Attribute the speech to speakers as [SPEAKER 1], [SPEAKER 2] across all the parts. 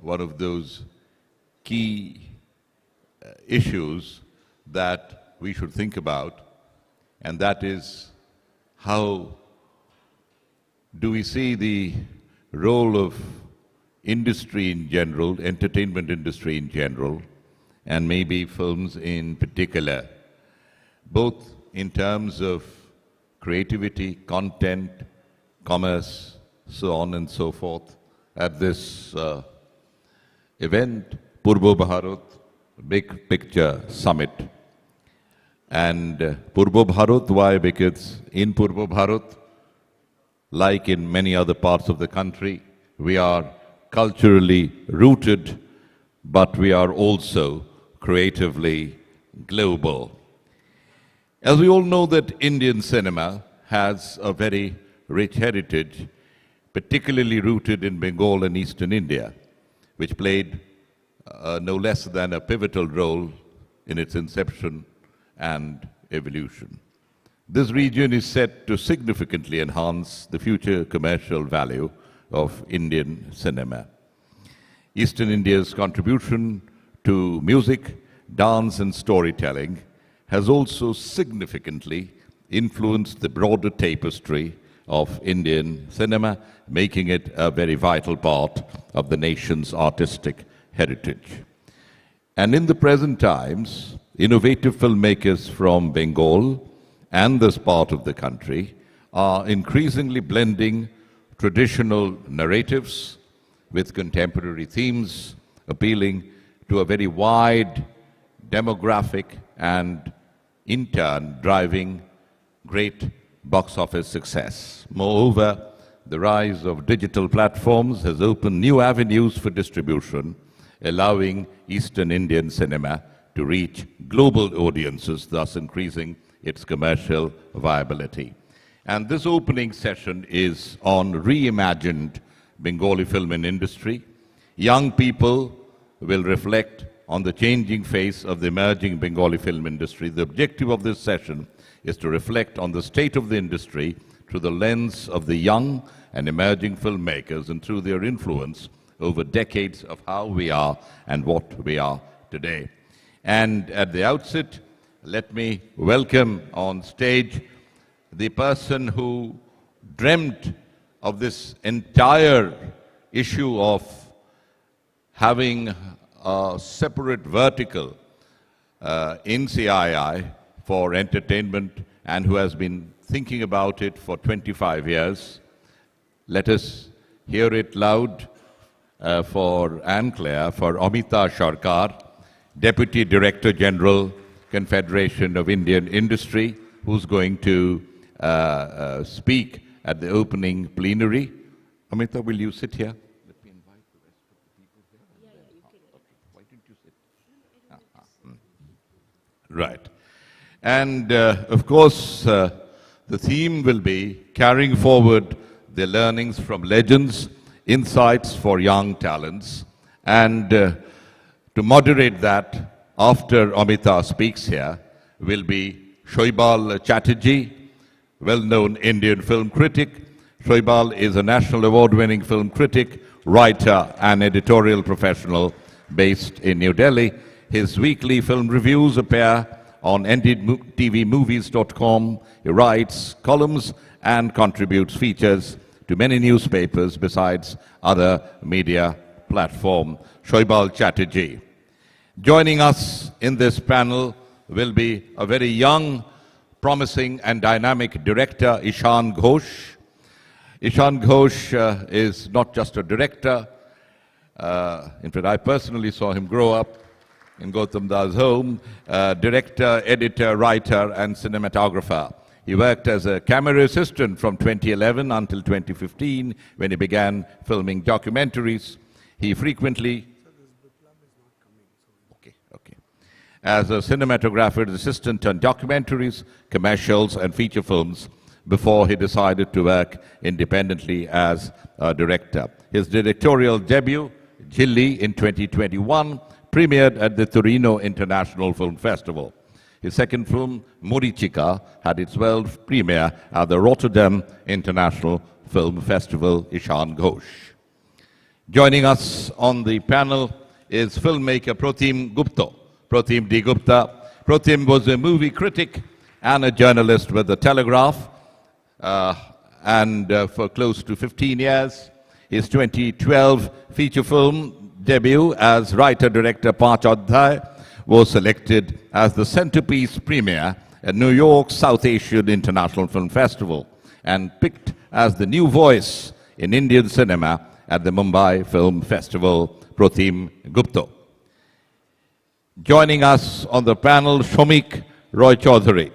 [SPEAKER 1] one of those key issues that we should think about, and that is how do we see the role of industry in general, entertainment industry in general, and maybe films in particular, both in terms of creativity, content, commerce, so on and so forth, at this event, Purbo Bharat Big Picture Summit. And Purbo Bharat, why? Because in Purbo Bharat, like in many other parts of the country, we are culturally rooted, but we are also creatively global. As we all know that Indian cinema has a very rich heritage, particularly rooted in Bengal and Eastern India, which played no less than a pivotal role in its inception and evolution. This region is set to significantly enhance the future commercial value of Indian cinema. Eastern India's contribution to music, dance and storytelling has also significantly influenced the broader tapestry of Indian cinema, making it a very vital part of the nation's artistic heritage. And in the present times, innovative filmmakers from Bengal and this part of the country are increasingly blending traditional narratives with contemporary themes, appealing to a very wide demographic and in turn driving great box office success. Moreover, the rise of digital platforms has opened new avenues for distribution, allowing Eastern Indian cinema to reach global audiences, thus increasing its commercial viability. And this opening session is on reimagined Bengali film and industry. Young people will reflect on the changing face of the emerging Bengali film industry. The objective of this session is to reflect on the state of the industry through the lens of the young and emerging filmmakers and through their influence over decades of how we are and what we are today. And at the outset, let me welcome on stage the person who dreamt of this entire issue of having a separate vertical in CII for entertainment and who has been thinking about it for 25 years. Let us hear it loud for Anne Claire, for Amita Sarkar, Deputy Director General, Confederation of Indian Industry, who's going to speak at the opening plenary. Amita, will you sit here? Let me invite the rest of the people here. Yeah, you can. Okay. Why don't you sit? Right. And of course, the theme will be carrying forward the learnings from legends, insights for young talents. And to moderate that, after Amita speaks here, will be Shoibal Chatterjee, well-known Indian film critic. Shoibal is a national award-winning film critic, writer and editorial professional based in New Delhi. His weekly film reviews appear on ndtvmovies.com. He writes columns and contributes features to many newspapers besides other media platforms. Shoibal Chatterjee. Joining us in this panel will be a very young, promising and dynamic director, Ishan Ghosh. Ishan Ghosh is not just a director. In fact, I personally saw him grow up in Gautam Das' home. Director, editor, writer and cinematographer. He worked as a camera assistant from 2011 until 2015 when he began filming documentaries. He frequently as a cinematographer assistant on documentaries, commercials and feature films before he decided to work independently as a director. His directorial debut, Jilli, in 2021, premiered at the Torino International Film Festival. His second film, Morichika, had its world premiere at the Rotterdam International Film Festival. Ishan Ghosh. Joining us on the panel is filmmaker Protim Gupta. Protim D. Gupta. Protim was a movie critic and a journalist with The Telegraph, and for close to 15 years. His 2012 feature film debut as writer-director Panch Adhyay was selected as the centerpiece premiere at New York South Asian International Film Festival and picked as the new voice in Indian cinema at the Mumbai Film Festival. Protim Gupta. Joining us on the panel, Shomik Roy Chaudhary.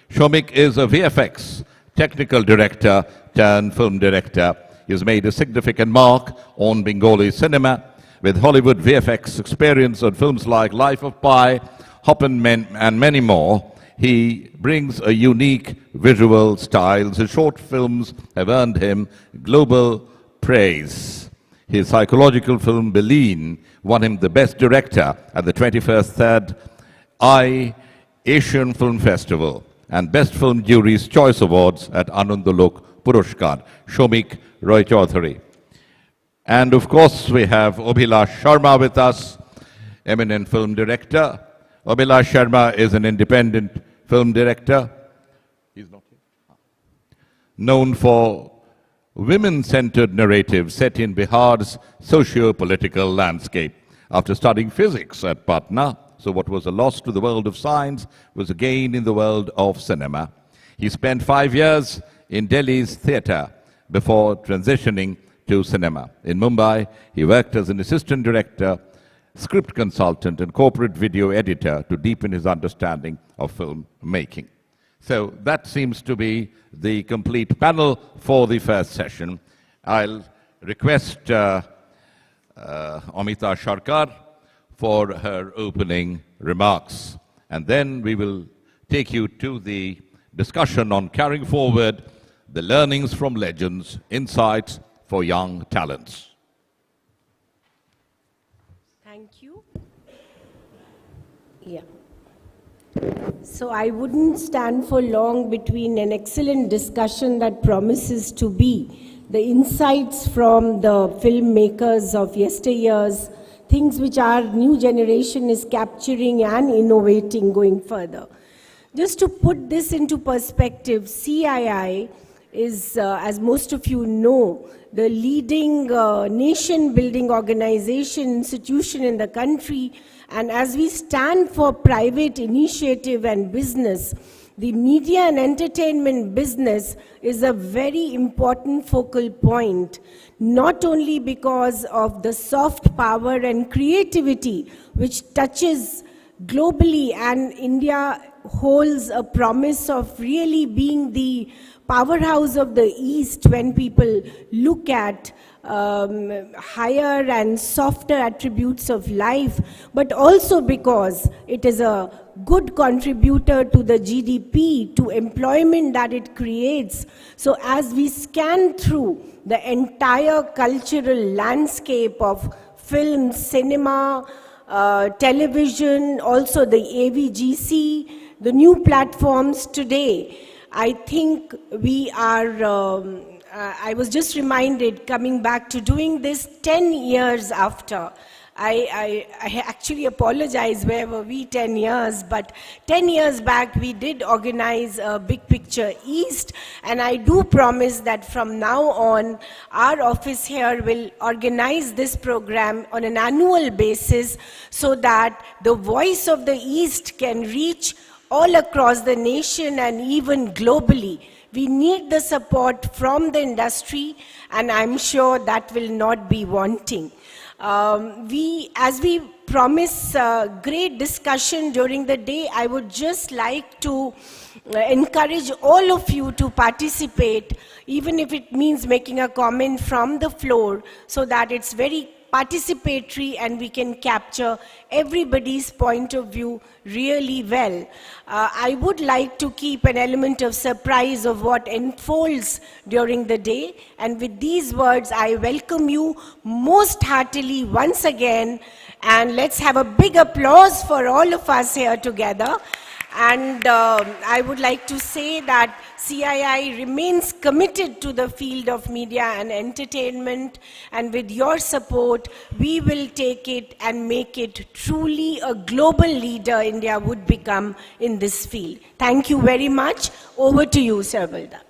[SPEAKER 1] Shomik is a VFX technical director turned film director. He has made a significant mark on Bengali cinema with Hollywood VFX experience on films like Life of Pi, Hop and Men, and many more. He brings a unique visual style. His short films have earned him global praise. His psychological film, Beleen, won him the Best Director at the 21st Third I Asian Film Festival and Best Film Jury's Choice Awards at Anandalok Purushkar. Shomik Roy Chaudhary. And of course, we have Abhilash Sharma with us, eminent film director. Abhilash Sharma is an independent film director. He's not here. Known for women-centered narratives set in Bihar's socio-political landscape. After studying physics at Patna, so what was a loss to the world of science was a gain in the world of cinema. He spent 5 years in Delhi's theatre before transitioning to cinema. In Mumbai, he worked as an assistant director, script consultant, and corporate video editor to deepen his understanding of film making. So that seems to be the complete panel for the first session. I'll request Amita Sharkar for her opening remarks. And then we will take you to the discussion on carrying forward the learnings from legends, insights for young talents.
[SPEAKER 2] Thank you. Yeah. So I wouldn't stand for long between an excellent discussion that promises to be the insights from the filmmakers of yesteryears, things which our new generation is capturing and innovating going further. Just to put this into perspective, CII is, as most of you know, the leading nation-building organization, institution in the country. And as we stand for private initiative and business, the media and entertainment business is a very important focal point, not only because of the soft power and creativity which touches globally, and India holds a promise of really being the powerhouse of the East when people look at higher and softer attributes of life, but also because it is a good contributor to the GDP, to employment that it creates. So as we scan through the entire cultural landscape of film, cinema, television, also the AVGC, the new platforms today, I think we are, I was just reminded coming back to doing this 10 years after. I actually apologize, where were we 10 years, but 10 years back we did organize a Big Picture East, and I do promise that from now on our office here will organize this program on an annual basis so that the voice of the East can reach all across the nation and even globally. We need the support from the industry, and I'm sure that will not be wanting. As we promise great discussion during the day, I would just like to encourage all of you to participate, even if it means making a comment from the floor, so that it's very participatory and we can capture everybody's point of view really well. I would like to keep an element of surprise of what unfolds during the day, and with these words I welcome you most heartily once again, and let's have a big applause for all of us here together. And I would like to say that CII remains committed to the field of media and entertainment, and with your support, we will take it and make it truly a global leader India would become in this field. Thank you very much. Over to you, Sir Balda.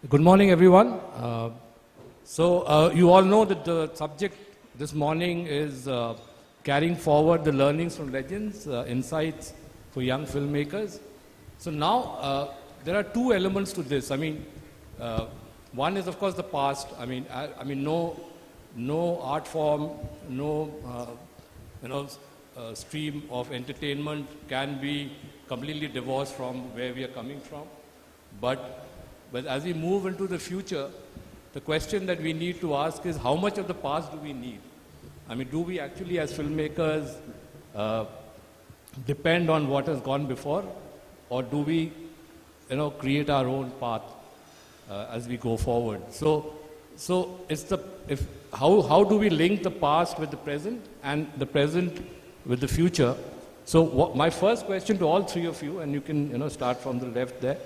[SPEAKER 3] Good morning, everyone. You all know that the subject this morning is carrying forward the learnings from legends, insights for young filmmakers. So now there are two elements to this. I mean, one is of course the past. I mean, no art form, no stream of entertainment can be completely divorced from where we are coming from. But as we move into the future, the question that we need to ask is how much of the past do we need? I mean, do we actually as filmmakers depend on what has gone before, or do we create our own path as we go forward? So it's how do we link the past with the present and the present with the future? So my first question to all three of you, and you can start from the left there,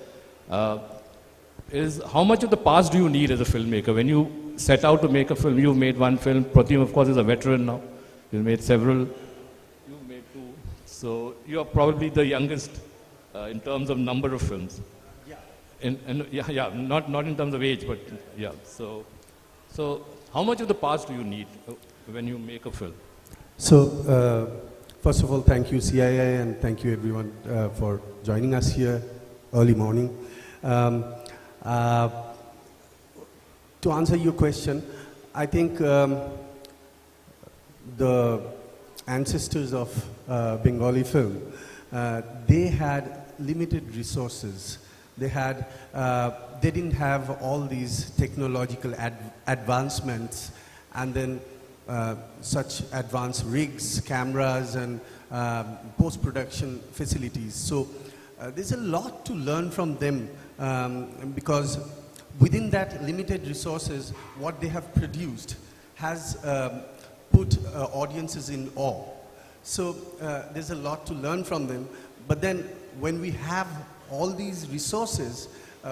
[SPEAKER 3] is how much of the past do you need as a filmmaker? When you set out to make a film, you've made one film. Pratim, of course, is a veteran now. You've made several. You've made two. So you're probably the youngest in terms of number of films. Yeah. Not in terms of age, but yeah. So how much of the past do you need when you make a film?
[SPEAKER 4] So first of all, thank you CII and thank you everyone for joining us here early morning. To answer your question, I think the ancestors of Bengali film, they had limited resources. They didn't have all these technological advancements, and then such advanced rigs, cameras, and post-production facilities. So there's a lot to learn from them because within that limited resources, what they have produced has put audiences in awe. So there's a lot to learn from them. But then when we have all these resources,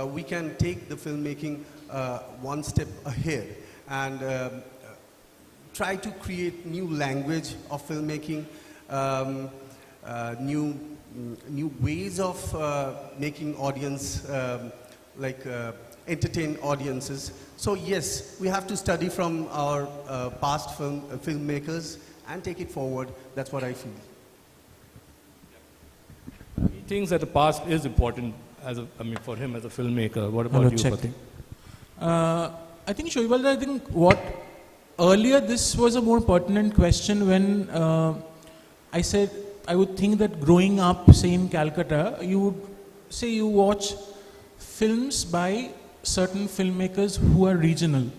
[SPEAKER 4] we can take the filmmaking one step ahead and try to create new language of filmmaking, new ways of making audience, entertain audiences. So yes, we have to study from our past filmmakers and take it forward. That's what I feel.
[SPEAKER 3] He thinks that the past is important for him as a filmmaker. What about you, Pratik?
[SPEAKER 5] I think Shoaib, I think earlier this was a more pertinent question when I said I would think that growing up, say in Calcutta, you would say you watch films by certain filmmakers who are regional.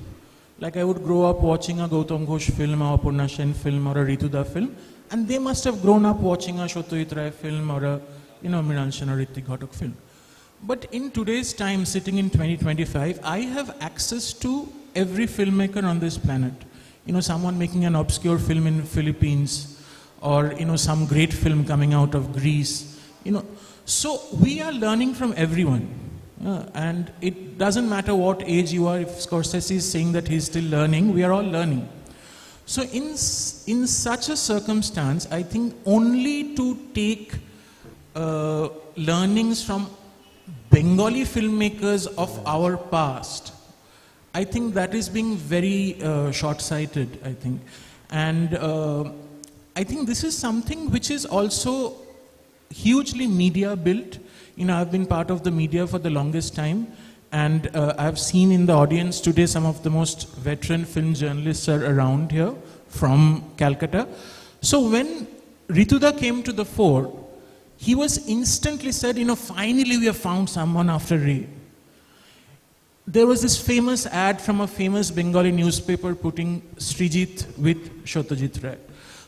[SPEAKER 5] Like I would grow up watching a Gautam Ghosh film or a Purna Sen film or a Rituda film, and they must have grown up watching a Satyajit Ray film or a Mrinal Sen or Ritik Ghatak film. But in today's time, sitting in 2025, I have access to every filmmaker on this planet. Someone making an obscure film in Philippines, or some great film coming out of Greece. So we are learning from everyone. And it doesn't matter what age you are. If Scorsese is saying that he's still learning, we are all learning. So in such a circumstance, I think only to take learnings from Bengali filmmakers of our past, I think that is being very short-sighted, I think. And I think this is something which is also hugely media built. I've been part of the media for the longest time, and I've seen in the audience today some of the most veteran film journalists are around here from Calcutta. So when Rituda came to the fore, he was instantly said, finally we have found someone after Ray. There was this famous ad from a famous Bengali newspaper putting Srijit with Satyajit Ray.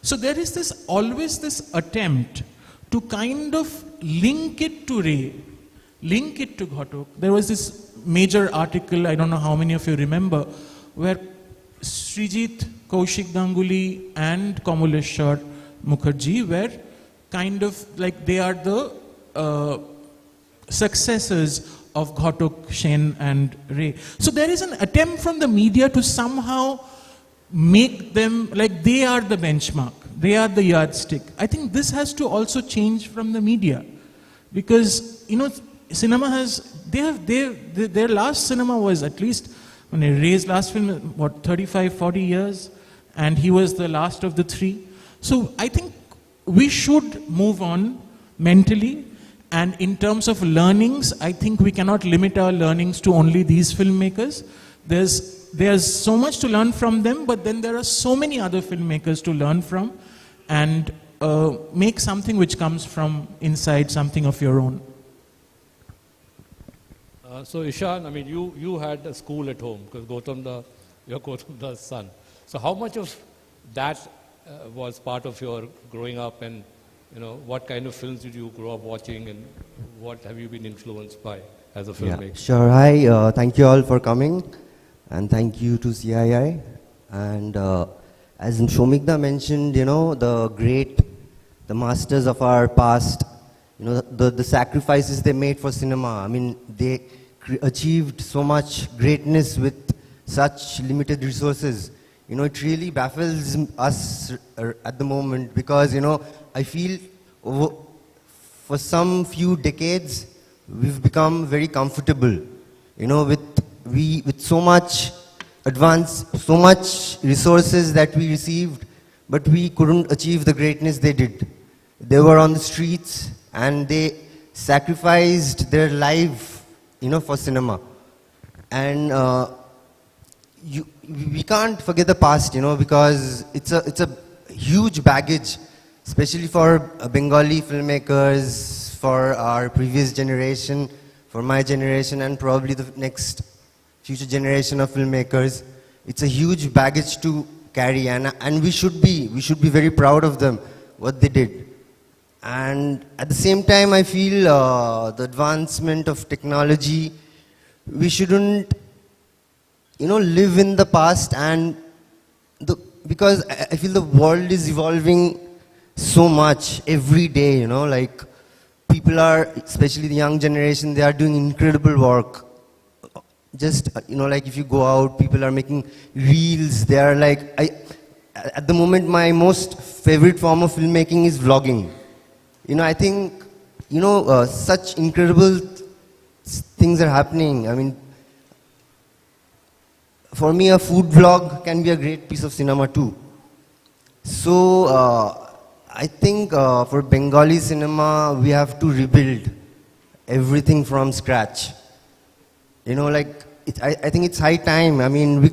[SPEAKER 5] So there is always this attempt to kind of link it to Ray, link it to Ghatak. There was this major article, I don't know how many of you remember, where Srijit, Kaushik Ganguly and Kamuleshwar, Mukherjee were kind of like they are the successors of Ghotuk, Shen and Ray. So there is an attempt from the media to somehow make them like they are the benchmark, they are the yardstick. I think this has to also change from the media, because cinema has their last cinema was at least Ray's last film, what, 35-40 years, and he was the last of the three. So I think we should move on mentally. And in terms of learnings, I think we cannot limit our learnings to only these filmmakers. There's so much to learn from them, but then there are so many other filmmakers to learn from, and make something which comes from inside, something of your own.
[SPEAKER 3] So Ishan, I mean, you had a school at home, because you're Gautam's son. So how much of that was part of your growing up, and what kind of films did you grow up watching, and what have you been influenced by as a filmmaker?
[SPEAKER 6] Yeah, sure. Hi, thank you all for coming, and thank you to CII. And as Shomikda mentioned, the masters of our past, the sacrifices they made for cinema. I mean, they achieved so much greatness with such limited resources. It really baffles us at the moment, because, I feel for some few decades, we've become very comfortable, with so much advance, so much resources that we received, but we couldn't achieve the greatness they did. They were on the streets and they sacrificed their life, for cinema. And we can't forget the past, because it's a huge baggage, especially for Bengali filmmakers, for our previous generation, for my generation, and probably the next future generation of filmmakers. It's a huge baggage to carry, and we should be very proud of them, what they did. And at the same time, I feel the advancement of technology, we shouldn't, live in the past, and because I feel the world is evolving so much every day, like people are, especially the young generation, they are doing incredible work. Just, like if you go out, people are making reels, they are like, at the moment, my most favorite form of filmmaking is vlogging. I think, such incredible things are happening. I mean, for me, a food vlog can be a great piece of cinema too. So, I think for Bengali cinema, we have to rebuild everything from scratch. I think it's high time. I mean, we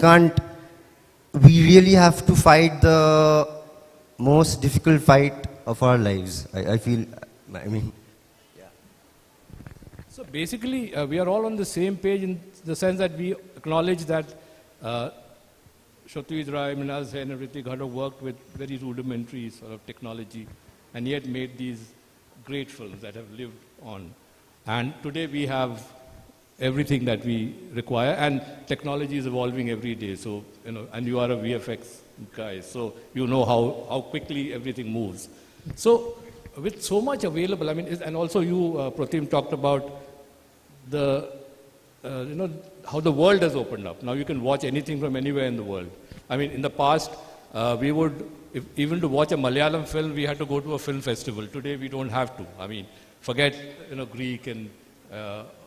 [SPEAKER 6] really have to fight the most difficult fight of our lives. I feel, yeah.
[SPEAKER 3] So basically, we are all on the same page in the sense that we acknowledge that Shatwij Rai, Mrinal Sen, and Ritik had worked with very rudimentary sort of technology, and yet made these great films that have lived on. And today we have everything that we require, and technology is evolving every day. So, and you are a VFX guy, so you know how quickly everything moves. So, with so much available, I mean, and also you, Pratim, talked about the, how the world has opened up. Now you can watch anything from anywhere in the world. I mean, in the past, we would, even to watch a Malayalam film, we had to go to a film festival. Today, we don't have to. I mean, forget, Greek and,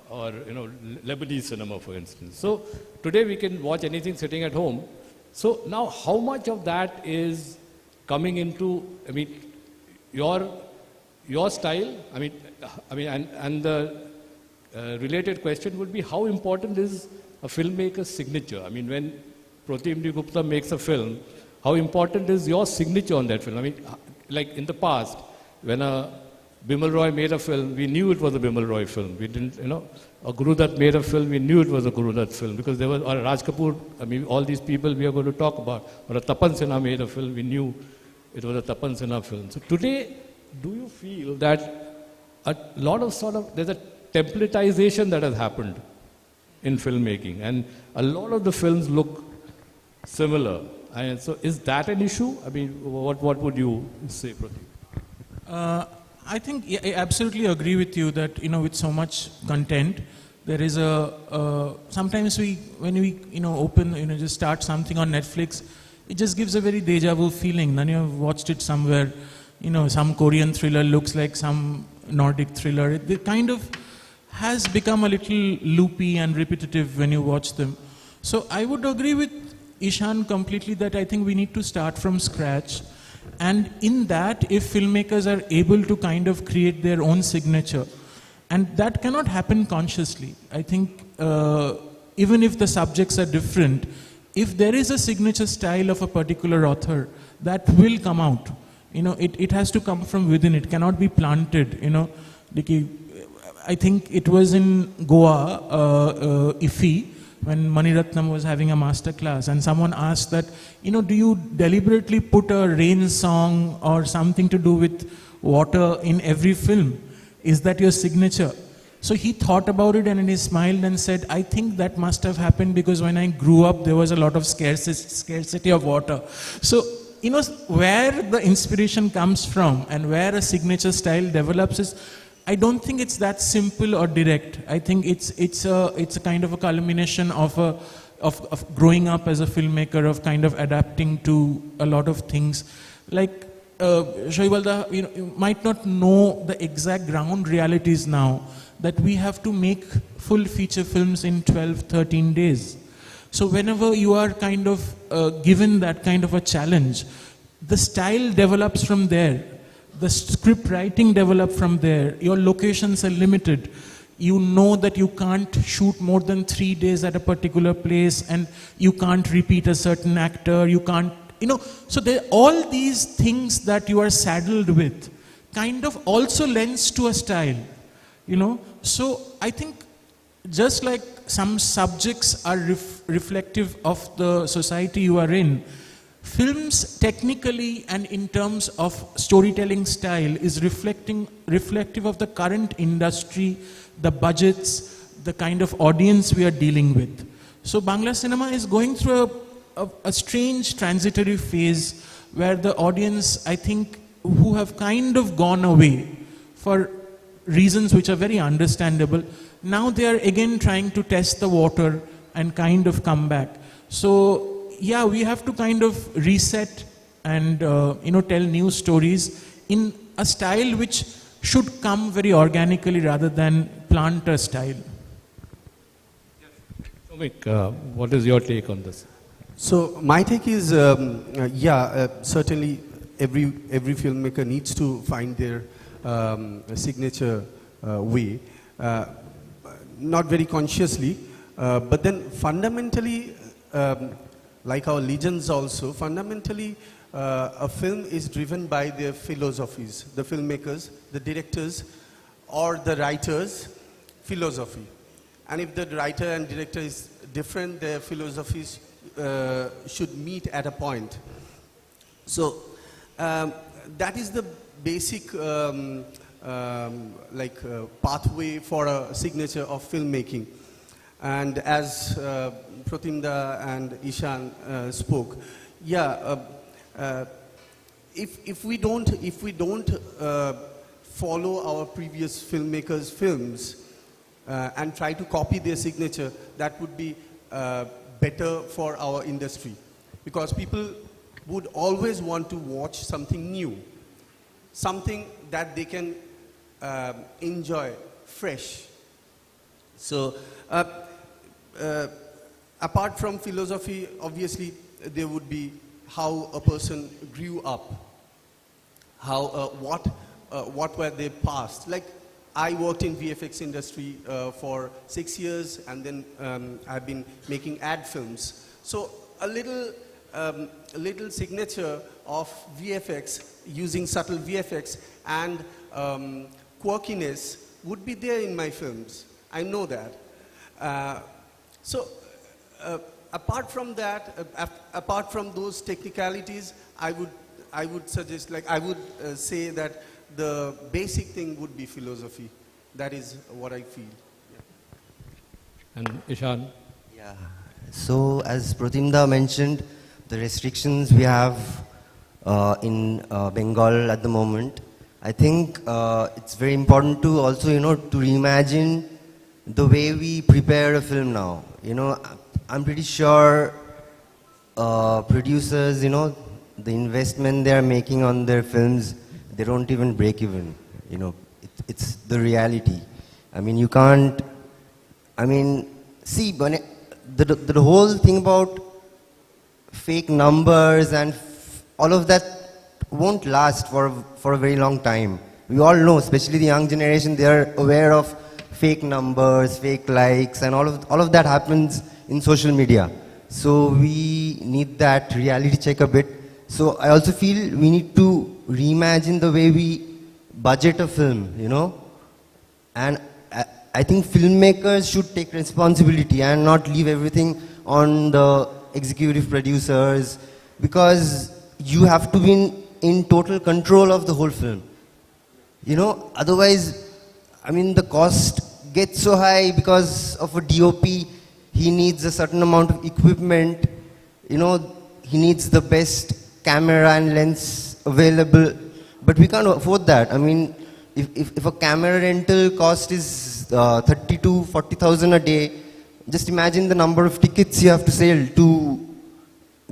[SPEAKER 3] or, Lebanese cinema, for instance. So, today we can watch anything sitting at home. So, now how much of that is coming into, I mean, your style? I mean, and the related question would be, how important is a filmmaker's signature? I mean, when Pratim D. Gupta makes a film, how important is your signature on that film? I mean, like in the past, when Bimal Roy made a film, we knew it was a Bimal Roy film. We didn't, a Guru Dutt made a film, we knew it was a Guru Dutt film, because there was, or Raj Kapoor, I mean, all these people we are going to talk about, or a Tapan Sinha made a film, we knew it was a Tapan Sinha film. So today, do you feel that a lot of there's a templatization that has happened in filmmaking, and a lot of the films look similar. And so is that an issue? I mean, what would you say, Pradeep?
[SPEAKER 5] I think I absolutely agree with you that, with so much content, there is sometimes when we, open, just start something on Netflix, it just gives a very deja vu feeling. Then you have watched it somewhere, some Korean thriller looks like some Nordic thriller. It kind of has become a little loopy and repetitive when you watch them. So I would agree with Ishan completely that I think we need to start from scratch. And in that, if filmmakers are able to kind of create their own signature, and that cannot happen consciously. I think even if the subjects are different, if there is a signature style of a particular author, that will come out. It has to come from within. It cannot be planted. I think it was in Goa, IFFI, when Maniratnam was having a master class, and someone asked that, do you deliberately put a rain song or something to do with water in every film? Is that your signature? So he thought about it and he smiled and said, I think that must have happened because when I grew up, there was a lot of scarcity of water. So, where the inspiration comes from and where a signature style develops is, I don't think it's that simple or direct. I think it's a kind of a culmination of growing up as a filmmaker, of kind of adapting to a lot of things. Like Shoibalda, you might not know the exact ground realities now that we have to make full feature films in 12, 13 days. So whenever you are kind of given that kind of a challenge, the style develops from there. The script writing develops from there. Your locations are limited. You know that you can't shoot more than 3 days at a particular place, and you can't repeat a certain actor. You can't, so all these things that you are saddled with kind of also lends to a style, So I think just like some subjects are reflective of the society you are in, films technically and in terms of storytelling style is reflective of the current industry, the budgets, the kind of audience we are dealing with. So Bangla cinema is going through a strange transitory phase where the audience, I think, who have kind of gone away for reasons which are very understandable, now they are again trying to test the water and kind of come back. So yeah, we have to kind of reset and tell new stories in a style which should come very organically rather than plant a style.
[SPEAKER 3] Somik, what is your take on this?
[SPEAKER 4] So my take is, certainly every filmmaker needs to find their signature way, not very consciously, but then fundamentally, like our legends also, fundamentally a film is driven by their philosophies, the filmmakers, the directors, or the writers' philosophy. And if the writer and director is different, their philosophies should meet at a point. So that is the basic pathway for a signature of filmmaking. And as Pratimda and Ishan spoke, if we don't follow our previous filmmakers' films and try to copy their signature, that would be better for our industry, because people would always want to watch something new, something that they can enjoy fresh. So apart from philosophy, obviously there would be how a person grew up, how what were their past. Like I worked in VFX industry for 6 years, and then I've been making ad films. So a little signature of VFX, using subtle VFX and quirkiness would be there in my films. I know that. Apart from that, apart from those technicalities, I would suggest, I would say that the basic thing would be philosophy. That is what I feel. Yeah.
[SPEAKER 3] And Ishan?
[SPEAKER 6] Yeah. So as Pratimda mentioned, the restrictions we have in Bengal at the moment, I think it's very important to also, to reimagine the way we prepare a film now. I'm pretty sure producers, the investment they are making on their films, they don't even break even. It's the reality. I mean, you can't. I mean, see, the whole thing about fake numbers and all of that won't last for a very long time. We all know, especially the young generation, they are aware of fake numbers, fake likes, and all of that happens in social media. So we need that reality check a bit. So I also feel we need to reimagine the way we budget a film, and I think filmmakers should take responsibility and not leave everything on the executive producers, because you have to be in total control of the whole film. Otherwise, I mean, the cost gets so high because of a DOP. He needs a certain amount of equipment. He needs the best camera and lens available. But we can't afford that. I mean, if a camera rental cost is 30 to 40,000 a day, just imagine the number of tickets you have to sell to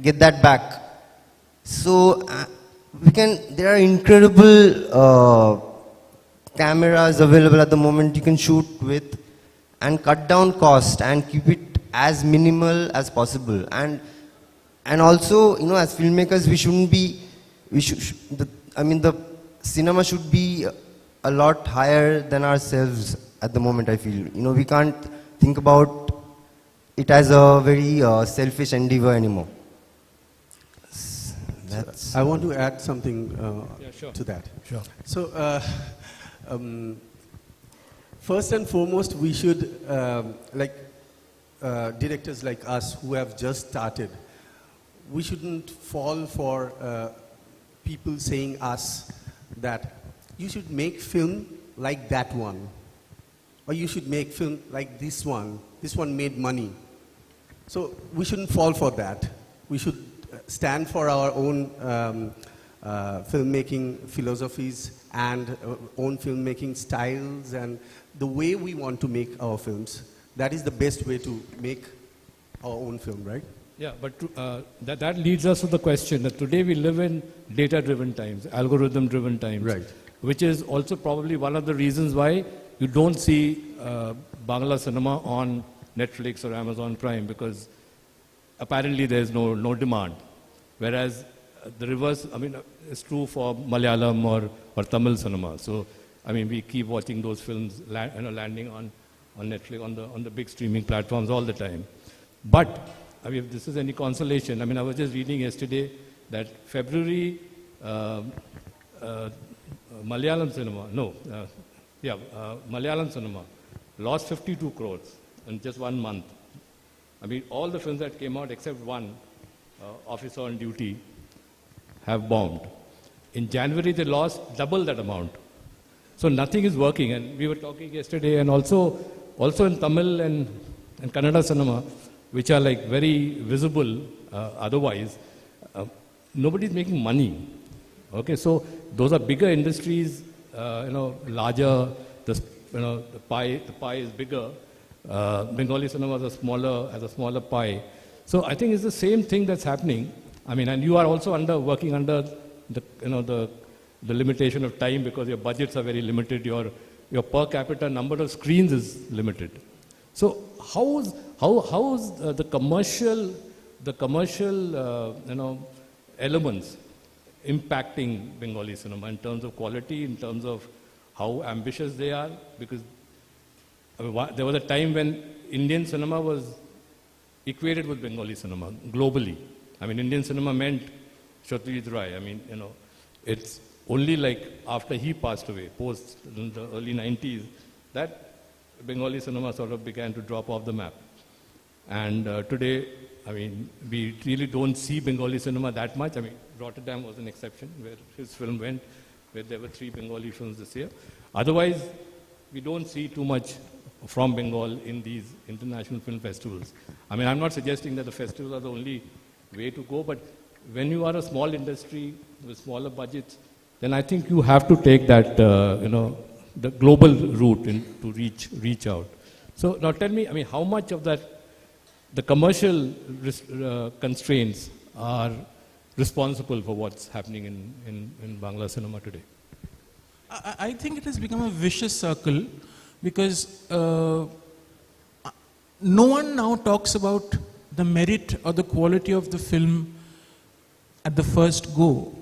[SPEAKER 6] get that back. So there are incredible cameras available at the moment you can shoot with and cut down cost and keep it as minimal as possible. And also, as filmmakers, the cinema should be a lot higher than ourselves at the moment, I feel. We can't think about it as a very selfish endeavor anymore.
[SPEAKER 4] I want to add something
[SPEAKER 3] sure.
[SPEAKER 4] to that.
[SPEAKER 3] Sure.
[SPEAKER 4] So, first and foremost, we should, directors like us who have just started, we shouldn't fall for people saying us that you should make film like that one, or you should make film like this one made money. So we shouldn't fall for that. We should stand for our own filmmaking philosophies and own filmmaking styles and the way we want to make our films. That is the best way to make our own film, right?
[SPEAKER 3] Yeah, but that leads us to the question that today we live in data-driven times, algorithm-driven times,
[SPEAKER 4] Right.
[SPEAKER 3] which is also probably one of the reasons why you don't see Bangla cinema on Netflix or Amazon Prime, because apparently there's no demand. Whereas the reverse, is true for Malayalam or Tamil cinema. So, we keep watching those films landing on Netflix, on the big streaming platforms all the time. But, if this is any consolation, I was just reading yesterday that February Malayalam cinema lost 52 crores in just 1 month. All the films that came out except one, Officer on Duty, have bombed. In January, they lost double that amount. So nothing is working. And we were talking yesterday, and also in Tamil and Kannada cinema, which are like very visible otherwise, nobody's making money. Okay, so those are bigger industries, larger, the pie is bigger. Bengali cinema has a smaller pie. So I think it's the same thing that's happening. And you are also working under the limitation of time, because your budgets are very limited. Your per capita number of screens is limited. So how's the commercial elements impacting Bengali cinema in terms of quality, in terms of how ambitious they are? Because there was a time when Indian cinema was equated with Bengali cinema globally. Indian cinema meant Satyajit Ray. It's only like after he passed away, post in the early 90s, that Bengali cinema sort of began to drop off the map. And today, we really don't see Bengali cinema that much. Rotterdam was an exception, where his film went, where there were 3 Bengali films this year. Otherwise, we don't see too much from Bengal in these international film festivals. I'm not suggesting that the festivals are the only way to go. But when you are a small industry with smaller budgets, then I think you have to take that, the global route to reach out. So now tell me, I mean, how much of that, the commercial constraints are responsible for what's happening in Bangla cinema today?
[SPEAKER 5] I think it has become a vicious circle because no one now talks about the merit or the quality of the film at the first go,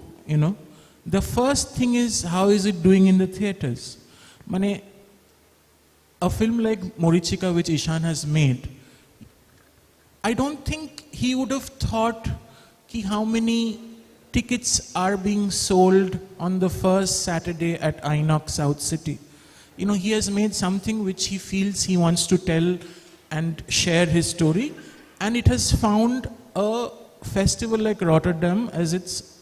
[SPEAKER 5] The first thing is, how is it doing in the theatres? A film like Morichika, which Ishan has made, I don't think he would have thought how many tickets are being sold on the first Saturday at Inox South City. He has made something which he feels he wants to tell and share his story, and it has found a festival like Rotterdam as its,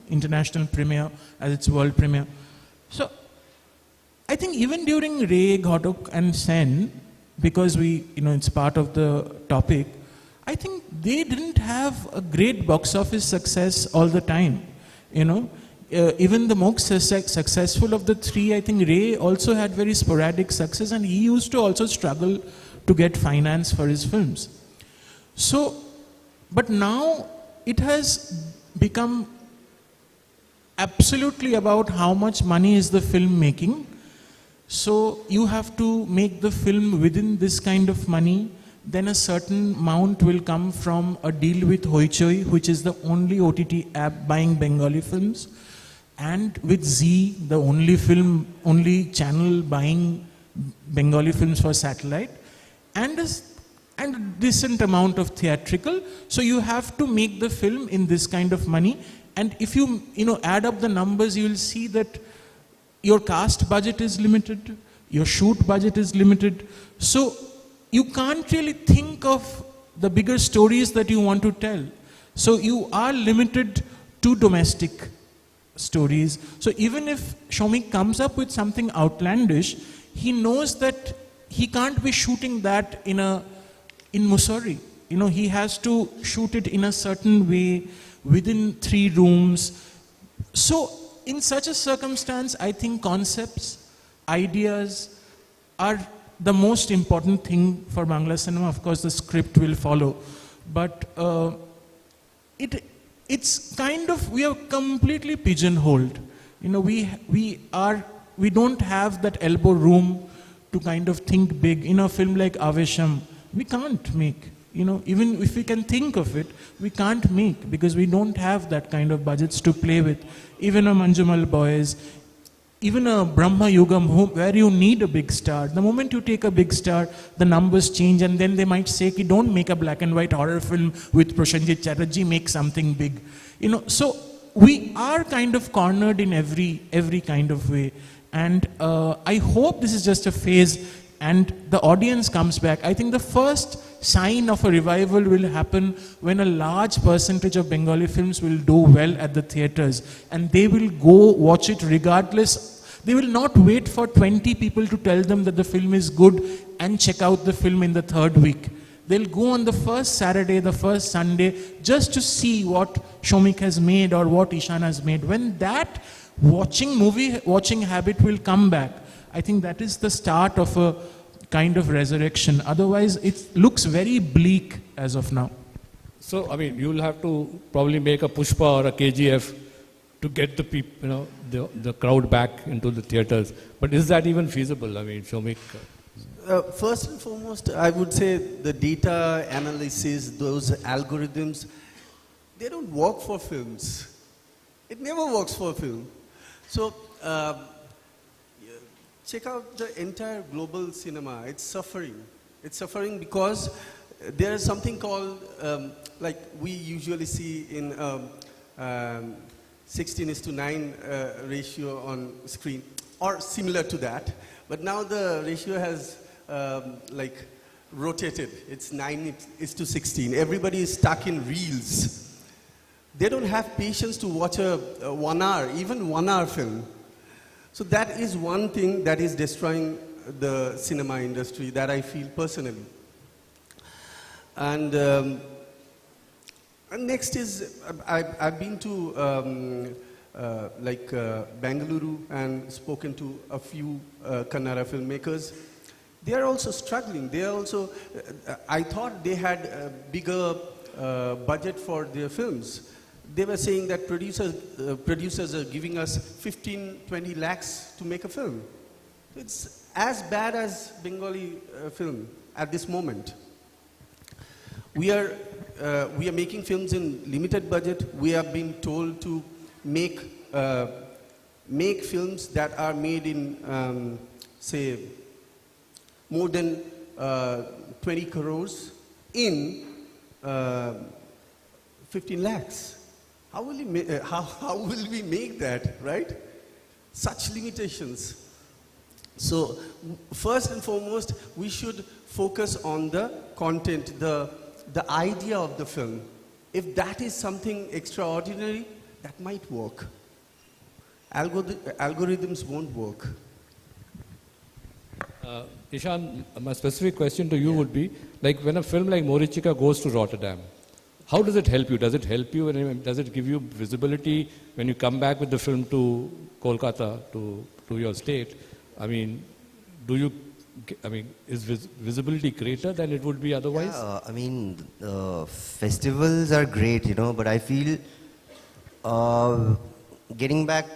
[SPEAKER 5] international premiere, as its world premiere. So, I think even during Ray, Ghodok and Sen, because it's part of the topic, I think they didn't have a great box office success all the time, even the most successful of the three, I think Ray also had very sporadic success, and he used to also struggle to get finance for his films. So, but now it has become absolutely about how much money is the film making. So you have to make the film within this kind of money. Then a certain amount will come from a deal with Hoichoi, which is the only OTT app buying Bengali films, and with Z, the only channel buying Bengali films for satellite, and a decent amount of theatrical. So you have to make the film in this kind of money. And if you add up the numbers, you will see that your cast budget is limited, your shoot budget is limited. So you can't really think of the bigger stories that you want to tell. So you are limited to domestic stories. So even if Shomik comes up with something outlandish, he knows that he can't be shooting that in Mussoorie. He has to shoot it in a certain way, within 3 rooms. So in such a circumstance, I think concepts, ideas are the most important thing for Bangla cinema. Of course, the script will follow. But it's kind of, we are completely pigeonholed. We don't have that elbow room to kind of think big. In a film like Avesham, we can't make. Even if we can think of it, we can't make, because we don't have that kind of budgets to play with. Even a Manjumal Boys, even a Brahma Yugam, where you need a big star. The moment you take a big star, the numbers change, and then they might say, don't make a black and white horror film with Prosenjit Chatterjee, make something big. So we are kind of cornered in every kind of way. And I hope this is just a phase and the audience comes back. I think the first sign of a revival will happen when a large percentage of Bengali films will do well at the theatres, and they will go watch it regardless. They will not wait for 20 people to tell them that the film is good and check out the film in the 3rd week. They'll go on the first Saturday, the first Sunday, just to see what Shomik has made or what Ishan has made. When that watching habit will come back, I think that is the start of a kind of resurrection. Otherwise, it looks very bleak as of now.
[SPEAKER 3] So, I mean, you'll have to probably make a Pushpa or a KGF to get the people, the crowd back into the theaters. But is that even feasible? I mean, Shomik.
[SPEAKER 4] First and foremost, I would say the data analysis, those algorithms, they don't work for films. It never works for a film. So, check out the entire global cinema. It's suffering. It's suffering because there is something called, like we usually see in 16:9 ratio on screen, or similar to that. But now the ratio has rotated. It's 9:16. Everybody is stuck in reels. They don't have patience to watch a 1 hour, even 1 hour film. So that is one thing that is destroying the cinema industry, that I feel personally. And And next is, I've been to Bengaluru and spoken to a few Kannada filmmakers. They are also struggling. They are also, I thought they had a bigger budget for their films. They were saying that producers are giving us 15, 20 lakhs to make a film. It's as bad as Bengali film at this moment. We are making films in limited budget. We have been told to make films that are made in, say, more than 20 crores in 15 lakhs. How will we make that, right? Such limitations. So, first and foremost, we should focus on the content, the idea of the film. If that is something extraordinary, that might work. Algorithms won't work.
[SPEAKER 3] Ishan, my specific question to you would be, like when a film like Morichika goes to Rotterdam, how does it help you? Does it help you and does it give you visibility when you come back with the film to Kolkata, to your state? I mean, is visibility greater than it would be otherwise?
[SPEAKER 6] Yeah, I mean, festivals are great, you know, but I feel getting back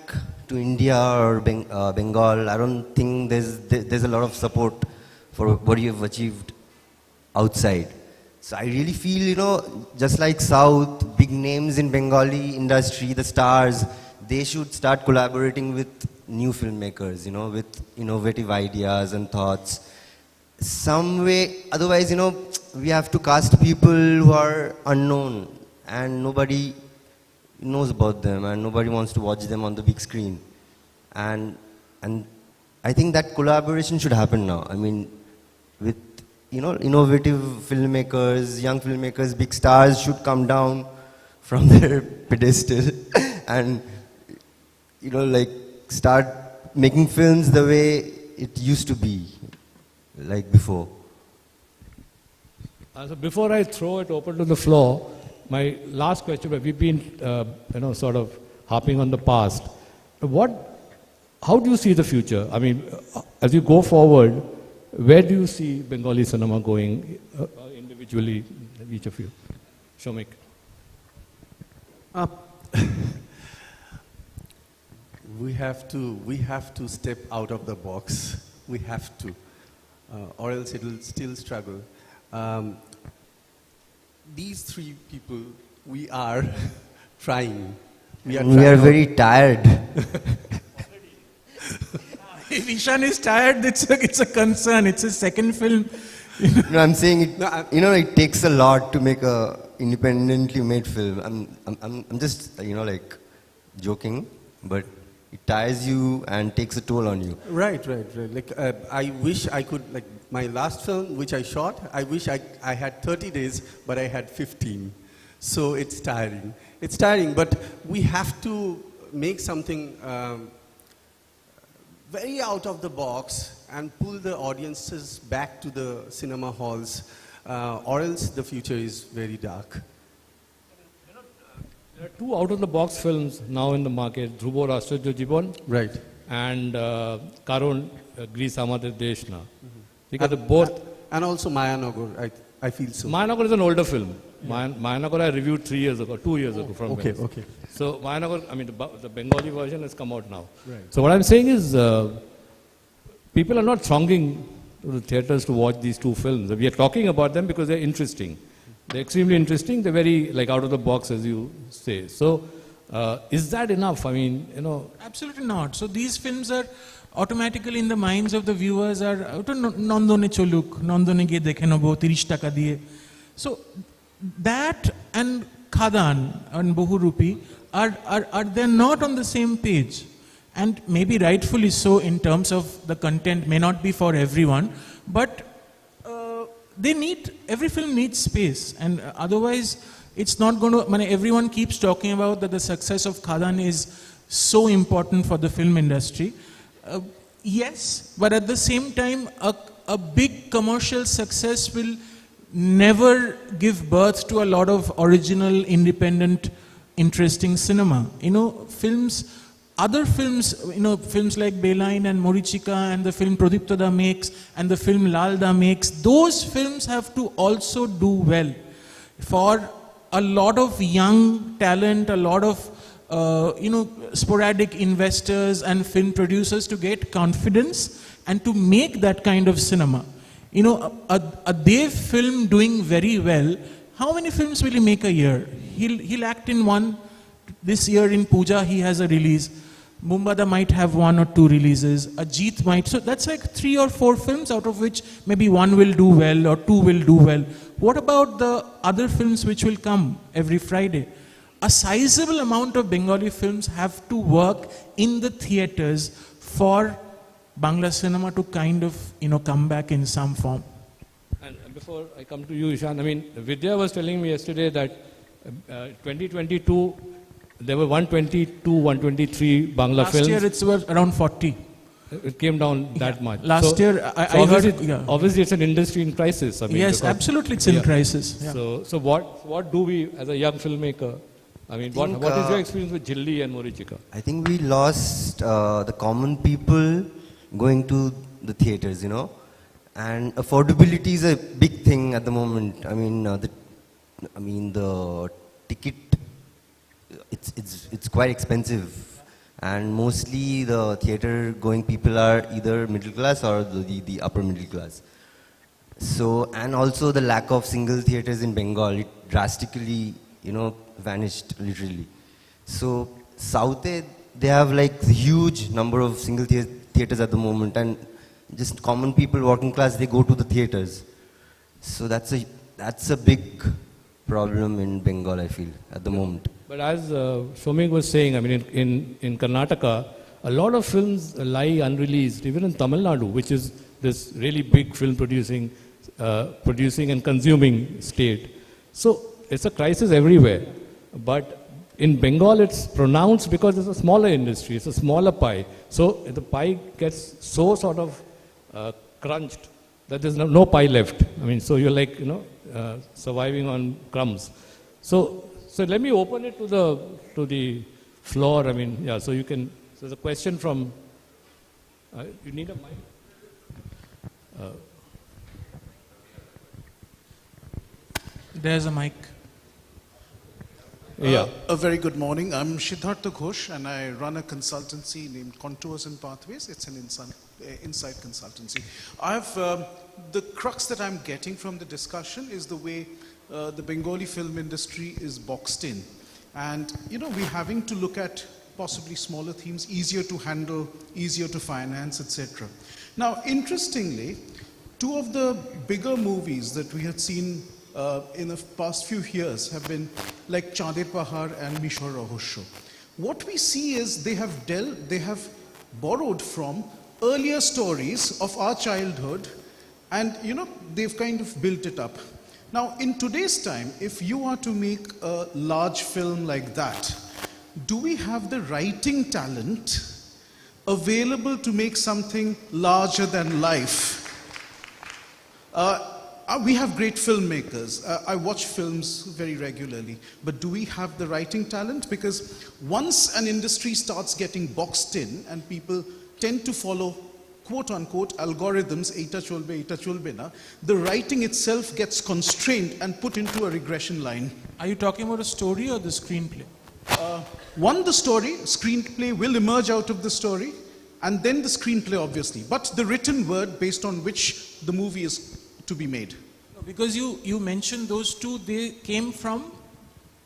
[SPEAKER 6] to India or Bengal, I don't think there's a lot of support for what you've achieved outside. So I really feel, you know, just like South, big names in Bengali industry, the stars, they should start collaborating with new filmmakers, you know, with innovative ideas and thoughts. Some way, otherwise, you know, we have to cast people who are unknown and nobody knows about them and nobody wants to watch them on the big screen. And I think that collaboration should happen now. I mean, with, you know, innovative filmmakers, young filmmakers, big stars should come down from their pedestal and, you know, like start making films the way it used to be, like before.
[SPEAKER 3] So before I throw it open to the floor, my last question, we've been, you know, sort of harping on the past. How do you see the future? I mean, as you go forward, where do you see Bengali cinema going individually, each of you? Shomik.
[SPEAKER 4] We have to step out of the box. We have to, or else it will still struggle. These three people, we are trying.
[SPEAKER 6] We are very tired.
[SPEAKER 5] If Ishan is tired, it's a concern. It's his second film.
[SPEAKER 6] No, I'm saying it. You know, it takes a lot to make a independently made film. I'm just, you know, like joking, but it tires you and takes a toll on you.
[SPEAKER 4] Right. Like I wish I could, like my last film which I shot, I wish I had 30 days, but I had 15. So it's tiring. It's tiring, but we have to make something very out of the box and pull the audiences back to the cinema halls, or else the future is very dark.
[SPEAKER 3] There are two out-of-the-box films now in the market, Dhruvo Rashtrajo Jibon,
[SPEAKER 4] right,
[SPEAKER 3] and Karon Greece Amader Deshna. Because both,
[SPEAKER 4] and also Mayanagar, I feel so.
[SPEAKER 3] Mayanagar is an older film. Yeah. Mayanagar I reviewed 2 years ago from Venice.
[SPEAKER 4] Okay.
[SPEAKER 3] So Mayanagar, I mean the Bengali version has come out now.
[SPEAKER 4] Right.
[SPEAKER 3] So what I'm saying is, people are not thronging to the theatres to watch these two films. We are talking about them because they're interesting. They're extremely interesting. They're very like out of the box, as you say. So, is that enough? I mean, you know.
[SPEAKER 5] Absolutely not. So these films are automatically in the minds of the viewers are Nandone Choluk, Nandone Ge Dekhe Nobo, 30 taka diye. So that and Khadan and Bohurupi are they're not on the same page, and maybe rightfully so in terms of the content may not be for everyone, but every film needs space, and otherwise it's not going to, everyone keeps talking about that the success of Khadan is so important for the film industry. Yes, but at the same time, a big commercial success will never give birth to a lot of original, independent, interesting cinema. You know, films, other films, you know, films like Belain and Morichika and the film Pradipta Da makes and the film Lal Da makes, those films have to also do well. For a lot of young talent, a lot of sporadic investors and film producers to get confidence and to make that kind of cinema. You know, a Dev film doing very well, how many films will he make a year? He'll act in one. This year in Puja he has a release. Mumbada might have 1 or 2 releases. Ajit might. So that's like 3 or 4 films, out of which maybe 1 will do well or 2 will do well. What about the other films which will come every Friday? A sizable amount of Bengali films have to work in the theatres for Bangla cinema to kind of, you know, come back in some form.
[SPEAKER 3] And before I come to you, Ishan, I mean, Vidya was telling me yesterday that 2022, there were 122, 123 Bangla films.
[SPEAKER 5] Last year it was around 40.
[SPEAKER 3] It came down that much.
[SPEAKER 5] Last year, I heard it. Yeah.
[SPEAKER 3] Obviously, it's an industry in crisis. I mean,
[SPEAKER 5] yes, absolutely, it's in crisis. Yeah.
[SPEAKER 3] So what do we, as a young filmmaker, I mean, what is your experience with Jilli and Morichika?
[SPEAKER 6] I think we lost the common people going to the theatres, you know, and affordability is a big thing at the moment. I mean, the ticket, it's quite expensive, and mostly the theatre going people are either middle class or the upper middle class. So, and also the lack of single theatres in Bengal, it drastically, you know, vanished literally. So South, they have like a huge number of single theatres at the moment, and just common people, working class, they go to the theatres. So that's a big problem in Bengal, I feel, at the moment.
[SPEAKER 3] But as Shomik was saying, I mean, in Karnataka, a lot of films lie unreleased, even in Tamil Nadu, which is this really big film producing and consuming state. So it's a crisis everywhere. But in Bengal, it's pronounced because it's a smaller industry, it's a smaller pie. So the pie gets so sort of crunched that there's no pie left. I mean, so you're like, you know, surviving on crumbs. So let me open it to the floor. I mean, yeah, so you can, so there's a question from, you need a mic?
[SPEAKER 5] There's a mic.
[SPEAKER 3] Yeah.
[SPEAKER 7] A very good morning. I'm Siddhartha Ghosh, and I run a consultancy named Contours and Pathways. It's an insight consultancy. The crux that I'm getting from the discussion is the way the Bengali film industry is boxed in. And, you know, we're having to look at possibly smaller themes, easier to handle, easier to finance, etc. Now, interestingly, 2 of the bigger movies that we had seen in the past few years have been like Chander Pahar and Mishor Rahosyo. What we see is they have borrowed from earlier stories of our childhood, and, you know, they've kind of built it up. Now, in today's time, if you are to make a large film like that, do we have the writing talent available to make something larger than life? We have great filmmakers. I watch films very regularly, but do we have the writing talent? Because once an industry starts getting boxed in and people tend to follow quote-unquote algorithms, eita cholbe na, the writing itself gets constrained and put into a regression line.
[SPEAKER 5] Are you talking about a story or the screenplay?
[SPEAKER 7] The story, screenplay will emerge out of the story, and then the screenplay, obviously. But the written word based on which the movie is to be made.
[SPEAKER 5] No, because you mentioned those 2, they came from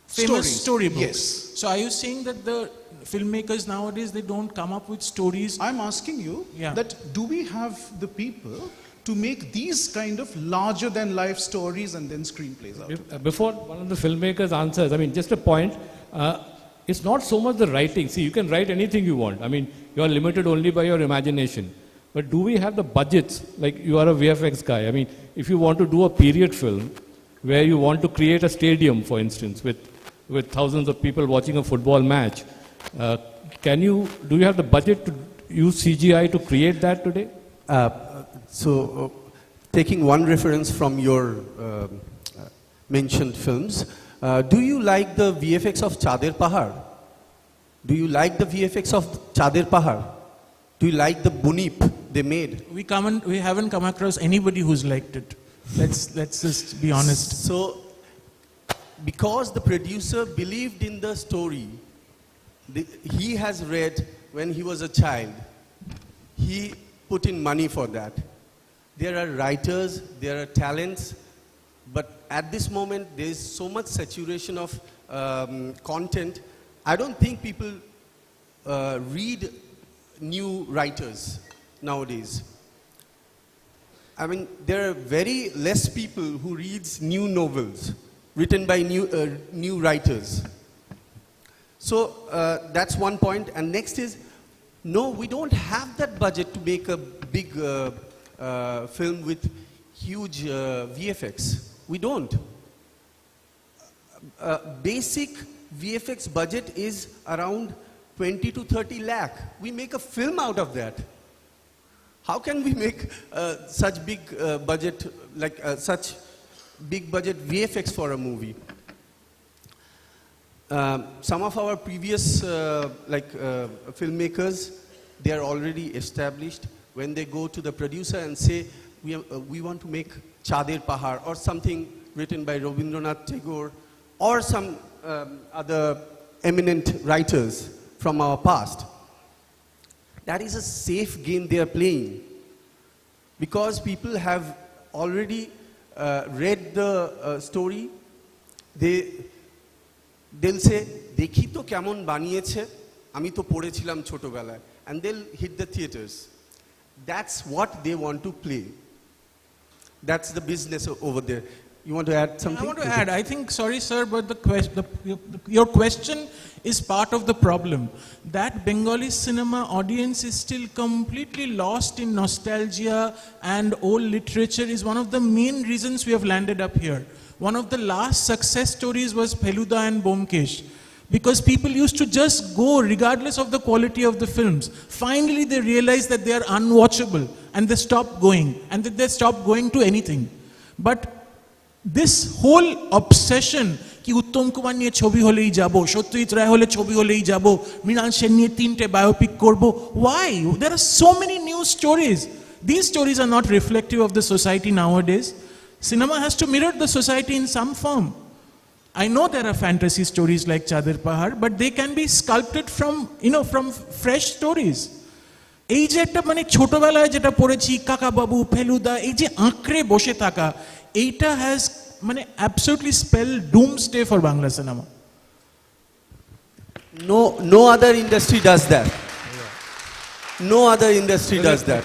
[SPEAKER 5] famous storybooks.
[SPEAKER 7] Yes.
[SPEAKER 5] So are you saying that the filmmakers nowadays, they don't come up with stories?
[SPEAKER 7] I'm asking you that do we have the people to make these kind of larger than life stories and then screenplays out?
[SPEAKER 3] Before one of the filmmakers answers, I mean, just a point, it's not so much the writing. See, you can write anything you want. I mean, you are limited only by your imagination. But do we have the budgets? Like, you are a VFX guy. I mean, if you want to do a period film where you want to create a stadium, for instance, with thousands of people watching a football match, do you have the budget to use CGI to create that today?
[SPEAKER 4] taking one reference from your mentioned films, do you like the VFX of Chader Pahar? Do you like the VFX of Chader Pahar? Do you like the bunip they made?
[SPEAKER 5] We haven't come across anybody who's liked it. Let's just be honest.
[SPEAKER 4] So, because the producer believed in the story, he has read when he was a child, he put in money for that. There are writers, there are talents, but at this moment there is so much saturation of content. I don't think people read new writers nowadays. I mean, there are very less people who reads new novels written by new writers. So that's one point. And next is, no, we don't have that budget to make a big film with huge VFX. We don't. Basic VFX budget is around 20 to 30 lakh. We make a film out of that. How can we make such big budget, like such big budget VFX for a movie? Some of our previous filmmakers, they are already established. When they go to the producer and say, we want to make Chader Pahar or something written by Rabindranath Tagore or some other eminent writers from our past. That is a safe game they are playing, because people have already read the story. They'll say, "Dekhi to kemon baniyeche, ami to porechilam choto belay," and they'll hit the theaters. That's what they want to play. That's the business over there. You want to add something?
[SPEAKER 5] I want to add. I think, sorry, sir, but your question is part of the problem. That Bengali cinema audience is still completely lost in nostalgia and old literature is one of the main reasons we have landed up here. One of the last success stories was Feluda and Bomkesh. Because people used to just go regardless of the quality of the films. Finally, they realized that they are unwatchable and they stopped going, and that they stopped going to anything. But this whole obsession कि उत्तम कुमार निये छवि होलेई जाबो, सत्यजित राय होले छवि होलेई जाबो, मृणाल सेन निये 3টে biopic करबो. Why? There are so many new stories. These stories are not reflective of the society nowadays. Cinema has to mirror the society in some form. I know there are fantasy stories like Chader Pahar, but they can be sculpted from fresh stories. এই যে একটা মানে ছোটবেলায় যেটা পড়েছি কাকা বাবু ফেলুদা, এই যে আঁকড়ে বসে থাকা, এইটা has মানে absolutely spelled doomsday for Bangla cinema.
[SPEAKER 4] No other industry does that. No other industry does that.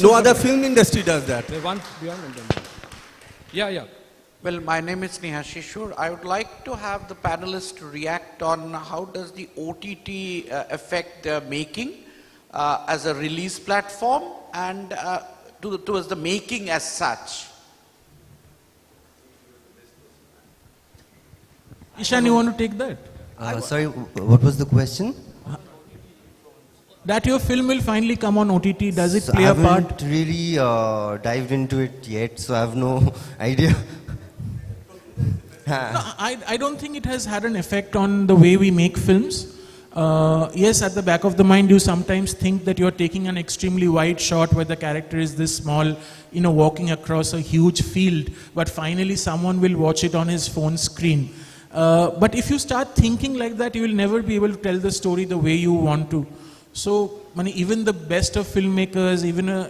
[SPEAKER 4] No other film industry does that.
[SPEAKER 3] One beyond and then. Yeah.
[SPEAKER 8] Well, my name is Nehashishur. I would like to have the panelists to react on how does the OTT affect their making as a release platform and towards the making as such.
[SPEAKER 5] Ishan, you want to take that?
[SPEAKER 6] Sorry, what was the question?
[SPEAKER 5] That your film will finally come on OTT, does it play a part?
[SPEAKER 6] I haven't really dived into it yet, so I have no idea.
[SPEAKER 5] No, I don't think it has had an effect on the way we make films. Yes, at the back of the mind, you sometimes think that you're taking an extremely wide shot where the character is this small, walking across a huge field, but finally someone will watch it on his phone screen. But if you start thinking like that, you will never be able to tell the story the way you want to. So, even the best of filmmakers, even a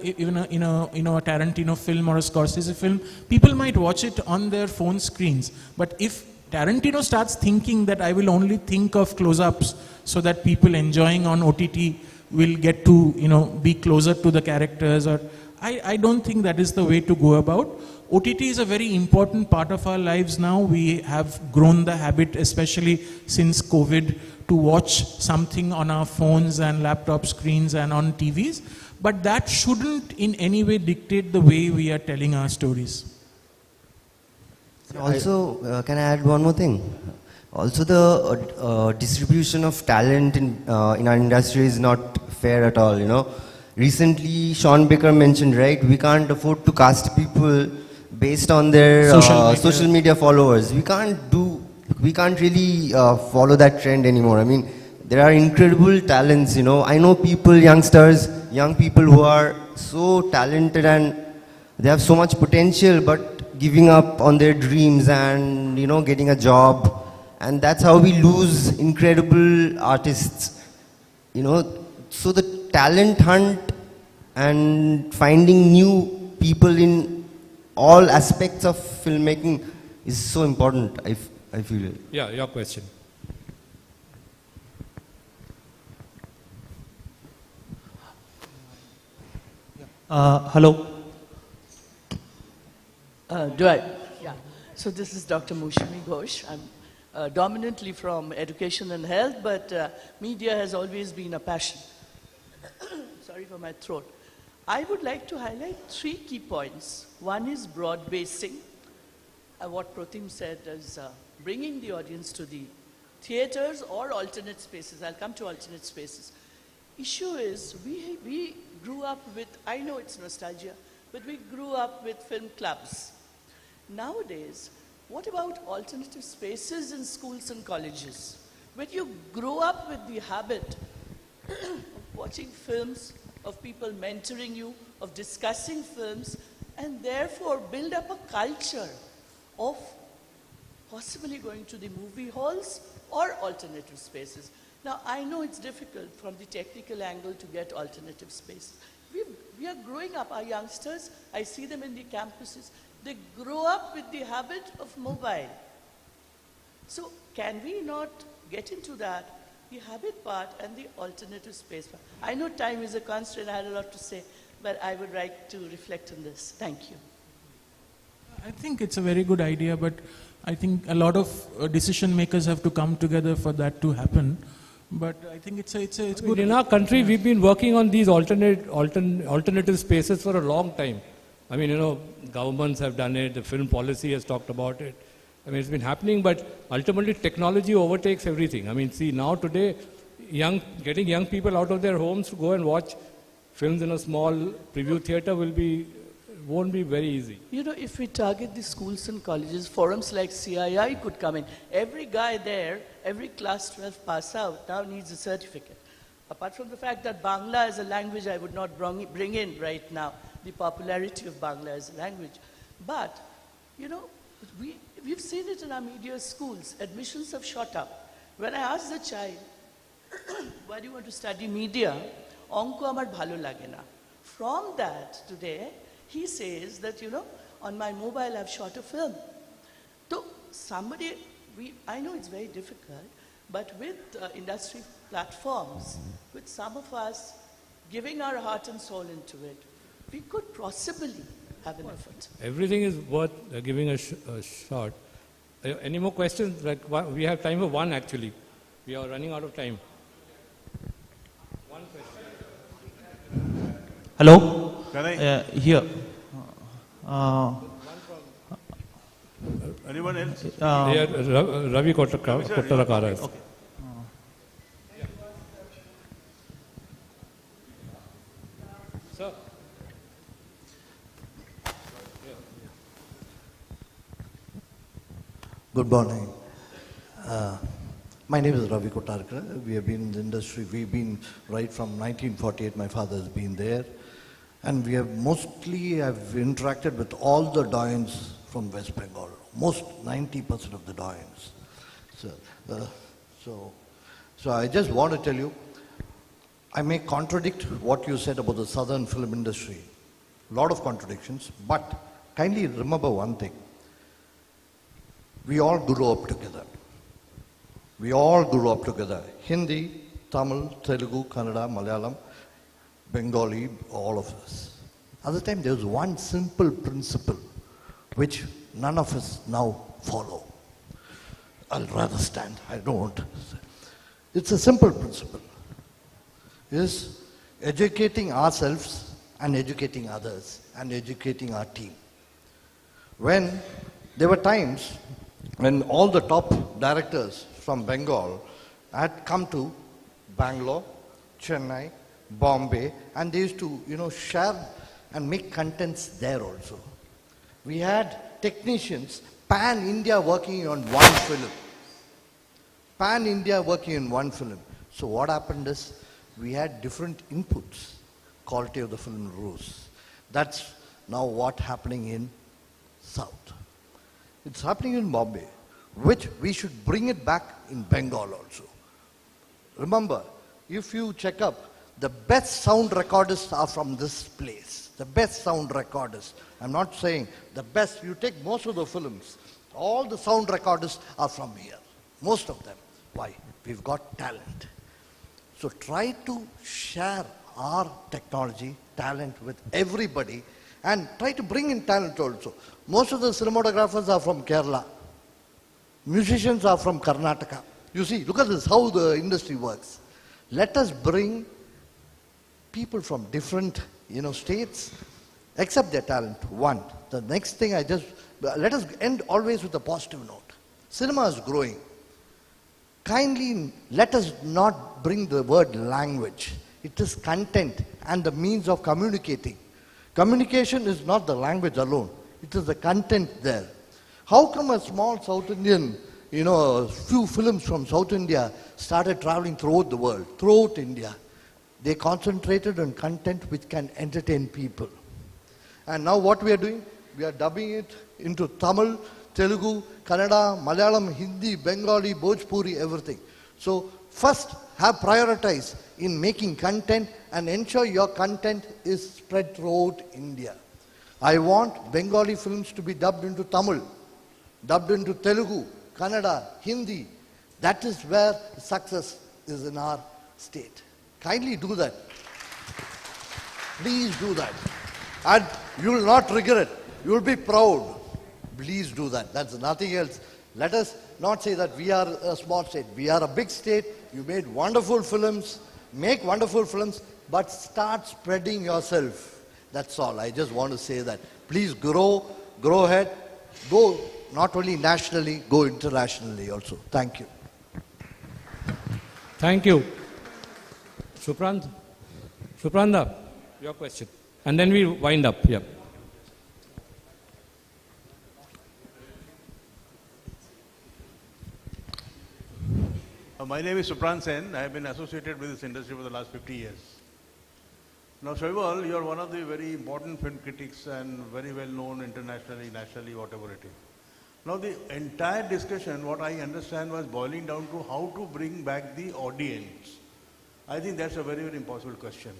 [SPEAKER 5] Tarantino film or a Scorsese film, people might watch it on their phone screens. But if Tarantino starts thinking that I will only think of close-ups so that people enjoying on OTT will get to, be closer to the characters, or I don't think that is the way to go about. OTT is a very important part of our lives now. We have grown the habit, especially since COVID, to watch something on our phones and laptop screens and on TVs. But that shouldn't in any way dictate the way we are telling our stories.
[SPEAKER 6] Also, can I add one more thing? Also, the distribution of talent in our industry is not fair at all, recently Sean Baker mentioned, right? We can't afford to cast people based on their social media followers. We can't really follow that trend anymore. I mean, there are incredible talents, I know people, youngsters, young people who are so talented and they have so much potential, but giving up on their dreams and, getting a job. And that's how we lose incredible artists, So the talent hunt and finding new people in all aspects of filmmaking is so important, I feel.
[SPEAKER 3] Yeah, your question.
[SPEAKER 9] Hello.
[SPEAKER 10] Yeah. So this is Dr. Mushimi Ghosh. I'm dominantly from education and health, but media has always been a passion. Sorry for my throat. I would like to highlight 3 key points. One is broad basing. What Pratim said is bringing the audience to the theaters or alternate spaces. I'll come to alternate spaces. Issue is we grew up with, I know it's nostalgia, but we grew up with film clubs. Nowadays, what about alternative spaces in schools and colleges? When you grow up with the habit of watching films, of people mentoring you, of discussing films, and therefore build up a culture of possibly going to the movie halls or alternative spaces. Now, I know it's difficult from the technical angle to get alternative spaces. We are growing up, our youngsters, I see them in the campuses, they grow up with the habit of mobile. So can we not get into that, the habit part and the alternative space part? I know time is a constraint, I had a lot to say, but I would like to reflect on this. Thank you.
[SPEAKER 5] I think it's a very good idea, but I think a lot of decision makers have to come together for that to happen. But I think it's good.
[SPEAKER 3] In our country, we've been working on these alternative spaces for a long time. I mean, governments have done it, the film policy has talked about it. I mean, it's been happening, but ultimately technology overtakes everything. I mean, see, now today, getting young people out of their homes to go and watch films in a small preview theater won't be very easy.
[SPEAKER 10] If we target the schools and colleges, forums like CII could come in. Every guy there, every class 12 pass out now needs a certificate. Apart from the fact that Bangla as a language I would not bring in right now, the popularity of Bangla as a language. But, we've seen it in our media schools. Admissions have shot up. When I ask the child, why do you want to study media? Onko amar bhalo lage na. From that, today, he says that, on my mobile I've shot a film. So I know it's very difficult, but with industry platforms, with some of us giving our heart and soul into it, we could possibly have an effort.
[SPEAKER 3] Everything is worth giving a shot. Any more questions? We have time for one actually. We are running out of time. One question.
[SPEAKER 9] Hello.
[SPEAKER 11] Can I?
[SPEAKER 9] Here.
[SPEAKER 11] Anyone else?
[SPEAKER 3] Ravi Kottarakara.
[SPEAKER 9] Okay.
[SPEAKER 3] Sir.
[SPEAKER 12] Good morning. My name is Ravi Kottarakara. We have been in the industry. We've been right from 1948. My father has been there. And we have I've interacted with all the doyens from West Bengal. Most 90% of the doyens. So I just want to tell you, I may contradict what you said about the southern film industry. A lot of contradictions, but kindly remember one thing. We all grew up together. We all grew up together. Hindi, Tamil, Telugu, Kannada, Malayalam, Bengali, all of us. At the time, there was one simple principle which none of us now follow. I'll rather stand. I don't. It's a simple principle. Is educating ourselves and educating others and educating our team. When there were times when all the top directors from Bengal had come to Bangalore, Chennai, Bombay, and they used to, share and make contents there also. We had technicians, pan-India working on one film. Pan-India working on one film. So what happened is, we had different inputs. Quality of the film rose. That's now what's happening in South. It's happening in Bombay, which we should bring it back in Bengal also. Remember, if you check up, the best sound recordists are from this place. The best sound recordists. I'm not saying the best. You take most of the films, all the sound recordists are from here. Most of them. Why? We've got talent. So try to share our technology, talent with everybody, and try to bring in talent also. Most of the cinematographers are from Kerala. Musicians are from Karnataka. You see, look at this, how the industry works. Let us bring people from different, states, accept their talent. One. The next thing let us end always with a positive note. Cinema is growing. Kindly let us not bring the word language. It is content and the means of communicating. Communication is not the language alone. It is the content there. How come a small South Indian, a few films from South India started traveling throughout the world, throughout India? They concentrated on content which can entertain people. And now what we are doing? We are dubbing it into Tamil, Telugu, Kannada, Malayalam, Hindi, Bengali, Bhojpuri, everything. So first have prioritize in making content and ensure your content is spread throughout India. I want Bengali films to be dubbed into Tamil, dubbed into Telugu, Kannada, Hindi. That is where success is in our state. Kindly do that. Please do that. And you will not regret. You will be proud. Please do that. That's nothing else. Let us not say that we are a small state. We are a big state. You made wonderful films. Make wonderful films, but start spreading yourself. That's all. I just want to say that. Please grow ahead. Go not only nationally, go internationally also. Thank you.
[SPEAKER 3] Thank you. Supranda, your question. And then we wind up. Yeah.
[SPEAKER 9] My name is Supran Sen. I have been associated with this industry for the last 50 years. Now, Shoival, you are one of the very important film critics and very well known internationally, nationally, whatever it is. Now, the entire discussion, what I understand, was boiling down to how to bring back the audience. I think that's a very, very impossible question.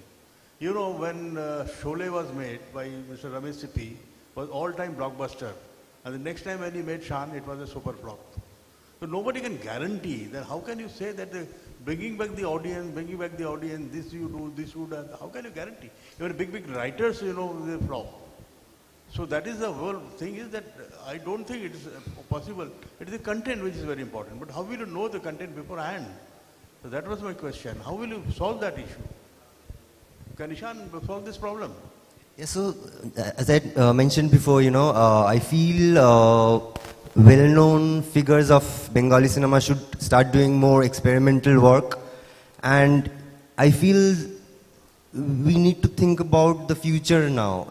[SPEAKER 9] You know, when Sholay was made by Mr. Ramesh Sippy, was all-time blockbuster. And the next time when he made Shan, it was a super flop. So nobody can guarantee that. How can you say that bringing back the audience, this you do, this you do, how can you guarantee? Even big writers, they flop. So that is the whole thing is that I don't think it is possible. It is the content which is very important. But how will you know the content beforehand? So that was my question. How will you solve that issue? Can Ishan solve this problem?
[SPEAKER 6] Yes, so as I mentioned before, I feel well-known figures of Bengali cinema should start doing more experimental work, and I feel we need to think about the future now,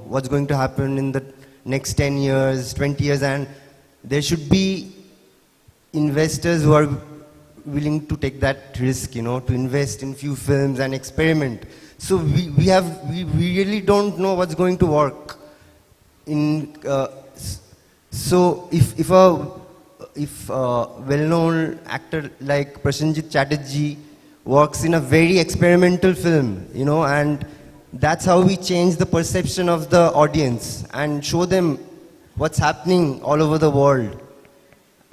[SPEAKER 6] what's going to happen in the next 10 years, 20 years, and there should be investors who are willing to take that risk, to invest in few films and experiment. So we really don't know what's going to work. So if a well-known actor like Prasenjit Chatterjee works in a very experimental film, and that's how we change the perception of the audience and show them what's happening all over the world.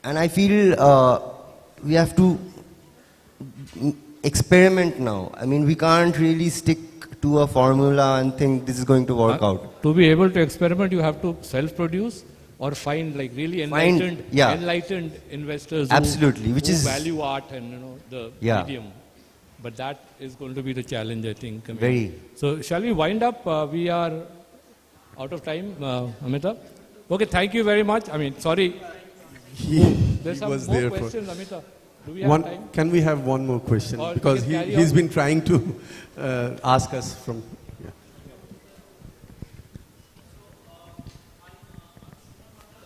[SPEAKER 6] And I feel we have to experiment now. I mean, we can't really stick to a formula and think this is going to work out.
[SPEAKER 3] To be able to experiment, you have to self-produce or find like really enlightened investors
[SPEAKER 6] Absolutely,
[SPEAKER 3] who value art and the medium. But that is going to be the challenge, I think.
[SPEAKER 6] Very.
[SPEAKER 3] So shall we wind up? We are out of time, Amitabh. Okay, thank you very much. I mean, sorry. There's some more questions, Amitabh. Do we have time?
[SPEAKER 4] Can we have one more question?
[SPEAKER 3] Or
[SPEAKER 4] Because he's been trying to ask us from... Yeah.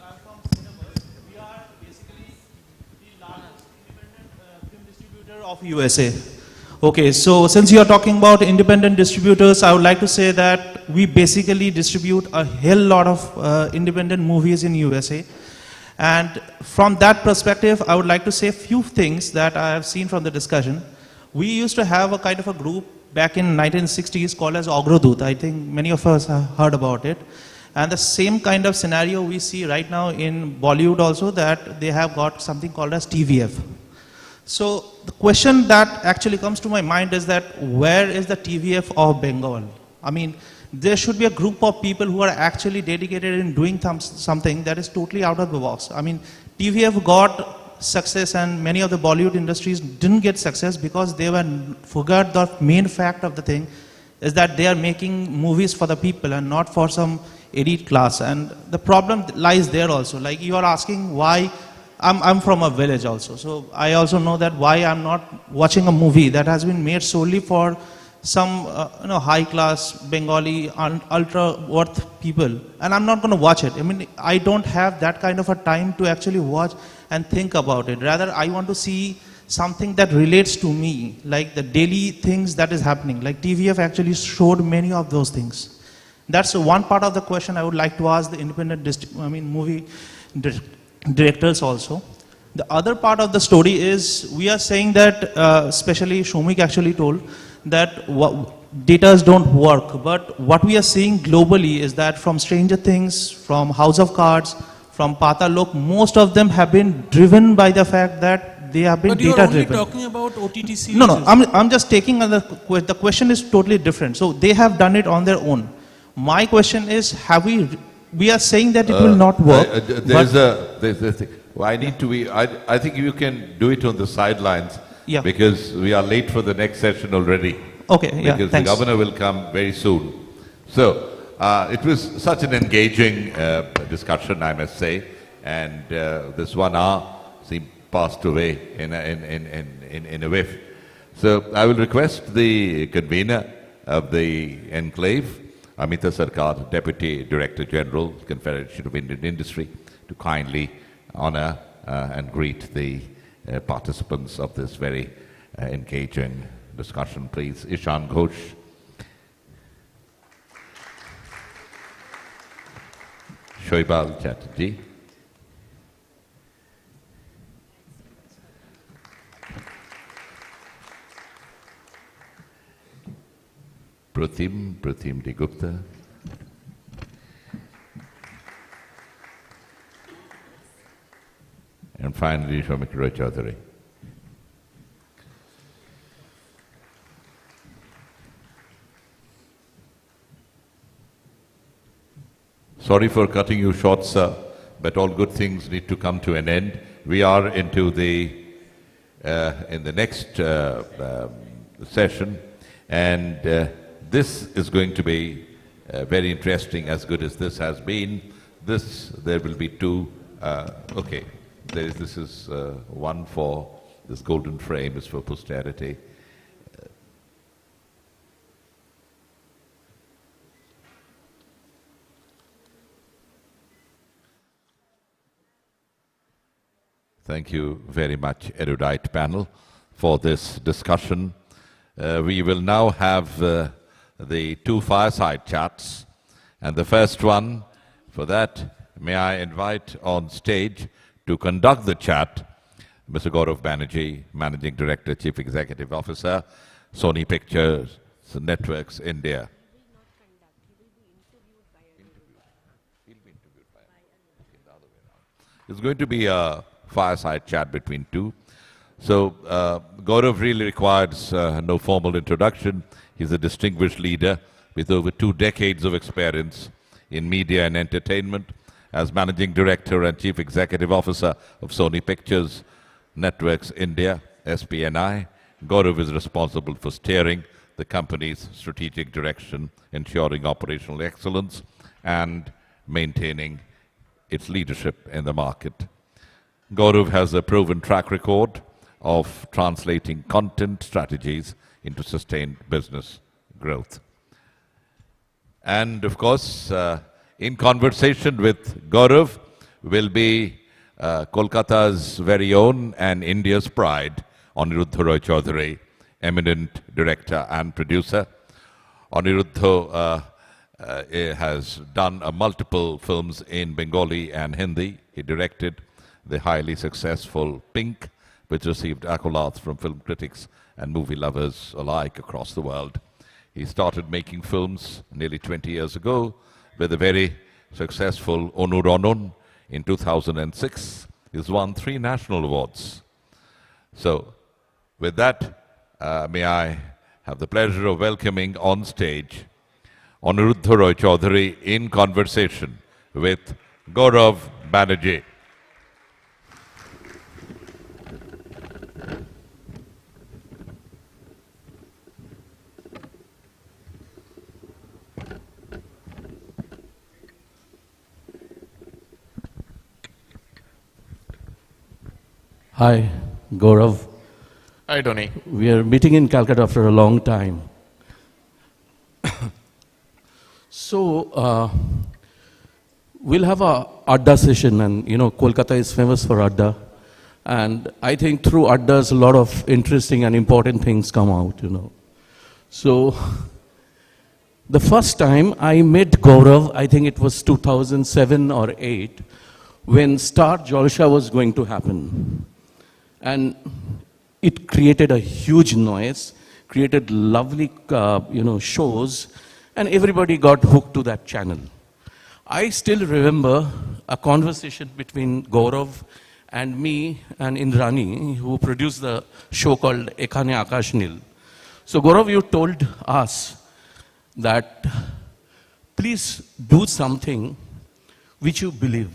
[SPEAKER 11] I'm from Cinema. We are basically the largest independent film distributor of USA. Okay, so since you are talking about independent distributors, I would like to say that we basically distribute a hell lot of independent movies in USA. And from that perspective, I would like to say a few things that I have seen from the discussion. We used to have a kind of a group back in 1960s called as Agrodut. I think many of us have heard about it. And the same kind of scenario we see right now in Bollywood also, that they have got something called as TVF. So the question that actually comes to my mind is that where is the TVF of Bengal? I mean, there should be a group of people who are actually dedicated in doing something that is totally out of the box. I mean, TVF got success and many of the Bollywood industries didn't get success because they forgot the main fact of the thing is that they are making movies for the people and not for some elite class. And the problem lies there also. Like you are asking why. I'm from a village also, so I also know that why I'm not watching a movie that has been made solely for some high-class Bengali ultra-worth people, and I'm not going to watch it. I mean, I don't have that kind of a time to actually watch and think about it. Rather, I want to see something that relates to me, like the daily things that is happening. Like TVF actually showed many of those things. That's one part of the question I would like to ask the independent movie directors also. The other part of the story is we are saying that, especially Shomik actually told, that data don't work. But what we are seeing globally is that from Stranger Things, from House of Cards, from Patalok, most of them have been driven by the fact that they have been data driven.
[SPEAKER 5] But you're only talking about OTT series.
[SPEAKER 11] No, I'm just taking the question is totally different. So they have done it on their own. My question is, we are saying that it will not work.
[SPEAKER 1] There's a thing. Well, I think you can do it on the sidelines, because we are late for the next session already.
[SPEAKER 11] Okay, yeah,
[SPEAKER 1] because
[SPEAKER 11] thanks.
[SPEAKER 1] the governor will come very soon. So it was such an engaging discussion, I must say, and this 1 hour seemed passed away in a whiff. So I will request the convener of the enclave, Amita Sarkar, Deputy Director General, Confederation of Indian Industry, to kindly honor and greet the participants of this very engaging discussion. Please, Ishan Ghosh. Shoibal Chatterjee. Pratim De Gupta. And finally, Shomik Roy Chaudhary. Sorry for cutting you short, sir, but all good things need to come to an end. We are into in the next session, and this is going to be very interesting, as good as this has been. There will be two, okay, this is one for, this golden frame is for posterity. Thank you very much, erudite panel, for this discussion. We will now have the two fireside chats, and the first one, for that, may I invite on stage to conduct the chat Mr. Gaurav Banerjee, Managing Director, Chief Executive Officer, Sony Pictures Networks India. It's going to be a fireside chat between two. So Gaurav really requires no formal introduction. He's a distinguished leader with over 2 decades of experience in media and entertainment. As Managing Director and Chief Executive Officer of Sony Pictures Networks India, SPNI, Gaurav is responsible for steering the company's strategic direction, ensuring operational excellence, and maintaining its leadership in the market. Gaurav has a proven track record of translating content strategies into sustained business growth. And of course, in conversation with Gaurav will be Kolkata's very own and India's pride, Aniruddha Roy Chaudhary, eminent director and producer. Aniruddha has done multiple films in Bengali and Hindi. He directed the highly successful Pink, which received accolades from film critics and movie lovers alike across the world. He started making films nearly 20 years ago with the very successful Onur Onun in 2006. He's won 3 national awards. So, with that, may I have the pleasure of welcoming on stage Aniruddha Roy Chaudhary in conversation with Gaurav Banerjee.
[SPEAKER 3] Hi, Gaurav.
[SPEAKER 13] Hi, Tony.
[SPEAKER 3] We are meeting in Calcutta after a long time. So, we'll have a Adda session, and you know, Kolkata is famous for Adda. And I think through Addas, a lot of interesting and important things come out, you know. So, the first time I met Gaurav, I think it was 2007 or 8, when Star Jalsha was going to happen. And it created a huge noise, created lovely, shows, and everybody got hooked to that channel. I still remember a conversation between Gaurav and me and Indrani, who produced the show called Ekhane Akash Nil. So Gaurav, you told us that please do something which you believe.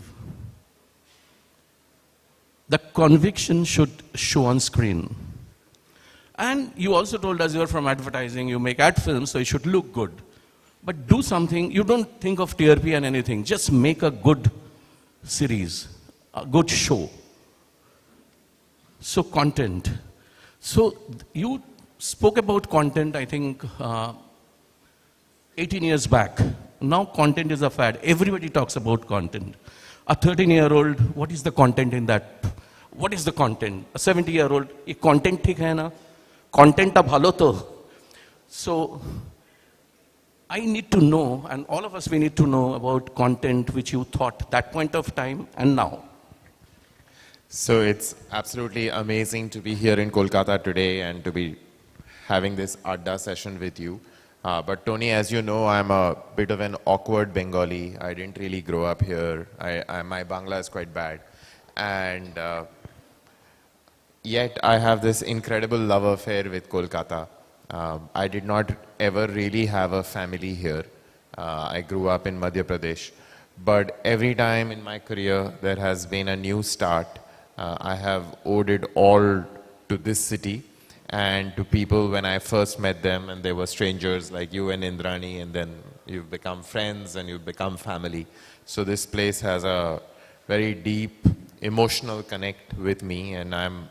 [SPEAKER 3] The conviction should show on screen. And you also told us you're from advertising, you make ad films, so it should look good. But do something, you don't think of TRP and anything, just make a good series, a good show. So content. So you spoke about content, I think, 18 years back. Now content is a fad. Everybody talks about content. A 13-year-old, what is the content in that? What is the content? A 70-year-old, ये content ठीक है ना? Content ता भालो तो. So, I need to know, and all of us we need to know about content which you thought that point of time and now.
[SPEAKER 13] So it's absolutely amazing to be here in Kolkata today and to be having this Adda session with you. But Tony, as you know, I'm a bit of an awkward Bengali. I didn't really grow up here. My Bangla is quite bad. And yet I have this incredible love affair with Kolkata. I did not ever really have a family here. I grew up in Madhya Pradesh. But every time in my career there has been a new start. I have owed it all to this city and to people when I first met them, and they were strangers like you and Indrani, and then you've become friends and you've become family. So this place has a very deep emotional connect with me, and I'm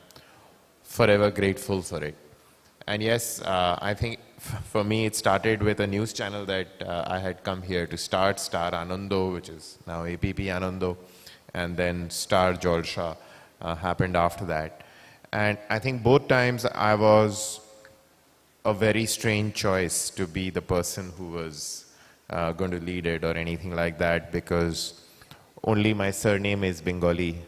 [SPEAKER 13] forever grateful for it. And yes, I think for me it started with a news channel that I had come here to start, Star Anando, which is now APP Anando, and then Star Jalsha happened after that. And I think both times I was a very strange choice to be the person who was going to lead it or anything like that, because only my surname is Bengali,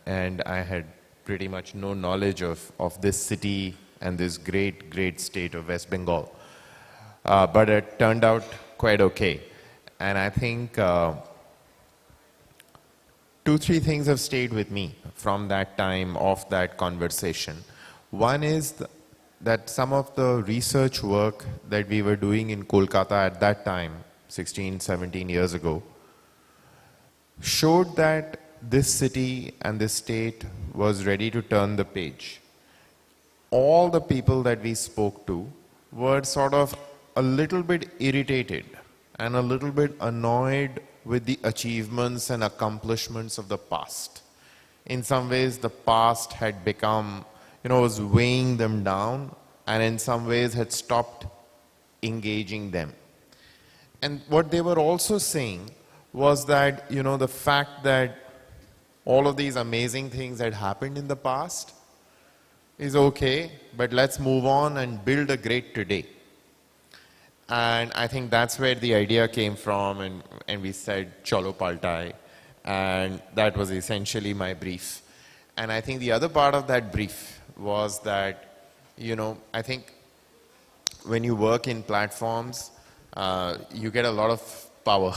[SPEAKER 13] and I had pretty much no knowledge of this city and this great, great state of West Bengal. But it turned out quite okay. And I think 2-3 things have stayed with me from that time, of that conversation. One is that some of the research work that we were doing in Kolkata at that time, 16, 17 years ago, showed that this city and this state was ready to turn the page. All the people that we spoke to were sort of a little bit irritated and a little bit annoyed with the achievements and accomplishments of the past. In some ways, the past had become, was weighing them down and in some ways had stopped engaging them. And what they were also saying was that, the fact that all of these amazing things that happened in the past is okay, but let's move on and build a great today. And I think that's where the idea came from, and we said, Chalo Paltai, and that was essentially my brief. And I think the other part of that brief was that, I think when you work in platforms, you get a lot of power.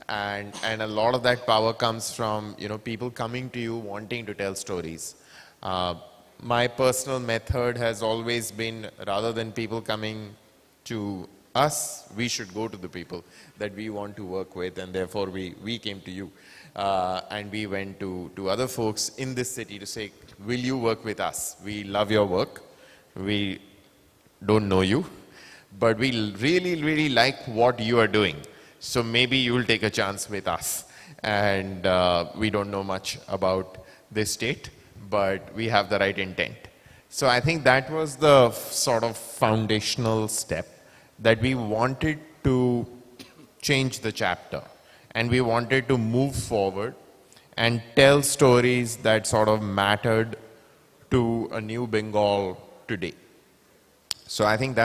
[SPEAKER 13] And a lot of that power comes from, people coming to you wanting to tell stories. My personal method has always been, rather than people coming to us, we should go to the people that we want to work with, and therefore we came to you. And we went to other folks in this city to say, will you work with us? We love your work. We don't know you, but we really, really like what you are doing. So maybe you'll take a chance with us. And we don't know much about this state, but we have the right intent. So I think that was the sort of foundational step, that we wanted to change the chapter. And we wanted to move forward and tell stories that sort of mattered to a new Bengal today. So I think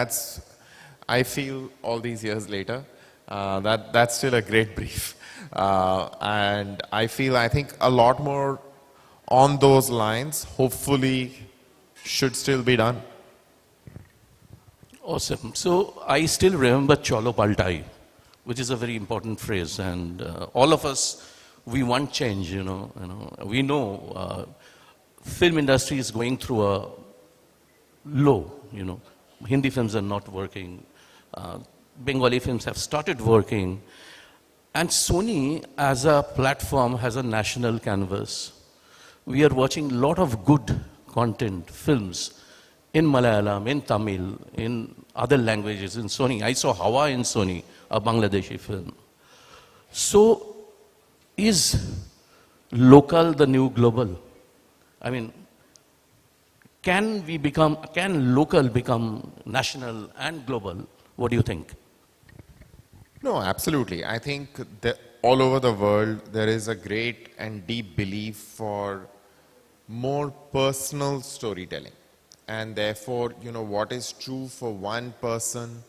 [SPEAKER 13] I feel all these years later, that's still a great brief. And I think a lot more on those lines, hopefully, should still be done.
[SPEAKER 14] Awesome. So I still remember Chalo Paltai, which is a very important phrase. And all of us, we want change, We know film industry is going through a low, Hindi films are not working. Bengali films have started working. And Sony, as a platform, has a national canvas. We are watching a lot of good content, films, in Malayalam, in Tamil, in other languages, in Sony. I saw Hawa in Sony, a Bangladeshi film. So, is local the new global? I mean, can local become national and global? What do you think?
[SPEAKER 13] No, absolutely. I think that all over the world, there is a great and deep belief for more personal storytelling. And therefore, what is true for one person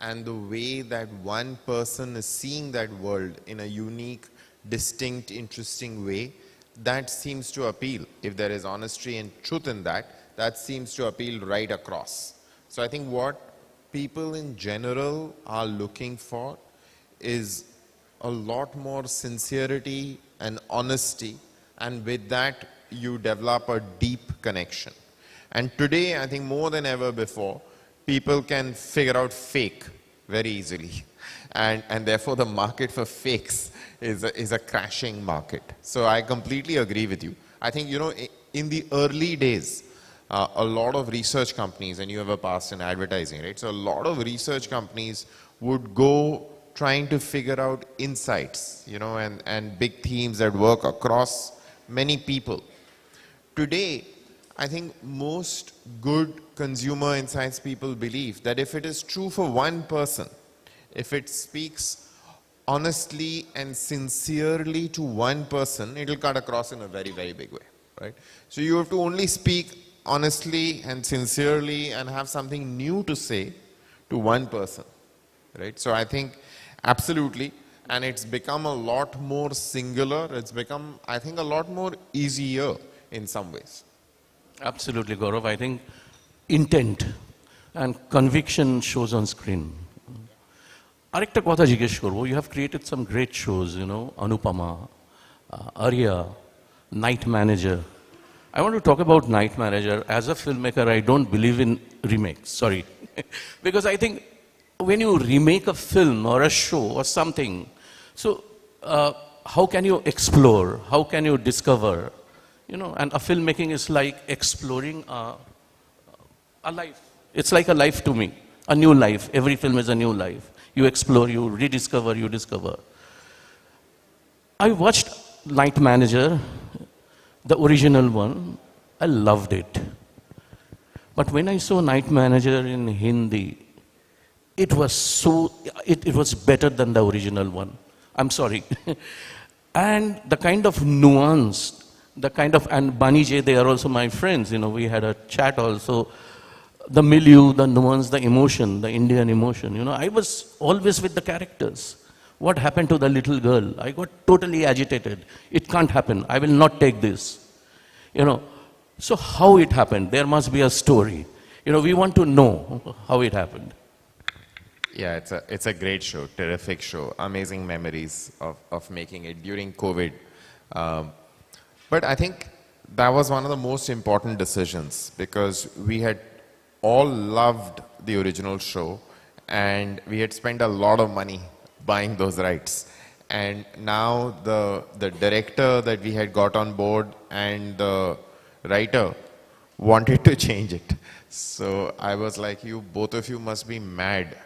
[SPEAKER 13] and the way that one person is seeing that world in a unique, distinct, interesting way, that seems to appeal. If there is honesty and truth in that, that seems to appeal right across. So I think what people in general are looking for is a lot more sincerity and honesty, and with that you develop a deep connection. And today, I think more than ever before, people can figure out fake very easily. And therefore the market for fakes is a crashing market. So I completely agree with you. I think, in the early days, a lot of research companies, and you have a past in advertising, right? So a lot of research companies would go trying to figure out insights, and big themes that work across many people. Today, I think most good consumer insights people believe that if it is true for one person, if it speaks honestly and sincerely to one person, it will cut across in a very, very big way, right? So you have to only speak honestly and sincerely and have something new to say to one person, right? So I think absolutely, and it's become a lot more singular. It's become, I think, a lot more easier in some ways.
[SPEAKER 14] Absolutely, Gaurav. I think intent and conviction shows on screen. আরেকটা কথা জিজ্ঞেস করবো, you have created some great shows, Anupama, Arya, Night Manager. I want to talk about Night Manager. As a filmmaker, I don't believe in remakes, sorry. Because I think when you remake a film or a show or something, so how can you explore? How can you discover? And a filmmaking is like exploring a life. It's like a life to me, a new life. Every film is a new life. You explore, you rediscover, you discover. I watched Night Manager, the original one. I loved it. But when I saw Night Manager in Hindi, it was better than the original one. I'm sorry. And the kind of nuance, and Bani J, they are also my friends, we had a chat also. The milieu, the nuance, the emotion, the Indian emotion, I was always with the characters. What happened to the little girl? I got totally agitated. It can't happen. I will not take this. So how it happened? There must be a story. We want to know how it happened.
[SPEAKER 13] Yeah, it's a great show, terrific show, amazing memories of making it during COVID. But I think that was one of the most important decisions because we had all loved the original show and we had spent a lot of money buying those rights. And now the director that we had got on board and the writer wanted to change it. So I was like, both of you must be mad.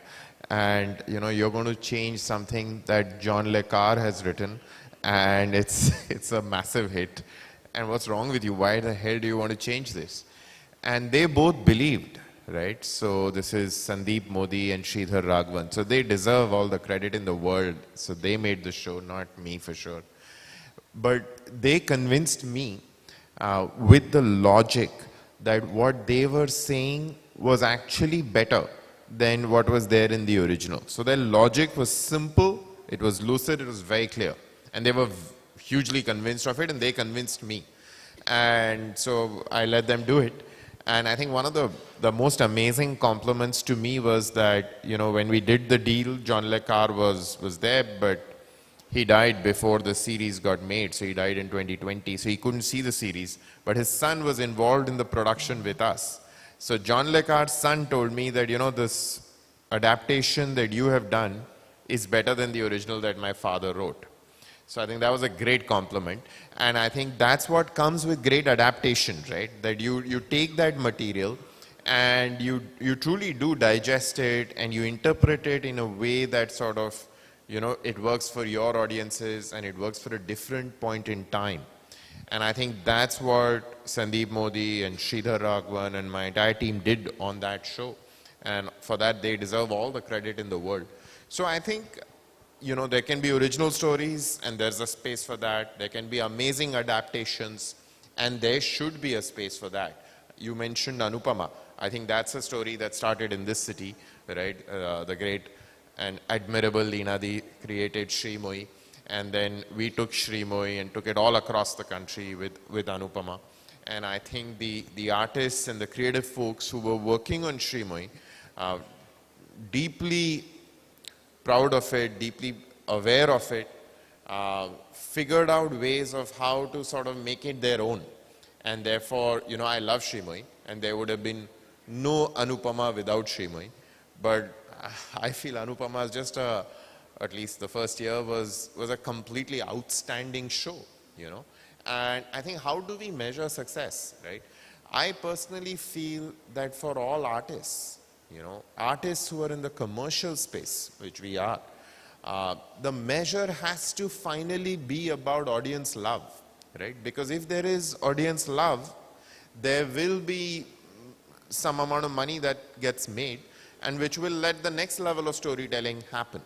[SPEAKER 13] And you're going to change something that John Le Carre has written and it's a massive hit. And what's wrong with you? Why the hell do you want to change this? And they both believed, right? So this is Sandeep Modi and Sridhar Raghavan. So they deserve all the credit in the world. So they made the show, not me for sure. But they convinced me with the logic that what they were saying was actually better than what was there in the original. So their logic was simple, it was lucid, it was very clear. And they were hugely convinced of it and they convinced me. And so I let them do it. And I think one of the most amazing compliments to me was that, when we did the deal, John Le Carre was there, but he died before the series got made. So he died in 2020, so he couldn't see the series. But his son was involved in the production with us. So John Le Carre's son told me that, this adaptation that you have done is better than the original that my father wrote. So I think that was a great compliment. And I think that's what comes with great adaptation, right? That you take that material and you truly do digest it and you interpret it in a way that sort of, it works for your audiences and it works for a different point in time. And I think that's what Sandeep Modi and Sridhar Raghavan and my entire team did on that show. And for that, they deserve all the credit in the world. So I think, there can be original stories and there's a space for that. There can be amazing adaptations and there should be a space for that. You mentioned Anupama. I think that's a story that started in this city, right? The great and admirable Leena Di created Shri Moi. And then we took Shri Moi and took it all across the country with Anupama. And I think the artists and the creative folks who were working on Shri Moi, deeply proud of it, deeply aware of it, figured out ways of how to sort of make it their own. And therefore, I love Shri Moi, and there would have been no Anupama without Shri Moi. But I feel Anupama is just at least the first year was a completely outstanding show, And I think how do we measure success, right? I personally feel that for all artists, artists who are in the commercial space, which we are, the measure has to finally be about audience love, right? Because if there is audience love, there will be some amount of money that gets made and which will let the next level of storytelling happen.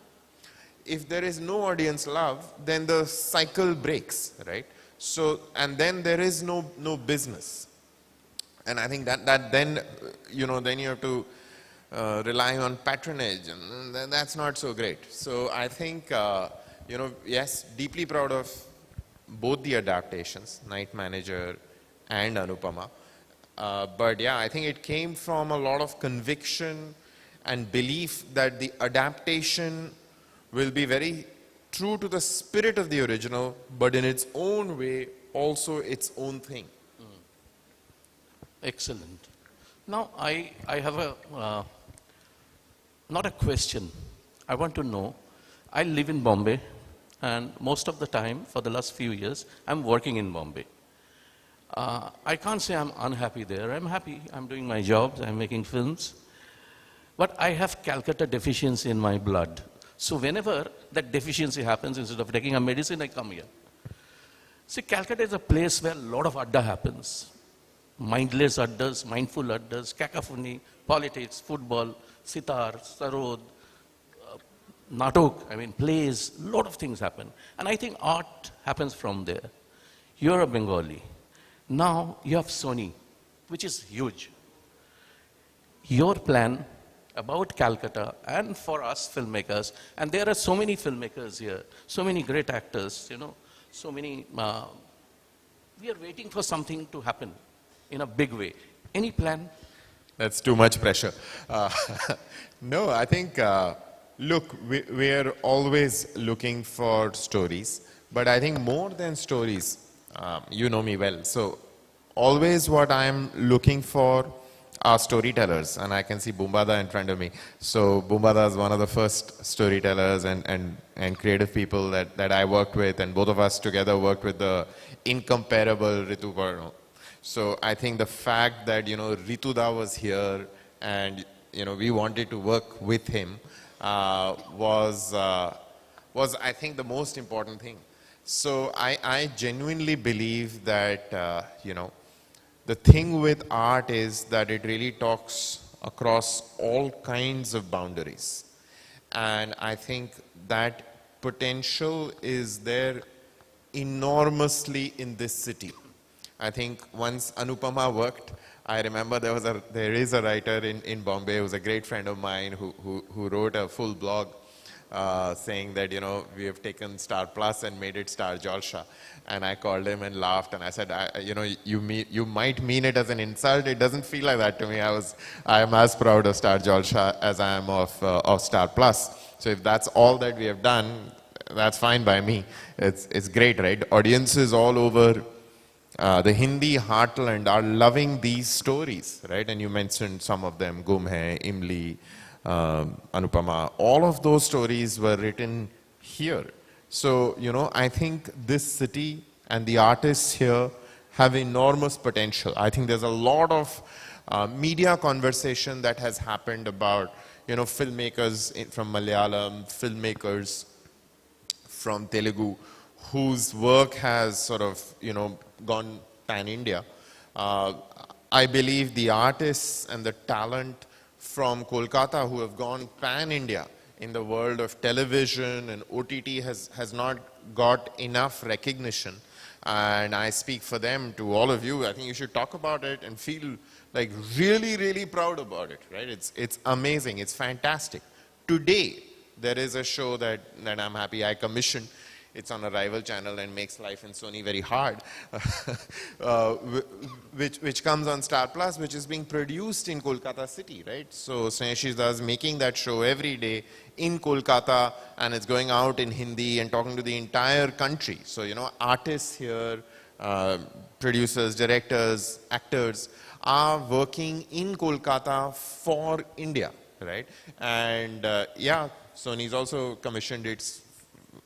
[SPEAKER 13] If there is no audience love, then the cycle breaks, right? So, and then there is no business. And I think that then, then you have to rely on patronage, and that's not so great. So I think, yes, deeply proud of both the adaptations, Night Manager and Anupama. But yeah, I think it came from a lot of conviction and belief that the adaptation will be very true to the spirit of the original, but in its own way, also its own thing.
[SPEAKER 14] Excellent. Now, I have not a question. I want to know, I live in Bombay, and most of the time, for the last few years, I'm working in Bombay. I can't say I'm unhappy there. I'm happy. I'm doing my jobs. I'm making films. But I have Calcutta deficiency in my blood. So whenever that deficiency happens, instead of taking a medicine, I come here. See, Calcutta is a place where a lot of adda happens. mindless addas, mindful addas, cacophony, politics, football, sitar, sarod, natok, I mean plays, a lot of things happen. And I think art happens from there. You're a Bengali. Now you have Sony, which is huge. Your plan about Calcutta and for us filmmakers, and there are so many filmmakers here, so many great actors, you know, so many, we are waiting for something to happen in a big way. Any plan?
[SPEAKER 13] That's too much pressure. No, I think, look, we're always looking for stories, but I think more than stories, you know me well, so always what I'm looking for are storytellers, and I can see Boombada in front of me. So Boombada is one of the first storytellers and creative people that I worked with, and both of us together worked with the incomparable Ritu Varno. So I think the fact that, you know, Rituda was here and, you know, we wanted to work with him was I think the most important thing. So I genuinely believe that, you know, the thing with art is that it really talks across all kinds of boundaries. And I think that potential is there enormously in this city. I think once Anupama worked, I remember there is a writer in Bombay who's a great friend of mine who wrote a full blog saying that, you know, we have taken Star Plus and made it Star Jalsha. And I called him and laughed and I said, you know, you might mean it as an insult. It doesn't feel like that to me. I am as proud of Star Jalsha as I am of Star Plus. So if that's all that we have done, that's fine by me. It's great, right? Audiences all over the Hindi heartland are loving these stories, right? And you mentioned some of them, Gum Hai, Imli, Anupama. All of those stories were written here. So, you know, I think this city and the artists here have enormous potential. I think there's a lot of media conversation that has happened about, you know, filmmakers from Malayalam, filmmakers from Telugu, whose work has sort of, you know, gone pan-India. I believe the artists and the talent from Kolkata who have gone pan-India in the world of television and OTT has not got enough recognition. And I speak for them to all of you. I think you should talk about it and feel like really, really proud about it, right? It's amazing. It's fantastic. Today, there is a show that I'm happy I commissioned. It's on a rival channel and makes life in Sony very hard, which comes on Star Plus, which is being produced in Kolkata city, right? So Snehashida is making that show every day in Kolkata, and it's going out in Hindi and talking to the entire country. So, you know, artists here, producers, directors, actors are working in Kolkata for India, right? And yeah, Sony's also commissioned its,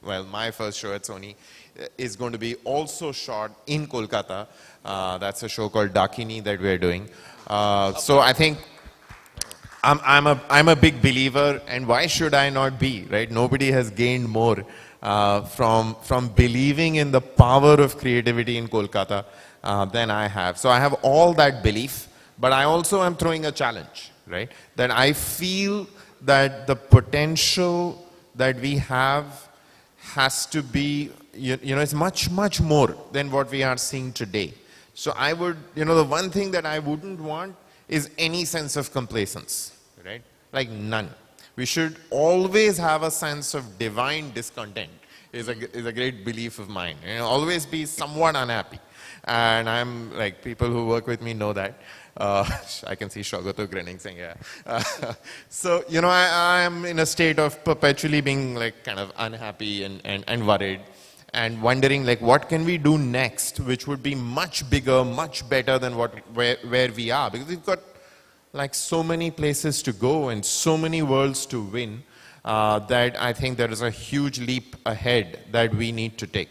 [SPEAKER 13] well, my first show at Sony is going to be also shot in Kolkata. That's a show called Dakini that we're doing. So I think I'm a big believer, and why should I not be, right? Nobody has gained more from believing in the power of creativity in Kolkata than I have. So I have all that belief, but I also am throwing a challenge, right? That I feel that the potential that we have has to be, you know, it's much, much more than what we are seeing today. So I would, you know, the one thing that I wouldn't want is any sense of complacence, right? Like none. We should always have a sense of divine discontent, is a great belief of mine. You know, always be somewhat unhappy. And I'm like, people who work with me know that. I can see Shogoto grinning, saying, yeah. So, you know, I am in a state of perpetually being like kind of unhappy and worried and wondering like what can we do next which would be much bigger, much better than where we are, because we've got like so many places to go and so many worlds to win that I think there is a huge leap ahead that we need to take.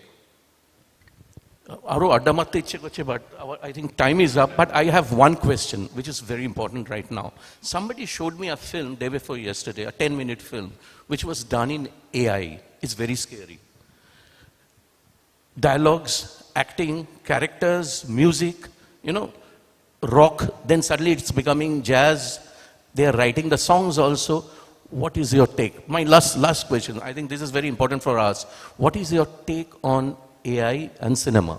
[SPEAKER 14] Aru addamatte ichche koche, but I think time is up. But I have one question, which is very important right now. Somebody showed me a film day before yesterday, a 10-minute film, which was done in AI. It's very scary. Dialogues, acting, characters, music, you know, rock, then suddenly it's becoming jazz. They are writing the songs also. What is your take? My last question, I think this is very important for us. What is your take on AI and cinema?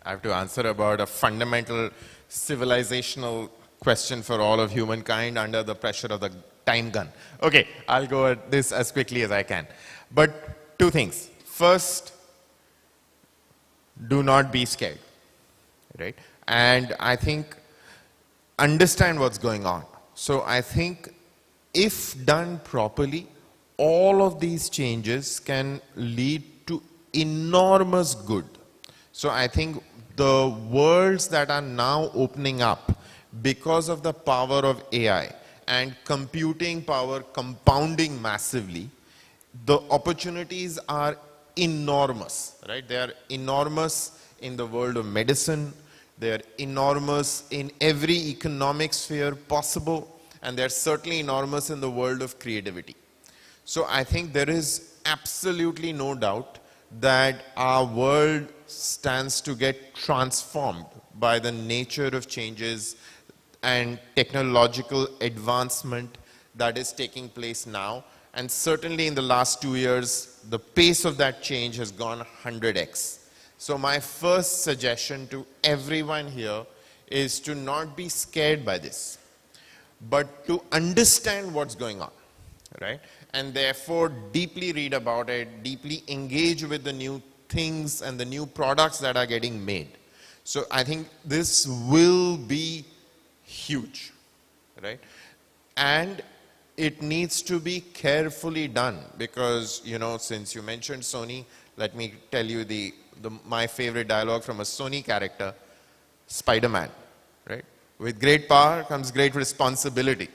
[SPEAKER 13] I have to answer about a fundamental civilizational question for all of humankind under the pressure of the time gun. Okay, I'll go at this as quickly as I can. But two things. First, do not be scared, right? And I think understand what's going on. So I think if done properly, all of these changes can lead to enormous good. So I think the worlds that are now opening up because of the power of AI and computing power compounding massively, the opportunities are enormous, right? They are enormous in the world of medicine. They are enormous in every economic sphere possible. And they're certainly enormous in the world of creativity. So I think there is absolutely no doubt that our world stands to get transformed by the nature of changes and technological advancement that is taking place now. And certainly in the last 2 years, the pace of that change has gone 100x. So my first suggestion to everyone here is to not be scared by this, but to understand what's going on, right? And therefore deeply read about it, deeply engage with the new things and the new products that are getting made. So I think this will be huge, right? And it needs to be carefully done because, you know, since you mentioned Sony, let me tell you my favorite dialogue from a Sony character, Spider-Man, right? With great power comes great responsibility.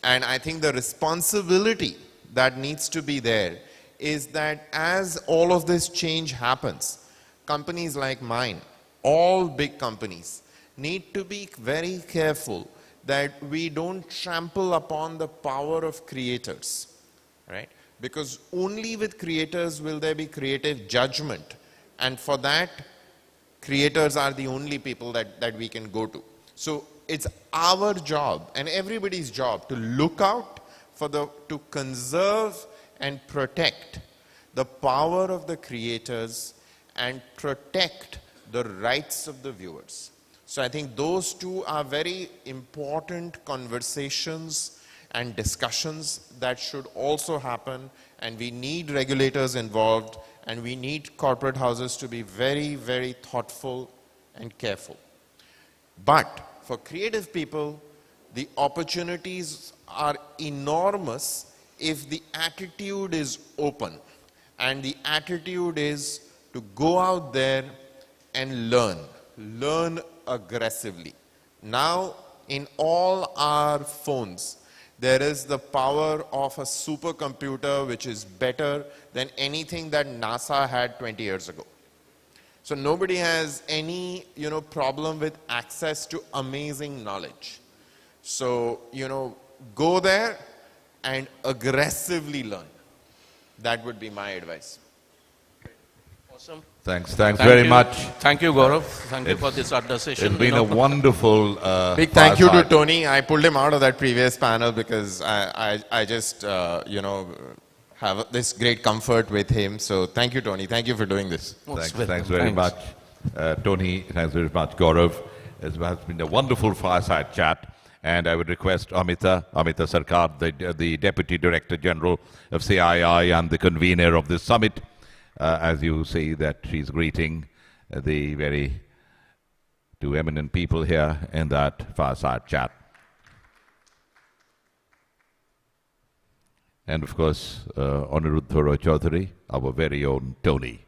[SPEAKER 13] And I think the responsibility that needs to be there is that as all of this change happens, companies like mine, all big companies, need to be very careful that we don't trample upon the power of creators, right? Because only with creators will there be creative judgment. And for that, creators are the only people that we can go to. So it's our job and everybody's job to look out to conserve and protect the power of the creators and protect the rights of the viewers. So I think those two are very important conversations and discussions that should also happen, and we need regulators involved, and we need corporate houses to be very, very thoughtful and careful. But for creative people, the opportunities are enormous if the attitude is open, and the attitude is to go out there and learn aggressively. Now, in all our phones, there is the power of a supercomputer which is better than anything that NASA had 20 years ago. So nobody has any, problem with access to amazing knowledge. So, go there and aggressively learn. That would be my advice.
[SPEAKER 14] Awesome.
[SPEAKER 1] Thanks very much.
[SPEAKER 14] Thank you, Gaurav. Thank you for this session.
[SPEAKER 1] It's been a wonderful
[SPEAKER 13] big thank you to Tony. I pulled him out of that previous panel because I just, have this great comfort with him. So thank you, Tony. Thank you for doing this.
[SPEAKER 1] Thanks very much, Tony. Thanks very much, Gaurav. It has been a wonderful fireside chat. And I would request Amita Sarkar, the Deputy Director General of CII and the convener of this summit, as you see that she's greeting the two eminent people here in that fireside chat. And of course, Aniruddha Roy Chaudhary, our very own Tony.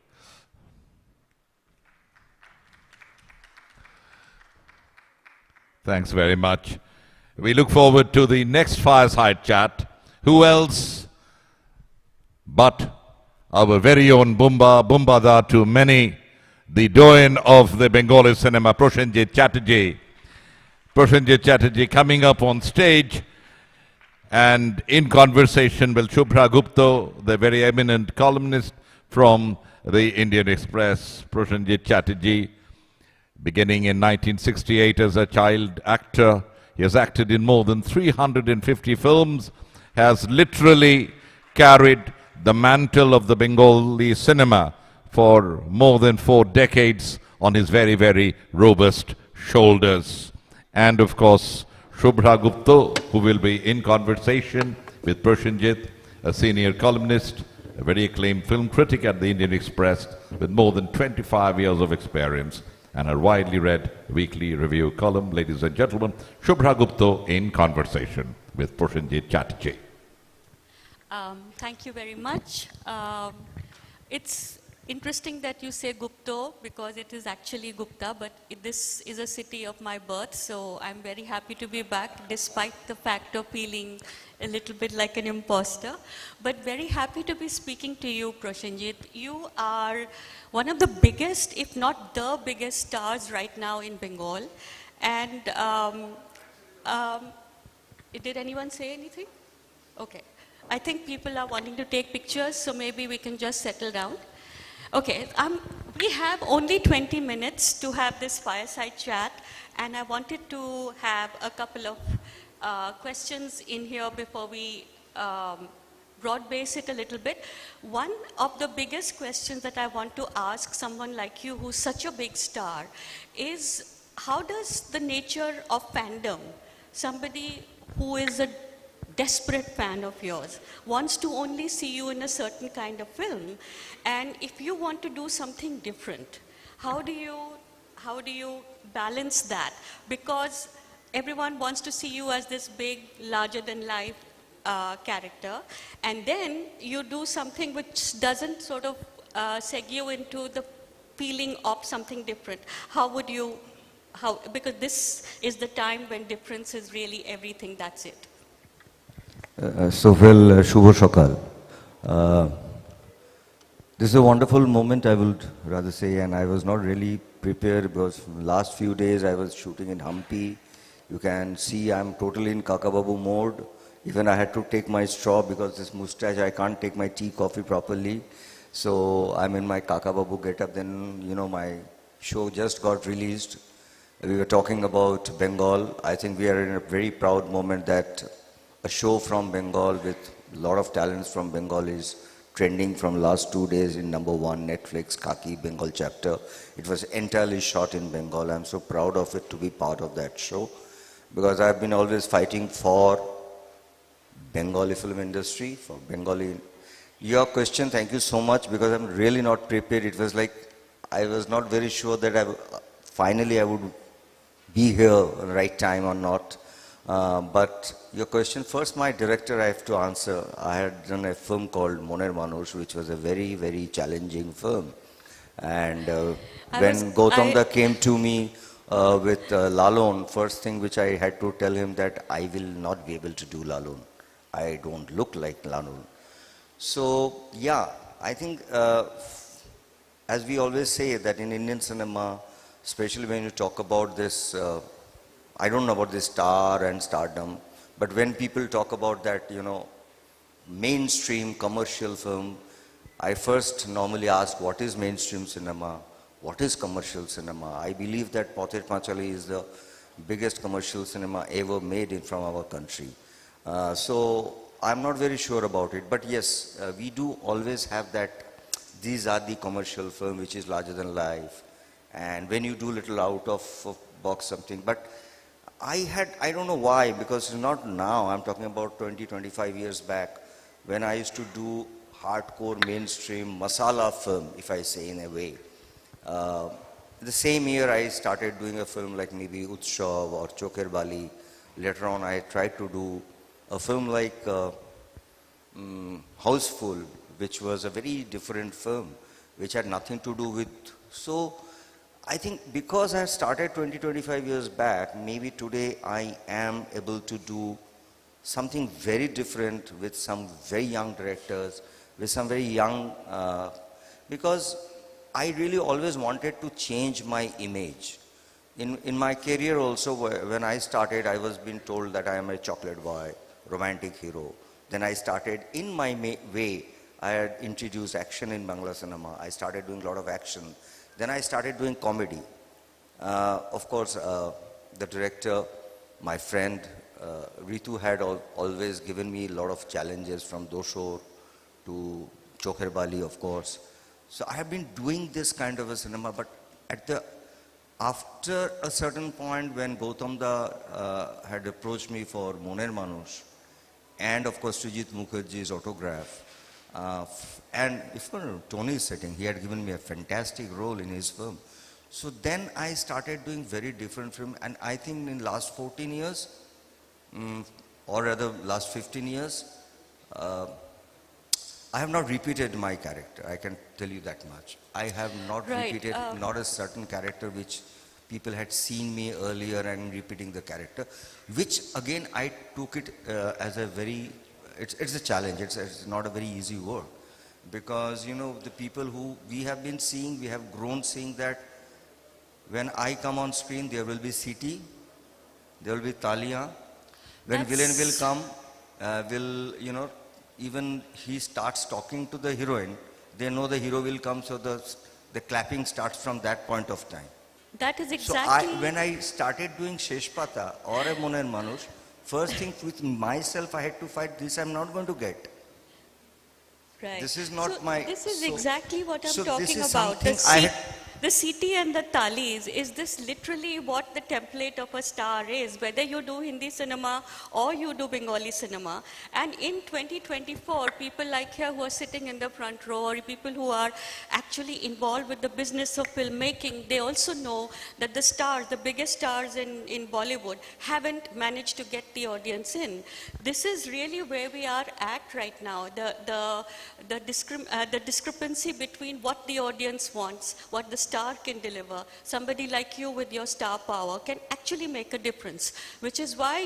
[SPEAKER 1] Thanks very much. We look forward to the next fireside chat. Who else but our very own Bumbada to many, the doyen of the Bengali cinema, Prosenjit Chatterjee. Prosenjit Chatterjee coming up on stage and in conversation with Shubhra Gupta, the very eminent columnist from the Indian Express. Prosenjit Chatterjee Beginning in 1968 as a child actor, he has acted in more than 350 films, has literally carried the mantle of the Bengali cinema for more than 4 decades on his very, very robust shoulders. And of course, Shubhra Gupta, who will be in conversation with Prashanjit, a senior columnist, a very acclaimed film critic at the Indian Express with more than 25 years of experience and a widely read weekly review column. Ladies and gentlemen, Shubhra Gupta in conversation with Prashanjit Chatterjee.
[SPEAKER 15] Thank you very much. It's interesting that you say Gupta because it is actually Gupta, but this is a city of my birth, so I'm very happy to be back despite the fact of feeling a little bit like an imposter. But very happy to be speaking to you, Prashanjit. You are one of the biggest, if not the biggest stars right now in Bengal. And did anyone say anything? Okay. I think people are wanting to take pictures, so maybe we can just settle down. Okay, we have only 20 minutes to have this fireside chat, and I wanted to have a couple of questions in here before we broad base it a little bit. One of the biggest questions that I want to ask someone like you who's such a big star is, how does the nature of fandom, somebody who is a desperate fan of yours, wants to only see you in a certain kind of film, and if you want to do something different, how do you balance that? Because everyone wants to see you as this big, larger than life character, and then you do something which doesn't sort of seg you into the feeling of something different. How would you, because this is the time when difference is really everything, that's it.
[SPEAKER 16] Shubho Shakal. This is a wonderful moment, I would rather say, and I was not really prepared because last few days I was shooting in Hampi. You can see I'm totally in Kakababu mode. Even I had to take my straw because this mustache, I can't take my tea, coffee properly. So I'm in my Kakababu getup. Then, you know, my show just got released. We were talking about Bengal. I think we are in a very proud moment that a show from Bengal with a lot of talents from Bengal is trending from last 2 days in #1 Netflix, Kaki Bengal chapter. It was entirely shot in Bengal. I'm so proud of it to be part of that show because I've been always fighting for Bengali film industry, for Bengali. Your question, thank you so much because I'm really not prepared. It was like I was not very sure that finally I would be here at the right time or not. But your question, first my director I have to answer. I had done a film called Moner Manush, which was a very, very challenging film. And when Gautam Da came to me with Lalon, first thing which I had to tell him that I will not be able to do Lalon. I don't look like Lalon. So yeah, I think as we always say that in Indian cinema, especially when you talk about this, I don't know about this star and stardom, but when people talk about that, you know, mainstream commercial film, I first normally ask what is mainstream cinema, what is commercial cinema. I believe that Pather Panchali is the biggest commercial cinema ever made from our country. So I'm not very sure about it, but yes, we do always have that, these are the commercial film which is larger than life. And when you do little out of box something, but I don't know why, because not now, I'm talking about 20, 25 years back, when I used to do hardcore mainstream masala film, if I say in a way. The same year I started doing a film like maybe Utshav or Choker Bali. Later on I tried to do a film like Houseful, which was a very different film, which had nothing to do with, so I think because I started 20, 25 years back, maybe today I am able to do something very different with some very young directors, with some very young, because I really always wanted to change my image. In my career also, when I started, I was being told that I am a chocolate boy, romantic hero. Then I started, in my way, I had introduced action in Bangla cinema. I started doing a lot of action. Then I started doing comedy. Of course, the director, my friend, Ritu had always given me a lot of challenges from Doshor to Chokher Bali, of course. So I have been doing this kind of a cinema, but after a certain point when Gautam Da had approached me for Moner Manush, and of course Srijit Mukherjee's autograph, and if Tony is sitting, he had given me a fantastic role in his film. So then I started doing very different film, and I think in last 14 years, or rather last 15 years, I have not repeated my character. I can tell you that much. I have not repeated not a certain character which people had seen me earlier and repeating the character, which again I took it as a very, it's a challenge. It's not a very easy work, because you know the people who we have been seeing, we have grown seeing that when I come on screen, there will be Citi, there will be Talia. When villain will come, even he starts talking to the heroine, they know the hero will come, so the clapping starts from that point of time.
[SPEAKER 15] That is exactly...
[SPEAKER 16] So when I started doing Sheshpata or a Moner Manush, first thing with myself I had to fight, this I'm not going to get.
[SPEAKER 15] Right.
[SPEAKER 16] This is not
[SPEAKER 15] This is exactly what I'm talking
[SPEAKER 16] this is
[SPEAKER 15] about. The Citi and the Talis, is this literally what the template of a star is, whether you do Hindi cinema or you do Bengali cinema? And in 2024, people like here who are sitting in the front row, or people who are actually involved with the business of filmmaking, they also know that the stars, the biggest stars in Bollywood, haven't managed to get the audience in. This is really where we are at right now. The discrepancy between what the audience wants, what the star can deliver. Somebody like you with your star power can actually make a difference, which is why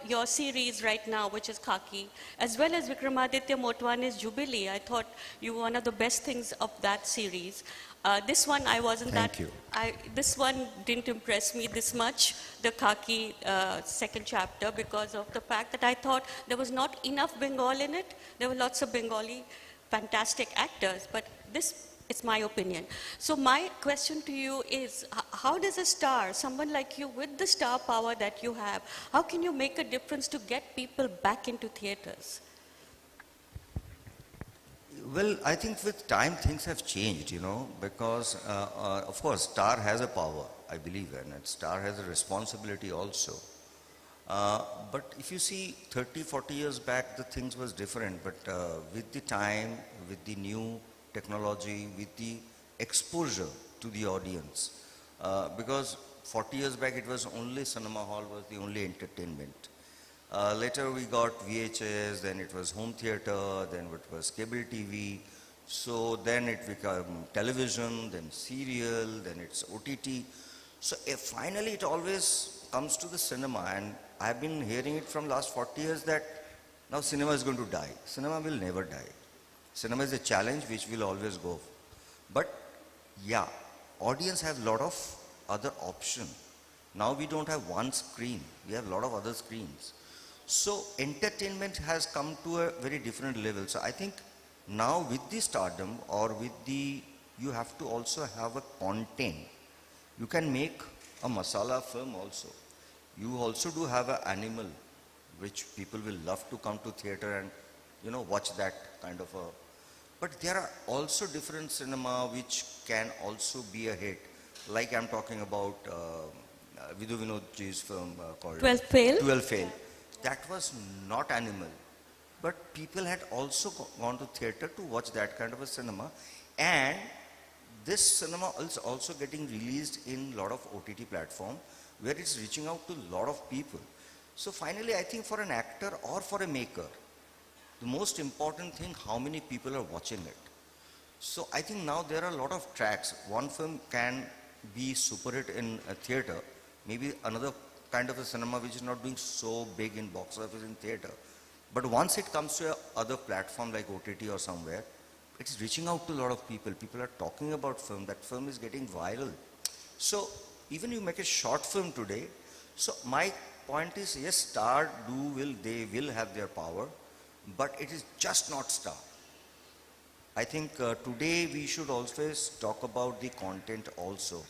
[SPEAKER 15] your series right now, which is Khaki, as well as Vikramaditya Motwani's Jubilee, I thought you were one of the best things of that series. This one I wasn't
[SPEAKER 16] Thank you.
[SPEAKER 15] This one didn't impress me this much, the Khaki second chapter, because of the fact that I thought there was not enough Bengal in it. There were lots of Bengali fantastic actors, but this is my opinion. So my question to you is, how does a star, someone like you with the star power that you have, how can you make a difference to get people back into theaters?
[SPEAKER 16] Well, I think with time things have changed, because of course star has a power, I believe, and star has a responsibility also. But if you see 30, 40 years back, the things was different, but with the time, with the new technology, with the exposure to the audience, because 40 years back it was only cinema hall was the only entertainment. Later we got VHS, then it was home theater, then it was cable TV, so then it became television, then serial, then it's OTT. So finally it always comes to the cinema, and I've been hearing it from last 40 years that now cinema is going to die. Cinema will never die. Cinema is a challenge which will always go. But yeah, audience have a lot of other options. Now we don't have one screen, we have a lot of other screens. So entertainment has come to a very different level. So I think now with the stardom, or with you have to also have a content. You can make a masala film also. You also do have an animal, which people will love to come to theater and watch that kind of a. But there are also different cinema which can also be a hit. Like I'm talking about Vidhu Vinodji's film called
[SPEAKER 15] 12 Fail.
[SPEAKER 16] 12 Fail. That was not animal, but people had also gone to theater to watch that kind of a cinema, and this cinema is also getting released in a lot of OTT platform where it's reaching out to a lot of people. So finally, I think for an actor or for a maker, the most important thing, how many people are watching it. So I think now there are a lot of tracks. One film can be super hit in a theater, maybe another kind of a cinema which is not doing so big in box office in theater. But once it comes to other platform like OTT or somewhere, it's reaching out to a lot of people. People are talking about film. That film is getting viral. So even you make a short film today. So my point is, yes, they will have their power, but it is just not star. I think today we should always talk about the content also,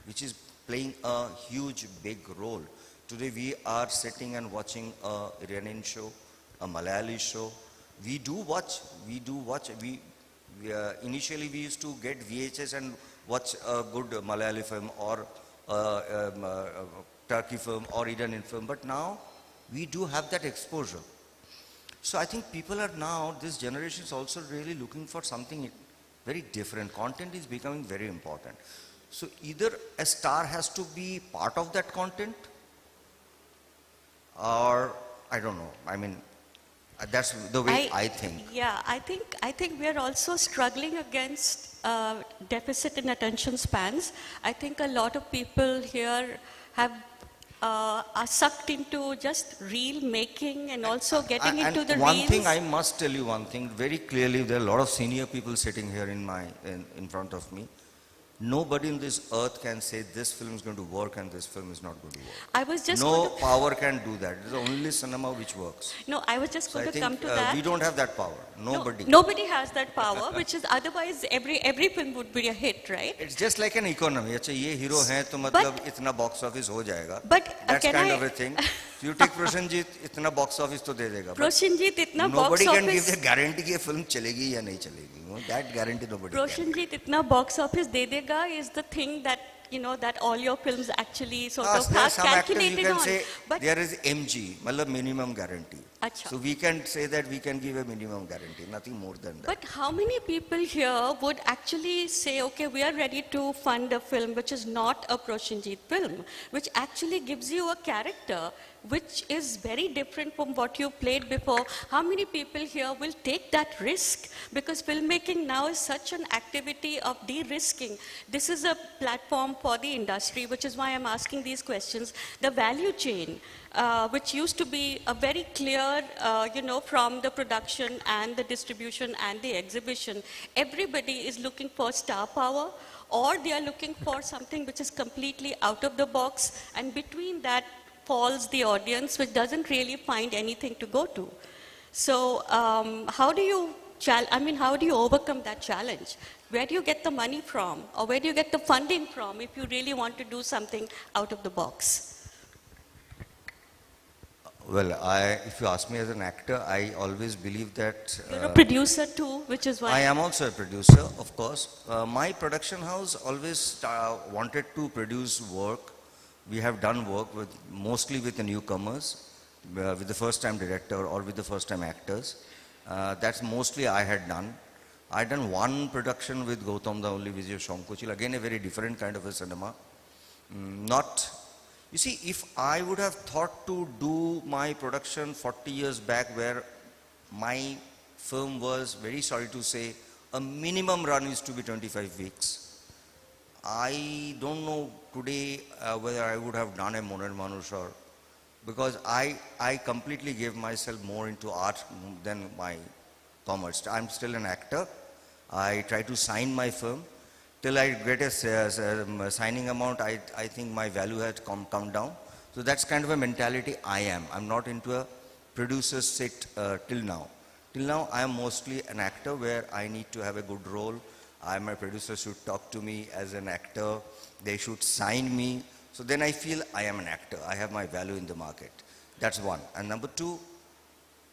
[SPEAKER 16] which is playing a huge, big role. Today we are sitting and watching a Iranian show, a Malayali show. We do watch. Initially we used to get VHS and watch a good Malayali film or Turkey film or Iranian film, but now we do have that exposure. So I think people are now, this generation is also really looking for something very different. Content is becoming very important. So either a star has to be part of that content, or I don't know. I mean, that's the way I think.
[SPEAKER 15] Yeah, I think we are also struggling against deficit in attention spans. I think a lot of people here have are sucked into just reel making and also getting into the
[SPEAKER 16] one
[SPEAKER 15] reels.
[SPEAKER 16] thing, I must tell you one thing very clearly. There are a lot of senior people sitting here in front of me. Nobody in this earth can say this film is going to work and this film is not going to work.
[SPEAKER 15] I was just
[SPEAKER 16] no power can do that. It's the only cinema which works.
[SPEAKER 15] No, I was just
[SPEAKER 16] So
[SPEAKER 15] going
[SPEAKER 16] I
[SPEAKER 15] to
[SPEAKER 16] think,
[SPEAKER 15] come to that.
[SPEAKER 16] we don't have that power. Nobody.
[SPEAKER 15] No, nobody has that power, which is otherwise every film would be a hit, right?
[SPEAKER 16] It's just like an economy. अच्छा ये hero है तो मतलब इतना box office हो जाएगा.
[SPEAKER 15] But
[SPEAKER 16] that's kind of a thing. You take Prosenjit, इतना box office तो दे देगा.
[SPEAKER 15] Prosenjit इतना box
[SPEAKER 16] Nobody can
[SPEAKER 15] office.
[SPEAKER 16] give the guarantee कि ये film चलेगी या नहीं चलेगी. That guarantee nobody can.
[SPEAKER 15] Prosenjit इतना box office दे देगा is the thing that that all your films actually sort of have
[SPEAKER 16] some actors
[SPEAKER 15] calculated
[SPEAKER 16] you can
[SPEAKER 15] on.
[SPEAKER 16] say
[SPEAKER 15] But
[SPEAKER 16] there is MG, मतलब minimum guarantee.
[SPEAKER 15] Achha.
[SPEAKER 16] So we can say that we can give a minimum guarantee, nothing more than that.
[SPEAKER 15] But how many people here would actually say, okay, we are ready to fund a film which is not a Prosenjit film, which actually gives you a character which is very different from what you played before? How many people here will take that risk? Because filmmaking now is such an activity of de-risking. This is a platform for the industry, which is why I'm asking these questions. The value chain, which used to be a very clear, from the production and the distribution and the exhibition, everybody is looking for star power, or they are looking for something which is completely out of the box, and between that falls the audience, which doesn't really find anything to go to. So how do you overcome that challenge? Where do you get the money from, or where do you get the funding from if you really want to do something out of the box?
[SPEAKER 16] Well, if you ask me as an actor, I always believe that...
[SPEAKER 15] You're a producer too, which is why...
[SPEAKER 16] I am also a producer, of course. My production house always wanted to produce work. We have done work mostly with the newcomers, with the first-time director or with the first-time actors. That's mostly I had done. I had done one production with Gautam Dauli, Vijay Shankochil, again a very different kind of a cinema. You see, if I would have thought to do my production 40 years back, where my film was, very sorry to say, a minimum run is to be 25 weeks. I don't know today whether I would have done a Moner Manush, or because I completely gave myself more into art than my commerce. I'm still an actor. I try to sign my film. Till I get a signing amount, I think my value has come down. So that's kind of a mentality I am. I'm not into a producer sit till now. Till now, I am mostly an actor where I need to have a good role. My producer should talk to me as an actor. They should sign me. So then I feel I am an actor. I have my value in the market. That's one. And number two,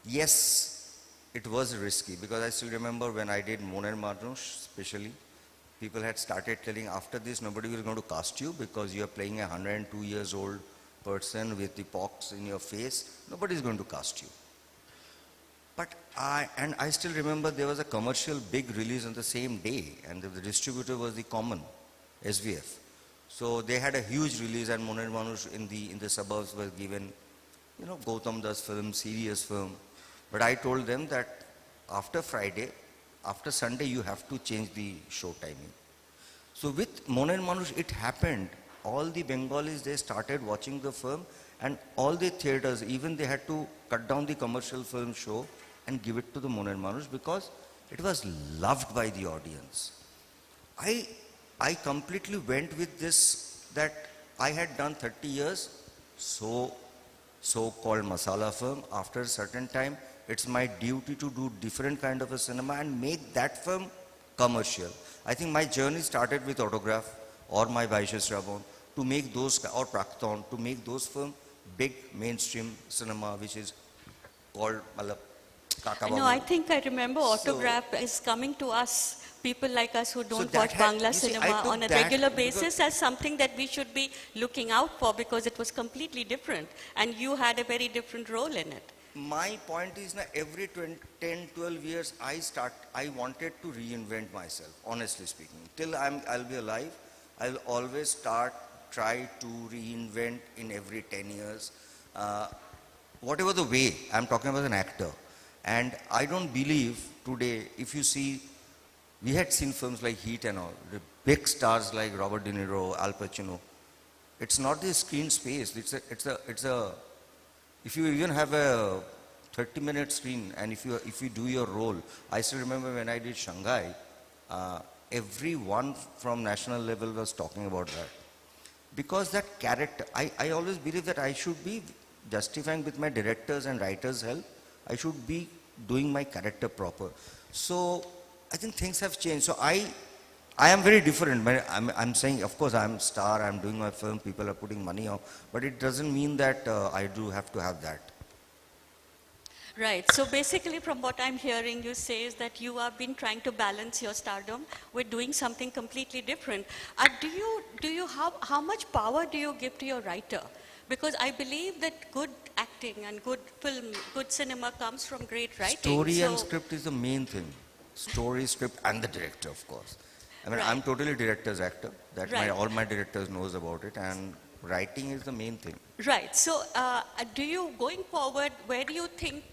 [SPEAKER 16] yes, it was risky, because I still remember when I did Moner Manush, especially, people had started telling, after this, nobody will going to cast you because you are playing a 102 years old person with the pox in your face. Nobody is going to cast you. But I still remember there was a commercial big release on the same day, and the distributor was the Common, SVF. So they had a huge release, and Moner Manush in the suburbs was given, Gautam Das film, serious film. But I told them that after Friday, after Sunday, you have to change the show timing. So with Moner Manush, it happened. All the Bengalis, they started watching the film, and all the theaters, even they had to cut down the commercial film show and give it to the Moner Manush because it was loved by the audience. I completely went with this, that I had done 30 years so-called masala film. After a certain time, it's my duty to do different kind of a cinema and make that film commercial. I think my journey started with Autograph or my Vaishya Sravon to make those, or Prakton, to make those films big mainstream cinema, which is called Kaka
[SPEAKER 15] No,
[SPEAKER 16] Babu.
[SPEAKER 15] I think I remember
[SPEAKER 16] So-
[SPEAKER 15] Autograph is coming to us, people like us who don't
[SPEAKER 16] that
[SPEAKER 15] watch
[SPEAKER 16] had-
[SPEAKER 15] Bangla
[SPEAKER 16] you see, I
[SPEAKER 15] cinema
[SPEAKER 16] took
[SPEAKER 15] on a
[SPEAKER 16] that
[SPEAKER 15] regular
[SPEAKER 16] because-
[SPEAKER 15] basis as something that we should be looking out for because it was completely different and you had a very different role in it.
[SPEAKER 16] My point is that every 10, 12 years, I wanted to reinvent myself, honestly speaking. Till I'll be alive, I'll always try to reinvent in every 10 years. Whatever the way, I'm talking about an actor. And I don't believe today, if you see, we had seen films like Heat and all, the big stars like Robert De Niro, Al Pacino. It's not the screen space, if you even have a 30-minute screen and if you do your role, I still remember when I did Shanghai, everyone from national level was talking about that. Because that character, I always believe that I should be justifying with my directors and writers' help, I should be doing my character proper. So I think things have changed. So I am very different. I'm saying, of course, I'm a star, I'm doing my film, people are putting money on, but it doesn't mean that I do have to have that.
[SPEAKER 15] Right. So basically from what I'm hearing you say is that you have been trying to balance your stardom with doing something completely different. How much power do you give to your writer? Because I believe that good acting and good film, good cinema comes from great writing.
[SPEAKER 16] Story and script is the main thing. Story, script, and the director, of course. I mean, I'm totally director's actor. All my directors knows about it, and writing is the main thing.
[SPEAKER 15] Right. So going forward, where do you think,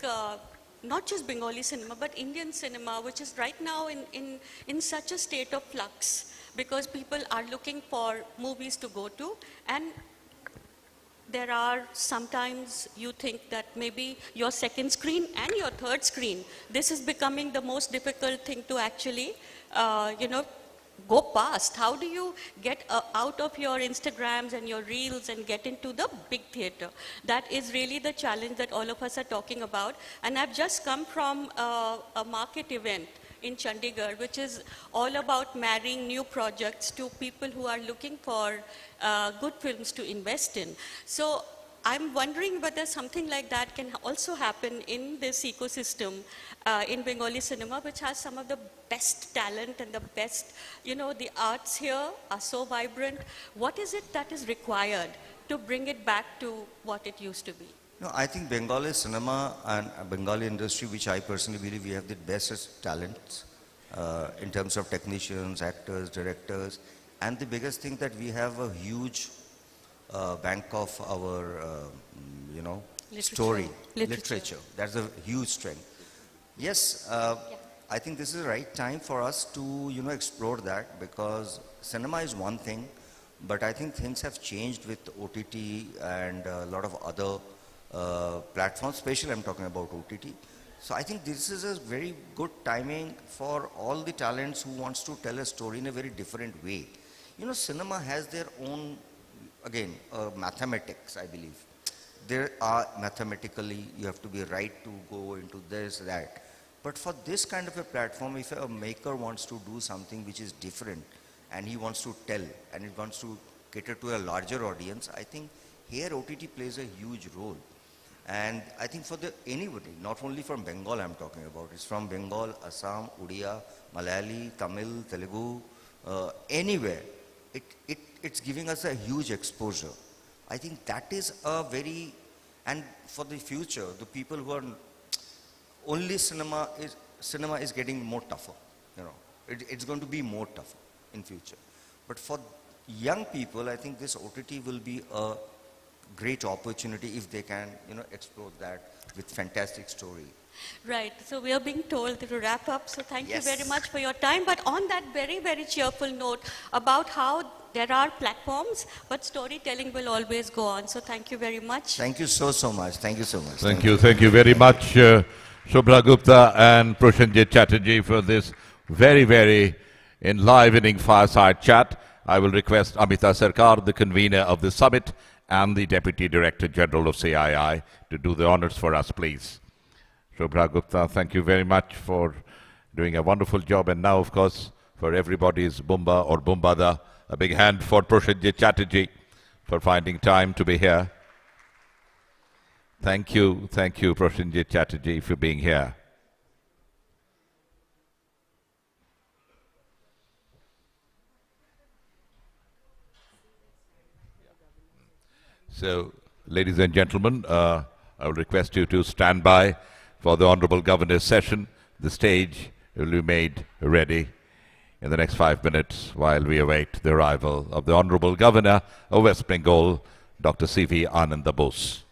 [SPEAKER 15] not just Bengali cinema, but Indian cinema, which is right now in such a state of flux, because people are looking for movies to go to, and there are sometimes you think that maybe your second screen and your third screen, this is becoming the most difficult thing to actually, go past. How do you get out of your Instagrams and your reels and get into the big theater? That is really the challenge that all of us are talking about. And I've just come from a market event in Chandigarh, which is all about marrying new projects to people who are looking for good films to invest in. So I'm wondering whether something like that can also happen in this ecosystem in Bengali cinema, which has some of the best talent and the best, the arts here are so vibrant. What is it that is required to bring it back to what it used to be?
[SPEAKER 16] No, I think Bengali cinema and Bengali industry, which I personally believe we have the best talents in terms of technicians, actors, directors, and the biggest thing that we have a huge bank of our, literature. That's a huge strength. Yes, I think this is the right time for us to, explore that, because cinema is one thing, but I think things have changed with OTT and a lot of other platforms, especially I'm talking about OTT. So I think this is a very good timing for all the talents who wants to tell a story in a very different way. Cinema has their own, again, mathematics, I believe. There are mathematically, you have to be right to go into this, that. But for this kind of a platform, if a maker wants to do something which is different and he wants to tell and he wants to cater to a larger audience, I think here OTT plays a huge role. And I think for anybody, not only from Bengal I'm talking about, it's from Bengal, Assam, Odia, Malayali, Tamil, Telugu, anywhere, it's giving us a huge exposure. I think that is a very, and for the future, the people who are only cinema is getting more tougher, it's going to be more tougher in future. But for young people, I think this OTT will be a great opportunity if they can, explore that with fantastic story.
[SPEAKER 15] Right. So we are being told to wrap up. So thank you very much for your time. But on that very, very cheerful note about how there are platforms, but storytelling will always go on. So thank you very much.
[SPEAKER 16] Thank you so much. Thank you so much.
[SPEAKER 1] Thank you very much, Shobha Gupta and Prashanjit Chatterjee, for this very, very enlivening fireside chat. I will request Amita Sarkar, the convener of the summit and the Deputy Director General of CII, to do the honors for us, please. Shobha Gupta, thank you very much for doing a wonderful job. And now, of course, for everybody's Bumba or Bumbada, a big hand for Prashanjit Chatterjee. for finding time to be here. Thank you, Prosenjit Chatterjee, for being here. So, ladies and gentlemen, I will request you to stand by for the Honorable Governor's session. The stage will be made ready in the next 5 minutes while we await the arrival of the Honorable Governor of West Bengal, Dr. C.V. Ananda Bose.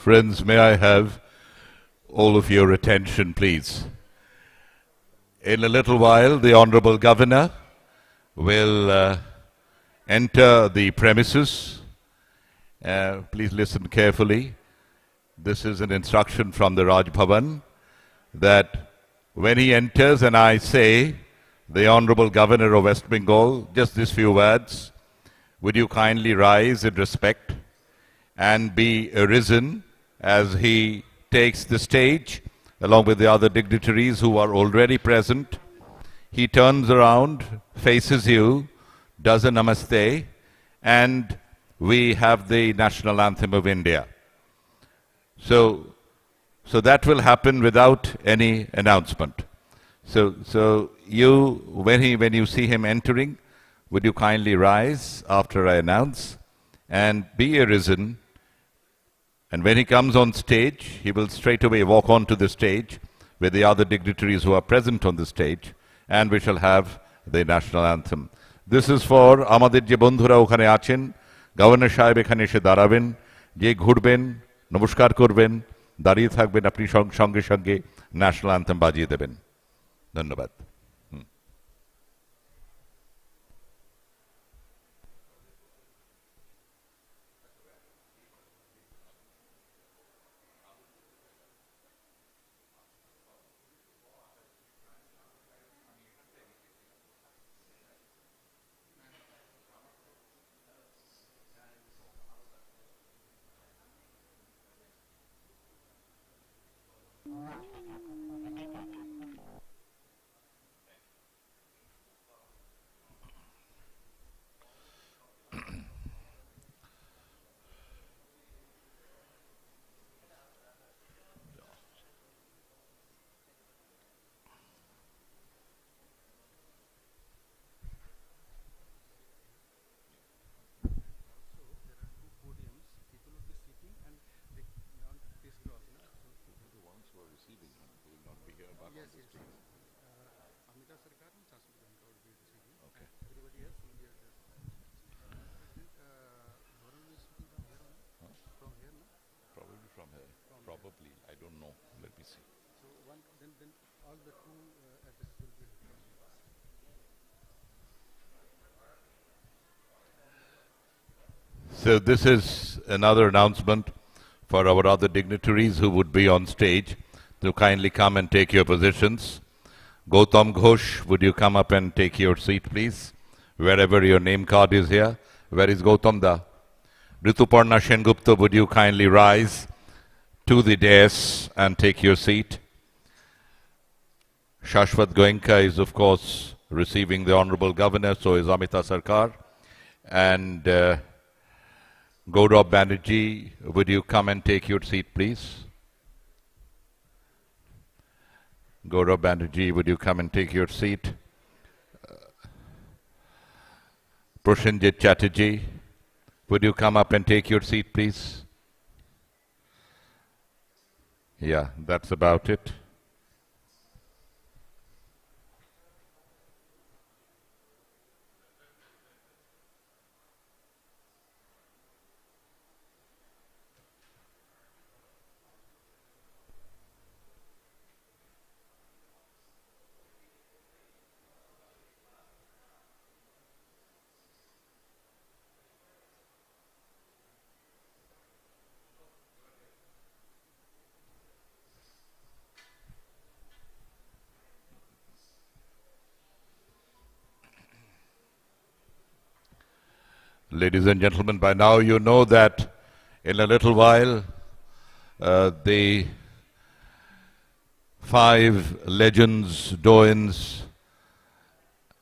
[SPEAKER 1] Friends, may I have all of your attention, please? In a little while, the Honorable Governor will enter the premises. Please listen carefully. This is an instruction from the Raj Bhavan that when he enters and I say, the Honorable Governor of West Bengal, just these few words, would you kindly rise in respect and be arisen as he takes the stage along with the other dignitaries who are already present. He turns around, faces you, does a namaste, and we have the national anthem of India. So that will happen without any announcement. So you, when you see him entering, would you kindly rise after I announce and be arisen? And when he comes on stage, he will straight away walk onto the stage with the other dignitaries who are present on the stage, and we shall have the national anthem. This is for আমাদের যে বন্ধুরা ওখানে আছেন, governor সাহেব এখানে এসে দাঁড়াবেন, যে ঘুরবেন, নমস্কার করবেন, দাঁড়িয়ে থাকবেন, আপনি সঙ্গে সঙ্গে ন্যাশনাল অ্যান্থেম বাজিয়ে দেবেন। ধন্যবাদ। So this is another announcement for our other dignitaries who would be on stage to kindly come and take your positions. Gautam Ghosh, would you come up and take your seat, please? Wherever your name card is here. Where is Gautam Da? Rituparna Shengupta, would you kindly rise to the dais and take your seat? Shashwat Goenka is, of course, receiving the Honorable Governor, so is Amita Sarkar. And Gaurav Banerjee, would you come and take your seat, please? Gaurav Banerjee, would you come and take your seat? Prashanjit Chatterjee, would you come up and take your seat, please? Yeah, that's about it. Ladies and gentlemen, by now you know that in a little while the 5 legends, doyens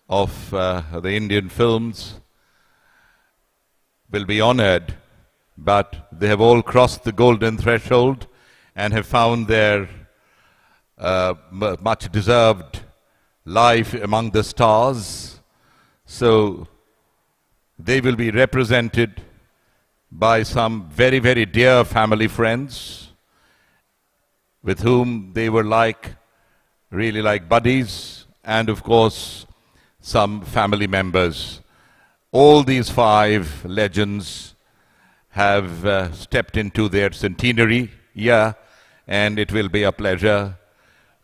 [SPEAKER 1] of the Indian films will be honored, but they have all crossed the golden threshold and have found their much deserved life among the stars. So they will be represented by some very, very dear family friends with whom they were really like buddies, and of course some family members. All these 5 legends have stepped into their centenary year, and it will be a pleasure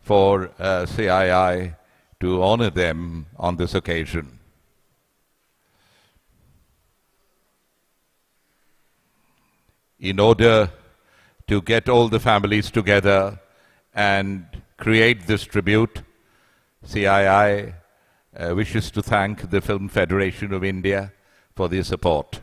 [SPEAKER 1] for CII to honor them on this occasion. In order to get all the families together and create this tribute, CII wishes to thank the Film Federation of India for their support.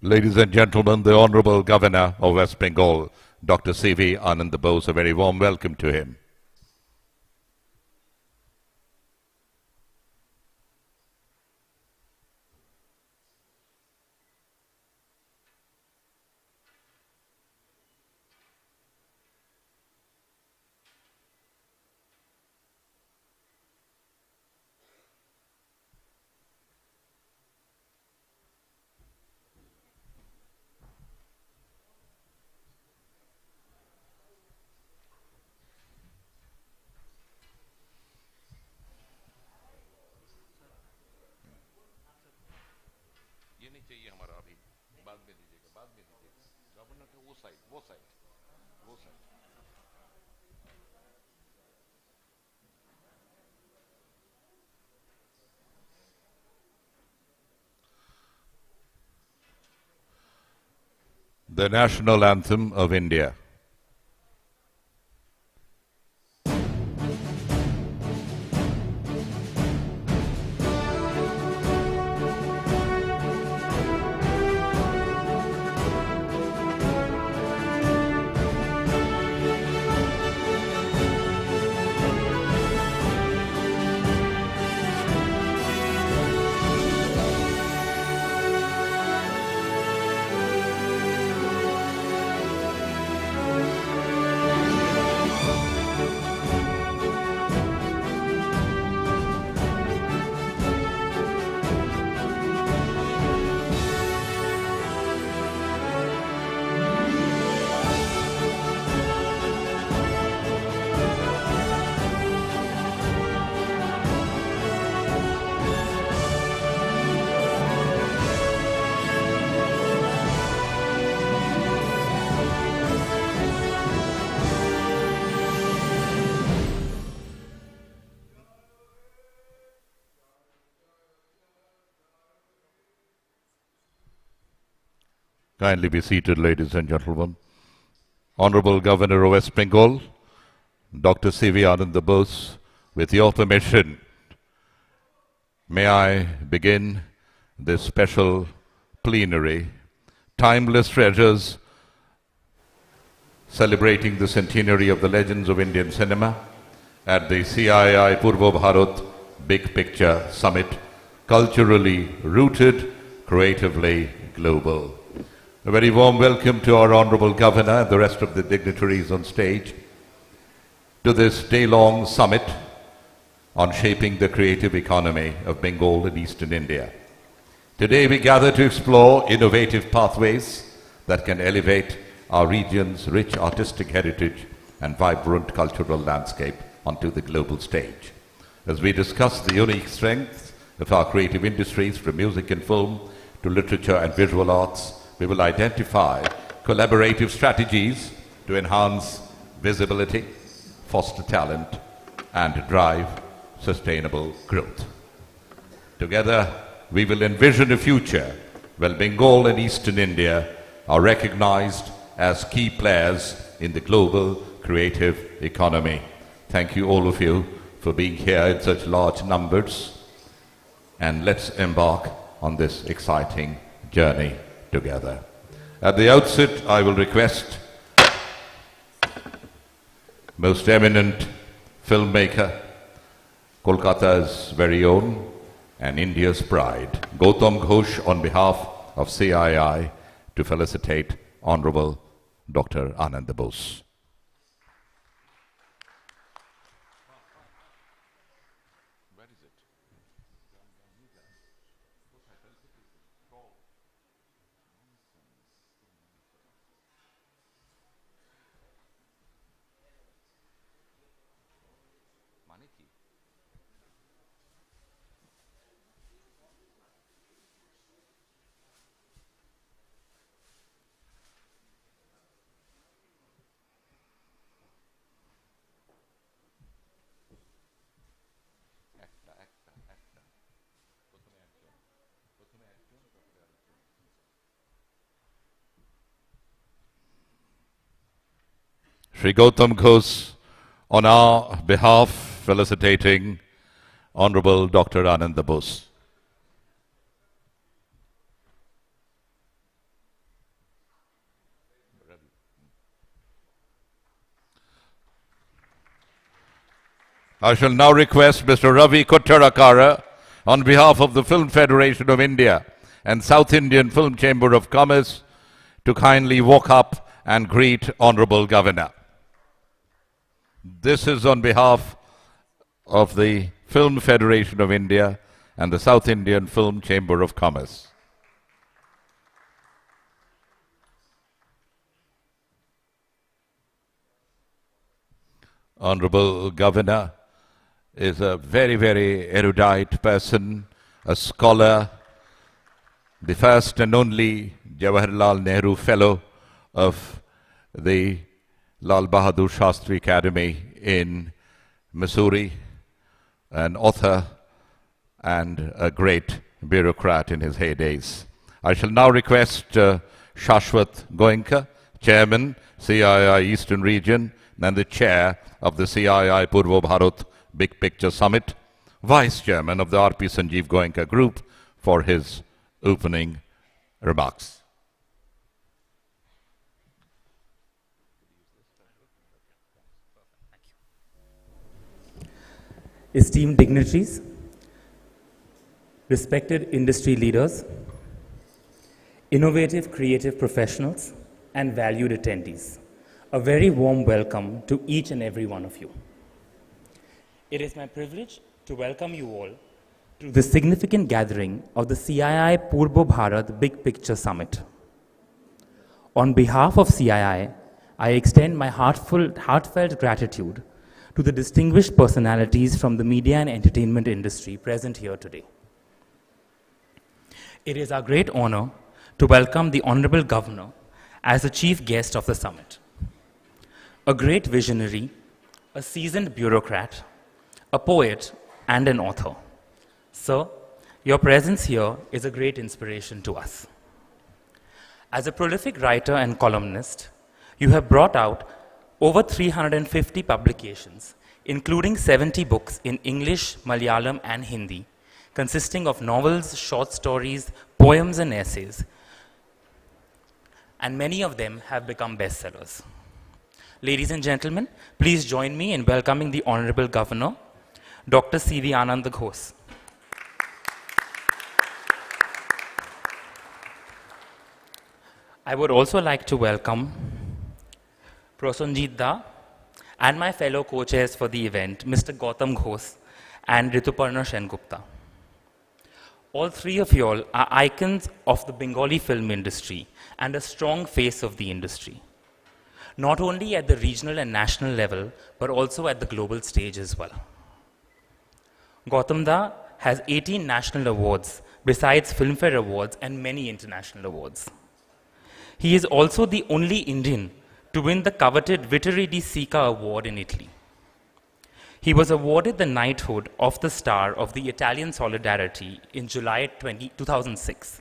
[SPEAKER 1] Ladies and gentlemen, the Honorable Governor of West Bengal, Dr. Cii Purbo Bharat, a very warm welcome to him. The National Anthem of India. Kindly be seated, ladies and gentlemen. Honorable Governor of West Bengal, Dr. Cii Purbo Bharat, with your permission, may I begin this special plenary, Timeless Treasures, celebrating the centenary of the legends of Indian cinema at the Cii Purbo Bharat Big Picture Summit, culturally rooted, creatively global. A very warm welcome to our Honorable Governor and the rest of the dignitaries on stage to this day-long summit on shaping the creative economy of Bengal and Eastern India. Today we gather to explore innovative pathways that can elevate our region's rich artistic heritage and vibrant cultural landscape onto the global stage. As we discuss the unique strengths of our creative industries, from music and film to literature and visual arts, we will identify collaborative strategies to enhance visibility, foster talent, and drive sustainable growth. Together, we will envision a future where Bengal and Eastern India are recognized as key players in the global creative economy. Thank you, all of you, for being here in such large numbers. And let's embark on this exciting journey together. At the outset, I will request most eminent filmmaker, Kolkata's very own and India's pride, Gautam Ghosh, on behalf of CII, to felicitate Honorable Dr. Anand Bose. Shri Gautam Ghosh, on our behalf, felicitating Honorable Dr. Anand Bose. I shall now request Mr. Ravi Kottarakara, on behalf of the Film Federation of India and South Indian Film Chamber of Commerce, to kindly walk up and greet Honorable Governor. This is on behalf of the Film Federation of India and the South Indian Film Chamber of Commerce. Honorable Governor is a very, very erudite person, a scholar, the first and only Jawaharlal Nehru Fellow of the Lal Bahadur Shastri Academy in Missouri, an author and a great bureaucrat in his heydays. I shall now request Shashwat Goenka, Chairman, CII Eastern Region, and the Chair of the Cii Purbo Bharat Big Picture Summit, Vice Chairman of the R.P. Sanjeev Goenka Group, for his opening remarks.
[SPEAKER 17] Esteemed dignitaries, respected industry leaders, innovative creative professionals, and valued attendees, a very warm welcome to each and every one of you. It is my privilege to welcome you all to the significant gathering of the Cii Purbo Bharat Big Picture Summit. On behalf of Cii, I extend my heartfelt gratitude to the distinguished personalities from the media and entertainment industry present here today. It is our great honor to welcome the Honorable Governor as the chief guest of the summit. A great visionary, a seasoned bureaucrat, a poet, and an author. Sir, your presence here is a great inspiration to us. As a prolific writer and columnist, you have brought out over 350 publications, including 70 books in English, Malayalam, and Hindi, consisting of novels, short stories, poems, and essays, and many of them have become bestsellers. Ladies and gentlemen, please join me in welcoming the Honorable Governor, Dr. C.V. Anand Ghosh. I would also like to welcome Prosenjit Da and my fellow co-chairs for the event, Mr. Gautam Ghosh and Rituparna Sengupta. All three of you all are icons of the Bengali film industry and a strong face of the industry, not only at the regional and national level, but also at the global stage as well. Gautam Da has 18 national awards, besides Filmfare Awards and many international awards. He is also the only Indian to win the coveted Vittorio di Sica Award in Italy. He was awarded the knighthood of the Star of the Italian Solidarity in July 2006.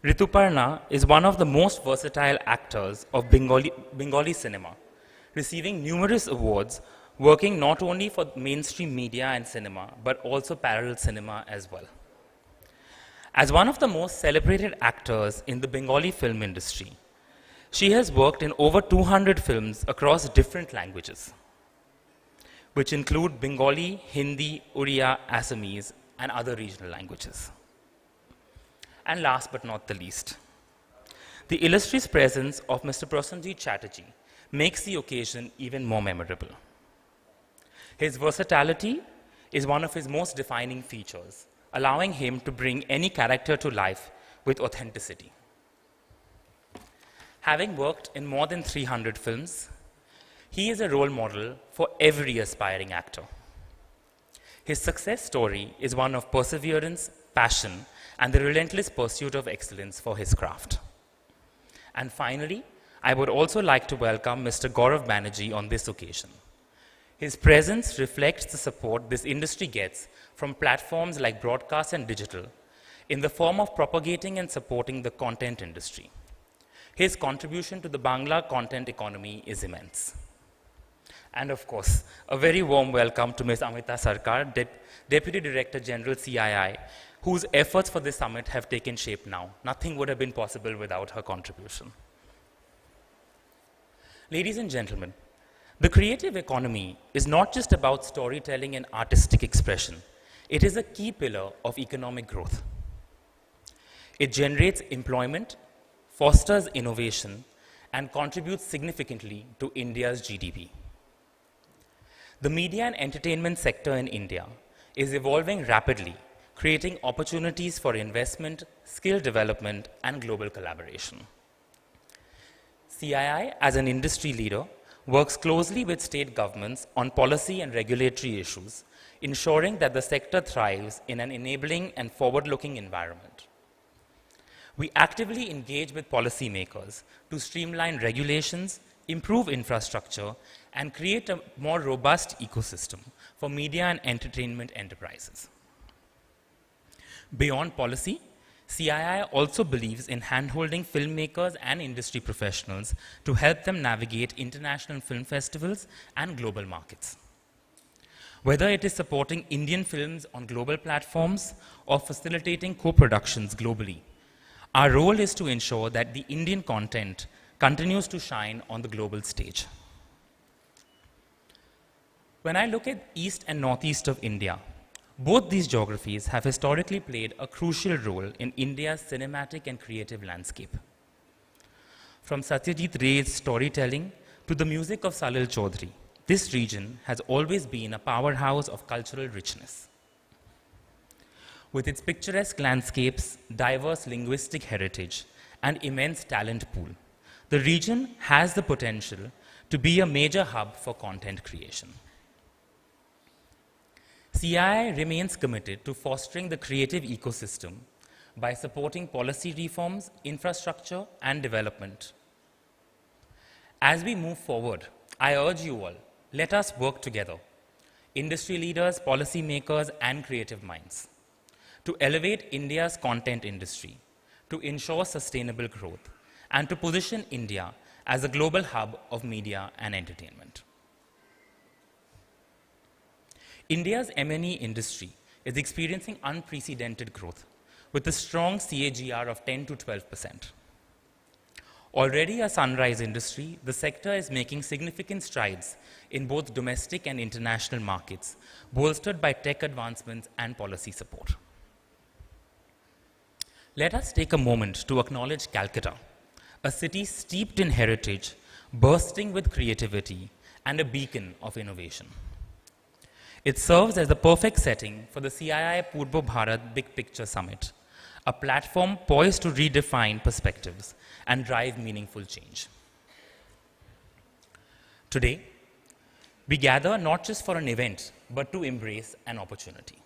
[SPEAKER 17] Rituparna is one of the most versatile actors of Bengali cinema, receiving numerous awards, working not only for mainstream media and cinema, but also parallel cinema as well. As one of the most celebrated actors in the Bengali film industry, she has worked in over 200 films across different languages, which include Bengali, Hindi, Oriya, Assamese, and other regional languages. And last but not the least, the illustrious presence of Mr. Prosenjit Chatterjee makes the occasion even more memorable. His versatility is one of his most defining features, allowing him to bring any character to life with authenticity. Having worked in more than 300 films, he is a role model for every aspiring actor. His success story is one of perseverance, passion, and the relentless pursuit of excellence for his craft. And finally, I would also like to welcome Mr. Gaurav Banerjee on this occasion. His presence reflects the support this industry gets from platforms like broadcast and digital in the form of propagating and supporting the content industry. His contribution to the Bangla content economy is immense. And of course, a very warm welcome to Ms. Amita Sarkar, Deputy Director General CII, whose efforts for this summit have taken shape now. Nothing would have been possible without her contribution. Ladies and gentlemen, the creative economy is not just about storytelling and artistic expression. It is a key pillar of economic growth. It generates employment, fosters innovation, and contributes significantly to India's GDP. The media and entertainment sector in India is evolving rapidly, creating opportunities for investment, skill development, and global collaboration. CII, as an industry leader, works closely with state governments on policy and regulatory issues, ensuring that the sector thrives in an enabling and forward-looking environment. We actively engage with policymakers to streamline regulations, improve infrastructure, and create a more robust ecosystem for media and entertainment enterprises. Beyond policy, CII also believes in handholding filmmakers and industry professionals to help them navigate international film festivals and global markets. Whether it is supporting Indian films on global platforms or facilitating co-productions globally, our role is to ensure that the Indian content continues to shine on the global stage. When I look at East and Northeast of India, both these geographies have historically played a crucial role in India's cinematic and creative landscape. From Satyajit Ray's storytelling to the music of Salil Chaudhary, this region has always been a powerhouse of cultural richness. With its picturesque landscapes, diverse linguistic heritage, and immense talent pool, the region has the potential to be a major hub for content creation. CII remains committed to fostering the creative ecosystem by supporting policy reforms, infrastructure, and development. As we move forward, I urge you all, let us work together, industry leaders, policy makers, and creative minds, to elevate India's content industry, to ensure sustainable growth, and to position India as a global hub of media and entertainment. India's M&E industry is experiencing unprecedented growth with a strong CAGR of 10 to 12%. Already a sunrise industry, the sector is making significant strides in both domestic and international markets, bolstered by tech advancements and policy support. Let us take a moment to acknowledge Calcutta, a city steeped in heritage, bursting with creativity, and a beacon of innovation. It serves as the perfect setting for the Cii Purbo Bharat Big Picture Summit, a platform poised to redefine perspectives and drive meaningful change. Today, we gather not just for an event, but to embrace an opportunity.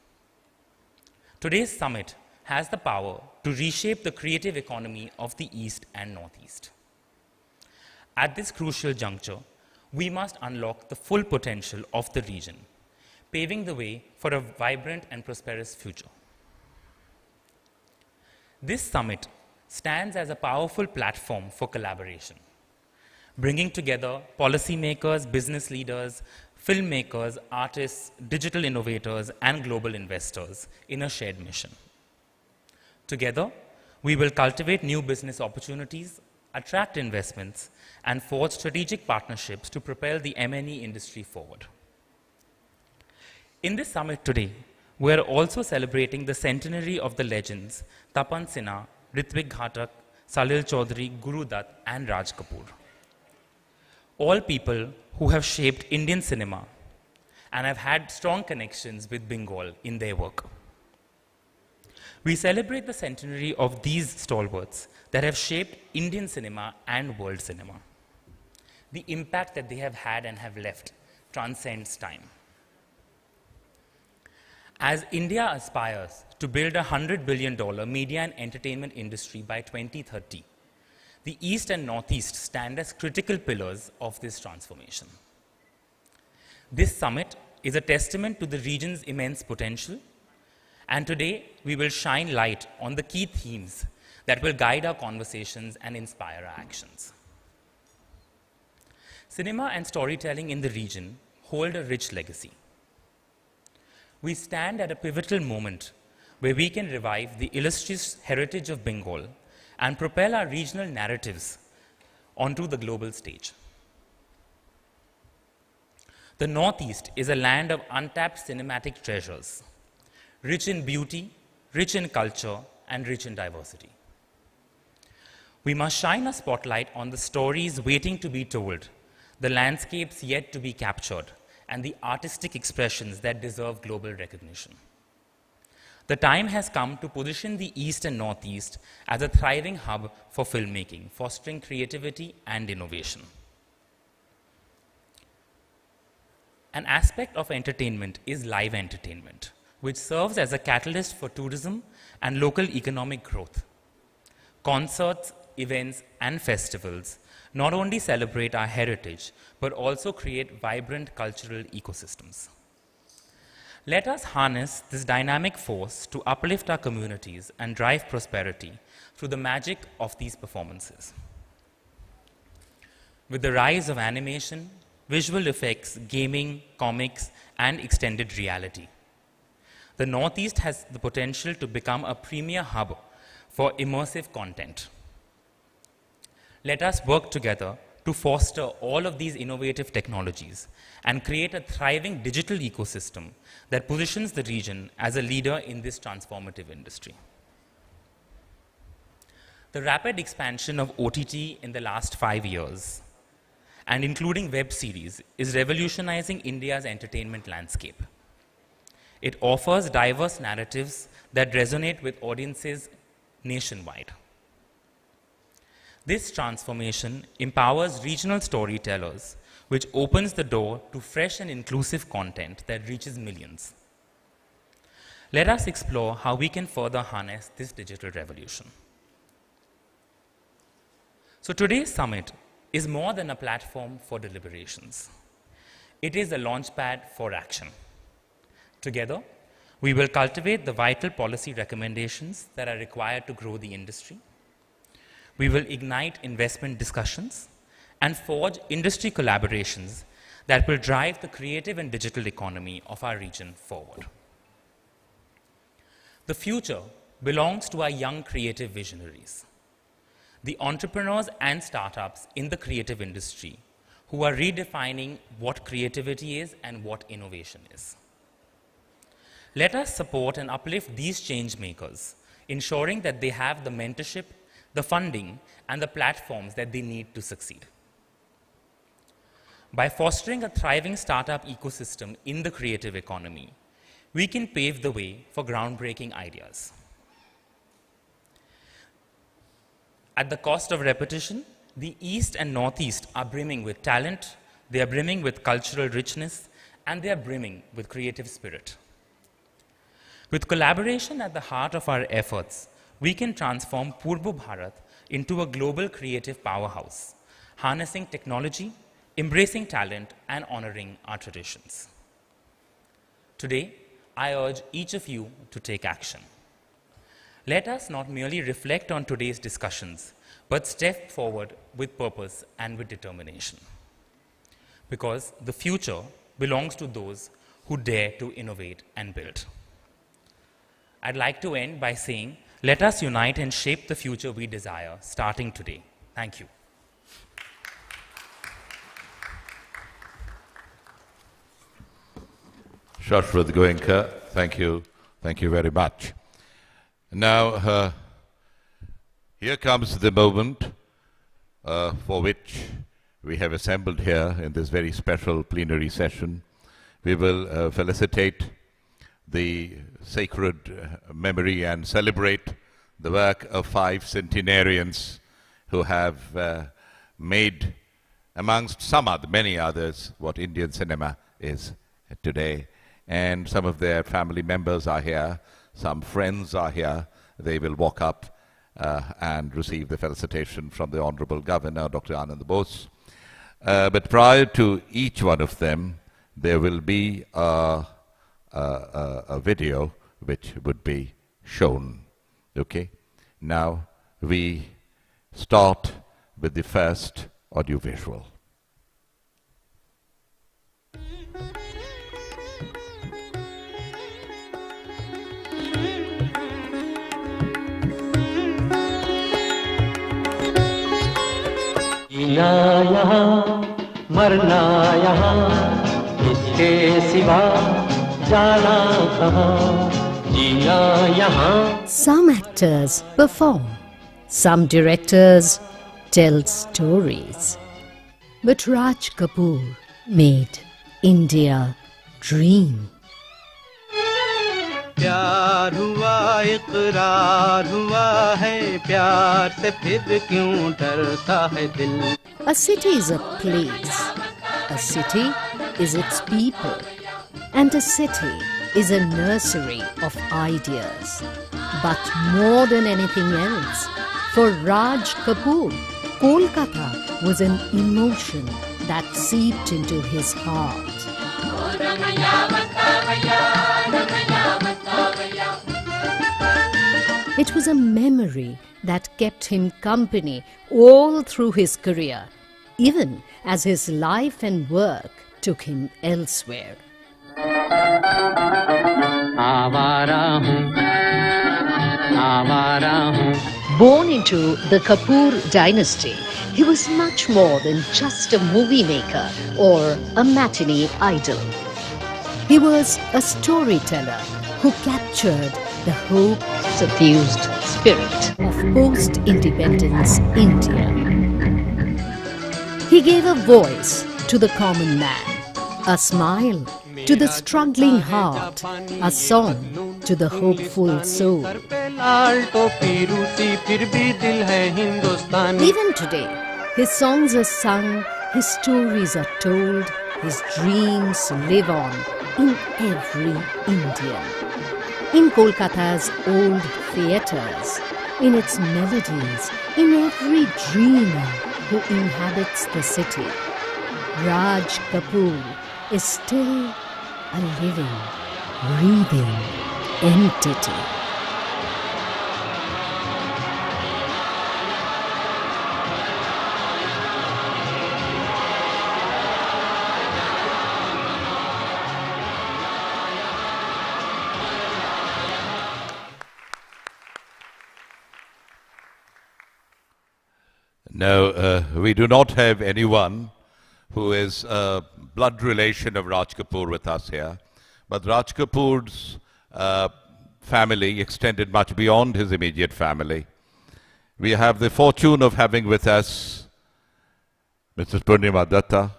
[SPEAKER 17] Today's summit has the power to reshape the creative economy of the East and Northeast. At this crucial juncture, we must unlock the full potential of the region, paving the way for a vibrant and prosperous future. This summit stands as a powerful platform for collaboration, bringing together policymakers, business leaders, filmmakers, artists, digital innovators, and global investors in a shared mission. Together, we will cultivate new business opportunities, attract investments, and forge strategic partnerships to propel the M&E industry forward. In this summit today, we are also celebrating the centenary of the legends Tapan Sinha, Ritvik Ghatak, Salil Chaudhary, Guru Dutt, and Raj Kapoor. All people who have shaped Indian cinema and have had strong connections with Bengal in their work. We celebrate the centenary of these stalwarts that have shaped Indian cinema and world cinema. The impact that they have had and have left transcends time. As India aspires to build a $100 billion media and entertainment industry by 2030, the East and Northeast stand as critical pillars of this transformation. This summit is a testament to the region's immense potential, and today we will shine light on the key themes that will guide our conversations and inspire our actions. Cinema and storytelling in the region hold a rich legacy. We stand at a pivotal moment where we can revive the illustrious heritage of Bengal and propel our regional narratives onto the global stage. The Northeast is a land of untapped cinematic treasures, rich in beauty, rich in culture, and rich in diversity. We must shine a spotlight on the stories waiting to be told, the landscapes yet to be captured, and the artistic expressions that deserve global recognition. The time has come to position the East and Northeast as a thriving hub for filmmaking, fostering creativity and innovation. An aspect of entertainment is live entertainment, which serves as a catalyst for tourism and local economic growth. Concerts, events, and festivals not only celebrate our heritage, but also create vibrant cultural ecosystems. Let us harness this dynamic force to uplift our communities and drive prosperity through the magic of these performances. With the rise of animation, visual effects, gaming, comics, and extended reality, the Northeast has the potential to become a premier hub for immersive content. Let us work together to foster all of these innovative technologies and create a thriving digital ecosystem that positions the region as a leader in this transformative industry. The rapid expansion of OTT in the last 5 years, and including web series, is revolutionizing India's entertainment landscape. It offers diverse narratives that resonate with audiences nationwide. This transformation empowers regional storytellers, which opens the door to fresh and inclusive content that reaches millions. Let us explore how we can further harness this digital revolution. So today's summit is more than a platform for deliberations. It is a launchpad for action. Together, we will cultivate the vital policy recommendations that are required to grow the industry. We will ignite investment discussions and forge industry collaborations that will drive the creative and digital economy of our region forward. The future belongs to our young creative visionaries, the entrepreneurs and startups in the creative industry who are redefining what creativity is and what innovation is. Let us support and uplift these change makers, ensuring that they have the mentorship, the funding, and the platforms that they need to succeed. By fostering a thriving startup ecosystem in the creative economy, we can pave the way for groundbreaking ideas. At the cost of repetition, the East and Northeast are brimming with talent, they are brimming with cultural richness, and they are brimming with creative spirit. With collaboration at the heart of our efforts, we can transform Purbo Bharat into a global creative powerhouse, harnessing technology, embracing talent, and honoring our traditions. Today, I urge each of you to take action. Let us not merely reflect on today's discussions, but step forward with purpose and with determination. Because the future belongs to those who dare to innovate and build. I'd like to end by saying, let us unite and shape the future we desire, starting today. Thank you.
[SPEAKER 1] Shashwat Goenka, thank you. Thank you very much. Now, here comes the moment for which we have assembled here in this very special plenary session. We will felicitate the sacred memory and celebrate the work of 5 centenarians who have made, amongst many others, what Indian cinema is today. And some of their family members are here, some friends are here. They will walk up and receive the felicitation from the Honorable Governor, Dr. Anand Bose. But prior to each one of them, there will be a video which would be shown. Okay? Now we start with the first audiovisual.
[SPEAKER 18] जिया यहाँ मरना यहाँ इसके सिवा जाना कहाँ जिया यहाँ.
[SPEAKER 19] Some actors perform, some directors tell stories. But Raj Kapoor made India dream.
[SPEAKER 18] प्यार हुआ इकरार हुआ है प्यार से फिर क्यों डरता है दिल.
[SPEAKER 19] A city is a place, a city is its people, and a city is a nursery of ideas. But more than anything else, for Raj Kapoor, Kolkata was an emotion that seeped into his heart. It was a memory that kept him company all through his career, even as his life and work took him elsewhere. Born into the Kapoor dynasty, he was much more than just a movie maker or a matinee idol. He was a storyteller who captured the hope-suffused spirit of post-independence India. He gave a voice to the common man, a smile to the struggling heart, a song to the hopeful soul. Even today, his songs are sung, his stories are told, his dreams live on in every Indian. In Kolkata's old theatres, in its melodies, in every dreamer who inhabits the city, Raj Kapoor is still a living, breathing entity.
[SPEAKER 1] No, we do not have anyone who is a blood relation of Raj Kapoor with us here. But Raj Kapoor's family extended much beyond his immediate family. We have the fortune of having with us Mrs. Purnima Datta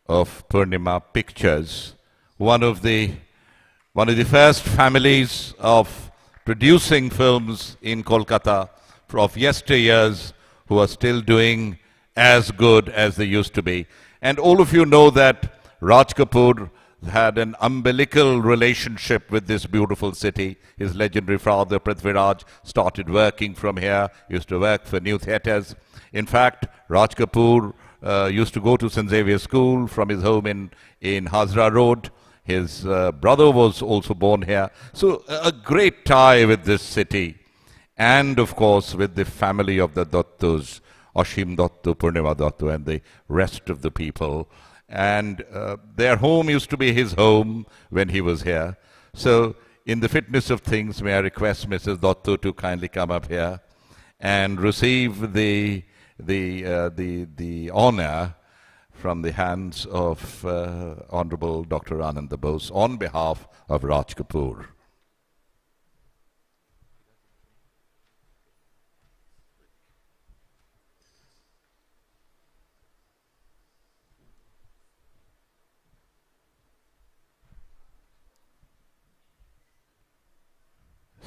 [SPEAKER 1] of Purnima Pictures, one of the first families of producing films in Kolkata of yesteryears, who are still doing as good as they used to be. And all of you know that Raj Kapoor had an umbilical relationship with this beautiful city. His legendary father, Prithviraj, started working from here, used to work for New Theatres. In fact, Raj Kapoor used to go to St. Xavier School from his home in Hazra Road. His brother was also born here. So a great tie with this city. And of course with the family of the Dattas, Ashim Datta, Purnima Datta, and the rest of the people. And their home used to be his home when he was here. So in the fitness of things, may I request Mrs. Datta to kindly come up here and receive the honor from the hands of Honorable Dr. Ananda Bose on behalf of Raj Kapoor.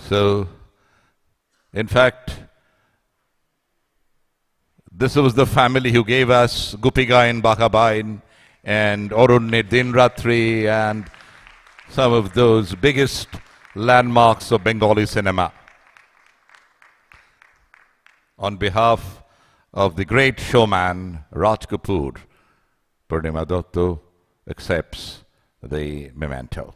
[SPEAKER 1] So, in fact, this was the family who gave us Gupigain Bakabain and Orunne Dinratri and some of those biggest landmarks of Bengali cinema. On behalf of the great showman Raj Kapoor, Purnima Datta accepts the memento.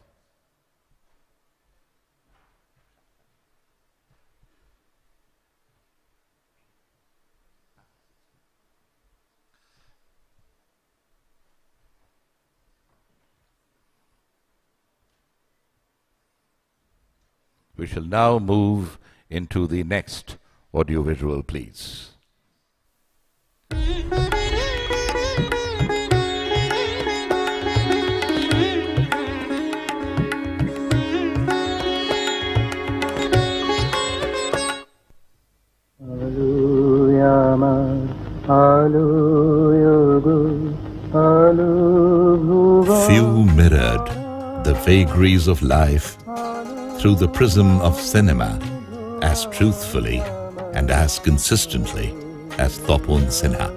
[SPEAKER 1] We shall now move into the next audiovisual, please.
[SPEAKER 20] the vagaries of life through the prism of cinema as truthfully and as consistently as Tapon Sinha.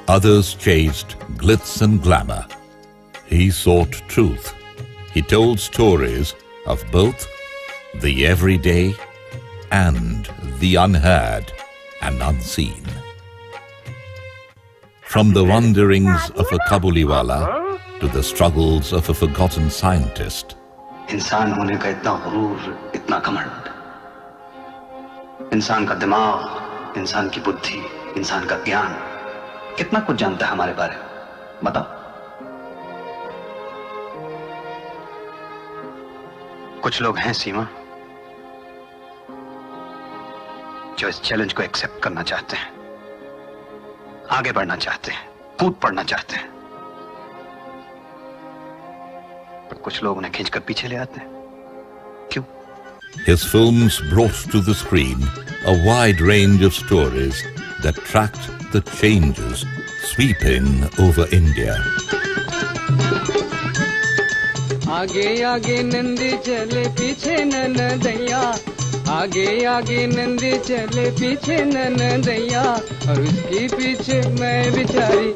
[SPEAKER 20] Others chased glitz and glamour. He sought truth. He told stories of both the everyday and the unheard and unseen. From the wanderings of a Kabuliwala to the struggles of a forgotten scientist.
[SPEAKER 21] इंसान होने का इतना गुरूर, इतना घमंड, इंसान का दिमाग, इंसान की बुद्धि, इंसान का ज्ञान, कितना कुछ जानता है हमारे बारे में, बताओ। कुछ लोग हैं सीमा जो इस चैलेंज को एक्सेप्ट करना चाहते हैं, आगे बढ़ना चाहते हैं, कूद पड़ना चाहते हैं, पर कुछ लोग उन्हें खींचकर पीछे ले आते हैं। क्यों?
[SPEAKER 20] His films brought to the screen a wide range of stories that tracked the changes sweeping over India.
[SPEAKER 22] आगे आगे नंदी चले पीछे ननदैया, आगे आगे नंदी चले पीछे ननदैया, और उसके पीछे मैं बिचारी,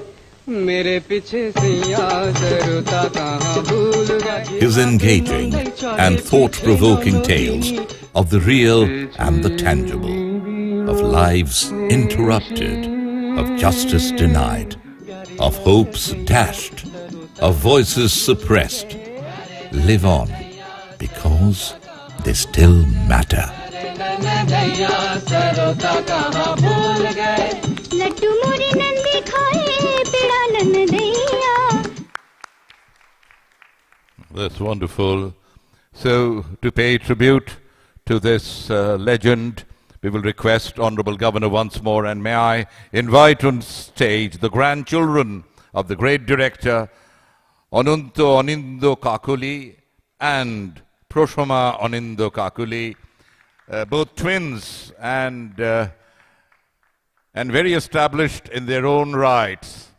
[SPEAKER 22] मेरे पीछे सैया सरुता कहाँ भूल गई।
[SPEAKER 20] His engaging and thought-provoking tales of the real and the tangible, of lives interrupted, of justice denied, of hopes dashed, of voices suppressed, live on because they still matter.
[SPEAKER 1] That's wonderful. So, to pay tribute to this legend, we will request Honorable Governor once more, and may I invite on stage the grandchildren of the great director, Onunto Onindo Kakuli and Proshoma Onindo Kakuli, both twins and very established in their own rights,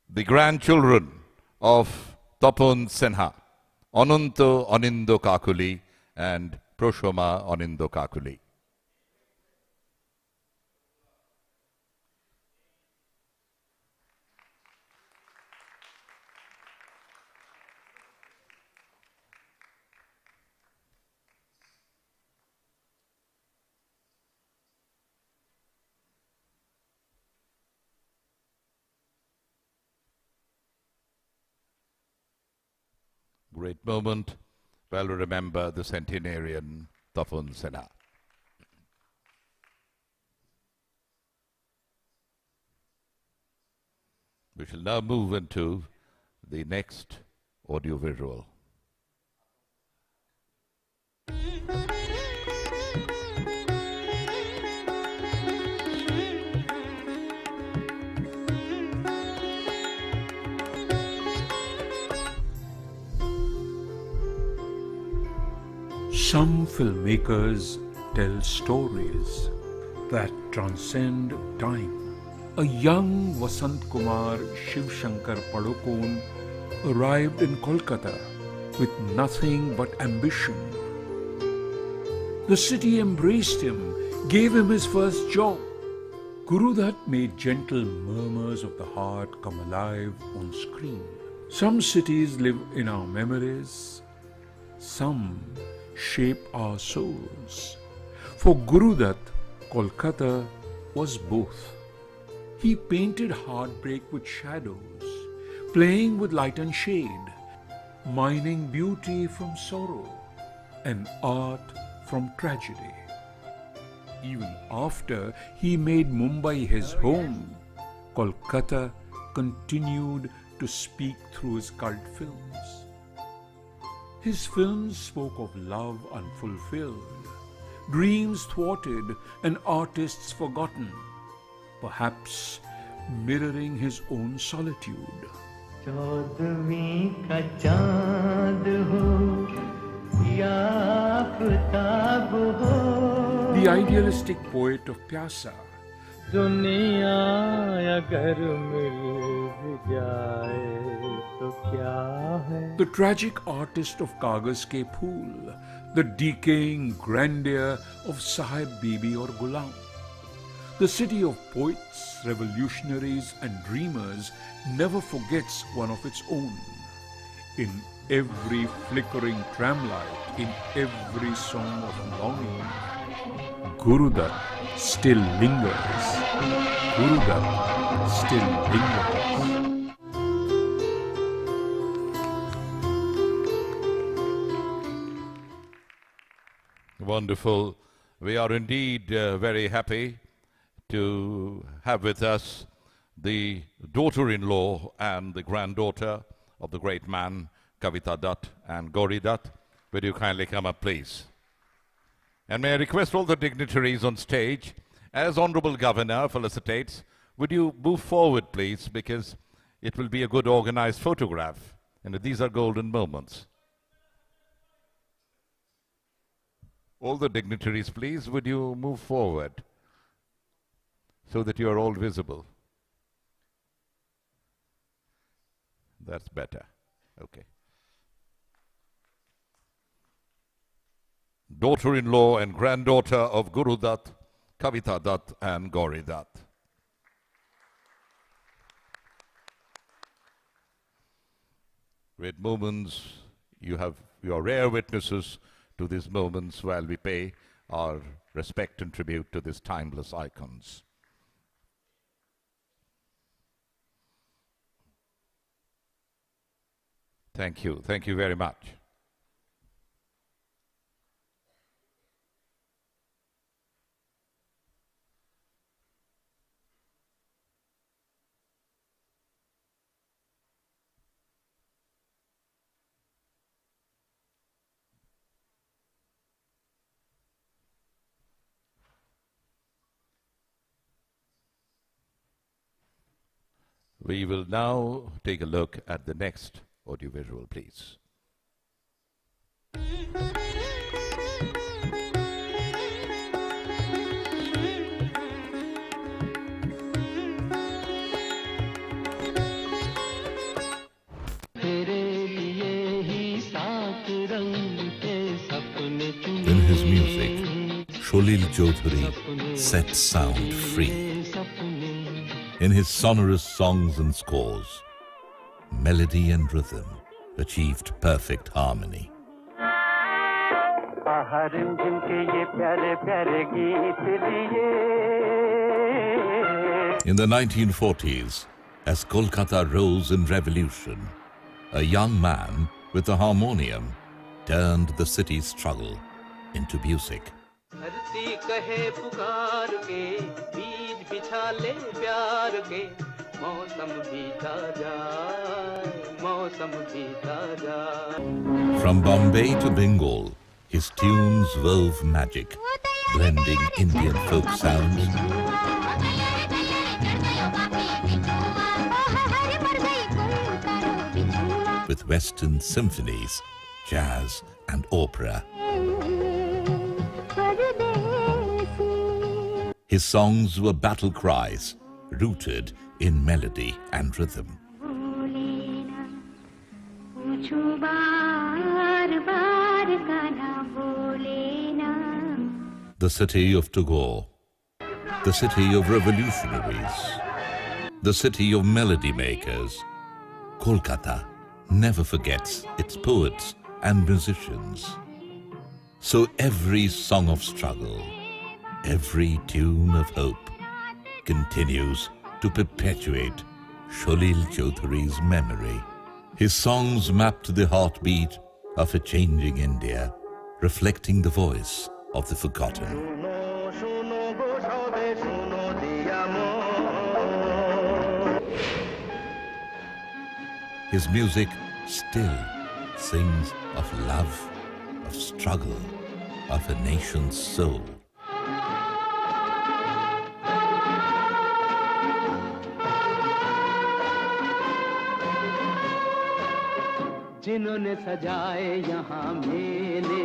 [SPEAKER 1] the grandchildren of Tapon Sinha, Onunto Onindo Kakuli and Proshoma Onindo Kakuli. Great moment. Well, remember the centenarian Tapon Sinha. We shall now move into the next audiovisual.
[SPEAKER 23] Some filmmakers tell stories that transcend time. A young Vasant Kumar Shiv Shankar Padukone arrived in Kolkata with nothing but ambition. The city embraced him, gave him his first job. Gurudutt made gentle murmurs of the heart come alive on screen. Some cities live in our memories, some shape our souls. For Gurudutt, Kolkata was both. He painted heartbreak with shadows, playing with light and shade, mining beauty from sorrow and art from tragedy. Even after he made Mumbai his home, Kolkata continued to speak through his cult films. His films spoke of love unfulfilled, dreams thwarted and artists forgotten, perhaps mirroring his own solitude. The the idealistic poet of Pyasa.
[SPEAKER 18] दुनिया अगर मिल भी जाए तो क्या है?
[SPEAKER 23] The tragic artist of Kagas Ke Phool, the decaying grandeur of Sahib Bibi or Ghulam. The city of poets, revolutionaries and dreamers never forgets one of its own. In every flickering tramlight, in every song of longing, Gurudat still lingers. Gurudat still lingers.
[SPEAKER 1] Wonderful. We are indeed very happy to have with us the daughter-in-law and the granddaughter of the great man, Kavita Dutt and Gauri Dutt. Will you kindly come up, please? And may I request all the dignitaries on stage, as Honorable Governor felicitates, would you move forward, please, because it will be a good organized photograph. And these are golden moments. All the dignitaries, please, would you move forward so that you are all visible? That's better. Okay. Daughter-in-law and granddaughter of Guru Dutt, Kavita Dutt and Gauri Dutt. Great moments. You are rare witnesses to these moments while we pay our respect and tribute to these timeless icons. Thank you. Thank you very much. We will now take a look at the next audiovisual, please.
[SPEAKER 20] In his music, Sholil Chaudhary sets sound free. In his sonorous songs and scores, melody and rhythm achieved perfect harmony. In the 1940s, as Kolkata rose in revolution, a young man with a harmonium turned the city's struggle into music. From Bombay to Bengal, his tunes wove magic, blending Indian folk sounds with Western symphonies, jazz and opera. His songs were battle cries, rooted in melody and rhythm. The city of Tagore, the city of revolutionaries, the city of melody makers, Kolkata never forgets its poets and musicians. So every song of struggle, every tune of hope continues to perpetuate Sholil Chaudhary's memory. His songs mapped the heartbeat of a changing India, reflecting the voice of the forgotten. His music still sings of love, of struggle, of a nation's soul.
[SPEAKER 18] जिन्होंने सजाए यहाँ मेले.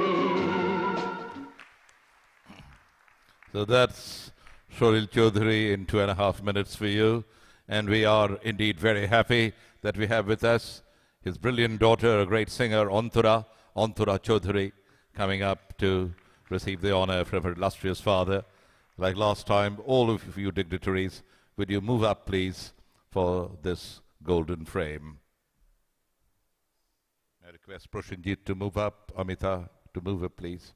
[SPEAKER 1] So that's Shoril Chaudhary in 2.5 minutes for you. And we are indeed very happy that we have with us his brilliant daughter, a great singer, Antura Chaudhary, coming up to receive the honor from her illustrious father. Like last time, all of you dignitaries, would you move up, please, for this golden frame? I request Proshenjit to move up, Amita to move up, please.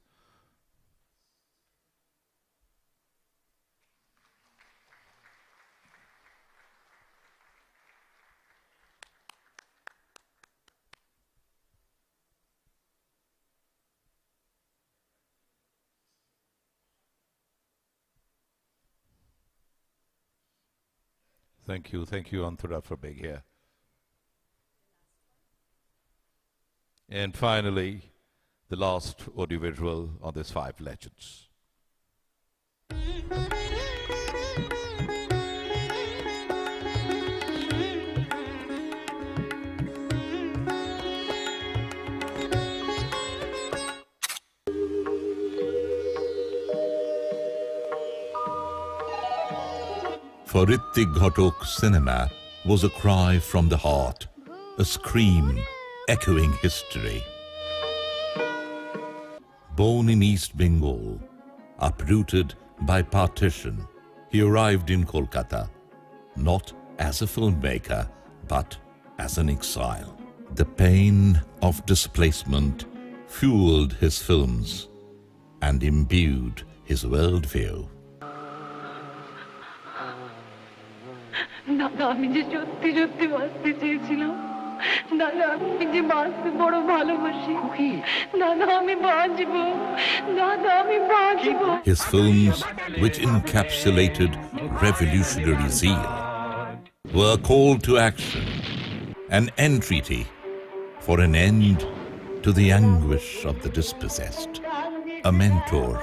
[SPEAKER 1] Thank you, Antura, for being here. And finally, the last audiovisual on these 5 legends.
[SPEAKER 20] For Ritwik Ghatok, cinema was a cry from the heart, a scream echoing history. Born in East Bengal, uprooted by partition, he arrived in Kolkata, not as a filmmaker, but as an exile. The pain of displacement fueled his films and imbued his worldview.
[SPEAKER 2] দাদা আমি যে সত্যি সত্যি বাঁচতে চেয়েছিলাম দাদা আমি যে বাঁচতে বড় ভালোবাসি দাদা আমি বাঁচবো দাদা আমি বাঁচবো
[SPEAKER 20] His films, which encapsulated revolutionary zeal, were a call to action, an entreaty for an end to the anguish of the dispossessed, a mentor,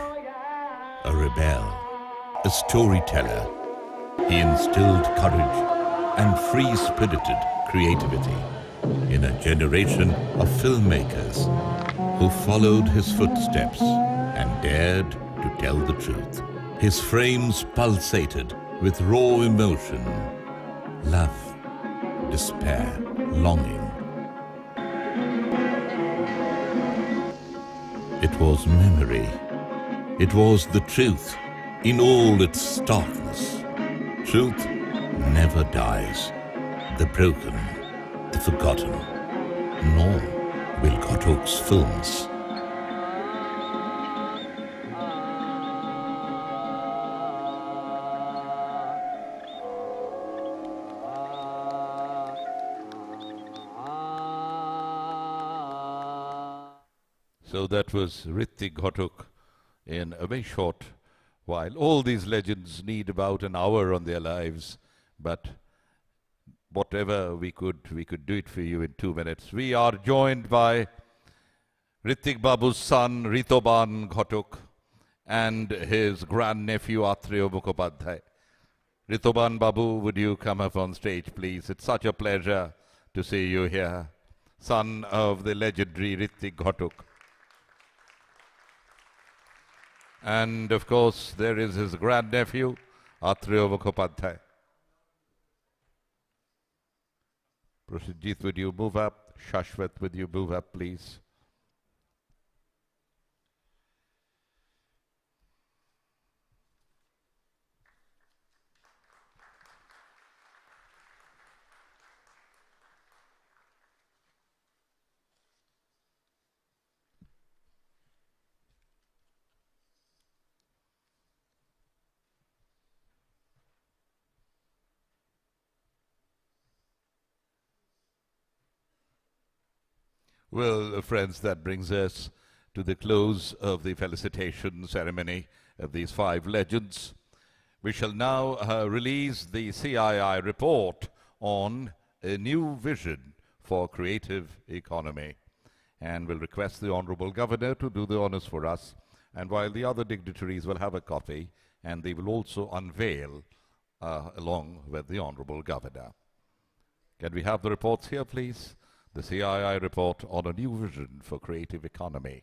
[SPEAKER 20] a rebel, a storyteller. He instilled courage and free-spirited creativity in a generation of filmmakers who followed his footsteps and dared to tell the truth. His frames pulsated with raw emotion, love, despair, longing. It was memory. It was the truth in all its starkness. Truth never dies, the broken, the forgotten, nor will Ghatok's films.
[SPEAKER 1] So that was Ritwik Ghatok in a very short while. All these legends need about an hour on their lives, but whatever we could do it for you in 2 minutes. We are joined by Ritwik Babu's son, Ritoban Ghatok, and his grandnephew, Atreya Mukhopadhyay. Ritoban Babu, would you come up on stage, please? It's such a pleasure to see you here. Son of the legendary Ritwik Ghatok. And of course, there is his grandnephew, Atreya Mukhopadhyay. Proshenjit, would you move up? Shashwat, would you move up, please? Well, friends, that brings us to the close of the felicitation ceremony of these 5 legends. We shall now release the CII report on a new vision for creative economy. And we'll request the Honorable Governor to do the honors for us. And while the other dignitaries will have a copy, and they will also unveil along with the Honorable Governor. Can we have the reports here, please? The CII report on a new vision for creative economy.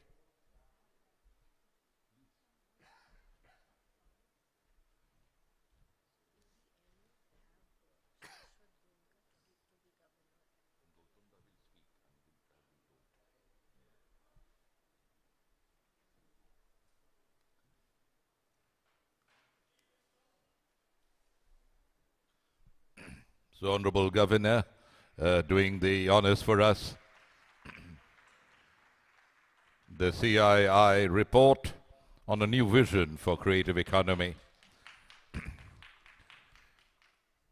[SPEAKER 1] So, Honorable Governor, doing the honors for us. The CII report on a new vision for creative economy.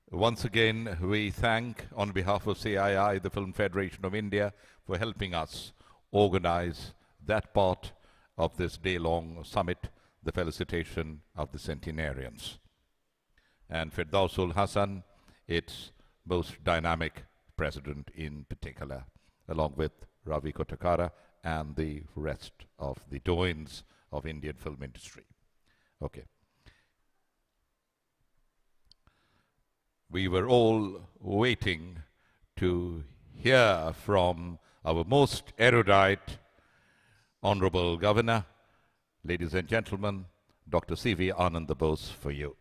[SPEAKER 1] Once again, we thank, on behalf of CII, the Film Federation of India, for helping us organize that part of this day-long summit, the felicitation of the centenarians. And Firdausul Hasan, its most dynamic president in particular, along with Ravi Kotakara and the rest of the doyens of Indian film industry. Okay. We were all waiting to hear from our most erudite Honorable Governor. Ladies and gentlemen, Dr. C.V. Ananda Bose for you.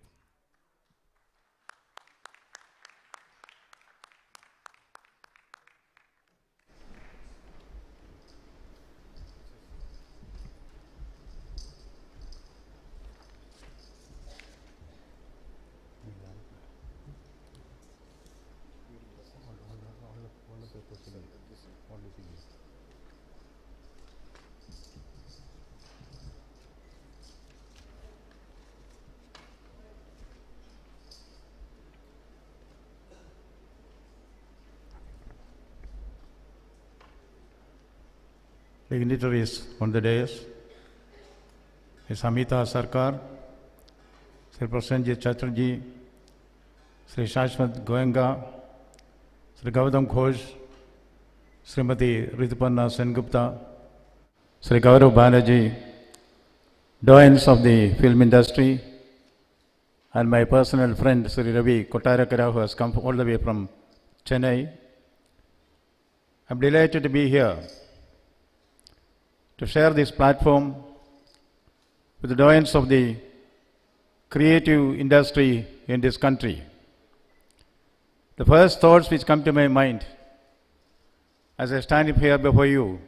[SPEAKER 7] Dignitaries on the dais, Ms. Amita Sarkar, Sri Prasenjit Chatterjee, Sri Shashwat Goenga, Sri Gautam Ghosh, Srimati Rituparna Sengupta, Sri Gaurav Banerjee, doyens of the film industry, and my personal friend Sri Ravi Kotarakara, who has come all the way from Chennai. I'm delighted to be here to share this platform with the doyens of the creative industry in this country. The first thoughts which come to my mind as I stand up here before you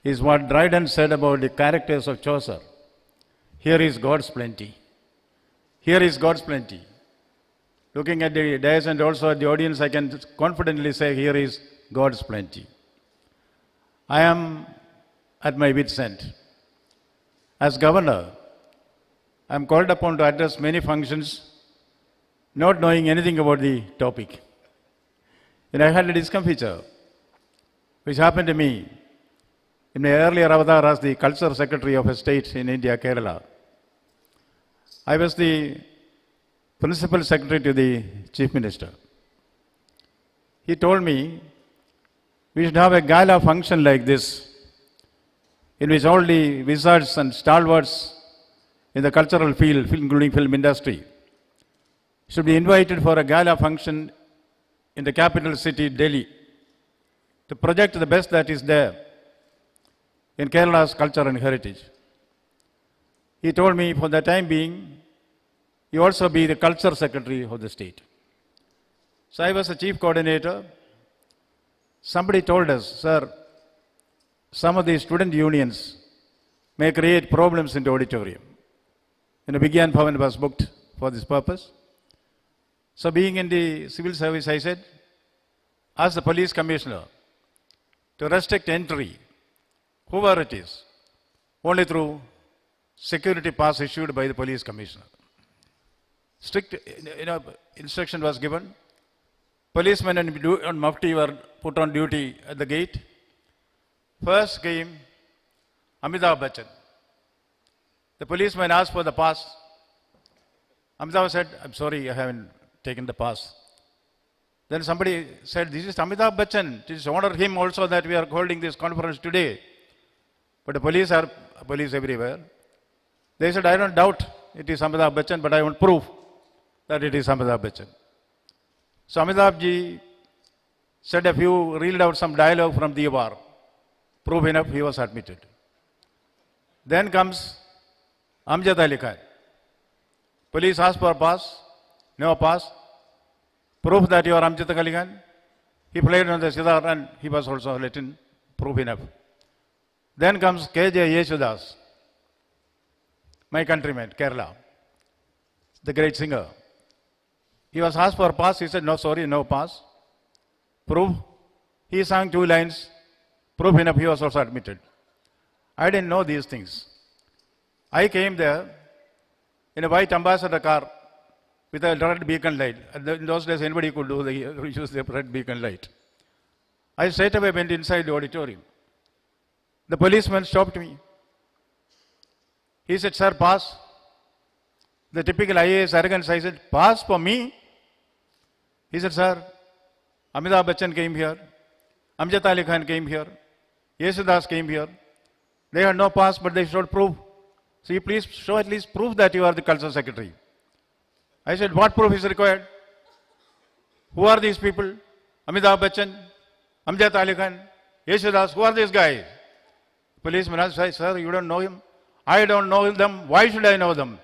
[SPEAKER 7] is what Dryden said about the characters of Chaucer. Here is God's plenty. Here is God's plenty. Looking at the dais and also at the audience, I can confidently say here is God's plenty. I am at my wit's end. As governor, I am called upon to address many functions, not knowing anything about the topic. And I had a discomfiture, which happened to me in my earlier avatar as the Culture Secretary of a state in India, Kerala. I was the Principal Secretary to the Chief Minister. He told me we should have a gala function like this, in which all the wizards and stalwarts in the cultural field, including film industry, should be invited for a gala function in the capital city, Delhi, to project the best that is there in Kerala's culture and heritage. He told me for the time being, you also be the Culture Secretary of the state. So I was a chief coordinator. Somebody told us, sir, some of the student unions may create problems in the auditorium. And a Vigyan Bhavan was booked for this purpose. So being in the civil service, I said, ask the police commissioner to restrict entry, whoever it is, only through security pass issued by the police commissioner. Strict instruction was given. Policemen and mufti were put on duty at the gate. First came Amitabh Bachchan. The policeman asked for the pass. Amitabh said, I'm sorry, I haven't taken the pass. Then somebody said, this is Amitabh Bachchan. It is honor him also that we are holding this conference today. But the police are police everywhere. They said, I don't doubt it is Amitabh Bachchan, but I want proof that it is Amitabh Bachchan. So Amitabh ji said reeled out some dialogue from Diwar. Proof enough, he was admitted. Then comes Amjad Ali Khan. Police asked for a pass, no pass. Proof that you are Amjad Ali Khan. He played on the sitar and he was also let in, proof enough. Then comes K.J. Yesudas, my countryman, Kerala, the great singer. He was asked for a pass. He said, no, sorry, no pass. Proof. He sang 2 lines. Proof enough, he was also admitted. I didn't know these things. I came there in a white ambassador car with a red beacon light. In those days, anybody could use the red beacon light. I straight away went inside the auditorium. The policeman stopped me. He said, sir, pass. The typical IAS arrogance, I said, pass for me? He said, sir, Amitabh Bachchan came here. Amjad Ali Khan came here. Yesudas came here. They had no pass, but they showed proof. So you please show at least proof that you are the cultural secretary. I said, what proof is required? Who are these people? Amitabh Bachchan, Amjad Ali Khan, Yesudas, who are these guys? Policeman said, sir, you don't know him? I don't know them. Why should I know them?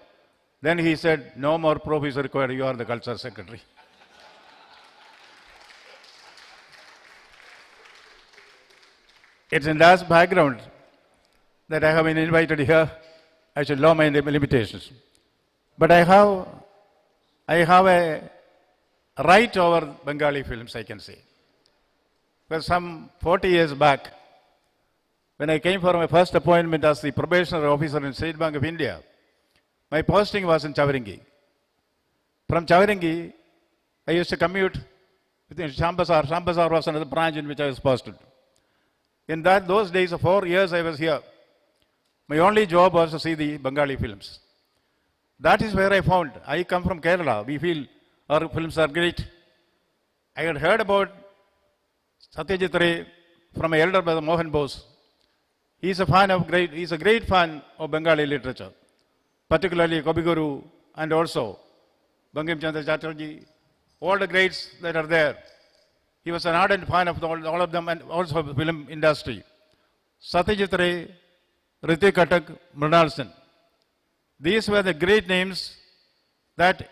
[SPEAKER 7] Then he said, no more proof is required. You are the cultural secretary. It's in that background that I have been invited here. I should know my limitations. But I have a right over Bengali films, I can say. Because some 40 years back, when I came for my first appointment as the probationary officer in State Bank of India, my posting was in Chavaringi. From Chavaringi, I used to commute within Shambasar. Shambasar was another branch in which I was posted. In those days, 4 years I was here. My only job was to see the Bengali films. That is where I found. I come from Kerala. We feel our films are great. I had heard about Satyajit Ray from my elder brother Mohan Bose. He's a great fan of Bengali literature, particularly Kabiguru and also Bankim Chandra Chatterjee, all the greats that are there. He was an ardent fan of all of them and also the film industry. Satyajit Ray, Ritik Katak, Mrinal Sen. These were the great names that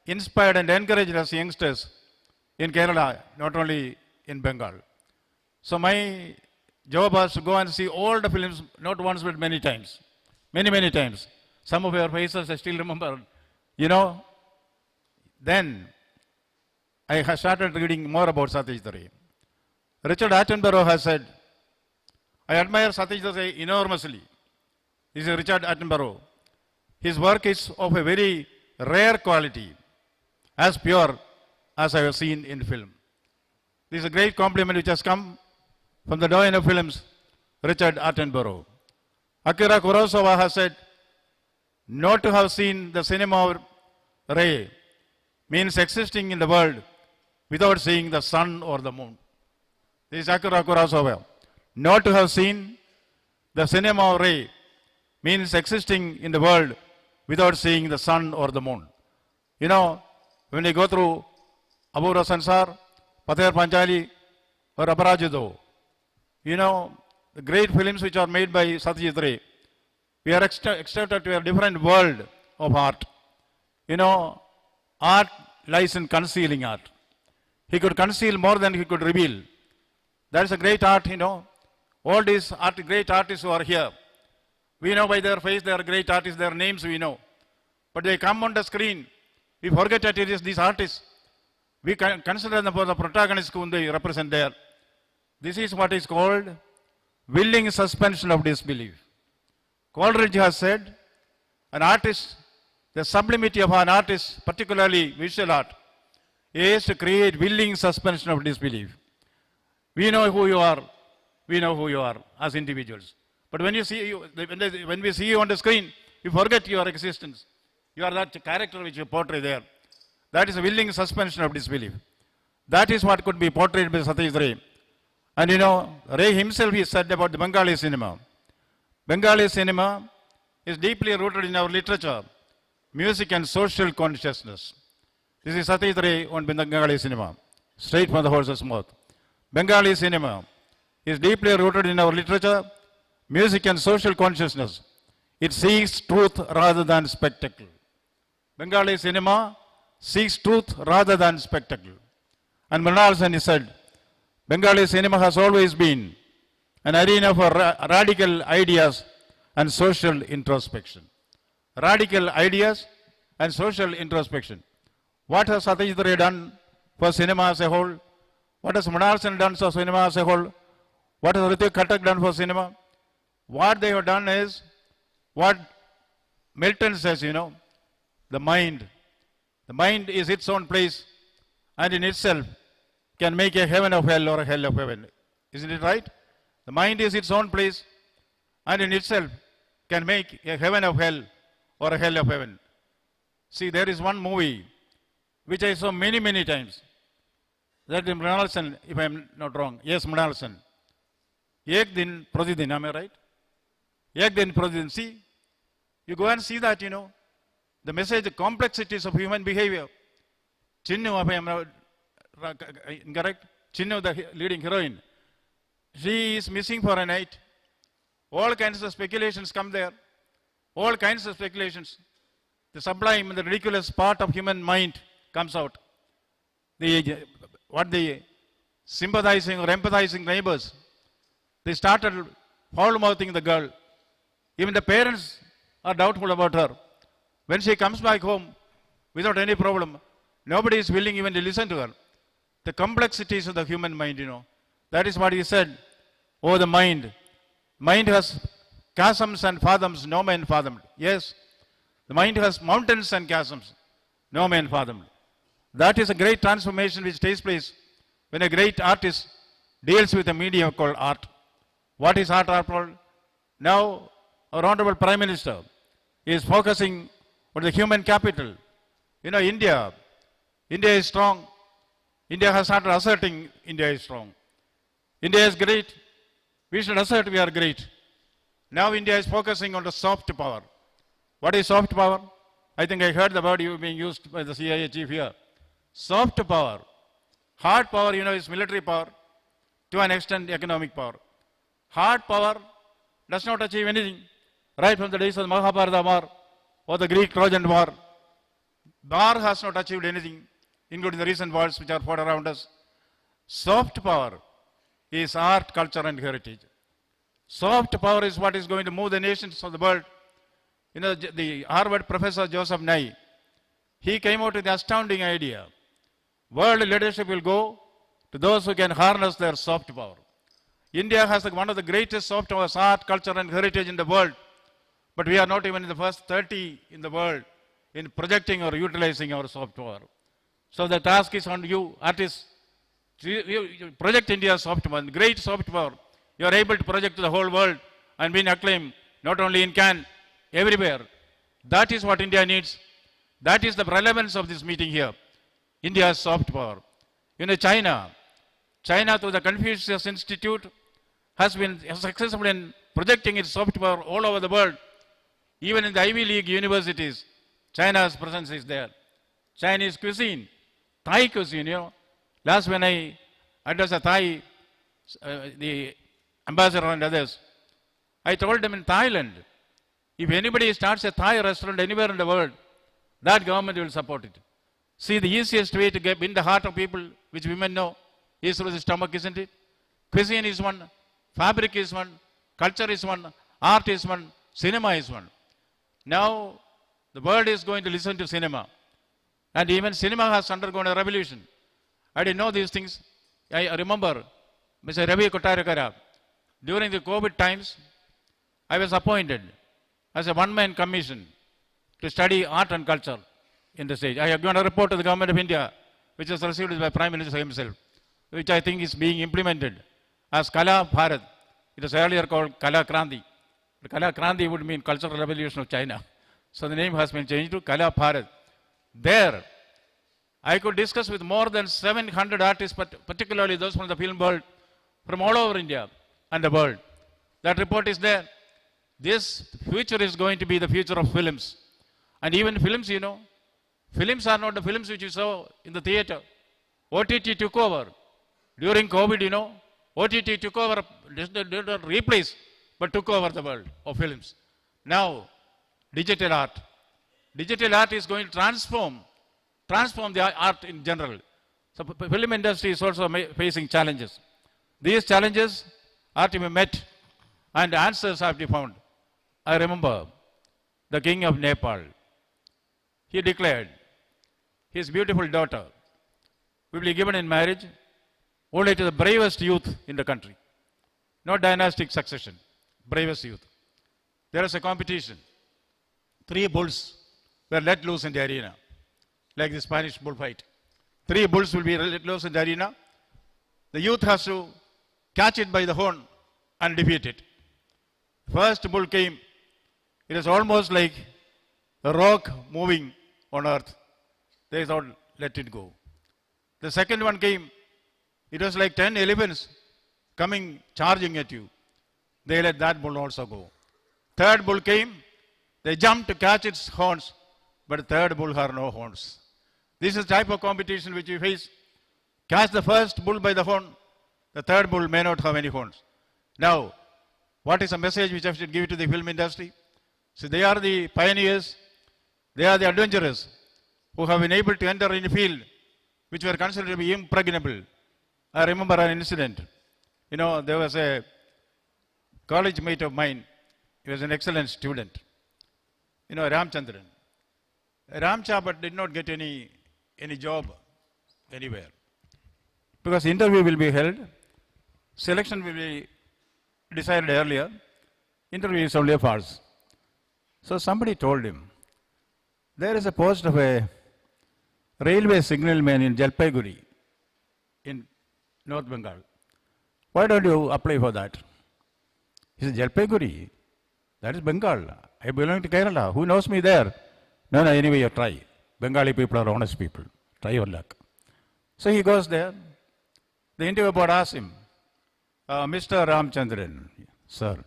[SPEAKER 7] inspired and encouraged us youngsters in Kerala, not only in Bengal. So my job was to go and see all the films, not once but many times. Many times. Some of your faces I still remember. You know, then I started reading more about Satyajit Ray. Richard Attenborough has said, I admire Satyajit Ray enormously. This is Richard Attenborough. His work is of a very rare quality, as pure as I have seen in film. This is a great compliment which has come from the doyen of films, Richard Attenborough. Akira Kurosawa has said, not to have seen the cinema of Ray means existing in the world without seeing the sun or the moon. This is Akira Kurosawa. Not to have seen the cinema of Ray means existing in the world without seeing the sun or the moon. You know, when we go through Abura Sansar, Pather Panchali, or Aparajito, you know, the great films which are made by Satyajit Ray, we are extracted to a different world of art. You know, art lies in concealing art. He could conceal more than he could reveal. That is a great art, you know. All these great artists who are here, we know by their face they are great artists, their names we know. But they come on the screen, we forget that it is these artists. We consider them for the protagonists whom they represent there. This is what is called willing suspension of disbelief. Coleridge has said, an artist, the sublimity of an artist, particularly visual art, is to create willing suspension of disbelief. We know who you are. We know who you are as individuals. But when you see you, when we see you on the screen, you forget your existence. You are that character which you portray there. That is a willing suspension of disbelief. That is what could be portrayed by Satyajit Ray. And you know, Ray himself he said about the Bengali cinema. Bengali cinema is deeply rooted in our literature, music and social consciousness. This is Satyajit Ray on Bengali cinema, straight from the horse's mouth. Bengali cinema is deeply rooted in our literature, music and social consciousness. It seeks truth rather than spectacle. Bengali cinema seeks truth rather than spectacle. And Mrinal Sen said, Bengali cinema has always been an arena for radical ideas and social introspection. Radical ideas and social introspection. What has Satyajit Ray done for cinema as a whole? What has Mrinal Sen done for cinema as a whole? What has Ritik Khattak done for cinema? What they have done is what Milton says, you know, the mind. The mind is its own place and in itself can make a heaven of hell or a hell of heaven. Isn't it right? The mind is its own place and in itself can make a heaven of hell or a hell of heaven. See, there is one movie which I saw many, many times. That is Mrinal Sen, if I am not wrong. Yes, Mrinal Sen. Ek din pratidin, am I right? Ek din pratidin. See, you go and see that, you know, the message, the complexities of human behavior. Chinnu, if I am not incorrect, Chinnu, the leading heroine, she is missing for a night. All kinds of speculations come there. All kinds of speculations. The sublime and the ridiculous part of human mind comes out. What the sympathizing or empathizing neighbors, they started foul-mouthing the girl. Even the parents are doubtful about her. When she comes back home without any problem, nobody is willing even to listen to her. The complexities of the human mind, you know. That is what he said. Oh, the mind. Mind has chasms and fathoms no man fathomed. Yes, the mind has mountains and chasms no man fathomed. That is a great transformation which takes place when a great artist deals with a medium called art. What is art after all? Now, our Honorable Prime Minister is focusing on the human capital. You know, India is strong. India has started asserting India is strong. India is great. We should assert we are great. Now India is focusing on the soft power. What is soft power? I think I heard the word being used by the CIA chief here. Soft power. Hard power, you know, is military power. To an extent, economic power. Hard power does not achieve anything. Right from the days of the Mahabharata War or the Greek Trojan War, war has not achieved anything, including the recent wars which are fought around us. Soft power is art, culture, and heritage. Soft power is what is going to move the nations of the world. You know, the Harvard professor Joseph Nye, he came out with the astounding idea. World leadership will go to those who can harness their soft power. India has one of the greatest soft powers, art, culture, and heritage in the world. But we are not even in the first 30 in the world in projecting or utilizing our soft power. So the task is on you, artists. You project India's soft power, great soft power. You are able to project to the whole world and win acclaim, not only in Cannes, everywhere. That is what India needs. That is the relevance of this meeting here. India's soft power. You know, China through the Confucius Institute has been successful in projecting its soft power all over the world. Even in the Ivy League universities, China's presence is there. Chinese cuisine, Thai cuisine, you know. Last when I addressed a Thai, the ambassador and others, I told them in Thailand, if anybody starts a Thai restaurant anywhere in the world, that government will support it. See, the easiest way to win the heart of people, which women know, is through the stomach, isn't it? Cuisine is one, fabric is one, culture is one, art is one, cinema is one. Now, the world is going to listen to cinema. And even cinema has undergone a revolution. I didn't know these things. I remember Mr. Ravi Kottarakara. During the COVID times, I was appointed as a one-man commission to study art and culture in the stage. I have given a report to the government of India, which was received by Prime Minister himself, which I think is being implemented as Kala Bharat. It was earlier called Kala Kranti. But Kala Kranti would mean Cultural Revolution of China. So the name has been changed to Kala Bharat. There, I could discuss with more than 700 artists, particularly those from the film world, from all over India and the world. That report is there. This future is going to be the future of films. And even films, you know, films are not the films which you saw in the theater. OTT took over. During COVID, you know, OTT took over, did not replace, but took over the world of films. Now, digital art. Digital art is going to transform the art in general. So film industry is also facing challenges. These challenges are to be met and answers have to be found. I remember the king of Nepal. He declared, his beautiful daughter will be given in marriage only to the bravest youth in the country. Not dynastic succession, bravest youth. There is a competition. 3 bulls were let loose in the arena, like the Spanish bullfight. 3 bulls will be let loose in the arena. The youth has to catch it by the horn and defeat it. First bull came. It was almost like a rock moving on earth. They thought, let it go. The second one came. It was like 10 elephants coming, charging at you. They let that bull also go. Third bull came. They jumped to catch its horns, but the third bull had no horns. This is the type of competition which we face. Catch the first bull by the horn. The third bull may not have any horns. Now, what is the message which I should give to the film industry? So they are the pioneers. They are the adventurers who have been able to enter in a field which were considered to be impregnable. I remember an incident. You know, there was a college mate of mine. He was an excellent student. You know, Ramchandran. Ramcha did not get any job anywhere. Because interview will be held, selection will be decided earlier, interview is only a farce. So somebody told him, there is a post of a railway signalman in Jalpaiguri in North Bengal. Why don't you apply for that? He said, Jalpaiguri? That is Bengal. I belong to Kerala. Who knows me there? No, anyway, you try. Bengali people are honest people. Try your luck. So he goes there. The interview board asks him, Mr. Ramchandran, sir,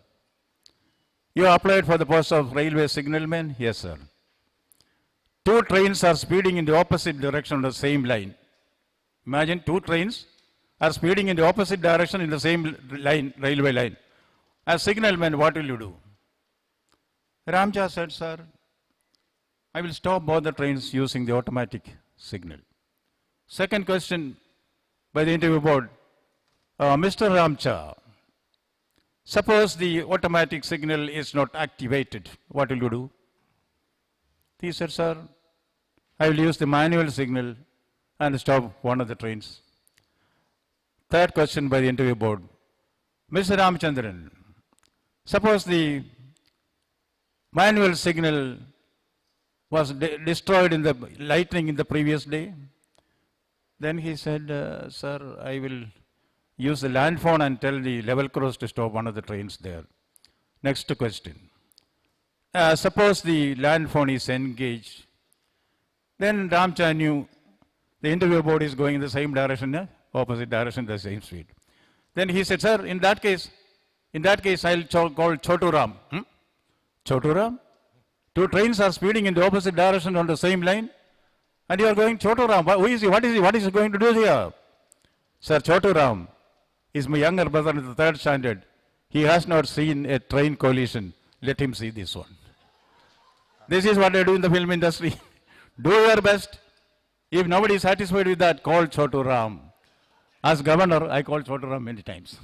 [SPEAKER 7] you applied for the post of railway signalman? Yes, sir. 2 trains are speeding in the opposite direction on the same line. Imagine 2 trains are speeding in the opposite direction in the same line, railway line. As signalman, what will you do? Ramcha said, sir, I will stop both the trains using the automatic signal. Second question by the interview board, Mr. Ramcha, suppose the automatic signal is not activated, what will you do? He said, sir, I will use the manual signal and stop one of the trains. Third question by the interview board, Mr. Ramchandran, suppose the manual signal was destroyed in the lightning in the previous day. Then he said, sir, I will use the land phone and tell the level cross to stop one of the trains there. Next question. Suppose the land phone is engaged. Then Ramcha knew the interview board is going in the same direction, opposite direction, the same speed. Then he said, sir, in that case, I'll call Chotu Ram. Chotu Ram? 2 trains are speeding in the opposite direction on the same line, and you are going Chotu Ram. Who is he? What is he? What is he going to do here? Sir, Chotu Ram is my younger brother in the 3rd standard. He has not seen a train collision. Let him see this one. This is what I do in the film industry. Do your best. If nobody is satisfied with that, call Chotu Ram. As governor, I called Chotu Ram many times.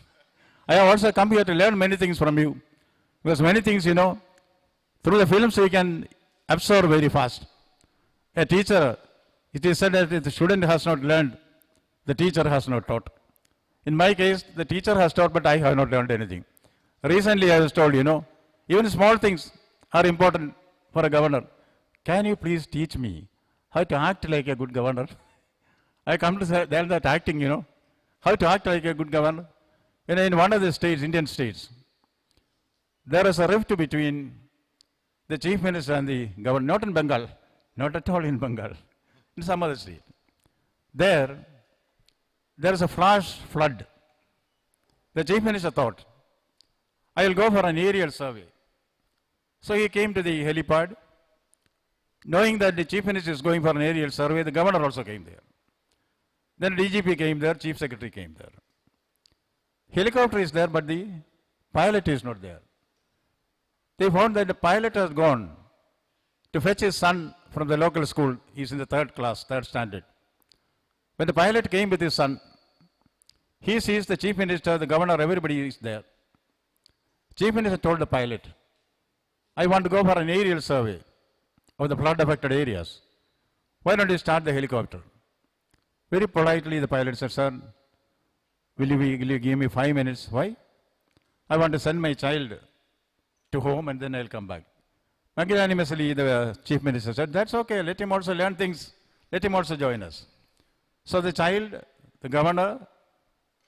[SPEAKER 7] I have also come here to learn many things from you. Because many things, you know, through the films we can absorb very fast. A teacher, it is said that if the student has not learned, the teacher has not taught. In my case, the teacher has taught, but I have not learned anything. Recently I was told, you know, even small things are important for a governor. Can you please teach me how to act like a good governor? I come to say that acting, you know, how to act like a good governor. In one of the states, Indian states, there is a rift between the chief minister and the governor, not in Bengal, not at all in Bengal, in some other state. There is a flash flood. The chief minister thought, I will go for an aerial survey. So he came to the helipad. Knowing that the chief minister is going for an aerial survey, the governor also came there. Then DGP came there, chief secretary came there. Helicopter is there, but the pilot is not there. They found that the pilot has gone to fetch his son from the local school. He's in the 3rd class, 3rd standard. When the pilot came with his son, he sees the chief minister, the governor, everybody is there. Chief minister told the pilot, I want to go for an aerial survey of the flood affected areas. Why don't you start the helicopter? Very politely, the pilot said, sir, will you give me 5 minutes? Why? I want to send my child to home and then I'll come back. Magnanimously, the chief minister said, that's okay, let him also learn things, let him also join us. So the child, the governor,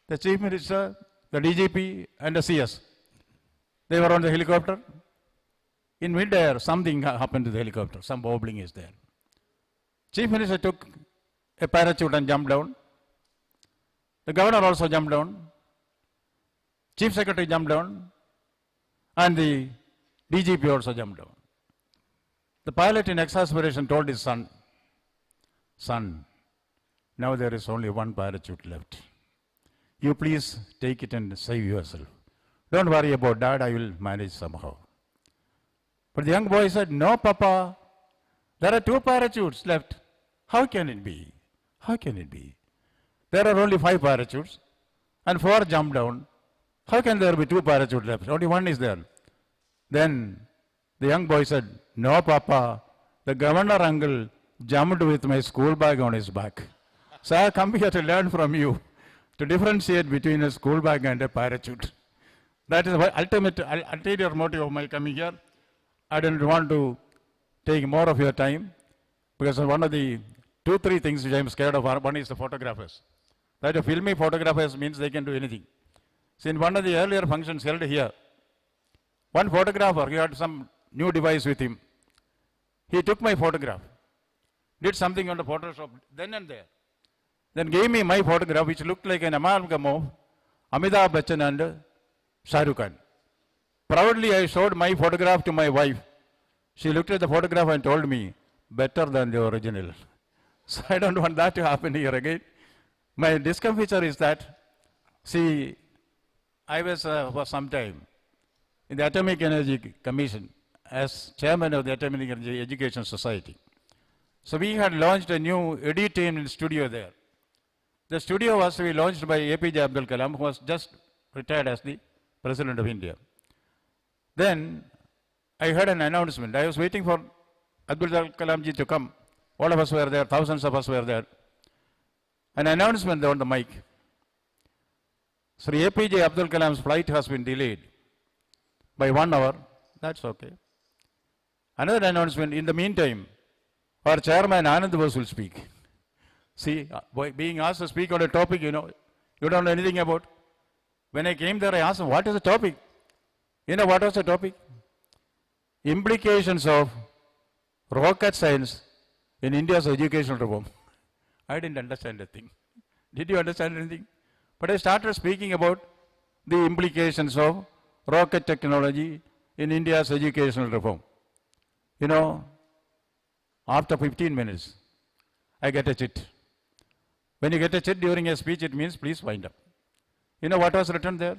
[SPEAKER 7] the chief minister, the DGP, and the CS, they were on the helicopter. In mid-air, something happened to the helicopter, some wobbling is there. Chief minister took a parachute and jumped down. The governor also jumped down. Chief secretary jumped down. And the DGP also jumped down. The pilot in exasperation told his son, son, now there is only one parachute left. You please take it and save yourself. Don't worry about that, I will manage somehow. But the young boy said, no, Papa, there are 2 parachutes left. How can it be? How can it be? There are only 5 parachutes and 4 jumped down. How can there be 2 parachutes left? Only 1 is there. Then the young boy said, no, Papa, the governor uncle jumped with my school bag on his back. So I come here to learn from you to differentiate between a school bag and a parachute. That is the ulterior motive of my coming here. I don't want to take more of your time because one of the 2-3 things which I am scared of are, one is the photographers. That a filming photographers means they can do anything. So in one of the earlier functions held here, one photographer, he had some new device with him. He took my photograph, did something on the Photoshop then and there. Then gave me my photograph which looked like an amalgam of Amitabh Bachchan and Shah Rukh Khan. Proudly I showed my photograph to my wife. She looked at the photograph and told me, better than the original. So I don't want that to happen here again. My discomfiture is that, see, I was for some time in the Atomic Energy Commission as chairman of the Atomic Energy Education Society. So we had launched a new edutainment studio there. The studio was to be launched by APJ Abdul Kalam, who was just retired as the President of India. Then I heard an announcement. I was waiting for Abdul Kalam ji to come. All of us were there, thousands of us were there. An announcement on the mic. Sri APJ Abdul Kalam's flight has been delayed by 1 hour. That's okay. Another announcement, in the meantime, our chairman Anand Bose will speak. See, being asked to speak on a topic, you don't know anything about. When I came there, I asked him, what is the topic? You know what was the topic? Implications of rocket science in India's educational reform. I didn't understand a thing. Did you understand anything? But I started speaking about the implications of rocket technology in India's educational reform. After 15 minutes, I get a chit. When you get a chit during a speech, it means please wind up. You know what was written there?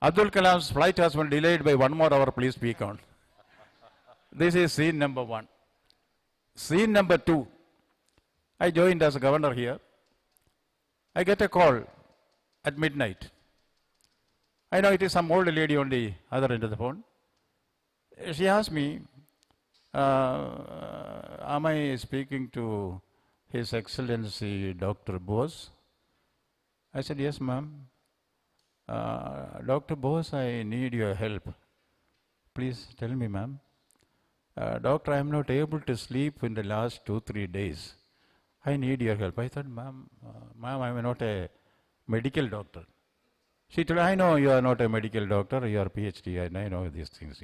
[SPEAKER 7] Abdul Kalam's flight has been delayed by 1 more hour, please speak on. This is scene number 1. Scene number 2. I joined as a governor here. I get a call at midnight. I know it is some old lady on the other end of the phone. She asked me, am I speaking to His Excellency Dr. Bose? I said, yes, ma'am. Dr. Bose, I need your help. Please tell me, ma'am. Doctor, I am not able to sleep in the last 2-3 days. I need your help. I thought, ma'am, I am not a medical doctor. She told, I know you are not a medical doctor, you are a PhD, and I know these things,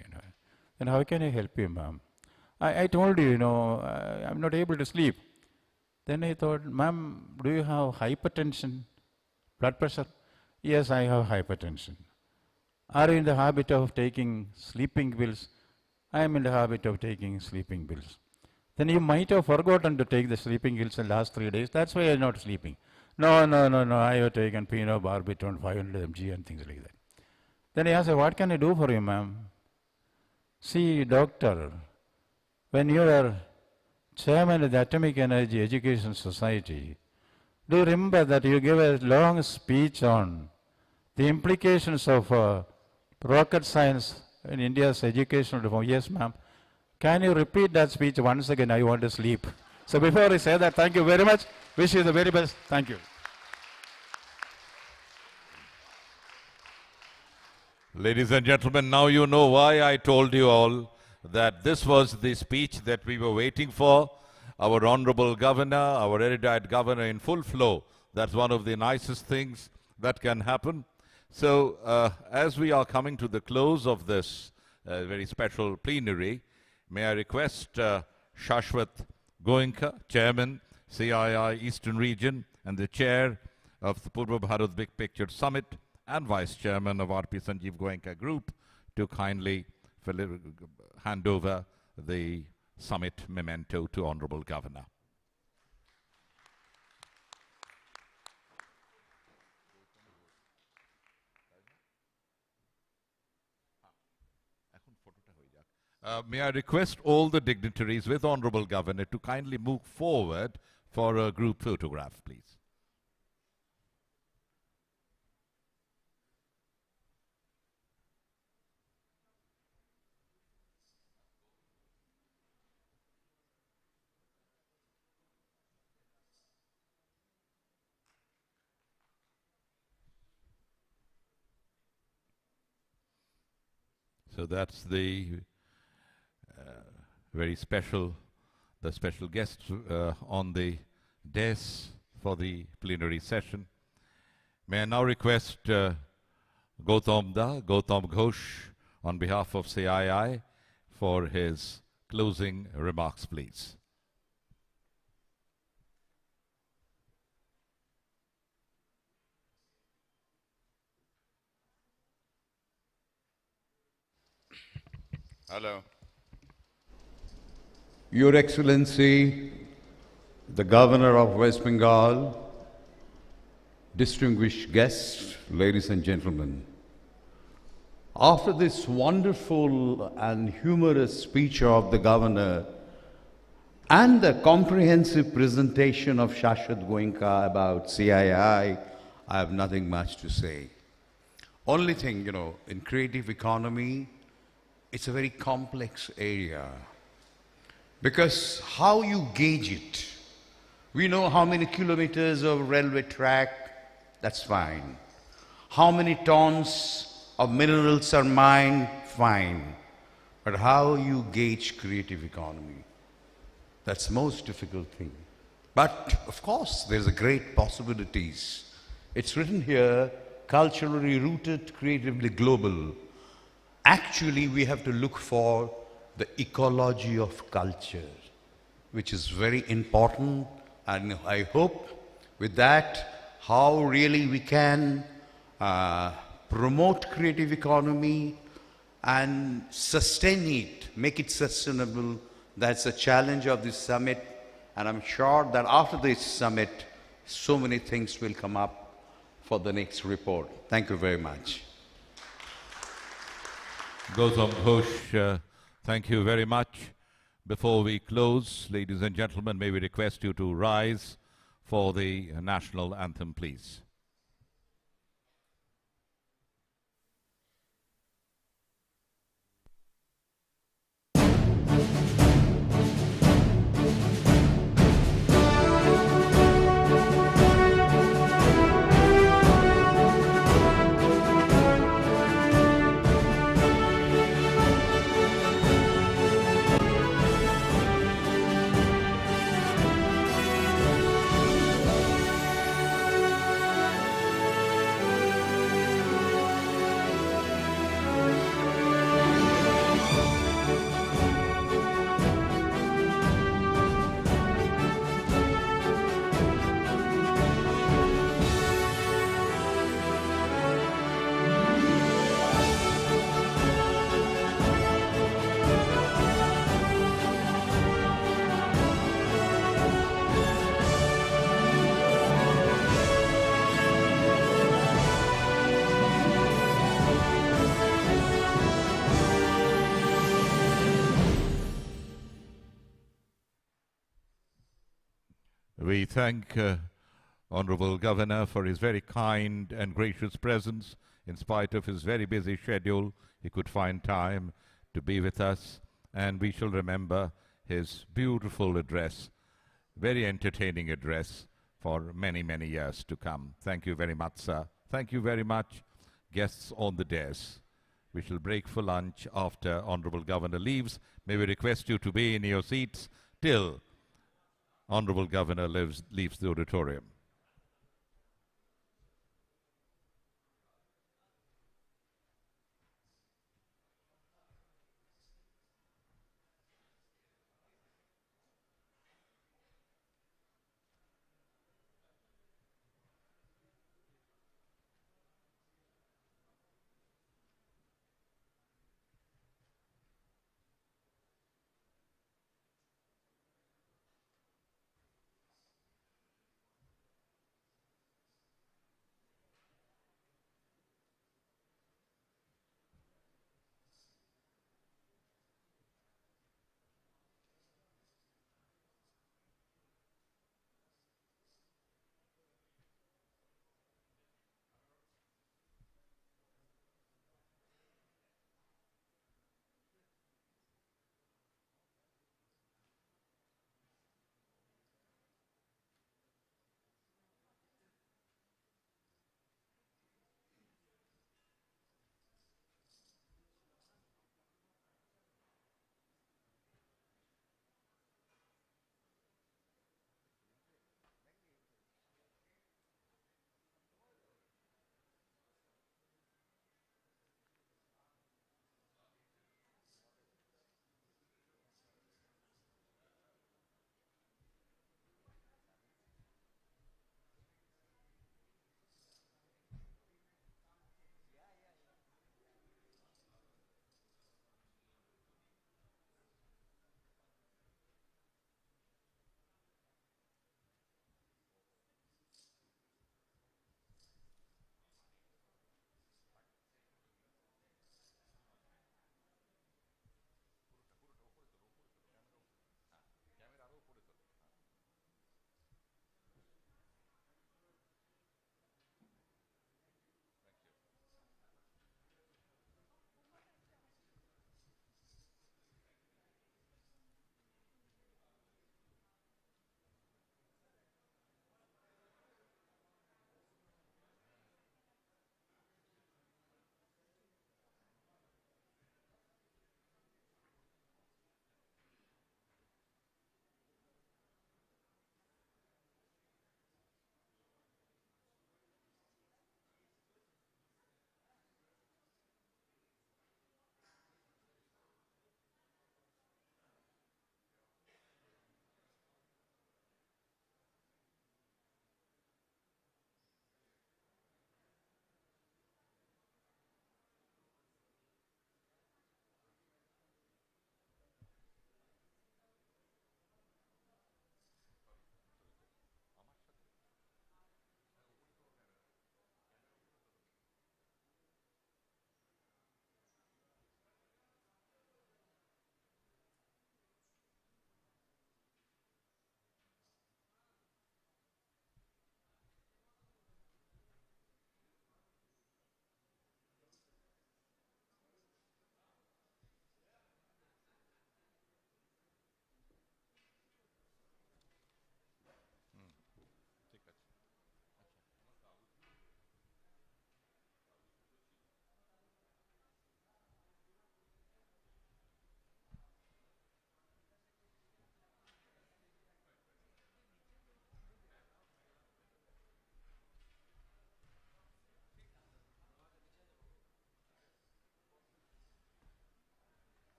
[SPEAKER 7] Then how can I help you, ma'am? I told you, I am not able to sleep. Then I thought, ma'am, do you have hypertension, blood pressure? Yes, I have hypertension. Are you in the habit of taking sleeping pills? I am in the habit of taking sleeping pills. Then you might have forgotten to take the sleeping pills in the last 3 days. That's why you are not sleeping. No, I have taken phenobarbital 500 mg and things like that. Then I asked her, what can I do for you, ma'am? See, doctor, when you are chairman of the Atomic Energy Education Society, do you remember that you gave a long speech on the implications of rocket science in India's educational reform? Yes, ma'am. Can you repeat that speech once again? I want to sleep. So before I say that, thank you very much. Wish you the very best. Thank you.
[SPEAKER 1] Ladies and gentlemen, now you know why I told you all that this was the speech that we were waiting for. Our honorable governor, our erudite governor in full flow. That's one of the nicest things that can happen. So as we are coming to the close of this very special plenary, may I request Shashwat Goenka, Chairman, CII Eastern Region, and the Chair of the Purbo Bharat Big Picture Summit, and Vice Chairman of RP Sanjeev Goenka Group, to kindly hand over the summit memento to Honorable Governor. May I request all the dignitaries with Honorable Governor to kindly move forward for a group photograph, please. So that's the very special, the special guest on the dais for the plenary session. May I now request Gautam Ghosh, on behalf of CII, for his closing remarks, please.
[SPEAKER 8] Hello. Your Excellency, the Governor of West Bengal, distinguished guests, ladies and gentlemen. After this wonderful and humorous speech of the Governor and the comprehensive presentation of Shashwat Goenka about CII, I have nothing much to say. Only thing, in creative economy, it's a very complex area. Because how you gauge it, we know how many kilometers of railway track, that's fine. How many tons of minerals are mined, fine. But how you gauge creative economy, that's the most difficult thing. But of course, there's a great possibilities. It's written here, culturally rooted, creatively global. Actually, we have to look for the ecology of culture, which is very important, and I hope with that, how really we can promote creative economy and sustain it, make it sustainable. That's the challenge of this summit, and I'm sure that after this summit, so many things will come up for the next report. Thank you very much.
[SPEAKER 1] Gautam Ghosh, thank you very much. Before we close, ladies and gentlemen, may we request you to rise for the national anthem, please. We thank Honorable Governor for his very kind and gracious presence. In spite of his very busy schedule, he could find time to be with us, and we shall remember his beautiful address very entertaining address for many, many years to come. Thank you very much, sir. Thank you very much, guests on the dais. We shall break for lunch after Honorable Governor leaves. May we request you to be in your seats till Honorable Governor leaves the auditorium.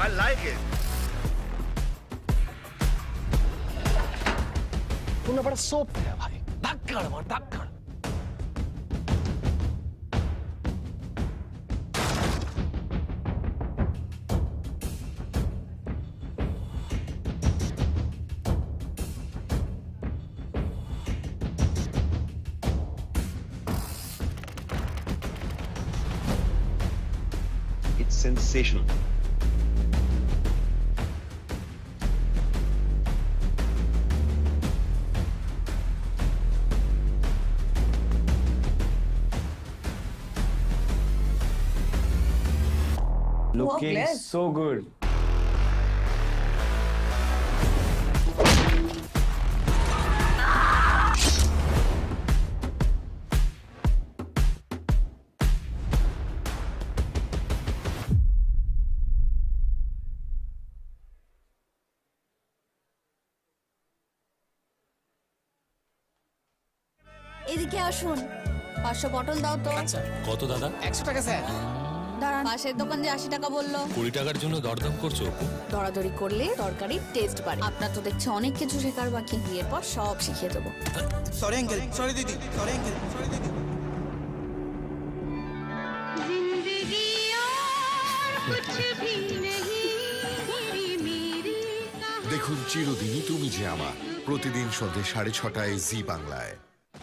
[SPEAKER 9] I like it.
[SPEAKER 10] तूने बड़ा soap है भाई धक्कड़ मार धक्कड़
[SPEAKER 21] It's sensational.
[SPEAKER 10] Looking so good.
[SPEAKER 12] এদিকে আসুন 500 bottle দাও তো
[SPEAKER 24] আচ্ছা কত দাদা
[SPEAKER 10] 100 টাকা স্যার
[SPEAKER 12] দাঁড়ান পাশের দোকান যে 80 টাকা বললো
[SPEAKER 24] 20 টাকার জন্য দরদাম করছো অপু
[SPEAKER 12] দরাদরি করলে তরকারির টেস্ট বাড়ে আপনার তো দেখছি অনেক কিছু শেখার বাকি বিয়ের পর সব শিখিয়ে দেবো
[SPEAKER 10] সরি আঙ্কেল সরি দিদি সরি আঙ্কেল সরি দিদি
[SPEAKER 25] দেখুন চিরদিনই তুমি যে আমার প্রতিদিন সন্ধ্যে 6:30 জি বাংলায়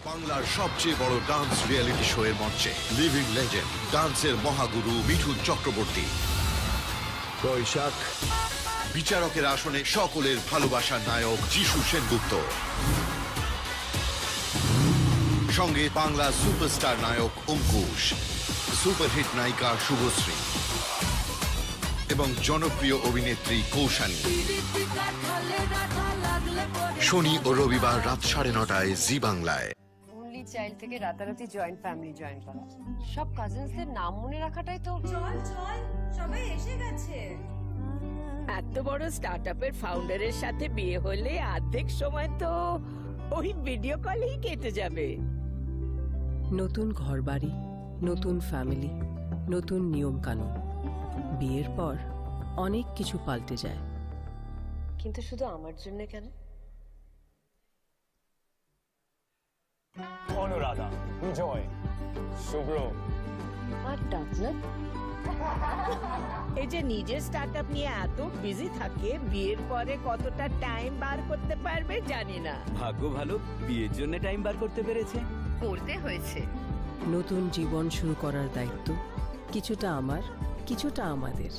[SPEAKER 25] বাংলার সবচেয়ে বড় ডান্স রিয়েলিটি শো এর মঞ্চে লিভিং লেজেন্ড ডান্সের মহাগুরু মিঠুন চক্রবর্তী বৈশাখ বিচারকের আসনে সকলের ভালোবাসার নায়ক যিশু সেনগুপ্ত সঙ্গে বাংলা সুপারস্টার নায়ক অঙ্কুশ সুপারহিট নায়িকা শুভশ্রী এবং জনপ্রিয় অভিনেত্রী কৌশানী শনি ও রবিবার রাত 9:30 জি বাংলায়
[SPEAKER 26] অনলি চাইল্ড থেকে রাতারাতি জয়েন্ট ফ্যামিলি জয়েন করা সব কাজিনসদের নাম মনে রাখাটাই তো
[SPEAKER 27] চল চল সবাই এসে গেছে
[SPEAKER 28] এত বড় স্টার্টআপের ফাউন্ডারের সাথে বিয়ে হলে অর্ধেক সময় তো ওই ভিডিও কলেই কেটে যাবে
[SPEAKER 29] নতুন ঘরবাড়ি নতুন ফ্যামিলি নতুন নিয়ম কানুন বিয়ের পর অনেক কিছু পাল্টে যায়
[SPEAKER 26] কিন্তু শুধু আমার জন্য কেন
[SPEAKER 10] অনুরাধা বিজয় শুভ্র
[SPEAKER 26] আর ডাকনা
[SPEAKER 28] এই যে নিজের স্টার্টআপ নিয়ে এত বিজি থাকে বিয়ের পরে কতটা টাইম বার করতে পারবে জানি না
[SPEAKER 10] ভাগ্য ভালো বিয়ের জন্য টাইম বার করতে পেরেছে
[SPEAKER 26] করতে হয়েছে
[SPEAKER 29] নতুন জীবন শুরু করার দায়িত্ব কিছুটা আমার কিছুটা আমাদের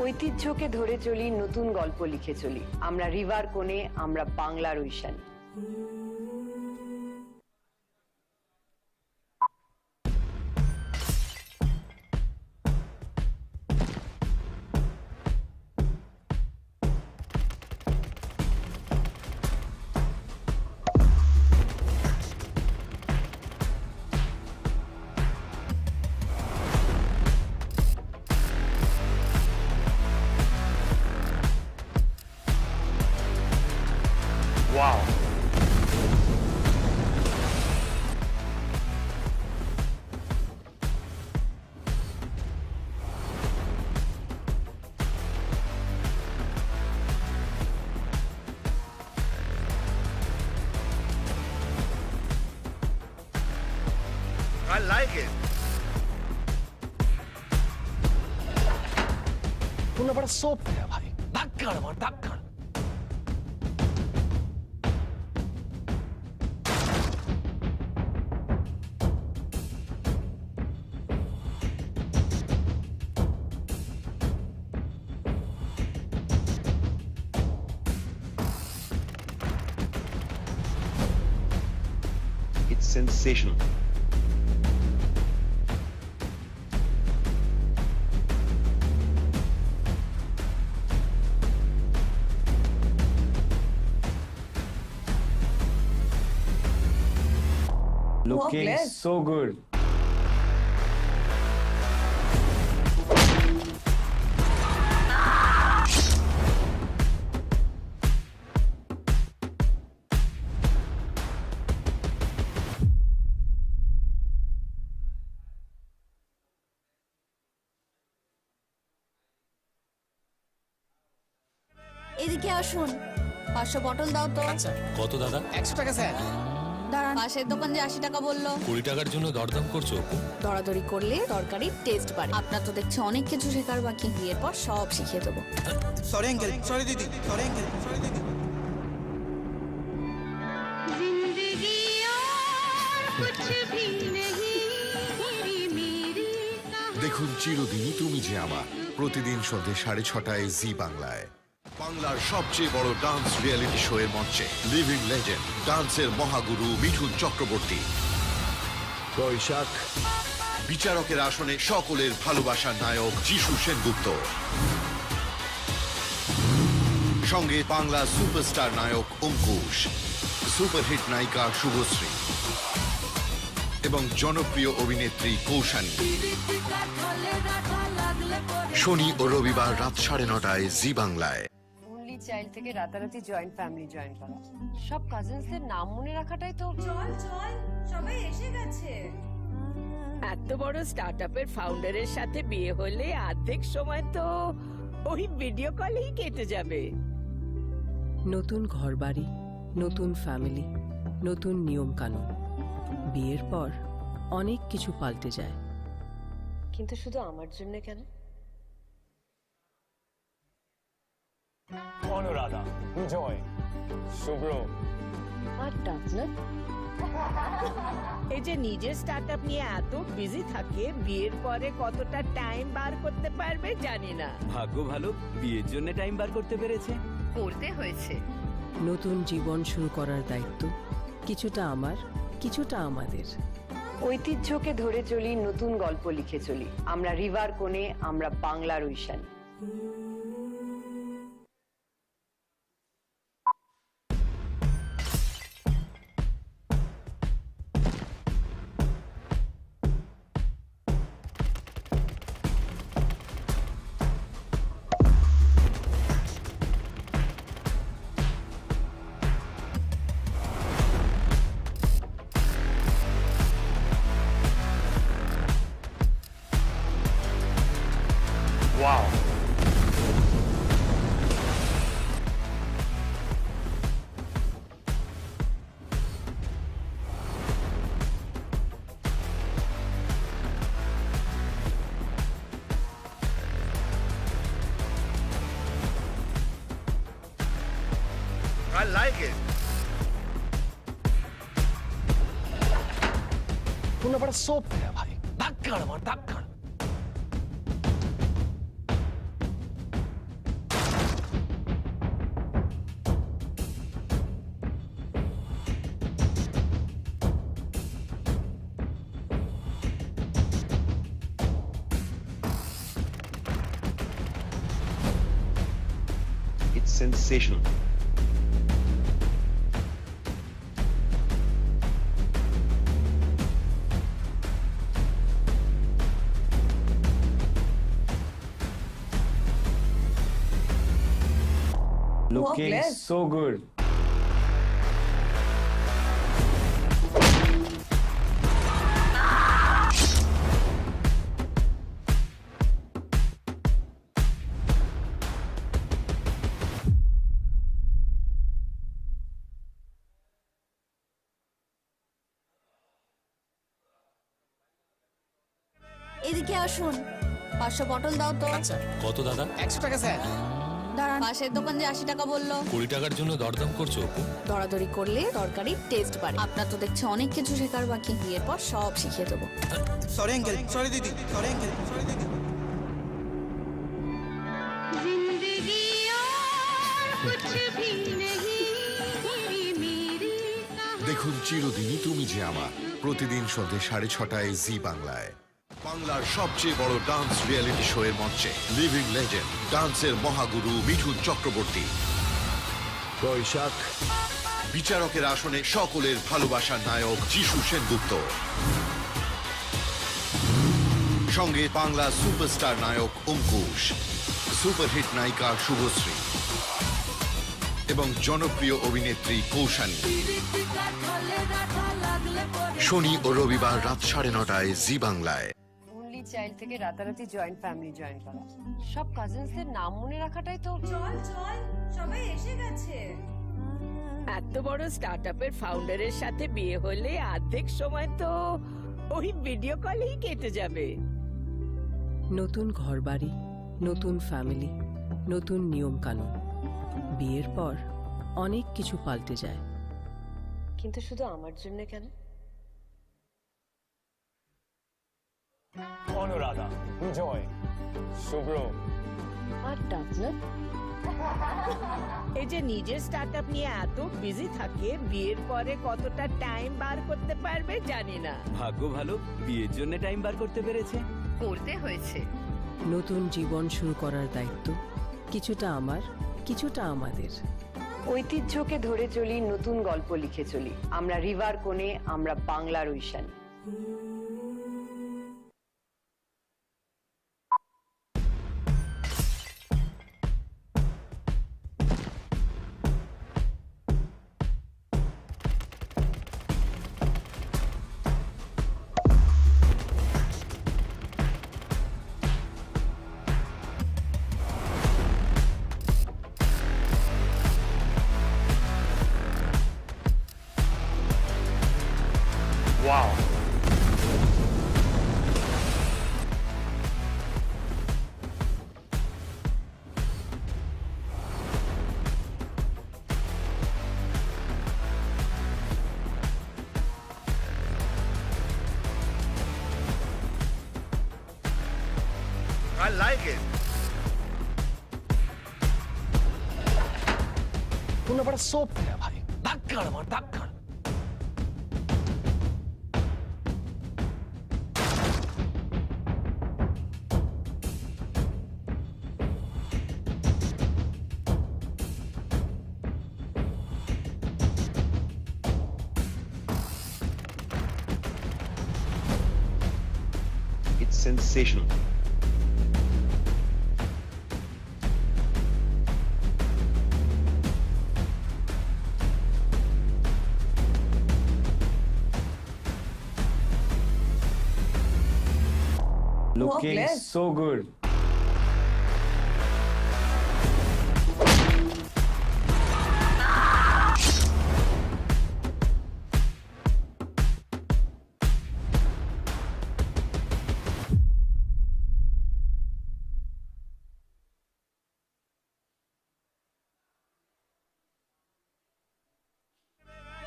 [SPEAKER 26] ঐতিহ্যকে ধরে চলি নতুন গল্প লিখে চলি আমরা রিভার কোণে আমরা বাংলার Aishani
[SPEAKER 10] Wow.
[SPEAKER 9] I like it.
[SPEAKER 10] तूने बड़ा सोप है भाई धक्कड़ मार धक्कड़
[SPEAKER 21] It's sensational.
[SPEAKER 10] Looking so good.
[SPEAKER 12] এদিকে আসুন, 500 পটল দাও তো।
[SPEAKER 24] কত দাদা?
[SPEAKER 10] 100 টাকা স্যার।
[SPEAKER 12] দাঁড়ান, পাশের দোকান যে 80 টাকা বললো।
[SPEAKER 24] 20 টাকার জন্য দরদাম করছো অপু?
[SPEAKER 12] দরাদরি করলে তরকারির টেস্ট বাড়ে। আপনার তো দেখছি অনেক কিছু শেখার বাকি, বিয়ের পর সব শিখিয়ে দেবো।
[SPEAKER 10] সরি আঙ্কেল, সরি দিদি, সরি আঙ্কেল, সরি দিদি।
[SPEAKER 25] দেখুন চিরদিনই তুমি যে আমার, প্রতিদিন সন্ধ্যে 6:30 জি বাংলায়। বাংলার সবচেয়ে বড় ডান্স রিয়েলিটি শো এর মঞ্চে লিভিং লেজেন্ড ডান্সের মহাগুরু মিঠুন চক্রবর্তী। বৈশাখ বিচারকের আসনে সকলের ভালোবাসার নায়ক যিশু সেনগুপ্ত, সঙ্গে বাংলা সুপারস্টার নায়ক অঙ্কুশ, সুপারহিট নায়িকা শুভশ্রী এবং জনপ্রিয় অভিনেত্রী কৌশানী। শনি ও রবিবার রাত 9:30 জি বাংলায়।
[SPEAKER 26] অনলি চাইল্ড থেকে রাতারাতি জয়েন্ট ফ্যামিলি জয়েন করা, সব কাজিনসদের নাম মনে রাখাটাই তো।
[SPEAKER 27] চল চল, সবাই এসে গেছে।
[SPEAKER 28] এত বড় স্টার্টআপের ফাউন্ডারের সাথে বিয়ে হলে অর্ধেক সময় তো ওই ভিডিও কলেই কেটে যাবে।
[SPEAKER 29] নতুন ঘরবাড়ি, নতুন ফ্যামিলি, নতুন নিয়ম কানুন। বিয়ের পর অনেক কিছু পাল্টে যায়।
[SPEAKER 26] কিন্তু শুধু আমার জন্য কেন?
[SPEAKER 10] অনুরাধা, জয়, শুভ্র
[SPEAKER 26] আর ডাকনা।
[SPEAKER 28] এই যে নিজের স্টার্টআপ নিয়ে এত বিজি থাকে, বিয়ের পরে কতটা টাইম বার করতে পারবে জানি না।
[SPEAKER 3] ভাগ্য ভালো, বিয়ের জন্য টাইম বার করতে পেরেছে।
[SPEAKER 26] করতে হয়েছে।
[SPEAKER 29] নতুন জীবন শুরু করার দায়িত্ব কিছুটা আমার, কিছুটা আমাদের।
[SPEAKER 26] ঐতিহ্যকে ধরে চলি, নতুন গল্প লিখে চলি। আমরা রিভার কোণে, আমরা বাংলার Aishani.
[SPEAKER 10] Wow.
[SPEAKER 9] I like it.
[SPEAKER 10] तूने बड़ा सोप है भाई, धक्कड़ मार धक्कड़।
[SPEAKER 4] It's sensational.
[SPEAKER 10] Looking so good.
[SPEAKER 12] এদিকে আসুন, 500 পটল দাও তো।
[SPEAKER 24] কত দাদা?
[SPEAKER 10] 100 টাকা স্যার।
[SPEAKER 12] দাঁড়ান, পাশের দোকান যে 80 টাকা বললো।
[SPEAKER 24] 20 টাকার জন্য দরদাম করছো অপু?
[SPEAKER 12] দরাদরি করলে তরকারির টেস্ট বাড়ে। আপনার তো দেখছি অনেক কিছু শেখার বাকি, বিয়ের পর সব শিখিয়ে দেবো।
[SPEAKER 10] সরি আঙ্কেল, সরি দিদি, সরি আঙ্কেল, সরি দিদি।
[SPEAKER 25] দেখুন চিরদিনই তুমি যে আমার, প্রতিদিন সন্ধ্যে 6:30 জি বাংলায়। বাংলার সবচেয়ে বড় ডান্স রিয়েলিটি শো এর মঞ্চে লিভিং লেজেন্ড ডান্সের মহাগুরু মিঠুন চক্রবর্তী। বৈশাখ বিচারকের আসনে সকলের ভালোবাসার নায়ক যিশু সেনগুপ্ত, সঙ্গে বাংলা সুপারস্টার নায়ক অঙ্কুশ, সুপারহিট নায়িকা শুভশ্রী এবং জনপ্রিয় অভিনেত্রী কৌশানী। শনি ও রবিবার রাত 9:30 জি বাংলায়।
[SPEAKER 26] চাইল্ড থেকে রাতারাতি জয়েন্ট ফ্যামিলি জয়েন করা, সব কাজিনসদের নাম মনে রাখাটাই তো।
[SPEAKER 27] চল চল সবাই এসে গেছে।
[SPEAKER 28] এত বড় স্টার্টআপের ফাউন্ডারের সাথে বিয়ে হলে অর্ধেক সময় তো ওই ভিডিও কলেই কেটে যাবে।
[SPEAKER 29] নতুন ঘরবাড়ি, নতুন ফ্যামিলি, নতুন নিয়ম কানুন। বিয়ের পর অনেক কিছু পাল্টে যায়।
[SPEAKER 26] কিন্তু শুধু আমার জন্য কেন?
[SPEAKER 10] অনুরাধা, জয়, শুভ্র
[SPEAKER 26] আর ডাকনাথ
[SPEAKER 28] এই যে নিজের স্টার্টআপ নিয়ে এত বিজি থাকে, বিয়ের পরে কতটা টাইম বার করতে পারবে জানি না।
[SPEAKER 3] ভাগ্য ভালো, বিয়ের জন্য টাইম বার করতে পেরেছে।
[SPEAKER 26] করতে হয়েছে।
[SPEAKER 29] নতুন জীবন শুরু করার দায়িত্ব কিছুটা আমার, কিছুটা আমাদের।
[SPEAKER 26] ঐতিহ্যকে ধরে চলি, নতুন গল্প লিখে চলি। আমরা রিভার কোণে, আমরা বাংলার Aishani.
[SPEAKER 10] Wow.
[SPEAKER 9] I like it.
[SPEAKER 10] तूने बड़ा सोप दिया भाई, धक्कड़ मार धक्कड़।
[SPEAKER 21] It's sensational.
[SPEAKER 10] Looking so good.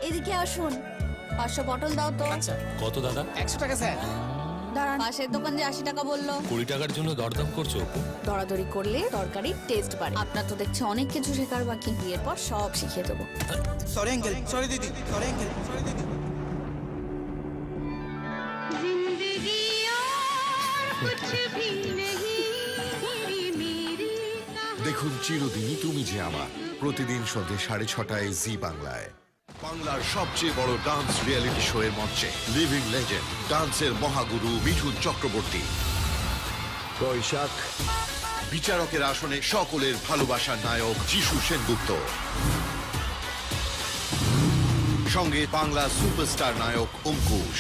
[SPEAKER 12] এদিকে আসুন, 500 বটল দাও তো।
[SPEAKER 24] কত দাদা?
[SPEAKER 10] 100 টাকা স্যার।
[SPEAKER 12] দাঁড়ান, পাশের দোকান যে 80 টাকা বললো।
[SPEAKER 24] 20 টাকার জন্য দরদাম করছো?
[SPEAKER 12] দরাদরি করলে তরকারির টেস্ট বাড়ে। আপনার তো দেখছি অনেক কিছু শেখার বাকি, বিয়ের পর সব শিখিয়ে দেবো।
[SPEAKER 10] সরি আঙ্কেল, সরি দিদি, সরি আঙ্কেল, সরি দিদি।
[SPEAKER 25] দেখুন চিরদিনই তুমি যে আমার, প্রতিদিন সন্ধ্যে 6:30 জি বাংলায়। বাংলার সবচেয়ে বড় ডান্স রিয়েলিটি শো এর মঞ্চে লিভিং লেজেন্ড, ডান্সের মহাগুরু মিঠুন চক্রবর্তী। বৈশাখ বিচারকের আসনে সকলের ভালোবাসার নায়ক যিশু সেনগুপ্ত, সঙ্গে বাংলা সুপারস্টার নায়ক অঙ্কুশ,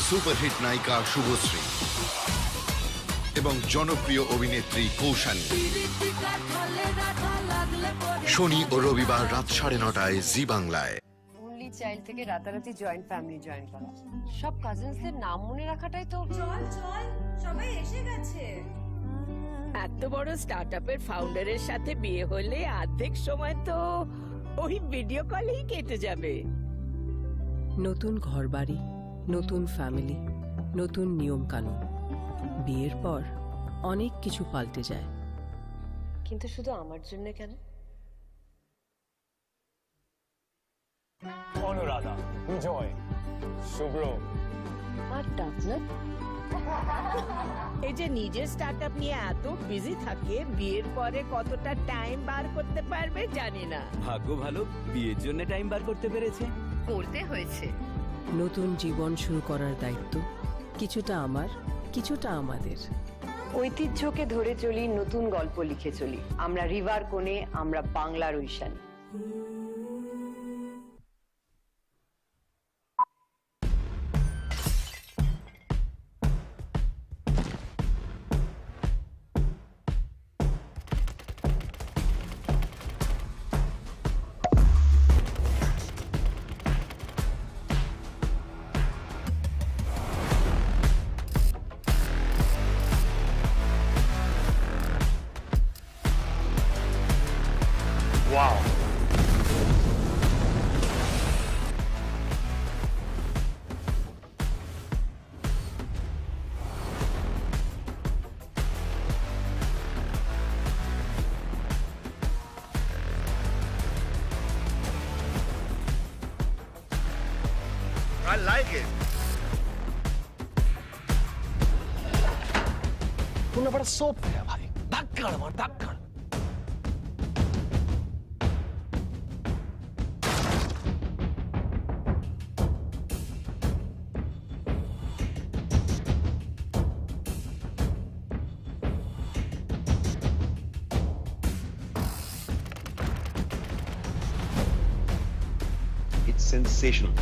[SPEAKER 25] সুপারহিট নায়িকা শুভশ্রী এবং জনপ্রিয় অভিনেত্রী কৌশানী। শনি ও রবিবার রাত 9:30 জি বাংলায়।
[SPEAKER 26] অনলি চাইল্ড থেকে রাতারাতি জয়েন্ট ফ্যামিলি জয়েন করা, সব কাজিনসদের নাম মনে রাখাটাই তো।
[SPEAKER 27] চল চল সবাই এসে গেছে।
[SPEAKER 28] এত বড় স্টার্টআপের ফাউন্ডারের সাথে বিয়ে হলে অর্ধেক সময় তো ওই ভিডিও কলেই কেটে যাবে।
[SPEAKER 29] নতুন ঘরবাড়ি, নতুন ফ্যামিলি, নতুন নিয়ম কানুন। বিয়ের পর অনেক কিছু পাল্টে যায়।
[SPEAKER 26] কিন্তু শুধু আমার জন্য কেন?
[SPEAKER 10] অনুরাধা, জয়, শুভ্র
[SPEAKER 26] আর ডাকনাথ
[SPEAKER 28] এই যে নিজের স্টার্টআপ নিয়ে এত বিজি থাকে, বিয়ের পরে কতটা টাইম বার করতে পারবে জানি না।
[SPEAKER 3] ভাগ্য ভালো, বিয়ের জন্য টাইম বার করতে পেরেছে।
[SPEAKER 26] করতে হয়েছে।
[SPEAKER 29] নতুন জীবন শুরু করার দায়িত্ব কিছুটা আমার, কিছুটা আমাদের।
[SPEAKER 26] ঐতিহ্যকে ধরে চলি, নতুন গল্প লিখে চলি। আমরা রিভার কোণে, আমরা বাংলার ঐশানী।
[SPEAKER 9] I like it.
[SPEAKER 10] तूने बड़ा सोप है भाई धक्कड़ मार धक्कड़
[SPEAKER 21] It's sensational.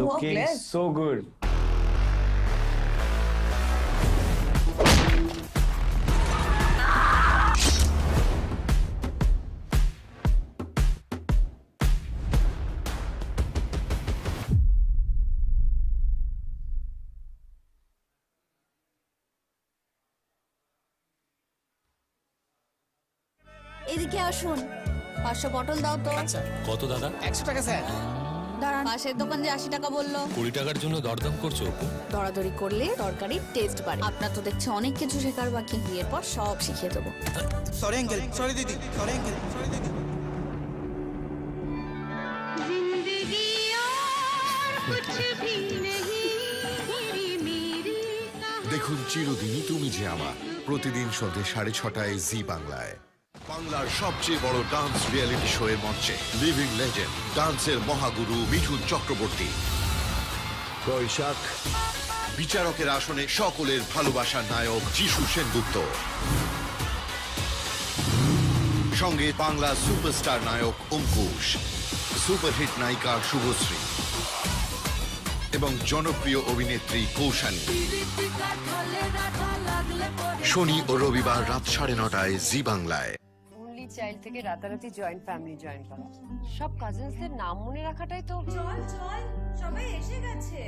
[SPEAKER 4] Looking so good.
[SPEAKER 12] এদিকে আসুন 500 পটল দাও তো।
[SPEAKER 24] আচ্ছা কত দাদা?
[SPEAKER 10] 100 টাকা স্যার।
[SPEAKER 12] দাঁড়ান, পাশের দোকান যে 80 টাকা বললো।
[SPEAKER 24] 20 টাকার জন্য দরদাম করছো অপু?
[SPEAKER 12] দরাদরি করলে তরকারির টেস্ট বাড়ে। আপনার তো দেখছি অনেক কিছু শেখার বাকি, বিয়ের পর সব শিখিয়ে দেবো।
[SPEAKER 10] সরি আঙ্কেল, সরি দিদি, সরি আঙ্কেল, সরি দিদি।
[SPEAKER 25] দেখুন চিরদিনই তুমি যে আমার, প্রতিদিন সন্ধ্যে 6:30 জি বাংলায়। বাংলার সবচেয়ে বড় ডান্স রিয়েলিটি শো এর মঞ্চে লিভিং লেজেন্ড, ডান্সের মহাগুরু মিঠুন চক্রবর্তী। বৈশাখ বিচারকের আসনে সকলের ভালোবাসার নায়ক যিশু সেনগুপ্ত, সঙ্গে বাংলা সুপারস্টার নায়ক অঙ্কুশ, সুপারহিট নায়িকা শুভশ্রী এবং জনপ্রিয় অভিনেত্রী কৌশানী। শনি ও রবিবার রাত 9:30 জি বাংলায়।
[SPEAKER 26] অনলি চাইল্ড থেকে রাতারাতি জয়েন্ট ফ্যামিলি জয়েন করা, সব কাজিনসদের নাম মনে রাখাটাই তো।
[SPEAKER 27] চল চল সবাই এসে গেছে।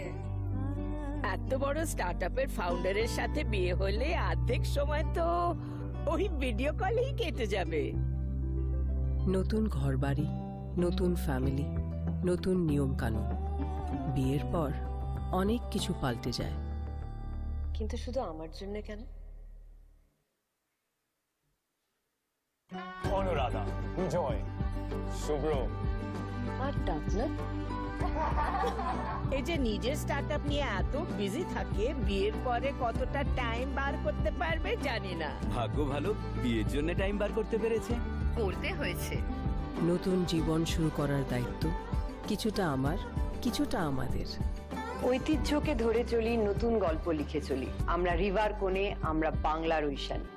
[SPEAKER 28] এত বড় স্টার্টআপের ফাউন্ডারের সাথে বিয়ে হলে অর্ধেক সময় তো ওই ভিডিও কলেই কেটে যাবে।
[SPEAKER 29] নতুন ঘরবাড়ি, নতুন ফ্যামিলি, নতুন নিয়ম কানুন। বিয়ের পর অনেক কিছু পাল্টে যায়।
[SPEAKER 26] কিন্তু শুধু আমার জন্য কেন?
[SPEAKER 4] অনুরাধা, জয়, শুভ্র
[SPEAKER 26] আর ডাকনা
[SPEAKER 28] এই যে নিজের স্টার্টআপ নিয়ে এত বিজি থাকে, বিয়ের পরে কতটা টাইম বার করতে পারবে জানি না।
[SPEAKER 3] ভাগ্য ভালো, বিয়ের জন্য টাইম বার করতে পেরেছে।
[SPEAKER 26] করতে হয়েছে।
[SPEAKER 29] নতুন জীবন শুরু করার দায়িত্ব কিছুটা আমার, কিছুটা আমাদের।
[SPEAKER 26] ঐতিহ্যকে ধরে চলি, নতুন গল্প লিখে চলি। আমরা রিভার কোণে, আমরা বাংলার Aishani.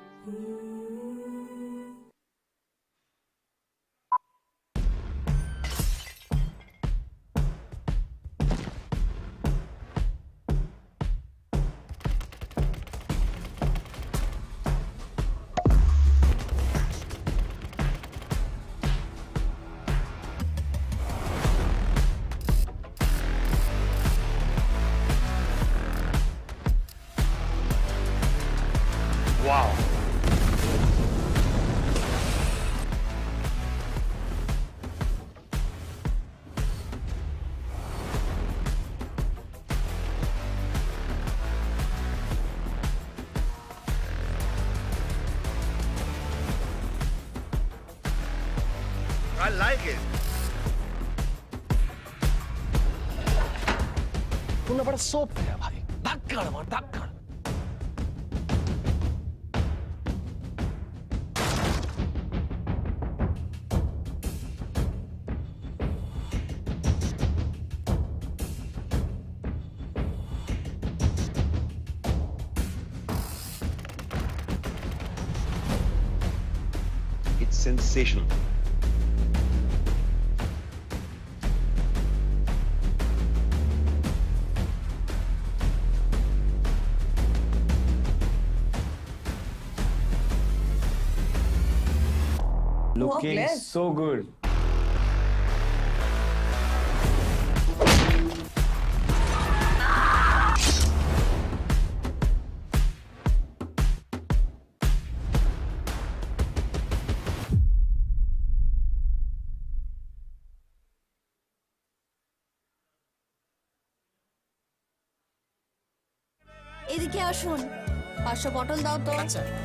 [SPEAKER 4] Wow.
[SPEAKER 9] I like it.
[SPEAKER 10] तूने बड़ा सोप है भाई धक्कड़ मार धक्कड़
[SPEAKER 21] It's sensational.
[SPEAKER 4] Looking so good.
[SPEAKER 12] এদিকে আসুন, 500 পটল দাও তো।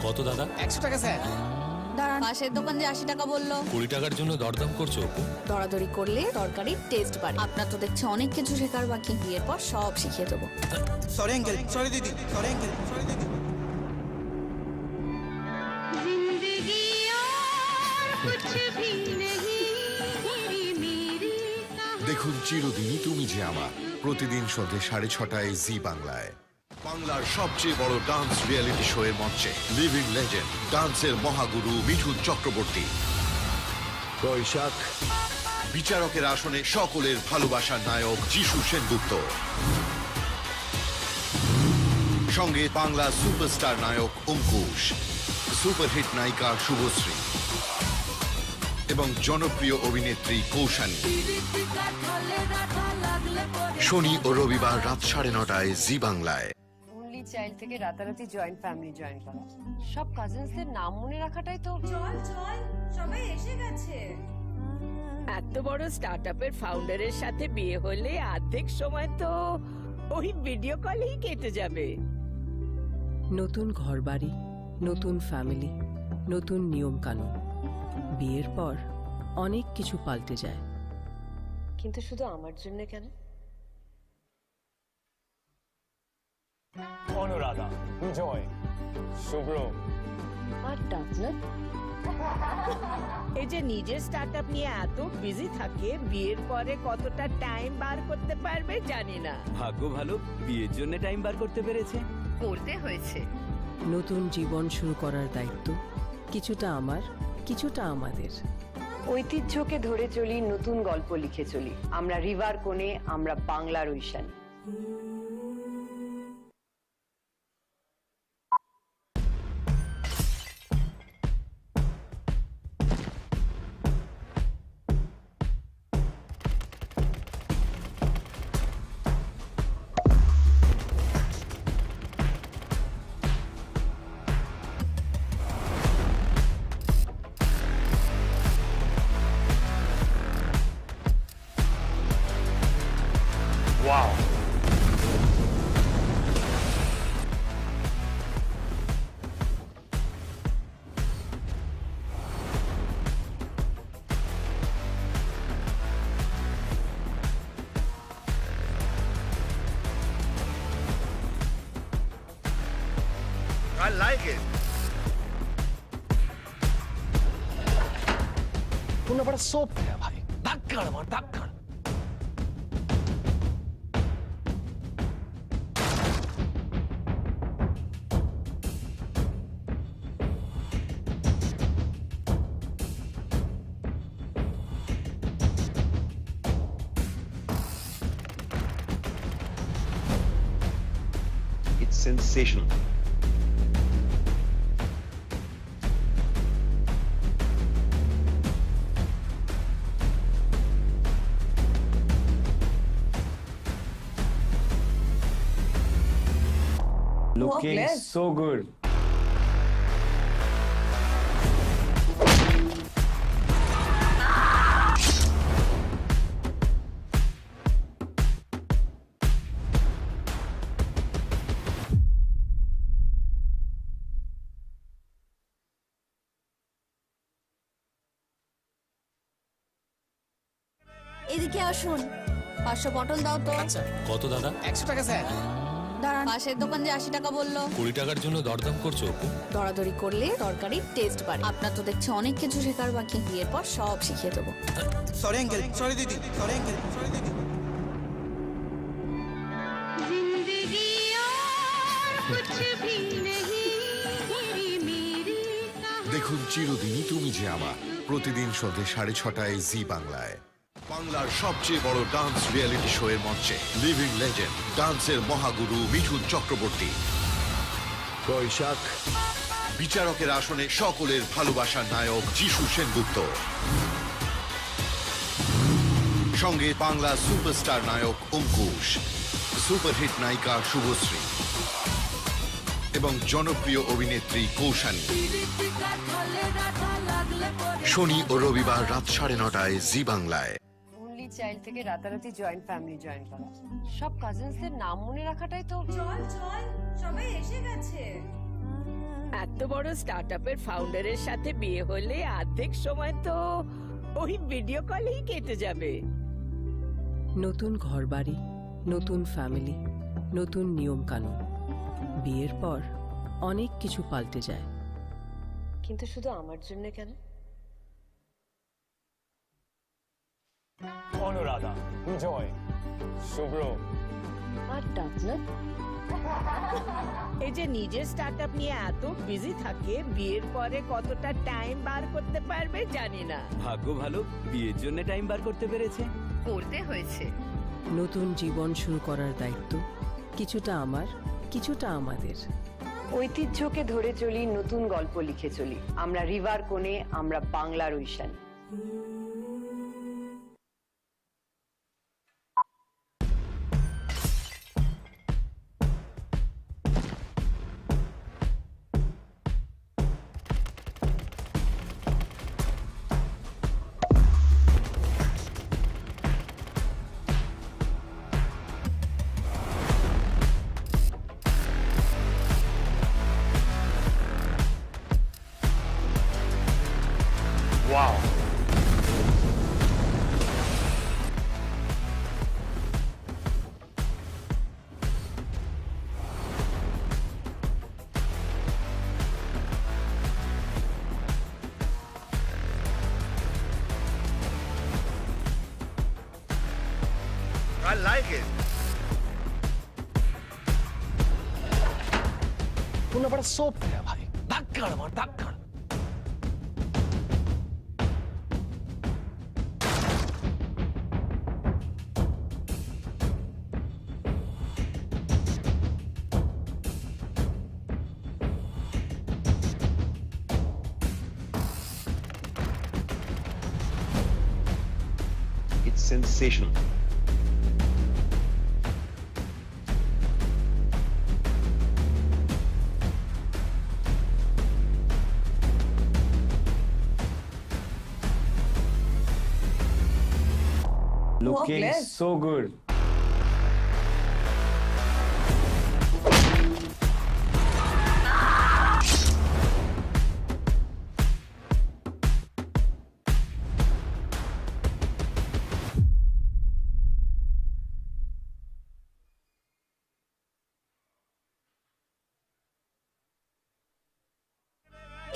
[SPEAKER 24] কত দাদা?
[SPEAKER 10] 100 টাকা স্যার।
[SPEAKER 12] দাঁড়ান, পাশের দোকান যে 80 টাকা বললো।
[SPEAKER 24] 20 টাকার জন্য দরদাম করছো অপু?
[SPEAKER 12] দরাদরি করলে তরকারির টেস্ট বাড়ে। আপনার তো দেখছি অনেক কিছু শেখার বাকি, বিয়ের পর সব শিখিয়ে দেবো।
[SPEAKER 10] সরি আঙ্কেল, সরি দিদি, সরি আঙ্কেল, সরি দিদি।
[SPEAKER 25] দেখুন চিরদিনই তুমি যে আমার, প্রতিদিন সন্ধ্যে 6:30 জি বাংলায়। বাংলার সবচেয়ে বড় ডান্স রিয়েলিটি শো এর মঞ্চে লিভিং লেজেন্ড ডান্সের মহাগুরু মিঠুন চক্রবর্তী। বৈশাখ বিচারকের আসনে সকলের ভালোবাসার নায়ক যিশু সেনগুপ্ত, সঙ্গে বাংলা সুপারস্টার নায়ক অঙ্কুশ, সুপারহিট নায়িকা শুভশ্রী এবং জনপ্রিয় অভিনেত্রী কৌশানী। শনি ও রবিবার রাত 9:30 জি বাংলায়।
[SPEAKER 26] অনলি চাইল্ড থেকে রাতারাতি জয়েন্ট ফ্যামিলি জয়েন করা, সব কাজিনসদের নাম মনে রাখাটাই তো।
[SPEAKER 27] চল চল, সবাই এসে গেছে।
[SPEAKER 28] এত বড় স্টার্টআপের ফাউন্ডারের সাথে বিয়ে হলে অর্ধেক সময় তো ওই ভিডিও কলেই কেটে যাবে।
[SPEAKER 29] নতুন ঘরবাড়ি, নতুন ফ্যামিলি, নতুন নিয়ম কানুন। বিয়ের পর অনেক কিছু পাল্টে যায়।
[SPEAKER 26] কিন্তু শুধু আমার জন্য কেন?
[SPEAKER 4] অনুরাধা, জয়, শুভ্র
[SPEAKER 26] আর ডাকলেন
[SPEAKER 28] এই যে নিজের স্টার্টআপ নিয়ে এত বিজি থাকে, বিয়ের পরে কতটা টাইম বার করতে পারবে জানি না।
[SPEAKER 3] ভাগ্য ভালো, বিয়ের জন্য টাইম বার করতে পেরেছে।
[SPEAKER 26] করতে হয়েছে।
[SPEAKER 29] নতুন জীবন শুরু করার দায়িত্ব কিছুটা আমার, কিছুটা আমাদের।
[SPEAKER 26] ঐতিহ্যকে ধরে চলি, নতুন গল্প লিখে চলি। আমরা রিভার কোণে, আমরা বাংলার Aishani.
[SPEAKER 4] Wow.
[SPEAKER 9] I like it.
[SPEAKER 10] तूने बड़ा सोप है भाई, धक्कड़ मार धक्कड़।
[SPEAKER 21] It's sensational.
[SPEAKER 4] Looking so good.
[SPEAKER 12] এদিকে আসুন, 500 পটল দাও তো।
[SPEAKER 24] কত দাদা?
[SPEAKER 10] 100 টাকা স্যার।
[SPEAKER 12] দাঁড়ান, পাশের দোকান যে 80 টাকা বললো।
[SPEAKER 24] 20 টাকার জন্য দরদাম করছো অপু?
[SPEAKER 12] দরাদরি করলে তরকারির টেস্ট বাড়ে। আপনার তো দেখছি অনেক কিছু শেখার বাকি, বিয়ের পর সব শিখিয়ে দেবো।
[SPEAKER 10] সরি আঙ্কেল, সরি দিদি, সরি আঙ্কেল, সরি দিদি।
[SPEAKER 25] দেখুন চিরদিনই তুমি যে আমার, প্রতিদিন সন্ধ্যে 6:30 জি বাংলায়। বাংলার সবচেয়ে বড় ডান্স রিয়েলিটি শো এর মঞ্চে লিভিং লেজেন্ড ডান্সের মহাগুরু মিঠুন চক্রবর্তী। বৈশাখ বিচারকের আসনে সকলের ভালোবাসার নায়ক যিশু সেনগুপ্ত, সঙ্গে বাংলা সুপারস্টার নায়ক অঙ্কুশ, সুপারহিট নায়িকা শুভশ্রী এবং জনপ্রিয় অভিনেত্রী কৌশানী। শনি ও রবিবার রাত 9:30 জি বাংলায়।
[SPEAKER 26] অনলি চাইল্ড থেকে রাতারাতি জয়েন্ট ফ্যামিলি জয়েন করা, সব কাজিনসদের নাম মনে রাখাটাই তো।
[SPEAKER 27] চল চল সবাই এসে গেছে।
[SPEAKER 28] এত বড় স্টার্টআপের ফাউন্ডারের সাথে বিয়ে হলে অর্ধেক সময় তো ওই ভিডিও কলেই কেটে যাবে।
[SPEAKER 29] নতুন ঘরবাড়ি, নতুন ফ্যামিলি, নতুন নিয়ম কানুন। বিয়ের পর অনেক কিছু পাল্টে যায়।
[SPEAKER 26] কিন্তু শুধু আমার জন্য কেন?
[SPEAKER 4] অনুরাধা, জয়, শুভ্র
[SPEAKER 26] আর ডাকনা
[SPEAKER 28] এই যে নিজের স্টার্টআপ নিয়ে এত বিজি থাকে, বিয়ের পরে কতটা টাইম বার করতে পারবে জানি না।
[SPEAKER 3] ভাগ্য ভালো, বিয়ের জন্য টাইম বার করতে পেরেছে।
[SPEAKER 26] করতে হয়েছে।
[SPEAKER 29] নতুন জীবন শুরু করার দায়িত্ব কিছুটা আমার, কিছুটা আমাদের।
[SPEAKER 26] ঐতিহ্যকে ধরে চলি, নতুন গল্প লিখে চলি। আমরা রিভার কোণে, আমরা বাংলার ঐশান।
[SPEAKER 4] Wow.
[SPEAKER 9] I like it.
[SPEAKER 10] तूने बड़ा सोप दिया भाई, धक्कड़ मार धक्कड़।
[SPEAKER 21] It's sensational.
[SPEAKER 4] Looking so good.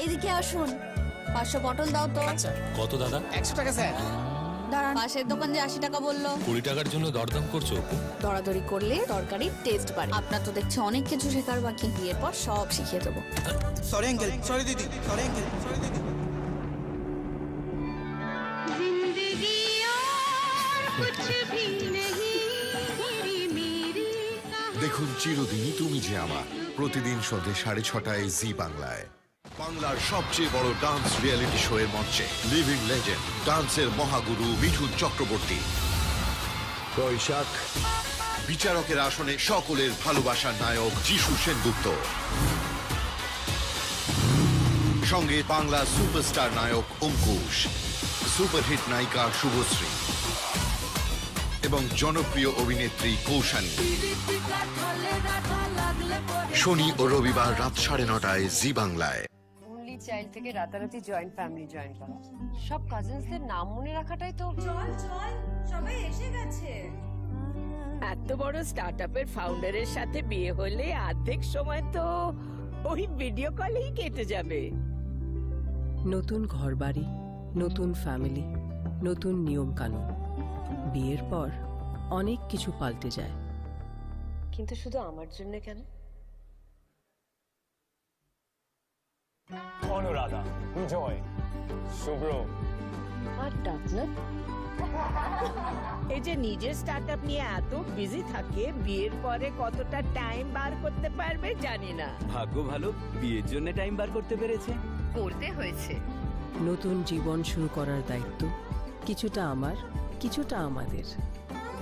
[SPEAKER 12] এদিকে আসুন, 500 পটল দাও তো।
[SPEAKER 24] কত দাদা?
[SPEAKER 10] 100 টাকা স্যার।
[SPEAKER 12] দাঁড়ান, পাশের দোকান যে 80 টাকা বললো।
[SPEAKER 24] 20 টাকার জন্য দরদাম করছো অপু?
[SPEAKER 12] দরাদরি করলে তরকারির টেস্ট বাড়ে। আপনার তো দেখছি অনেক কিছু শেখার বাকি, বিয়ের পর সব শিখিয়ে দেবো।
[SPEAKER 10] সরি আঙ্কেল, সরি দিদি, সরি আঙ্কেল, সরি দিদি।
[SPEAKER 25] দেখুন চিরদিনই তুমি যে আমার, প্রতিদিন সন্ধ্যে 6:30 জি বাংলায়। বাংলার সবচেয়ে বড় ডান্স রিয়েলিটি শো এর মঞ্চে লিভিং লেজেন্ড, ডান্সের মহাগুরু মিঠুন চক্রবর্তী। বৈশাখ বিচারকের আসনে সকলের ভালোবাসার নায়ক যিশু সেনগুপ্ত, সঙ্গে বাংলা সুপারস্টার নায়ক অঙ্কুশ, সুপারহিট নায়িকা শুভশ্রী এবং জনপ্রিয় অভিনেত্রী কৌশানী। শনি ও রবিবার রাত 9:30 জি বাংলায়।
[SPEAKER 26] অনলি চাইল্ড থেকে রাতারাতি জয়েন্ট ফ্যামিলি জয়েন করা, সব কাজিনসদের নাম মনে রাখাটাই তো।
[SPEAKER 27] চল চল সবাই এসে গেছে।
[SPEAKER 28] এত বড় স্টার্টআপের ফাউন্ডারের সাথে বিয়ে হলে অর্ধেক সময় তো ওই ভিডিও কলেই কেটে যাবে।
[SPEAKER 29] নতুন ঘরবাড়ি, নতুন ফ্যামিলি, নতুন নিয়ম কানুন। বিয়ের পর অনেক কিছু পাল্টে যায়।
[SPEAKER 26] কিন্তু শুধু আমার জন্য কেন?
[SPEAKER 4] অনুরাধা, জয়, শুভ্র
[SPEAKER 26] আর ডাকনা
[SPEAKER 28] এই যে নিজের স্টার্টআপ নিয়ে এত বিজি থাকে, বিয়ের পরে কতটা টাইম বার করতে পারবে জানি না।
[SPEAKER 3] ভাগ্য ভালো, বিয়ের জন্য টাইম বার করতে পেরেছে।
[SPEAKER 26] করতে হয়েছে।
[SPEAKER 29] নতুন জীবন শুরু করার দায়িত্ব কিছুটা আমার, কিছুটা আমাদের।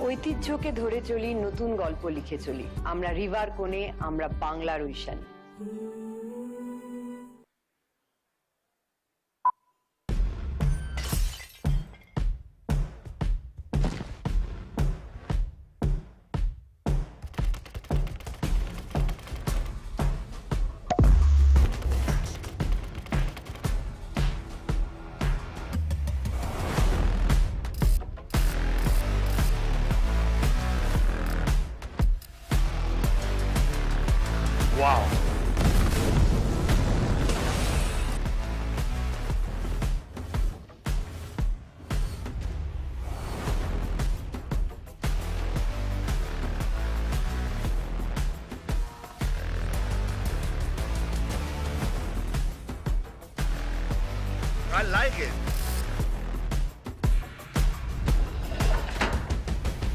[SPEAKER 26] ঐতিহ্যকে ধরে চলি, নতুন গল্প লিখে চলি। আমরা রিভার কোণে, আমরা বাংলার ঐশান।
[SPEAKER 9] I like it.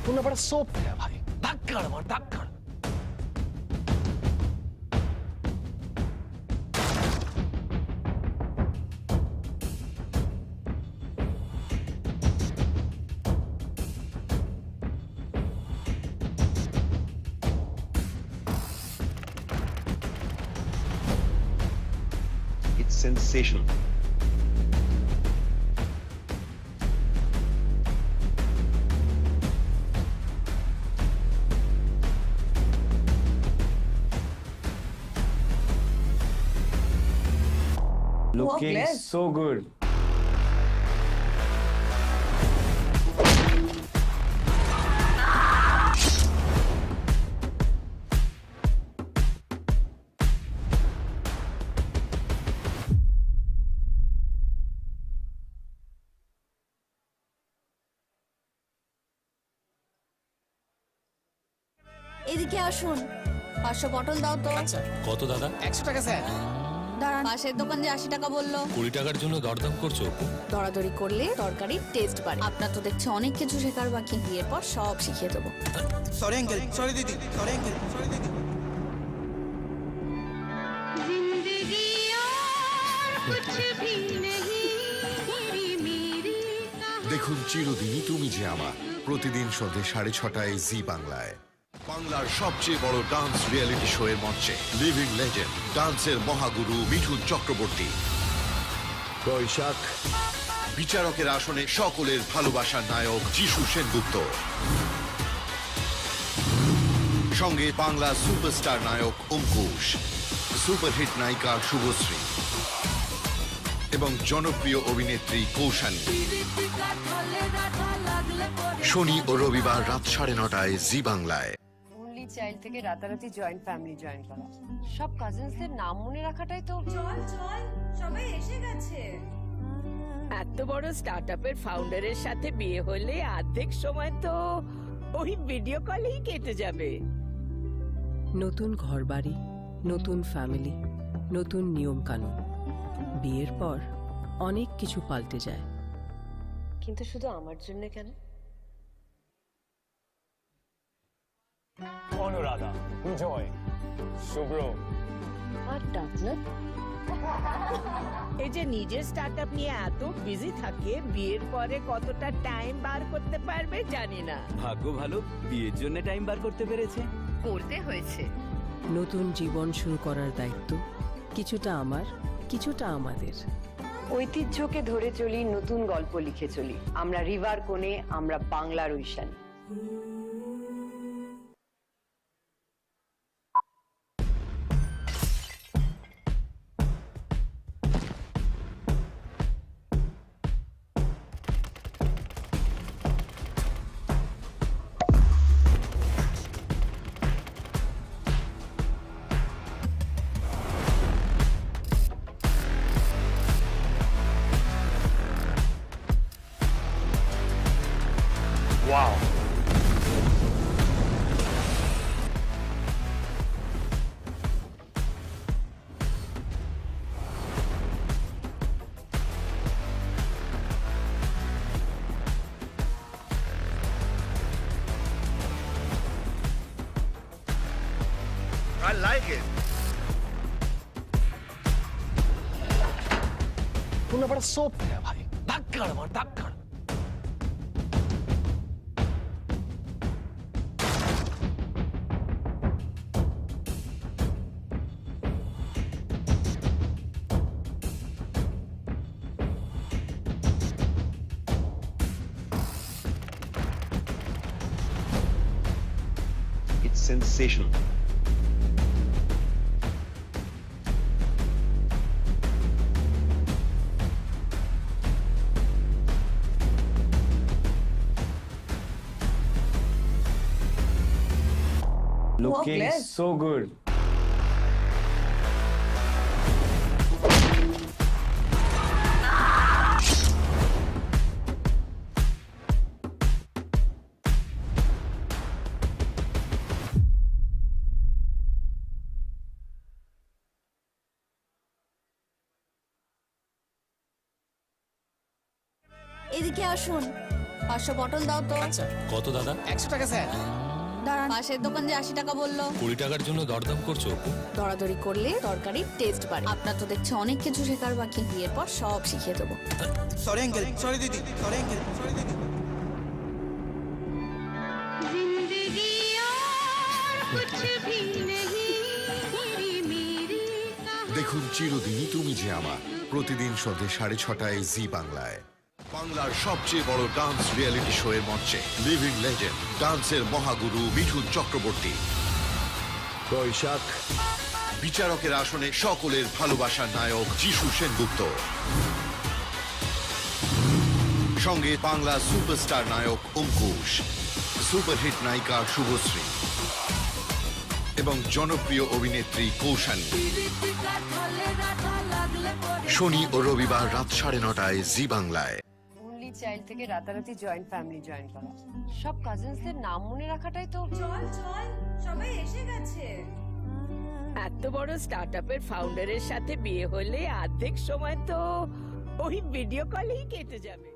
[SPEAKER 10] तूने बड़ा सोप है भाई धक्कड़ मार धक्कड़
[SPEAKER 21] It's sensational.
[SPEAKER 4] Looking so good.
[SPEAKER 12] এদিকে আসুন 500 পটল দাও তো।
[SPEAKER 24] কত দাদা?
[SPEAKER 10] 100 টাকা স্যার।
[SPEAKER 12] দাঁড়ান, পাশের দোকান যে 80 টাকা বললো।
[SPEAKER 24] 20 টাকার জন্য দরদাম করছো?
[SPEAKER 12] দরাদরি করলে তরকারির টেস্ট বাড়ে। আপনার তো দেখছি অনেক কিছু শেখার বাকি, বিয়ের পর সব শিখিয়ে দেবো।
[SPEAKER 10] সরি আঙ্কেল, সরি দিদি, সরি আঙ্কেল, সরি দিদি।
[SPEAKER 25] দেখুন চিরদিনই তুমি যে আমার, প্রতিদিন সন্ধ্যে 6:30 জি বাংলায়। বাংলার সবচেয়ে বড় ডান্স রিয়েলিটি শো এর মঞ্চে লিভিং লেজেন্ড ডান্সের মহাগুরু মিঠুন চক্রবর্তী। বৈশাখ বিচারকের আসনে সকলের ভালোবাসার নায়ক যিশু সেনগুপ্ত, সঙ্গে বাংলা সুপারস্টার নায়ক অঙ্কুশ, সুপারহিট নায়িকা শুভশ্রী এবং জনপ্রিয় অভিনেত্রী কৌশানী। শনি ও রবিবার রাত 9:30 জি বাংলায়।
[SPEAKER 26] অনলি চাইল্ড থেকে রাতারাতি জয়েন্ট ফ্যামিলি জয়েন করা, সব কাজিনসদের নাম মনে রাখাটাই তো।
[SPEAKER 27] চল চল সবাই এসে গেছে।
[SPEAKER 28] এত বড় স্টার্টআপের ফাউন্ডারের সাথে বিয়ে হলে অর্ধেক সময় তো ওই ভিডিও কলেই কেটে যাবে।
[SPEAKER 29] নতুন ঘরবাড়ি, নতুন ফ্যামিলি, নতুন নিয়ম কানুন। বিয়ের পর অনেক কিছু পাল্টে যায়।
[SPEAKER 26] কিন্তু শুধু আমার জন্য কেন?
[SPEAKER 4] অনুরাধা, জয়, শুভ্র
[SPEAKER 26] আর ডাকনাথ
[SPEAKER 28] এই যে নিজের স্টার্টআপ নিয়ে এত বিজি থাকে, বিয়ের পরে কতটা টাইম বার করতে পারবে জানি না।
[SPEAKER 3] ভাগ্য ভালো, বিয়ের জন্য টাইম বার করতে পেরেছে।
[SPEAKER 26] করতে হয়েছে।
[SPEAKER 29] নতুন জীবন শুরু করার দায়িত্ব কিছুটা আমার, কিছুটা আমাদের।
[SPEAKER 26] ঐতিহ্যকে ধরে চলি, নতুন গল্প লিখে চলি। আমরা রিভার কোণে, আমরা বাংলার Aishani.
[SPEAKER 4] Wow.
[SPEAKER 9] I like it.
[SPEAKER 10] तूने बड़ा सोप है भाई धक्कड़ मार धक्कड़
[SPEAKER 21] It's sensational.
[SPEAKER 4] Looking so good.
[SPEAKER 12] এদিকে আসুন, 500 পটল দাও তো।
[SPEAKER 24] কত দাদা?
[SPEAKER 10] 100 টাকা স্যার।
[SPEAKER 12] দাঁড়ান, পাশের দোকান যে 80 টাকা বললো।
[SPEAKER 24] 20 টাকার জন্য দরদাম করছো অপু?
[SPEAKER 12] দরাদরি করলে তরকারির টেস্ট বাড়ে। আপনার তো দেখছি অনেক কিছু শেখার বাকি, বিয়ের পর সব শিখিয়ে দেবো।
[SPEAKER 10] সরি আঙ্কেল, সরি দিদি, সরি আঙ্কেল, সরি দিদি।
[SPEAKER 25] দেখুন চিরদিনই তুমি যে আমার, প্রতিদিন সন্ধ্যে 6:30 জি বাংলায়। বাংলার সবচেয়ে বড় ডান্স রিয়েলিটি শো এর মঞ্চে লিভিং লেজেন্ড ডান্সের মহাগুরু মিঠুন চক্রবর্তী। বৈশাখ বিচারকের আসনে সকলের ভালোবাসার নায়ক যিশু সেনগুপ্ত, সঙ্গে বাংলা সুপারস্টার নায়ক অঙ্কুশ, সুপারহিট নায়িকা শুভশ্রী এবং জনপ্রিয় অভিনেত্রী কৌশানী। শনি ও রবিবার রাত 9:30 জি বাংলায়।
[SPEAKER 26] অনলি চাইল্ড থেকে রাতারাতি জয়েন্ট ফ্যামিলি জয়েন করা, সব কাজিনসদের নাম মনে রাখাটাই তো।
[SPEAKER 27] চল চল, সবাই এসে গেছে।
[SPEAKER 28] এত বড় স্টার্টআপের ফাউন্ডারের সাথে বিয়ে হলে অর্ধেক সময় তো ওই ভিডিও কলেই কেটে যাবে।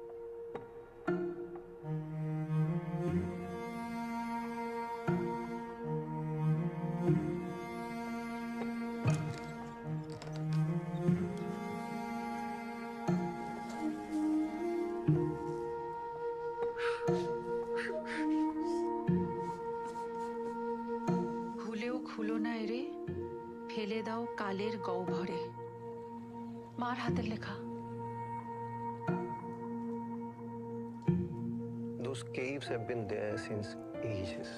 [SPEAKER 2] ভুলেও খুলো না এরে, ফেলে দাও কালের গহ্বরে। মার হাতের লেখা।
[SPEAKER 21] Those caves have been there since ages.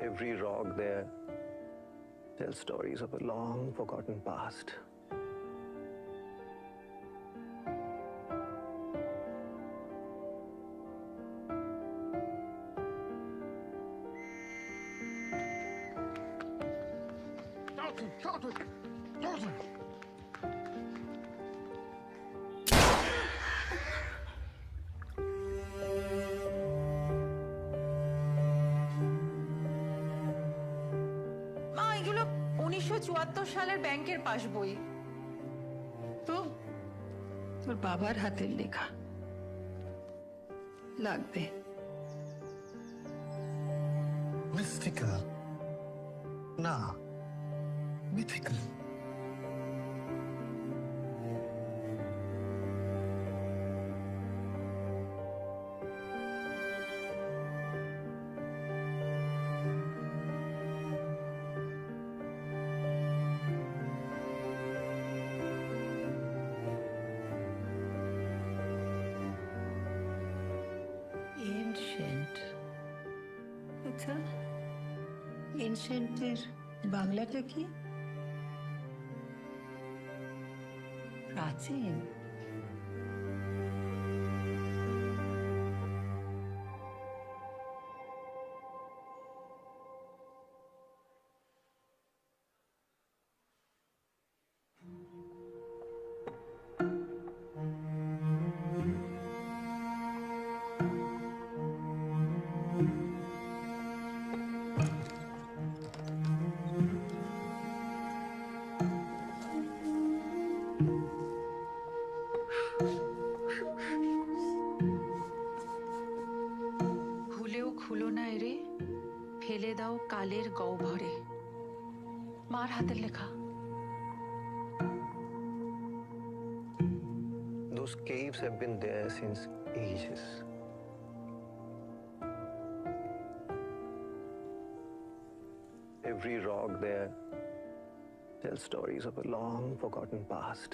[SPEAKER 21] Every rock there tells stories of a long forgotten past.
[SPEAKER 2] মা, এগুলো 1974 সালের ব্যাংকের পাসবই। তো তোর বাবার হাতের লেখা, লাগবে।
[SPEAKER 21] Mystical. না, mythical.
[SPEAKER 2] এনশিয়েন্ট। আচ্ছা, এনশিয়েন্টের বাংলাটা কি? প্রাচীন। ভুলেও খুলো না এরে, ফেলে দাও কালের গহ্বরে। মার হাতের লেখা।
[SPEAKER 21] Those caves have been there since ages. Every rock there tells stories of a long forgotten past.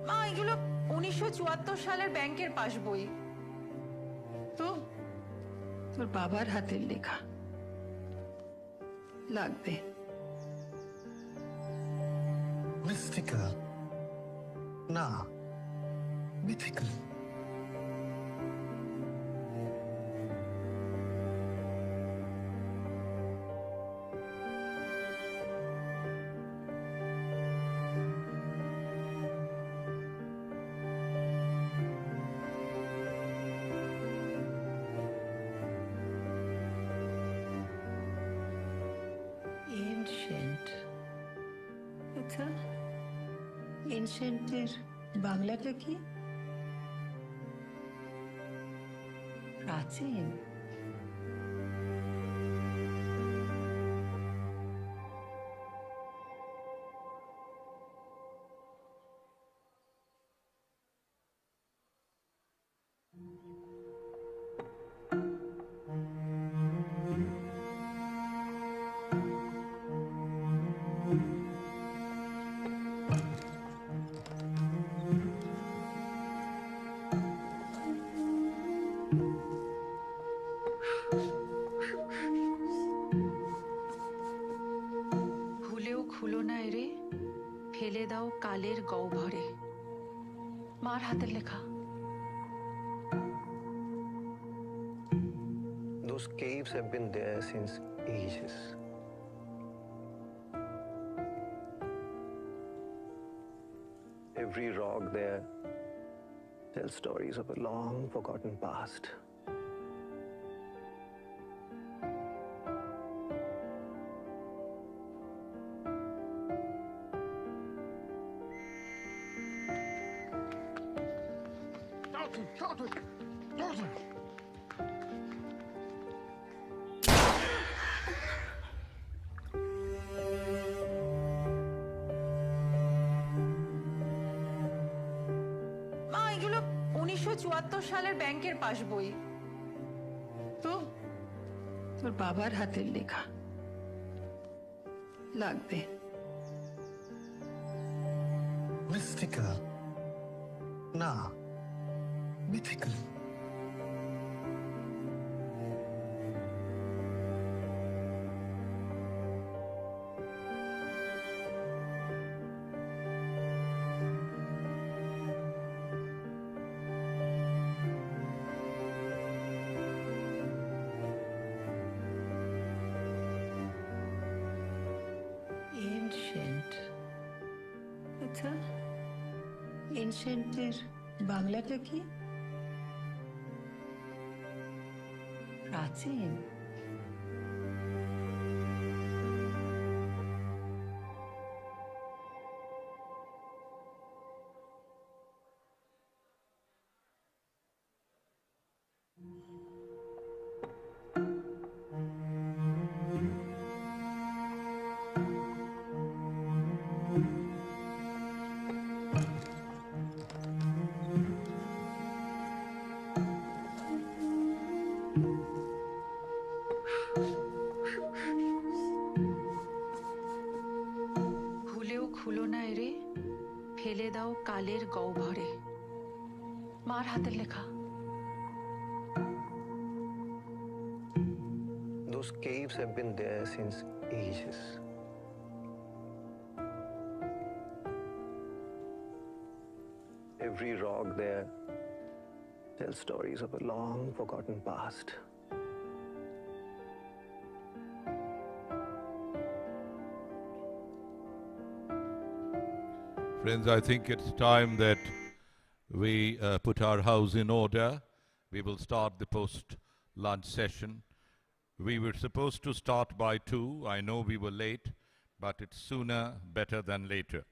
[SPEAKER 2] মা, এগুলো 1974 সালের ব্যাংকের পাসবই। তো তোর বাবার হাতের লেখা, লাগবে।
[SPEAKER 21] Mystical. না, mythical.
[SPEAKER 5] এনসেন্টের বাংলাটা কি? প্রাচীন।
[SPEAKER 2] ভুলেও খুলো না এরে, ফেলে দাও কালের গহ্বরে। মার হাতের লেখা।
[SPEAKER 21] Those caves have been there since ages. Every rock there tells stories of a long forgotten past.
[SPEAKER 2] মা, এগুলো 1974 সালের ব্যাংকের পাসবই।
[SPEAKER 5] তো তোর বাবার হাতের লেখা লাগবে।
[SPEAKER 9] Mystical. না, mythical.
[SPEAKER 5] এনসেন্ট। আচ্ছা, এনসেন্টের বাংলাটা কি? প্রাচীন।
[SPEAKER 2] ভুলেও খুলো না এরে, ফেলে দাও কালের গহ্বরে। মার হাতের লেখা।
[SPEAKER 21] Those caves have been there since ages. Every rock there tells stories of a long forgotten past.
[SPEAKER 1] Friends, I think it's time that we put our house in order. We will start the post-lunch session. We were supposed to start by 2. I know we were late, but it's sooner better than later.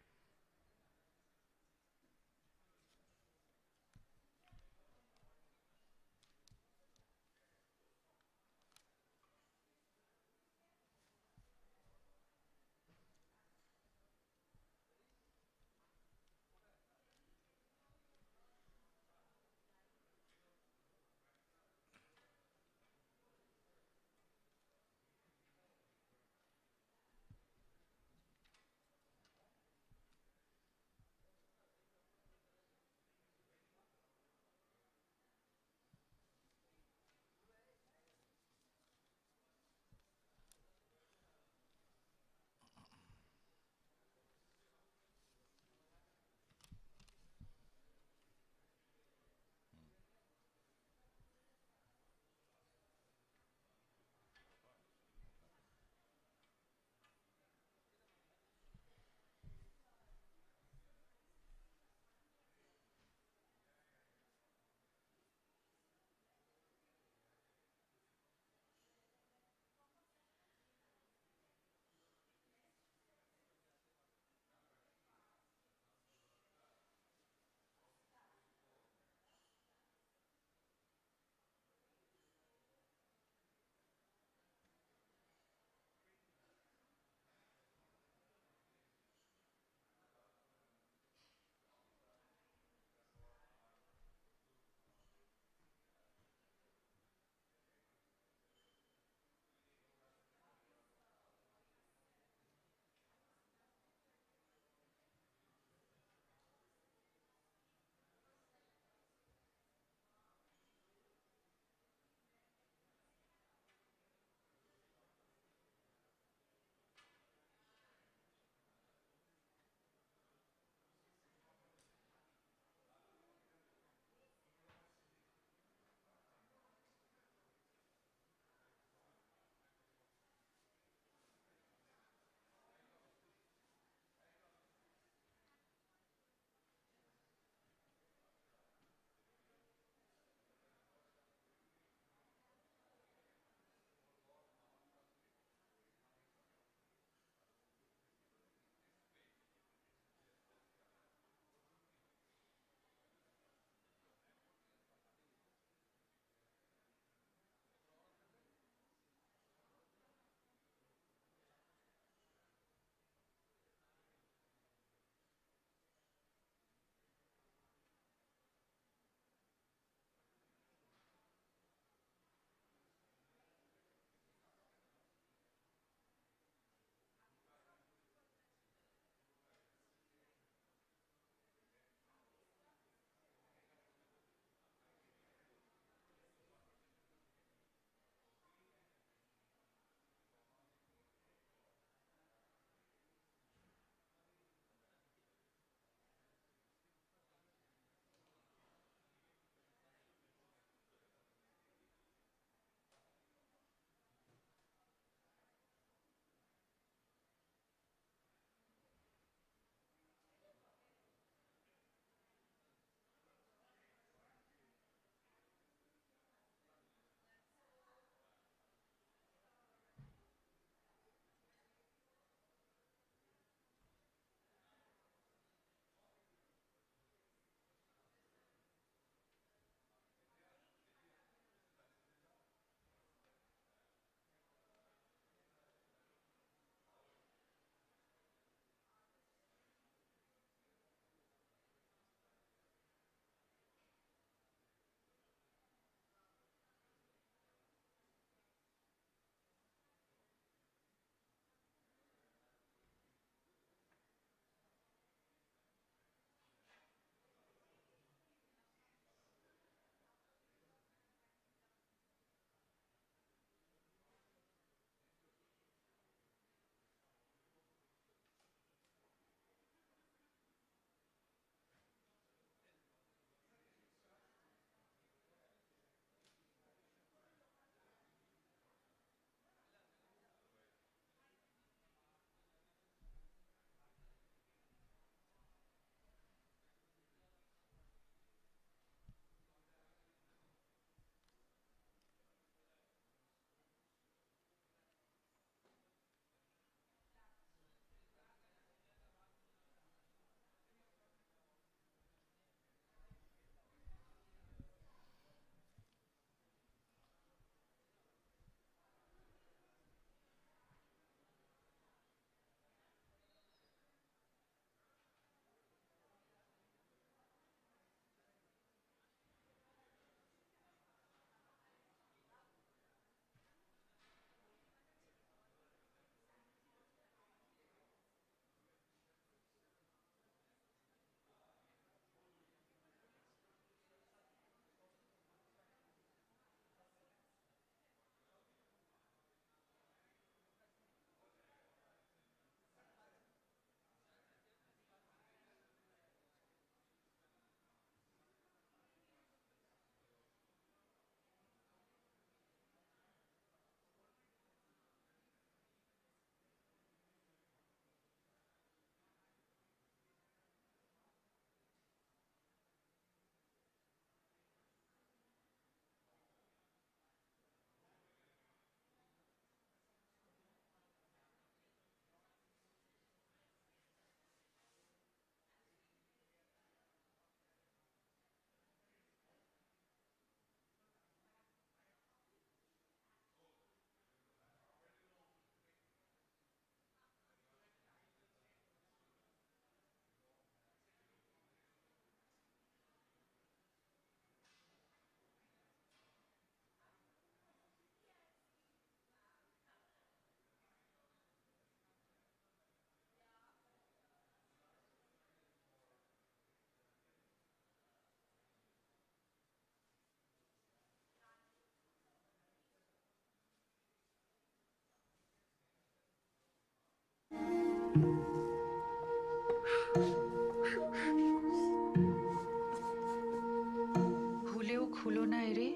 [SPEAKER 5] ভুলেও খুলো না এরে,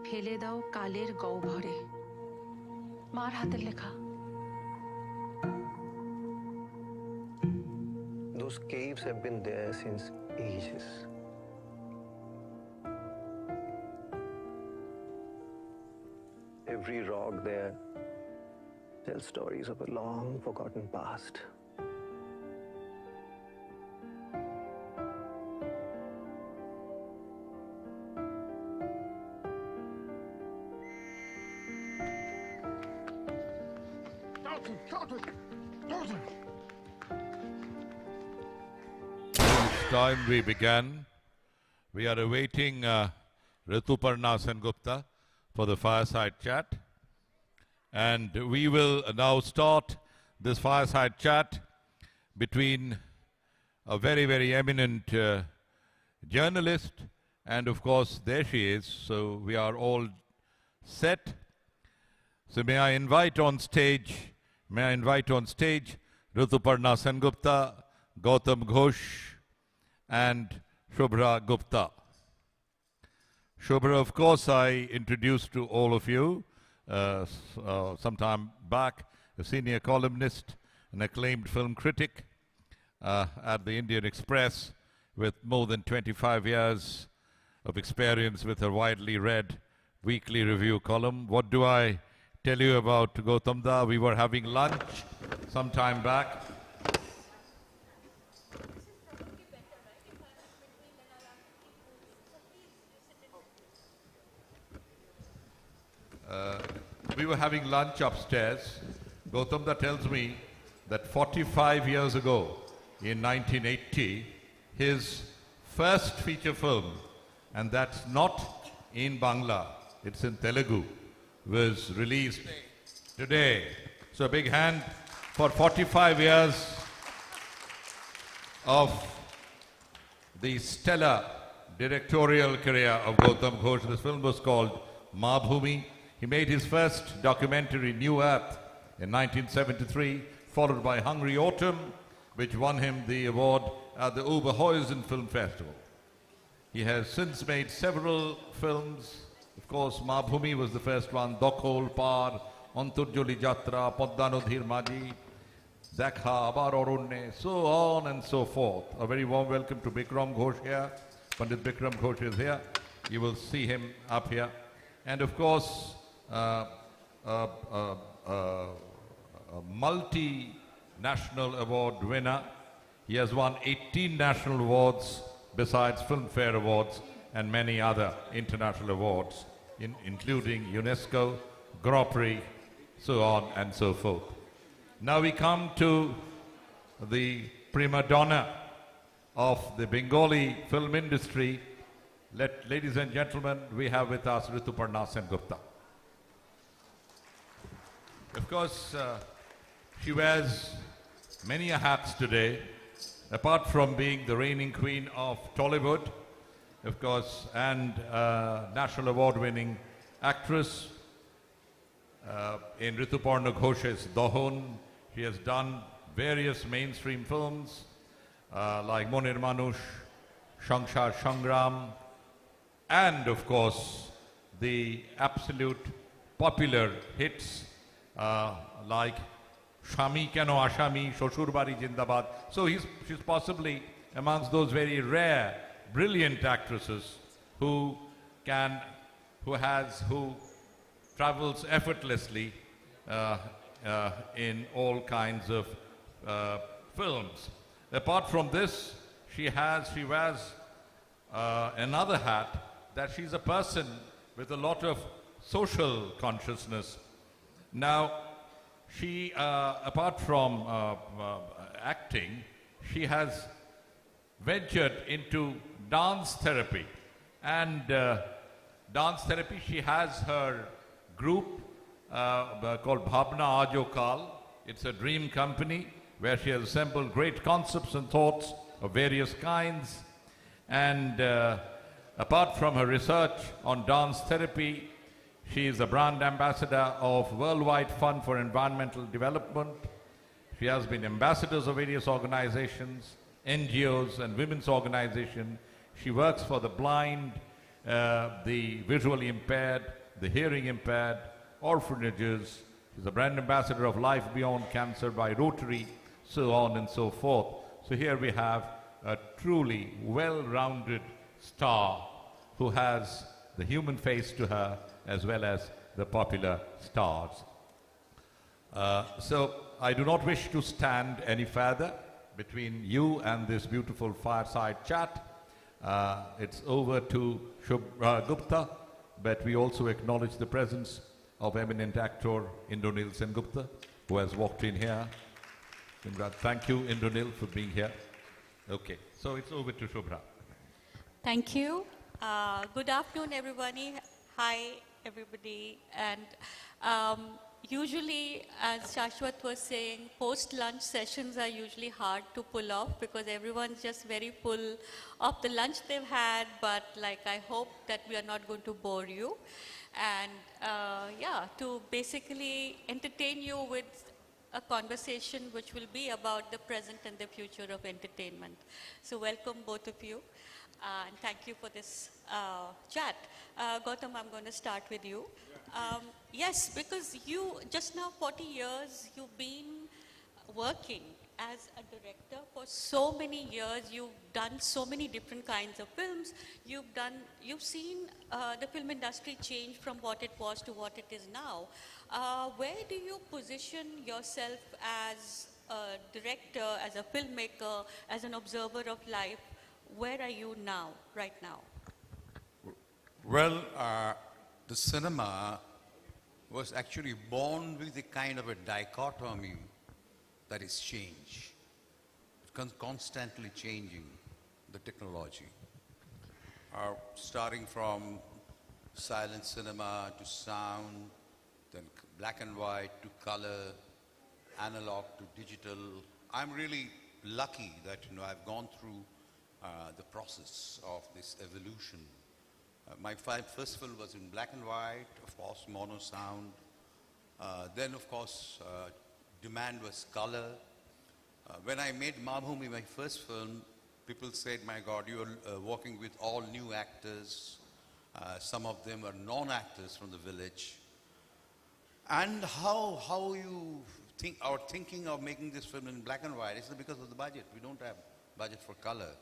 [SPEAKER 5] ফেলে দাও কালের গহ্বরে। মার হাতের লেখা।
[SPEAKER 9] Those caves have been there since ages. Every rock there tells stories of a long forgotten past.
[SPEAKER 1] It's time we began. We are awaiting Rituparna Sengupta for the fireside chat. And we will now start this fireside chat between a very, very eminent journalist, and of course there she is, so we are all set. So may I invite on stage Rituparna Sengupta, Gautam Ghosh and Shubhra Gupta. Shubhra, of course, I introduced to all of you some time back, a senior columnist, an acclaimed film critic at the Indian Express with more than 25 years of experience with her widely read weekly review column. What do I tell you about Gautam Da? We were having lunch some time back. We were having lunch upstairs. Gautam Da tells me that 45 years ago, in 1980, his first feature film, and that's not in Bangla, it's in Telugu, was released today. So a big hand for 45 years of the stellar directorial career of Gautam Ghosh. This film was called Ma Bhumi. He made his first documentary, New Earth, in 1973, followed by Hungry Autumn, which won him the award at the Oberhausen Film Festival. He has since made several films. Of course, Ma Bhumi was the first one, Dokhol, Par, Anturjoli Jatra, Poddanodhir Maji, Dekha, Abar Orunne, so on and so forth. A very warm welcome to Bikram Ghosh here. Pandit Bikram Ghosh is here. You will see him up here. And of course, a multi-national award winner. He has won 18 national awards besides Filmfare Awards and many other international awards, including UNESCO, Grand Prix, so on and so forth. Now we come to the prima donna of the Bengali film industry. Ladies and gentlemen, we have with us Rituparna Sengupta. Of course, she wears many hats today, apart from being the reigning queen of Tollywood, of course, and national award-winning actress in Rituparna Ghosh's Dohon. She has done various mainstream films like Monir Manush, Sangshar Sangram, and of course the absolute popular hits like Shami Keno Ashami, Shoshur Bari Jindabad. So she's possibly amongst those very rare, brilliant actresses who travels effortlessly in all kinds of films. Apart from this, she wears another hat, that she's a person with a lot of social consciousness. Now, she, apart from acting, she has ventured into dance therapy. And dance therapy, she has her group called Bhavna Aajo Kal. It's a dream company where she has assembled great concepts and thoughts of various kinds. And apart from her research on dance therapy, she is a brand ambassador of Worldwide Fund for Environmental Development. She has been ambassadors of various organizations NGOs and women's organization. She works for the blind, the visually impaired, the hearing impaired, orphanages. She's a brand ambassador of Life Beyond Cancer by Rotary, so on and so forth. So here we have a truly well-rounded star who has the human face to her as well as the popular stars. So I do not wish to stand any further between you and this beautiful fireside chat. It's over to Shubhra Gupta, but we also acknowledge the presence of eminent actor Indranil Sengupta, who has walked in here. Thank you, Indranil, for being here. Okay, so it's over to Shubhra.
[SPEAKER 6] Thank you. Good afternoon, everybody. Hi, everybody. And usually, as Shashwat was saying, post-lunch sessions are usually hard to pull off because everyone's just very full of the lunch they've had. But I hope that we are not going to bore you. And yeah, to basically entertain you with a conversation which will be about the present and the future of entertainment. So welcome both of you. And thank you for this chat. Gautam, I'm going to start with you. Yes, because you, just now 40 years, you've been working as a director for so many years. You've done so many different kinds of films. You've seen the film industry change from what it was to what it is now. Where do you position yourself as a director, as a filmmaker, as an observer of life? Where are you now, right now?
[SPEAKER 8] Well, the cinema was actually born with a kind of a dichotomy that is change. It's constantly changing, the technology. Starting from silent cinema to sound, then black and white to color, analog to digital. I'm really lucky that I've gone through the process of this evolution. My first film was in black and white, of course, mono sound. Then, of course, demand was color. When I made Mabhumi, my first film, people said, my God, you're working with all new actors. Some of them are non-actors from the village. And how you are thinking of making this film in black and white? It's because of the budget. We don't have budget for color.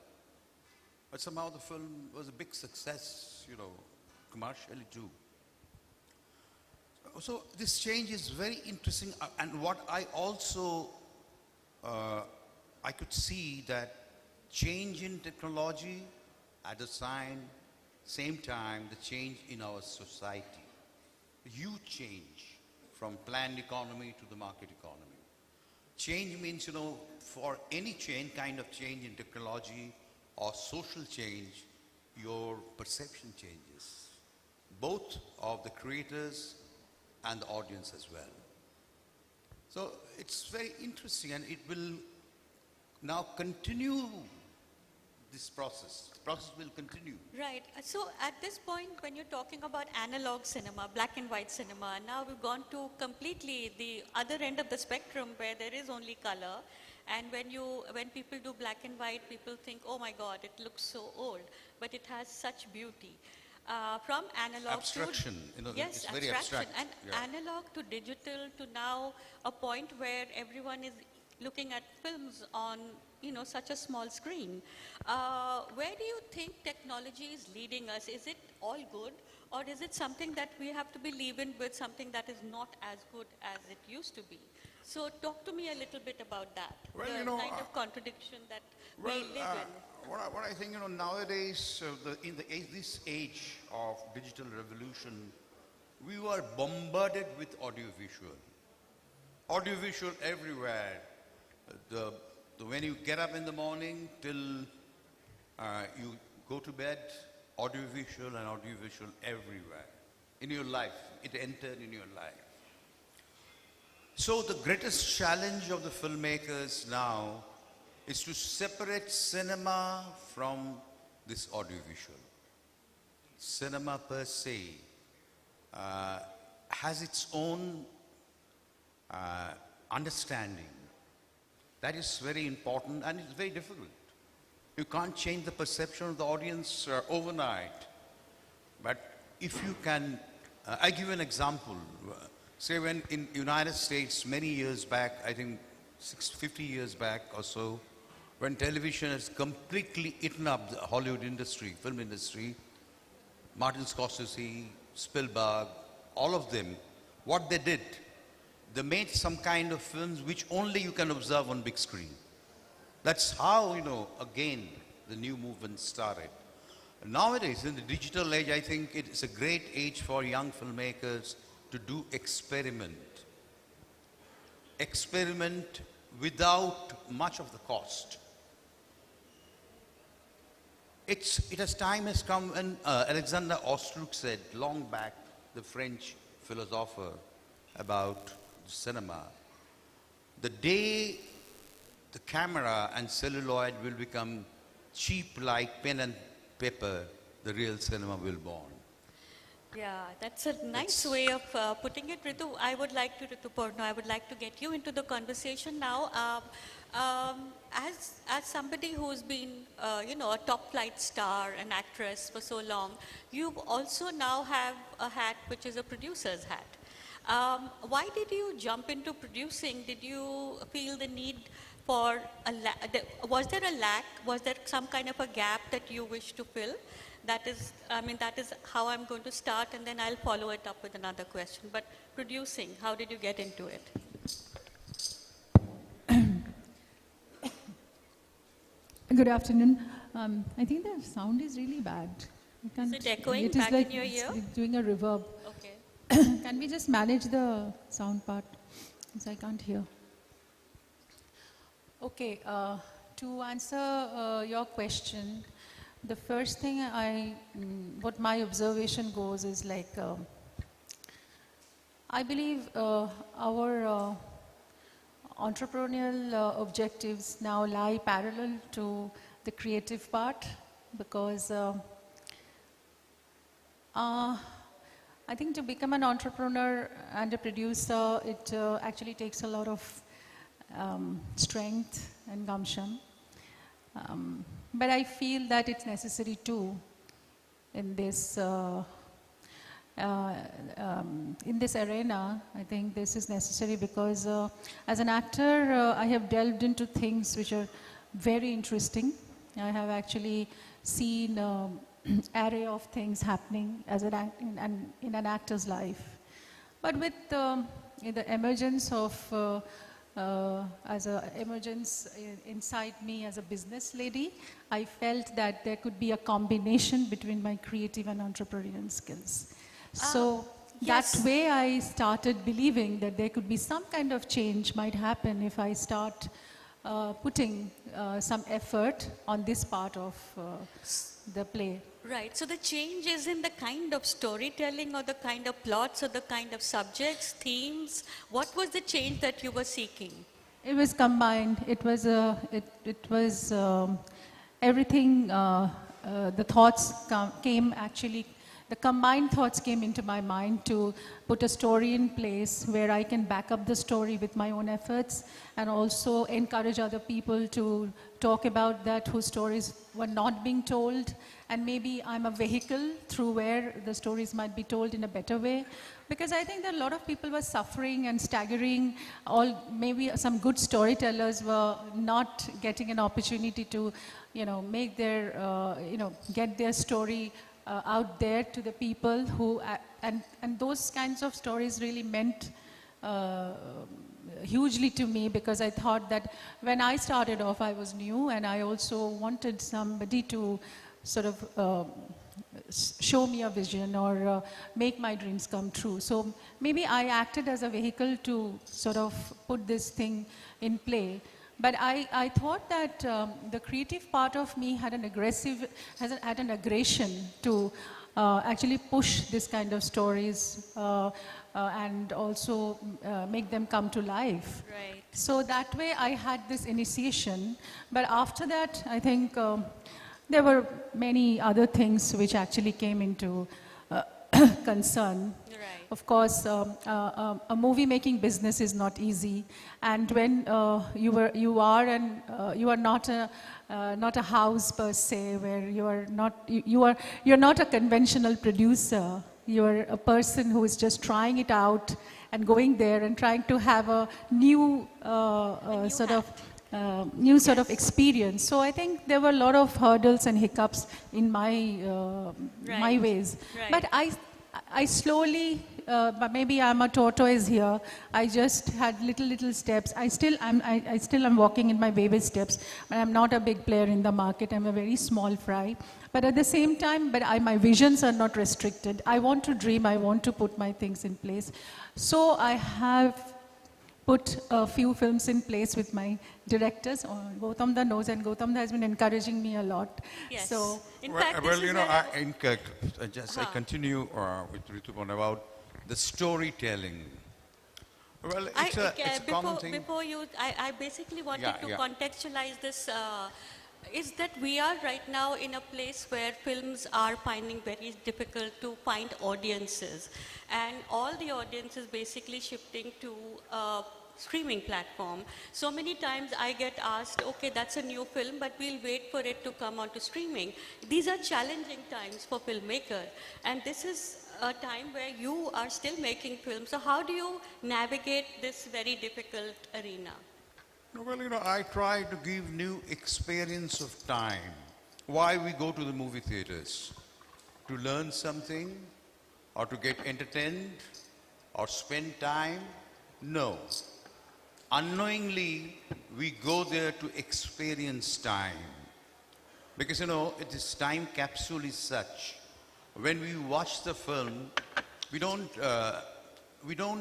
[SPEAKER 8] But somehow the film was a big success, commercially too. So this change is very interesting. And what I also, I could see that change in technology at the same time, the change in our society. A huge change from planned economy to the market economy. Change means, for any kind of change in technology or social change, your perception changes, both of the creators and the audience as well. So it's very interesting, and it will now continue this process. The process will continue.
[SPEAKER 6] Right. So at this point, when you're talking about analog cinema, black and white cinema, now we've gone to completely the other end of the spectrum where there is only color. And when people do black and white, people think, oh my God, it looks so old, but it has such beauty. From analog
[SPEAKER 8] abstraction,
[SPEAKER 6] to yes,
[SPEAKER 8] it's very abstract.
[SPEAKER 6] And analog to digital to now a point where everyone is looking at films on such a small screen. Where do you think technology is leading us? Is it all good, or is it something that we have to be leaving with, something that is not as good as it used to be? So talk to me a little bit about that,
[SPEAKER 8] well,
[SPEAKER 6] the kind of contradiction that we live in.
[SPEAKER 8] What I think, nowadays, in this age of digital revolution, we were bombarded with audiovisual. Audiovisual everywhere. When you get up in the morning till you go to bed, audiovisual and audiovisual everywhere. In your life, it entered in your life. So the greatest challenge of the filmmakers now is to separate cinema from this audiovisual. Cinema per se has its own understanding. That is very important, and it's very difficult. You can't change the perception of the audience overnight. But if you can, I give you an example. Say when in United States many years back, I think 50 years back or so, when television has completely eaten up the Hollywood industry, film industry, Martin Scorsese, Spielberg, all of them, what they did, they made some kind of films which only you can observe on big screen. That's how, again, the new movement started. Nowadays, in the digital age, I think it is a great age for young filmmakers to do experiment. Experiment without much of the cost. Time has come when Alexander Ostruk said long back, the French philosopher, about cinema, the day the camera and celluloid will become cheap like pen and paper, the real cinema will be born.
[SPEAKER 6] Yeah, that's a nice way of putting it, Ritu. Ritu Purno, I would like to get you into the conversation now. As somebody who's been, a top flight star, an actress for so long, you also now have a hat which is a producer's hat. Why did you jump into producing? Did you feel the need for was there a lack? Was there some kind of a gap that you wish to fill? That is how I'm going to start, and then I'll follow it up with another question. But producing, how did you get into it?
[SPEAKER 11] Good afternoon. I think the sound is really bad.
[SPEAKER 6] Is it echoing
[SPEAKER 11] it is
[SPEAKER 6] back
[SPEAKER 11] like
[SPEAKER 6] in your ear?
[SPEAKER 11] It's doing a reverb.
[SPEAKER 6] Okay.
[SPEAKER 11] Can we just manage the sound part? Because I can't hear. Okay. To answer your question, the first thing what my observation goes is like, I believe our entrepreneurial objectives now lie parallel to the creative part, because I think to become an entrepreneur and a producer, it actually takes a lot of strength and gumption. But I feel that it's necessary too in this arena. I think this is necessary because as an actor, I have delved into things which are very interesting. I have actually seen an array of things happening as in an actor's life. But with the emergence of inside me as a business lady, I felt that there could be a combination between my creative and entrepreneurial skills. So
[SPEAKER 6] yes.
[SPEAKER 11] that way I started believing that there could be some kind of change might happen if I start putting some effort on this part of the play.
[SPEAKER 6] Right, so the change is in the kind of storytelling or the kind of plots or the kind of subjects, themes. What was the change that you were seeking?
[SPEAKER 11] It was combined. It was everything. The thoughts came actually. The combined thoughts came into my mind to put a story in place where I can back up the story with my own efforts and also encourage other people to talk about that whose stories were not being told, and maybe I'm a vehicle through where the stories might be told in a better way. Because I think that a lot of people were suffering and staggering, maybe some good storytellers were not getting an opportunity to, make their, get their story out there to the people who, and those kinds of stories really meant hugely to me, because I thought that when I started off, I was new, and I also wanted somebody to sort of show me a vision or make my dreams come true. So maybe I acted as a vehicle to sort of put this thing in play. But I thought that the creative part of me had an aggression to actually push this kind of stories and also make them come to life.
[SPEAKER 6] Right.
[SPEAKER 11] So that way I had this initiation. But after that, I think there were many other things which actually came into concern.
[SPEAKER 6] Right.
[SPEAKER 11] Of course, a movie making business is not easy, and when you are not a house per se, where you're not a conventional producer. You're a person who is just trying it out and going there and trying to have a new sort of experience. So I think there were a lot of hurdles and hiccups in my ways.
[SPEAKER 6] Right.
[SPEAKER 11] But I slowly, maybe I'm a tortoise here. I just had little steps. I still am walking in my baby steps. But I'm not a big player in the market. I'm a very small fry. But at the same time, my visions are not restricted. I want to dream. I want to put my things in place. So I have put a few films in place with my directors. Gautam Da knows, and Gautam Da has been encouraging me a lot.
[SPEAKER 6] Yes.
[SPEAKER 11] So,
[SPEAKER 6] in fact, this is
[SPEAKER 8] I continue with Ritupan about the storytelling. Well, it's a common thing.
[SPEAKER 6] Before you, I basically wanted to contextualize this. Is that we are right now in a place where films are finding very difficult to find audiences, and all the audiences basically shifting to streaming platform. So many times I get asked, okay, that's a new film, but we'll wait for it to come onto streaming. These are challenging times for filmmakers, and this is a time where you are still making films. So how do you navigate this very difficult arena?
[SPEAKER 8] Well, I try to give new experience of time. Why we go to the movie theaters? To learn something, or to get entertained, or spend time? No. Unknowingly, we go there to experience time. Because, this time capsule is such. When we watch the film, we don't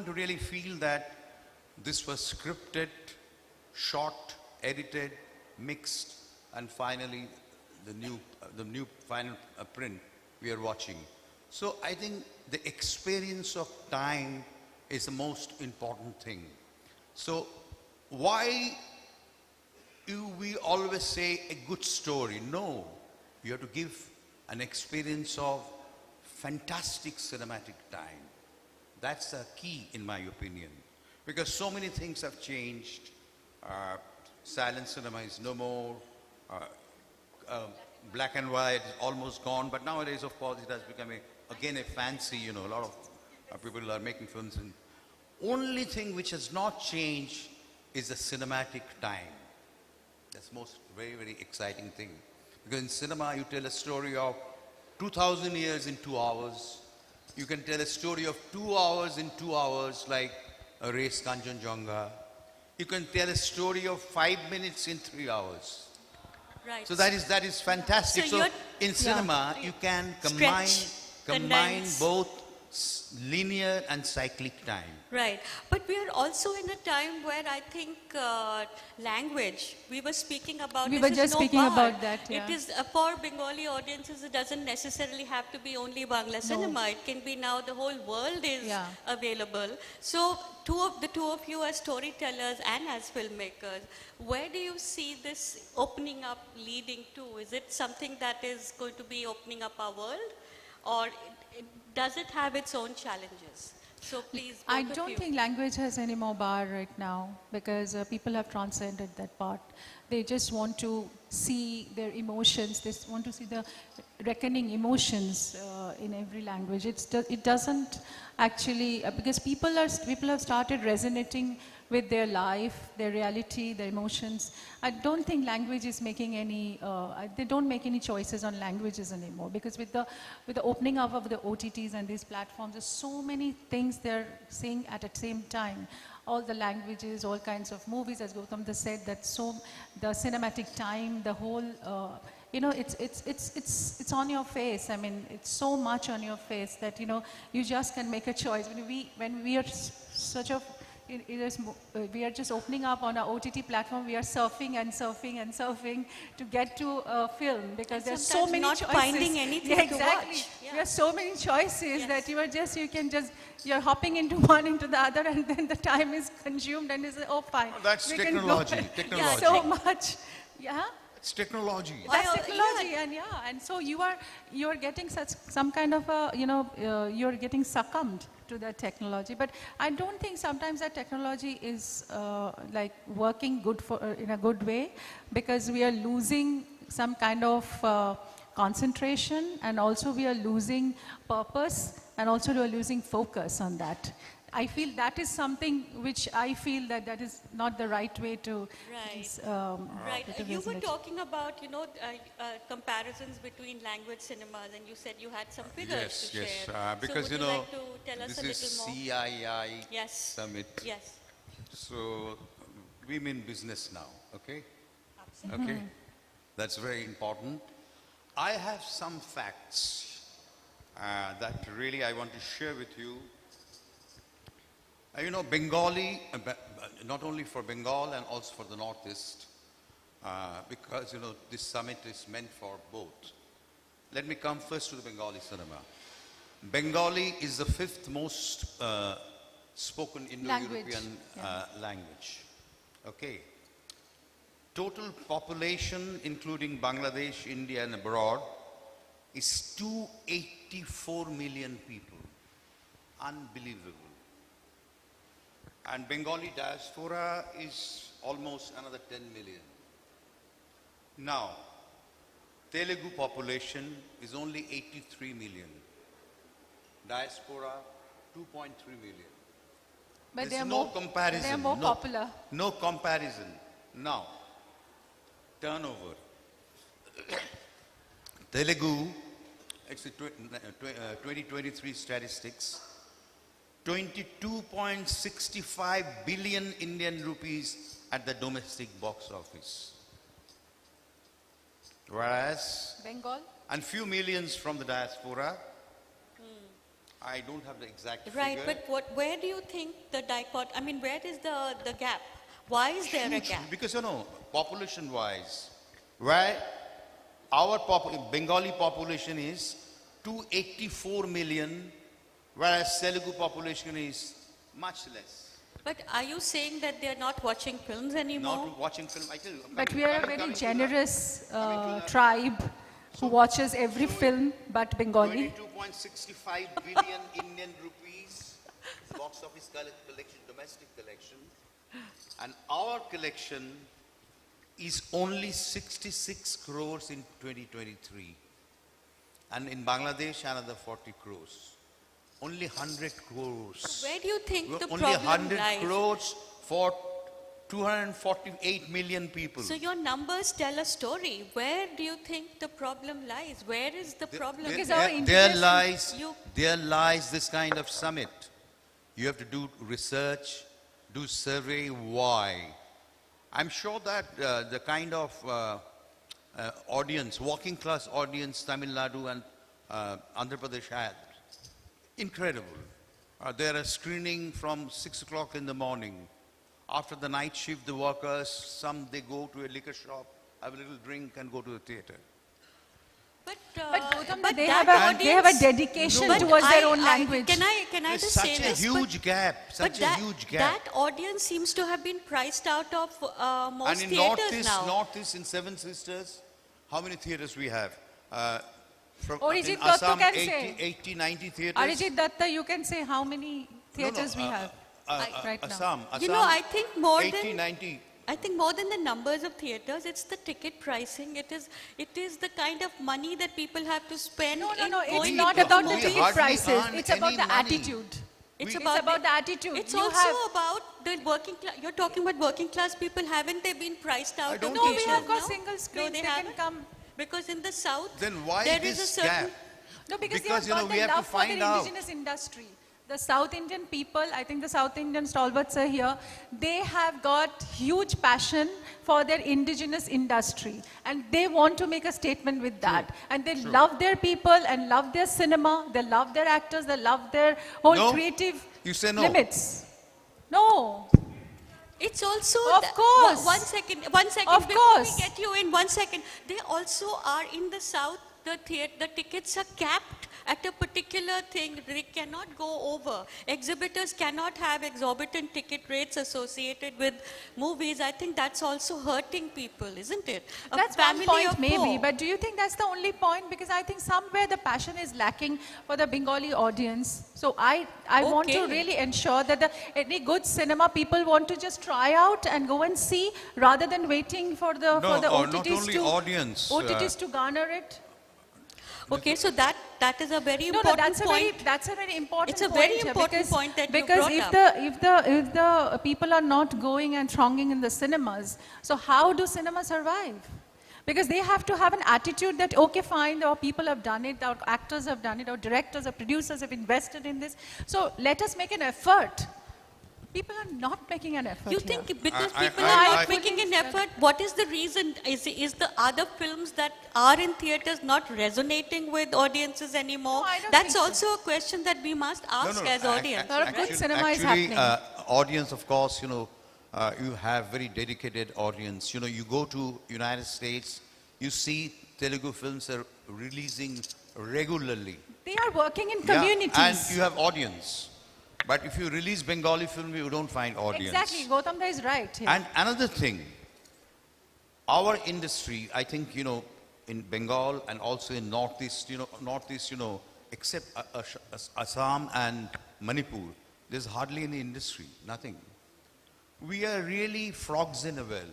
[SPEAKER 8] really feel that this was scripted, shot, edited, mixed, and finally the new final print we are watching. So I think the experience of time is the most important thing. So why do we always say a good story? No, you have to give an experience of fantastic cinematic time. That's the key, in my opinion, because so many things have changed. Silent cinema is no more. Black and white is almost gone. But nowadays, of course, it has become again a fancy. A lot of people are making films. And only thing which has not changed is the cinematic time. That's most very, very exciting thing. Because in cinema, you tell a story of 2,000 years in 2 hours. You can tell a story of 2 hours in 2 hours, like a race Kanchenjunga. You can tell a story of 5 minutes in 3 hours.
[SPEAKER 6] Right.
[SPEAKER 8] So that is fantastic. So in cinema, you can combine both linear and cyclic time.
[SPEAKER 6] Right. But we are also in a time where I think language, we were speaking about
[SPEAKER 11] We were just speaking about that, yeah.
[SPEAKER 6] It is for Bengali audiences, it doesn't necessarily have to be only Bangla cinema. It can be now the whole world is available. So the two of you as storytellers and as filmmakers, where do you see this opening up leading to? Is it something that is going to be opening up our world? Or does it have its own challenges? So please,
[SPEAKER 11] I don't think language has any more bar right now, because people have transcended that part. They just want to see their emotions. They want to see the reckoning emotions in every language. It doesn't actually, because people have started resonating with their life, their reality, their emotions. I don't think language is making any, they don't make any choices on languages anymore, because with the opening up of the OTTs and these platforms, there's so many things they're seeing at the same time. All the languages, all kinds of movies, as Gautam just said, the cinematic time, the whole, it's on your face. I mean, it's so much on your face that, you just can make a choice. When we are such a, we are just opening up on our OTT platform, we are surfing and surfing and surfing to get to a film, because there's so many
[SPEAKER 6] not
[SPEAKER 11] choices.
[SPEAKER 6] Finding anything
[SPEAKER 11] exactly.
[SPEAKER 6] to watch.
[SPEAKER 11] There are so many choices that you're hopping into one, into the other, and then the time is consumed and is, oh fine.
[SPEAKER 8] That's
[SPEAKER 11] we
[SPEAKER 8] technology.
[SPEAKER 11] can go.
[SPEAKER 8] Technology.
[SPEAKER 11] So much. Yeah.
[SPEAKER 8] It's technology.
[SPEAKER 11] That's technology, and so you're getting some kind of a, you're getting succumbed to that technology. But I don't think sometimes that technology is like working good in a good way, because we are losing some kind of concentration, and also we are losing purpose, and also we are losing focus on that. I feel that is something which I feel that is not the right way to.
[SPEAKER 6] Right. You were talking about, comparisons between language cinemas, and you said you had some figures to share.
[SPEAKER 8] Yes, because
[SPEAKER 6] so would you like to tell us
[SPEAKER 8] this
[SPEAKER 6] a little
[SPEAKER 8] is
[SPEAKER 6] more?
[SPEAKER 8] CII Summit.
[SPEAKER 6] Yes.
[SPEAKER 8] So we mean business now, okay?
[SPEAKER 6] Absolutely.
[SPEAKER 8] Okay, that's very important. I have some facts that really I want to share with you. Bengali, not only for Bengal and also for the Northeast, because, this summit is meant for both. Let me come first to the Bengali cinema. Bengali is the 5th most spoken Indo-European language. Okay. Total population, including Bangladesh, India and abroad, is 284 million people. Unbelievable. And Bengali diaspora is almost another 10 million. Now, Telugu population is only 83 million. Diaspora, 2.3 million.
[SPEAKER 11] But
[SPEAKER 8] there's no comparison.
[SPEAKER 11] They are more popular.
[SPEAKER 8] No comparison. Now, turnover. Telugu, it's 2023 statistics. 22.65 billion Indian rupees at the domestic box office. Whereas
[SPEAKER 11] Bengal?
[SPEAKER 8] And few millions from the diaspora. I don't have the exact figure.
[SPEAKER 6] Right, but where do you think the where is the gap? Why is there a gap?
[SPEAKER 8] Because, population-wise, where our Bengali population is 284 million, whereas Telugu population is much less.
[SPEAKER 6] But are you saying that they're not watching films anymore?
[SPEAKER 8] Not watching film, I tell you.
[SPEAKER 11] But we are a very generous tribe who watches every film but Bengali.
[SPEAKER 8] 22.65 billion Indian rupees, box office collection, domestic collection. And our collection is only 66 crores in 2023. And in Bangladesh, another 40 crores. Only 100 crores.
[SPEAKER 6] Where do you think the
[SPEAKER 8] only
[SPEAKER 6] problem
[SPEAKER 8] 100
[SPEAKER 6] lies?
[SPEAKER 8] crores for 248 million people.
[SPEAKER 6] So your numbers tell a story. Where do you think the problem lies? Where is the problem?
[SPEAKER 8] There lies this kind of summit. You have to do research, do survey. Why? I'm sure that the kind of audience, working class audience, Tamil Nadu and Andhra Pradesh had, incredible. There are screening from 6 o'clock in the morning. After the night shift, the workers, some they go to a liquor shop, have a little drink and go to the theatre.
[SPEAKER 11] But they have a dedication towards their own language.
[SPEAKER 6] Can I just say this?
[SPEAKER 8] Such a huge gap.
[SPEAKER 6] That audience seems to have been priced out of most theatres now.
[SPEAKER 8] Northeast in Seven Sisters, how many theatres we have? From
[SPEAKER 11] Arijit
[SPEAKER 8] in Assam,
[SPEAKER 11] can
[SPEAKER 8] 80,
[SPEAKER 11] say.
[SPEAKER 8] 80, 90 theatres.
[SPEAKER 11] Arijit Datta, you can say how many theatres we have right
[SPEAKER 8] Assam,
[SPEAKER 11] now.
[SPEAKER 6] I think more
[SPEAKER 8] 80,
[SPEAKER 6] than
[SPEAKER 8] 90.
[SPEAKER 6] I think more than the numbers of theatres, it's the ticket pricing. It is the kind of money that people have to spend.
[SPEAKER 11] No, it's not about the ticket prices. It's about the attitude. It's about the attitude.
[SPEAKER 6] It's also about the working class. You're talking about working class people. Haven't they been priced out of theatres?
[SPEAKER 11] No, we have got single screens.
[SPEAKER 6] No,
[SPEAKER 11] they can come.
[SPEAKER 6] Because in the south,
[SPEAKER 8] then why
[SPEAKER 6] there
[SPEAKER 8] this
[SPEAKER 6] is a certain
[SPEAKER 8] gap?
[SPEAKER 11] No, because
[SPEAKER 8] we
[SPEAKER 11] they have got the
[SPEAKER 8] have to
[SPEAKER 11] love for
[SPEAKER 8] find
[SPEAKER 11] their
[SPEAKER 8] out.
[SPEAKER 11] indigenous industry. The South Indian people, I think the South Indian stalwarts are here, they have got huge passion for their indigenous industry. And they want to make a statement with that. And they love their people and love their cinema, they love their actors, they love their whole creative limits. No.
[SPEAKER 6] It's also
[SPEAKER 11] of course.
[SPEAKER 6] One second.
[SPEAKER 11] Of
[SPEAKER 6] before
[SPEAKER 11] course.
[SPEAKER 6] we get you in 1 second. They also are in the south. The tickets are capped at a particular thing, they cannot go over. Exhibitors cannot have exorbitant ticket rates associated with movies. I think that's also hurting people, isn't it?
[SPEAKER 11] That's one point maybe, but do you think that's the only point? Because I think somewhere the passion is lacking for the Bengali audience. So I want to really ensure that any good cinema people want to just try out and go and see rather than waiting for the OTTs to garner it.
[SPEAKER 6] Okay, so that is a very important point.
[SPEAKER 11] That's a very important
[SPEAKER 6] It's a
[SPEAKER 11] point.
[SPEAKER 6] very important point that you
[SPEAKER 11] because
[SPEAKER 6] brought up.
[SPEAKER 11] if the people are not going and thronging in the cinemas, so how do cinemas survive? Because they have to have an attitude that, okay, fine, our people have done it, our actors have done it, our directors, our producers have invested in this. So let us make an effort. People are not making an effort.
[SPEAKER 6] You think because people are not making an effort, what is the reason? Is the other films that are in theaters not resonating with audiences anymore? That's also a question that we must ask as audience.
[SPEAKER 11] Good cinema is happening.
[SPEAKER 8] Audience, of course, you have very dedicated audience. You go to United States, you see Telugu films are releasing regularly.
[SPEAKER 11] They are working in communities.
[SPEAKER 8] And you have audience. But if you release Bengali film, you don't find audience.
[SPEAKER 11] Exactly, Gautam Da is right. Yeah.
[SPEAKER 8] And another thing, our industry, I think, in Bengal and also in Northeast, except Assam and Manipur, there's hardly any industry, nothing. We are really frogs in a well.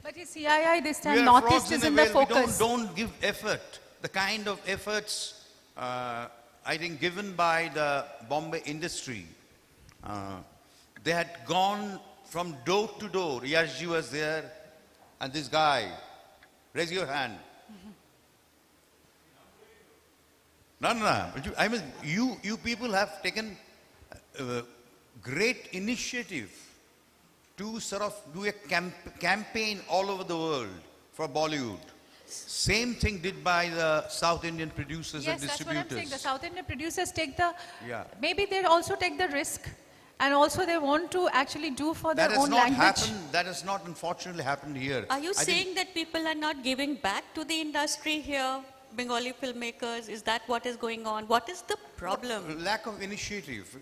[SPEAKER 11] But in CII this time, Northeast is in the focus.
[SPEAKER 8] We don't give effort. The kind of efforts I think given by the Bombay industry. They had gone from door to door. Yashji was there and this guy. Raise your hand. No. I mean, you people have taken great initiative to sort of do a campaign all over the world for Bollywood. Same thing did by the South Indian producers and distributors. Yes, that's what I'm saying.
[SPEAKER 11] The South Indian producers take the, maybe they also take the risk and also they want to actually do for their own language.
[SPEAKER 8] That has not unfortunately happened here.
[SPEAKER 6] Are you saying that people are not giving back to the industry here, Bengali filmmakers? Is that what is going on? What is the problem?
[SPEAKER 8] Lack of initiative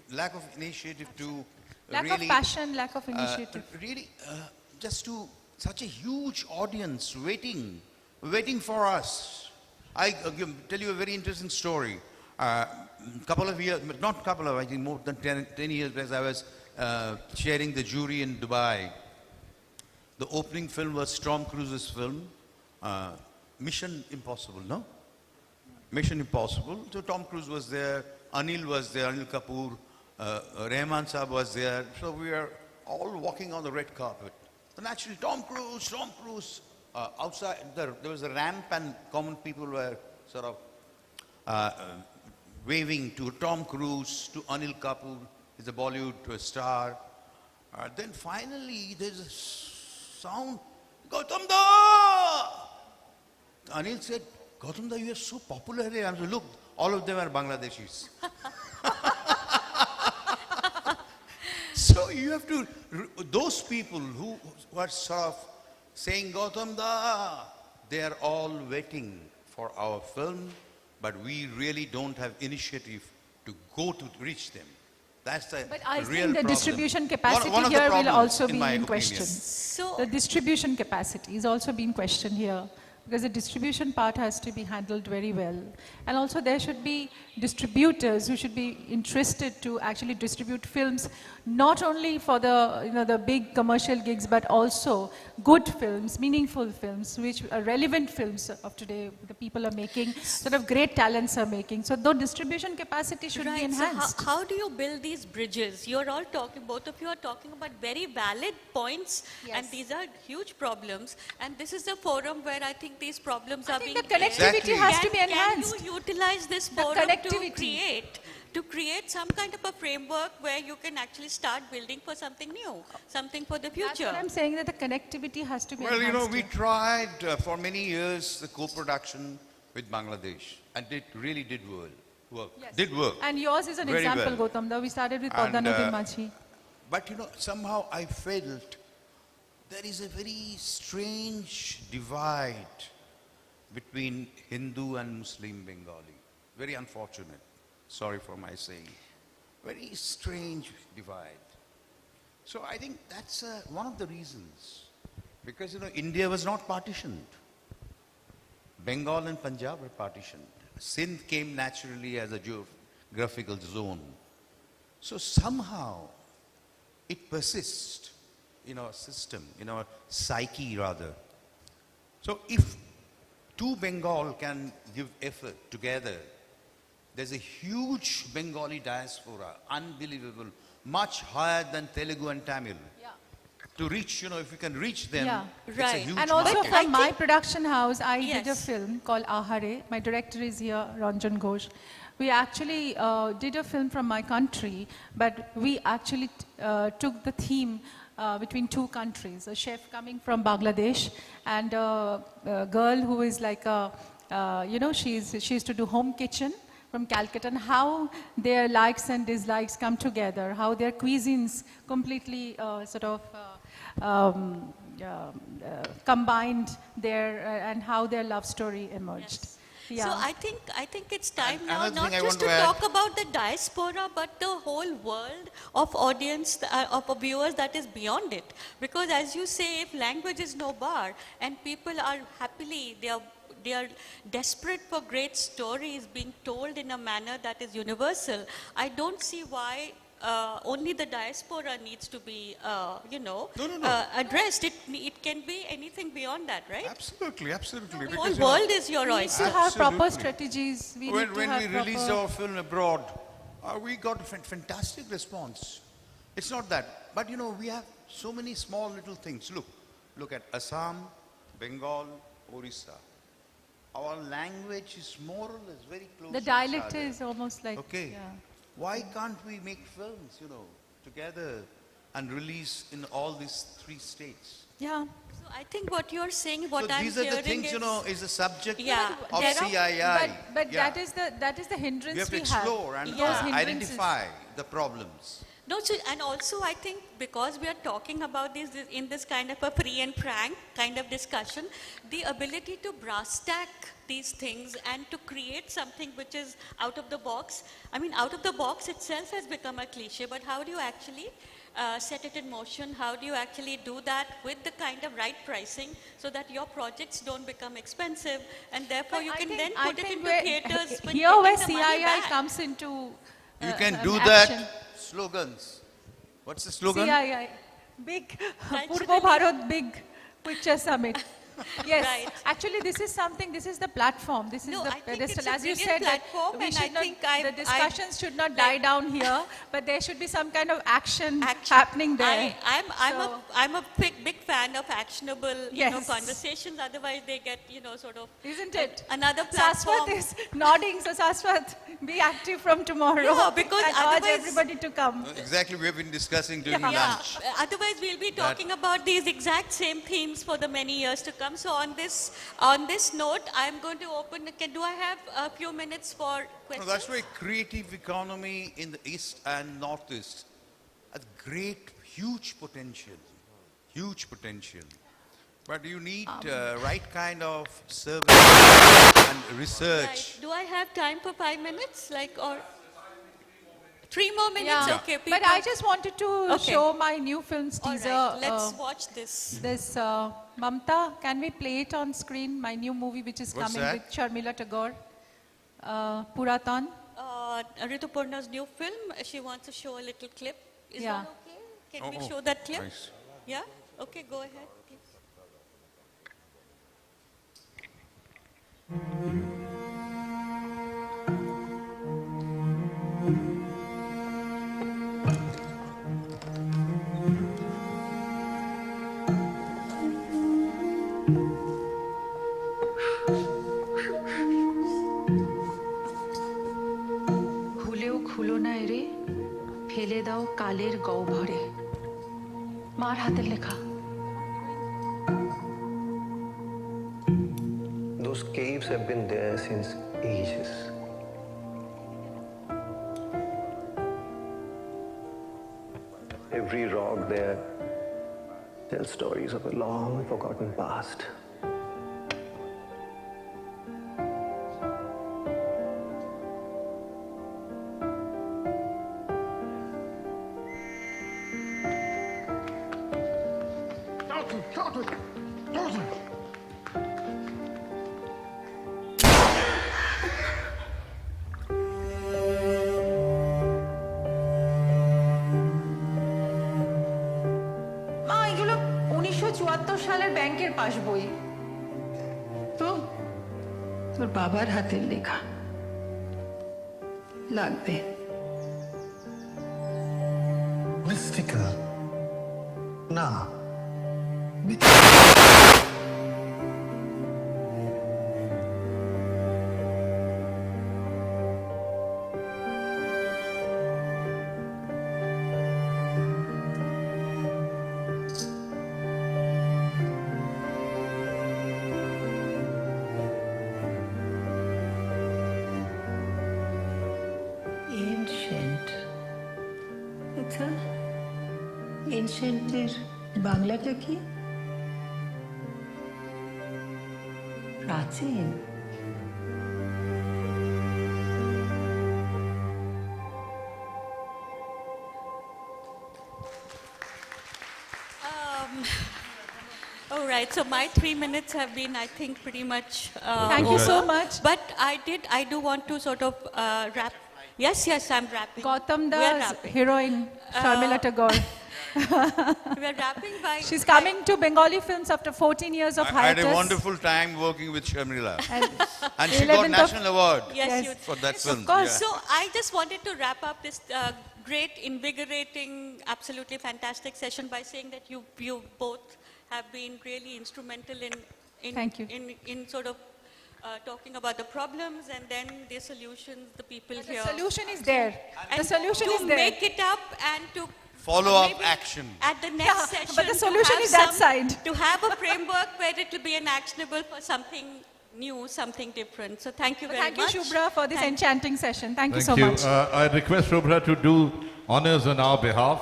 [SPEAKER 8] to
[SPEAKER 11] lack of passion, lack of initiative.
[SPEAKER 8] Really, just to such a huge audience waiting for us. I tell you a very interesting story. Couple of years, I think more than 10 years, as I was chairing the jury in Dubai. The opening film was Tom Cruise's film, Mission Impossible, no? Mission Impossible. So Tom Cruise was there, Anil was there, Anil Kapoor, Rahman Saab was there. So we are all walking on the red carpet. So naturally, Tom Cruise, outside, there was a ramp and common people were sort of waving to Tom Cruise, to Anil Kapoor, he's a Bollywood star. Then finally there's a sound, Gautam Da! Anil said, Gautam Da, you are so popular here. I said, look, all of them are Bangladeshis. So you have to, those people who are sort of saying Gautam Da, they are all waiting for our film, but we really don't have initiative to go to reach them. That's the real problem.
[SPEAKER 11] But I think the distribution capacity here will also be in question. So the distribution capacity is also being questioned here, because the distribution part has to be handled very well. And also there should be distributors who should be interested to actually distribute films, not only for the, the big commercial gigs, but also good films, meaningful films, which are relevant films of today, the people are making, sort of great talents are making. So the distribution capacity should be enhanced.
[SPEAKER 6] So how do you build these bridges? You're all talking, both of you are talking about very valid points, and these are huge problems. And this is a forum where I think these problems are being
[SPEAKER 11] the connectivity has to be enhanced.
[SPEAKER 6] Can you utilize this forum to create some kind of a framework where you can actually start building for something new, something for the future?
[SPEAKER 11] That's what I'm saying, that the connectivity has to be enhanced.
[SPEAKER 8] Well, we tried for many years the co-production with Bangladesh, and it really did work. Did work.
[SPEAKER 11] And yours is an example, Gautam Da. We started with Padmanuddin Majhi.
[SPEAKER 8] But somehow I felt there is a very strange divide between Hindu and Muslim Bengali. very unfortunate. Sorry for my saying. Very strange divide. So I think that's one of the reasons. Because, India was not partitioned. Bengal and Punjab were partitioned. Sindh came naturally as a geographical zone. So somehow it persists in our system, in our psyche rather. So if two Bengal can give effort together, there's a huge Bengali diaspora, unbelievable, much higher than Telugu and Tamil.
[SPEAKER 11] Yeah.
[SPEAKER 8] To reach, if you can reach them,
[SPEAKER 11] Yeah.
[SPEAKER 8] it's
[SPEAKER 6] Right.
[SPEAKER 8] a huge
[SPEAKER 11] And also
[SPEAKER 8] market.
[SPEAKER 11] from my production house, I did a
[SPEAKER 6] Yes.
[SPEAKER 11] film called Ahare. My director is here, Ranjan Ghosh. We actually did a film from my country, but we actually took the theme between two countries. A chef coming from Bangladesh and a girl who is like she used to do home kitchen from Calcutta, and how their likes and dislikes come together, how their cuisines completely combined there, and how their love story emerged.
[SPEAKER 6] Yes.
[SPEAKER 11] Yeah.
[SPEAKER 6] So I think it's time now
[SPEAKER 8] another
[SPEAKER 6] not
[SPEAKER 8] thing I
[SPEAKER 6] just
[SPEAKER 8] want
[SPEAKER 6] to
[SPEAKER 8] to add-
[SPEAKER 6] talk about the diaspora, but the whole world of audience, of viewers that is beyond it. Because as you say, if language is no bar and people are happily, they are desperate for great stories being told in a manner that is universal, I don't see why only the diaspora needs to be, addressed. It can be anything beyond that, right?
[SPEAKER 8] Absolutely, absolutely.
[SPEAKER 6] The
[SPEAKER 8] Because,
[SPEAKER 6] whole world is your
[SPEAKER 11] We need
[SPEAKER 6] oyster.
[SPEAKER 11] to have proper
[SPEAKER 8] Absolutely.
[SPEAKER 11] strategies. We need
[SPEAKER 8] when
[SPEAKER 11] to
[SPEAKER 8] when
[SPEAKER 11] have
[SPEAKER 8] we released
[SPEAKER 11] proper-
[SPEAKER 8] our film abroad, we got a fantastic response. It's not that, but we have so many small little things. Look at Assam, Bengal, Orissa. Our language is more or less very close.
[SPEAKER 11] The
[SPEAKER 8] to each
[SPEAKER 11] dialect
[SPEAKER 8] other.
[SPEAKER 11] is almost like,
[SPEAKER 8] Okay.
[SPEAKER 11] yeah.
[SPEAKER 8] Why can't we make films, together and release in all these 3 states?
[SPEAKER 11] Yeah.
[SPEAKER 6] So I think what you're saying, what
[SPEAKER 8] So
[SPEAKER 6] I'm
[SPEAKER 8] these are
[SPEAKER 6] hearing
[SPEAKER 8] the things,
[SPEAKER 6] is,
[SPEAKER 8] is the subject
[SPEAKER 6] Yeah,
[SPEAKER 8] of
[SPEAKER 6] there are-
[SPEAKER 8] CII.
[SPEAKER 11] But
[SPEAKER 8] Yeah.
[SPEAKER 11] that is the hindrance
[SPEAKER 8] We have to
[SPEAKER 11] we
[SPEAKER 8] explore and
[SPEAKER 11] Those hindrances.
[SPEAKER 8] identify the problems.
[SPEAKER 6] no, so, and also I think because we are talking about this in this kind of a free and frank kind of discussion, the ability to brass tack these things and to create something which is out of the box. I mean, out of the box itself has become a cliche, but how do you actually set it in motion? How do you actually do that with the kind of right pricing so that your projects don't become expensive and therefore
[SPEAKER 11] But
[SPEAKER 6] you
[SPEAKER 11] I
[SPEAKER 6] can
[SPEAKER 11] think-
[SPEAKER 6] then
[SPEAKER 11] I
[SPEAKER 6] put it
[SPEAKER 11] think
[SPEAKER 6] into
[SPEAKER 11] where-
[SPEAKER 6] theaters when
[SPEAKER 11] Here where
[SPEAKER 6] getting the money
[SPEAKER 11] CII
[SPEAKER 6] back.
[SPEAKER 11] comes into
[SPEAKER 8] You can
[SPEAKER 11] an
[SPEAKER 8] do
[SPEAKER 11] action.
[SPEAKER 8] that. Slogans. What's the slogan?
[SPEAKER 11] CII, big,
[SPEAKER 6] Culturally-
[SPEAKER 11] Purbo Bharat, big picture summit. Yes,
[SPEAKER 6] Right.
[SPEAKER 11] actually this is something, this is the platform, this is
[SPEAKER 6] No,
[SPEAKER 11] the
[SPEAKER 6] I think
[SPEAKER 11] pedestal.
[SPEAKER 6] it's a
[SPEAKER 11] As you
[SPEAKER 6] brilliant
[SPEAKER 11] said, that
[SPEAKER 6] platform,
[SPEAKER 11] we
[SPEAKER 6] and
[SPEAKER 11] should
[SPEAKER 6] I
[SPEAKER 11] not,
[SPEAKER 6] think
[SPEAKER 11] the discussions should not die down here, but there should be some kind of action happening there.
[SPEAKER 6] I'm a big fan of actionable,
[SPEAKER 11] Yes.
[SPEAKER 6] conversations. Otherwise, they get, sort of.
[SPEAKER 11] Isn't it?
[SPEAKER 6] Another platform.
[SPEAKER 11] Saswat is nodding, so Saswat, be active from tomorrow.
[SPEAKER 6] Yeah, because
[SPEAKER 11] and urge
[SPEAKER 6] otherwise-
[SPEAKER 11] everybody to come.
[SPEAKER 8] Exactly, we have been discussing during
[SPEAKER 6] Yeah.
[SPEAKER 8] lunch.
[SPEAKER 6] Otherwise, we'll be talking about these exact same themes for the many years to come. So on this note, I'm going to open. Do I have a few minutes for
[SPEAKER 8] No,
[SPEAKER 6] questions?
[SPEAKER 8] that's why creative economy in the East and Northeast has great, huge potential. Huge potential. But you need right kind of service and research.
[SPEAKER 6] Right. Do I have time for 5 minutes? Or 3 more minutes?
[SPEAKER 11] Yeah.
[SPEAKER 6] Okay.
[SPEAKER 11] But I just wanted to
[SPEAKER 6] Okay.
[SPEAKER 11] show my new film's
[SPEAKER 6] All
[SPEAKER 11] teaser.
[SPEAKER 6] right, let's watch this.
[SPEAKER 11] This Mamta, can we play it on screen? My new movie, which is
[SPEAKER 8] What's
[SPEAKER 11] coming
[SPEAKER 8] that?
[SPEAKER 11] with Sharmila Tagore, Puratan.
[SPEAKER 6] Rituparna's new film. She wants to show a little clip. Is
[SPEAKER 11] Yeah.
[SPEAKER 6] that okay? Can we
[SPEAKER 8] Oh,
[SPEAKER 6] show that clip?
[SPEAKER 8] nice.
[SPEAKER 6] Yeah? Okay, go ahead, please.
[SPEAKER 5] ভুলেও খুলো না এরে ফেলে দাও কালের গহ্বরে মার হাতের লেখা
[SPEAKER 9] Those caves have been there since ages. Every rock there tells stories of a long forgotten past.
[SPEAKER 11] মা এগুলো 1974 সালের ব্যাংকের পাসবই।
[SPEAKER 13] তো তোর বাবার হাতের লেখা লাগবে।
[SPEAKER 9] মিস্টিক্যাল না,
[SPEAKER 13] এনশিয়েন্ট। আচ্ছা, এনশিয়েন্টের বাংলাটা কি? প্রাচীন।
[SPEAKER 6] All right, so my 3 minutes have been, I think, pretty much.
[SPEAKER 11] Thank you so
[SPEAKER 6] over.
[SPEAKER 11] much.
[SPEAKER 6] But I do want to sort of wrap. Yes, I'm wrapping.
[SPEAKER 11] Gautam
[SPEAKER 6] We are
[SPEAKER 11] Da's
[SPEAKER 6] wrapping.
[SPEAKER 11] heroine, Sharmila Tagore.
[SPEAKER 6] We are wrapping by.
[SPEAKER 11] She's coming to Bengali films after 14 years of
[SPEAKER 8] I had
[SPEAKER 11] hiatus.
[SPEAKER 8] a wonderful time working with Sharmila. And she got
[SPEAKER 11] 11th of
[SPEAKER 8] national award
[SPEAKER 6] Yes,
[SPEAKER 8] for that film.
[SPEAKER 6] Of course.
[SPEAKER 8] Yeah.
[SPEAKER 6] So I just wanted to wrap up this great, invigorating, absolutely fantastic session by saying that you both have been really instrumental
[SPEAKER 11] Thank you.
[SPEAKER 6] in sort of talking about the problems and then the solutions, the people
[SPEAKER 11] The
[SPEAKER 6] here.
[SPEAKER 11] solution is there.
[SPEAKER 6] And
[SPEAKER 11] The solution
[SPEAKER 6] to
[SPEAKER 11] is there.
[SPEAKER 6] make it up and to
[SPEAKER 8] Follow up
[SPEAKER 6] maybe
[SPEAKER 8] action.
[SPEAKER 6] at the next
[SPEAKER 11] Yeah,
[SPEAKER 6] session.
[SPEAKER 11] but the
[SPEAKER 6] to
[SPEAKER 11] solution
[SPEAKER 6] have
[SPEAKER 11] is that side.
[SPEAKER 6] To have a framework where it will be an actionable for something new, something different. So thank you very
[SPEAKER 11] Thank
[SPEAKER 6] much.
[SPEAKER 11] you, Shubhra, for this enchanting session. Thank you so much.
[SPEAKER 1] I request Shubhra to do honors on our behalf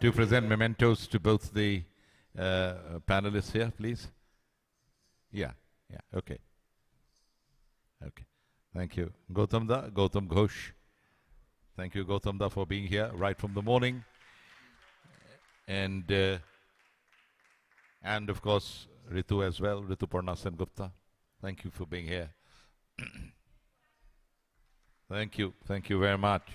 [SPEAKER 1] to present mementos to both the panelists here, please. Yeah, okay. Okay, thank you. Gautam Ghosh. Thank you, Gautam Da, for being here right from the morning. And of course, Ritu as well, Ritu Parna Gupta. Thank you for being here. Thank you very much.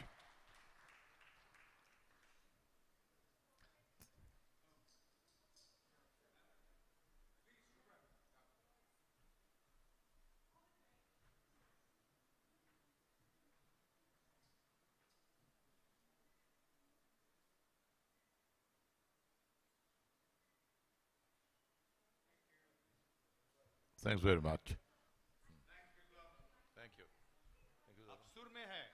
[SPEAKER 1] Thanks very much. Thank you. अब सुर में है,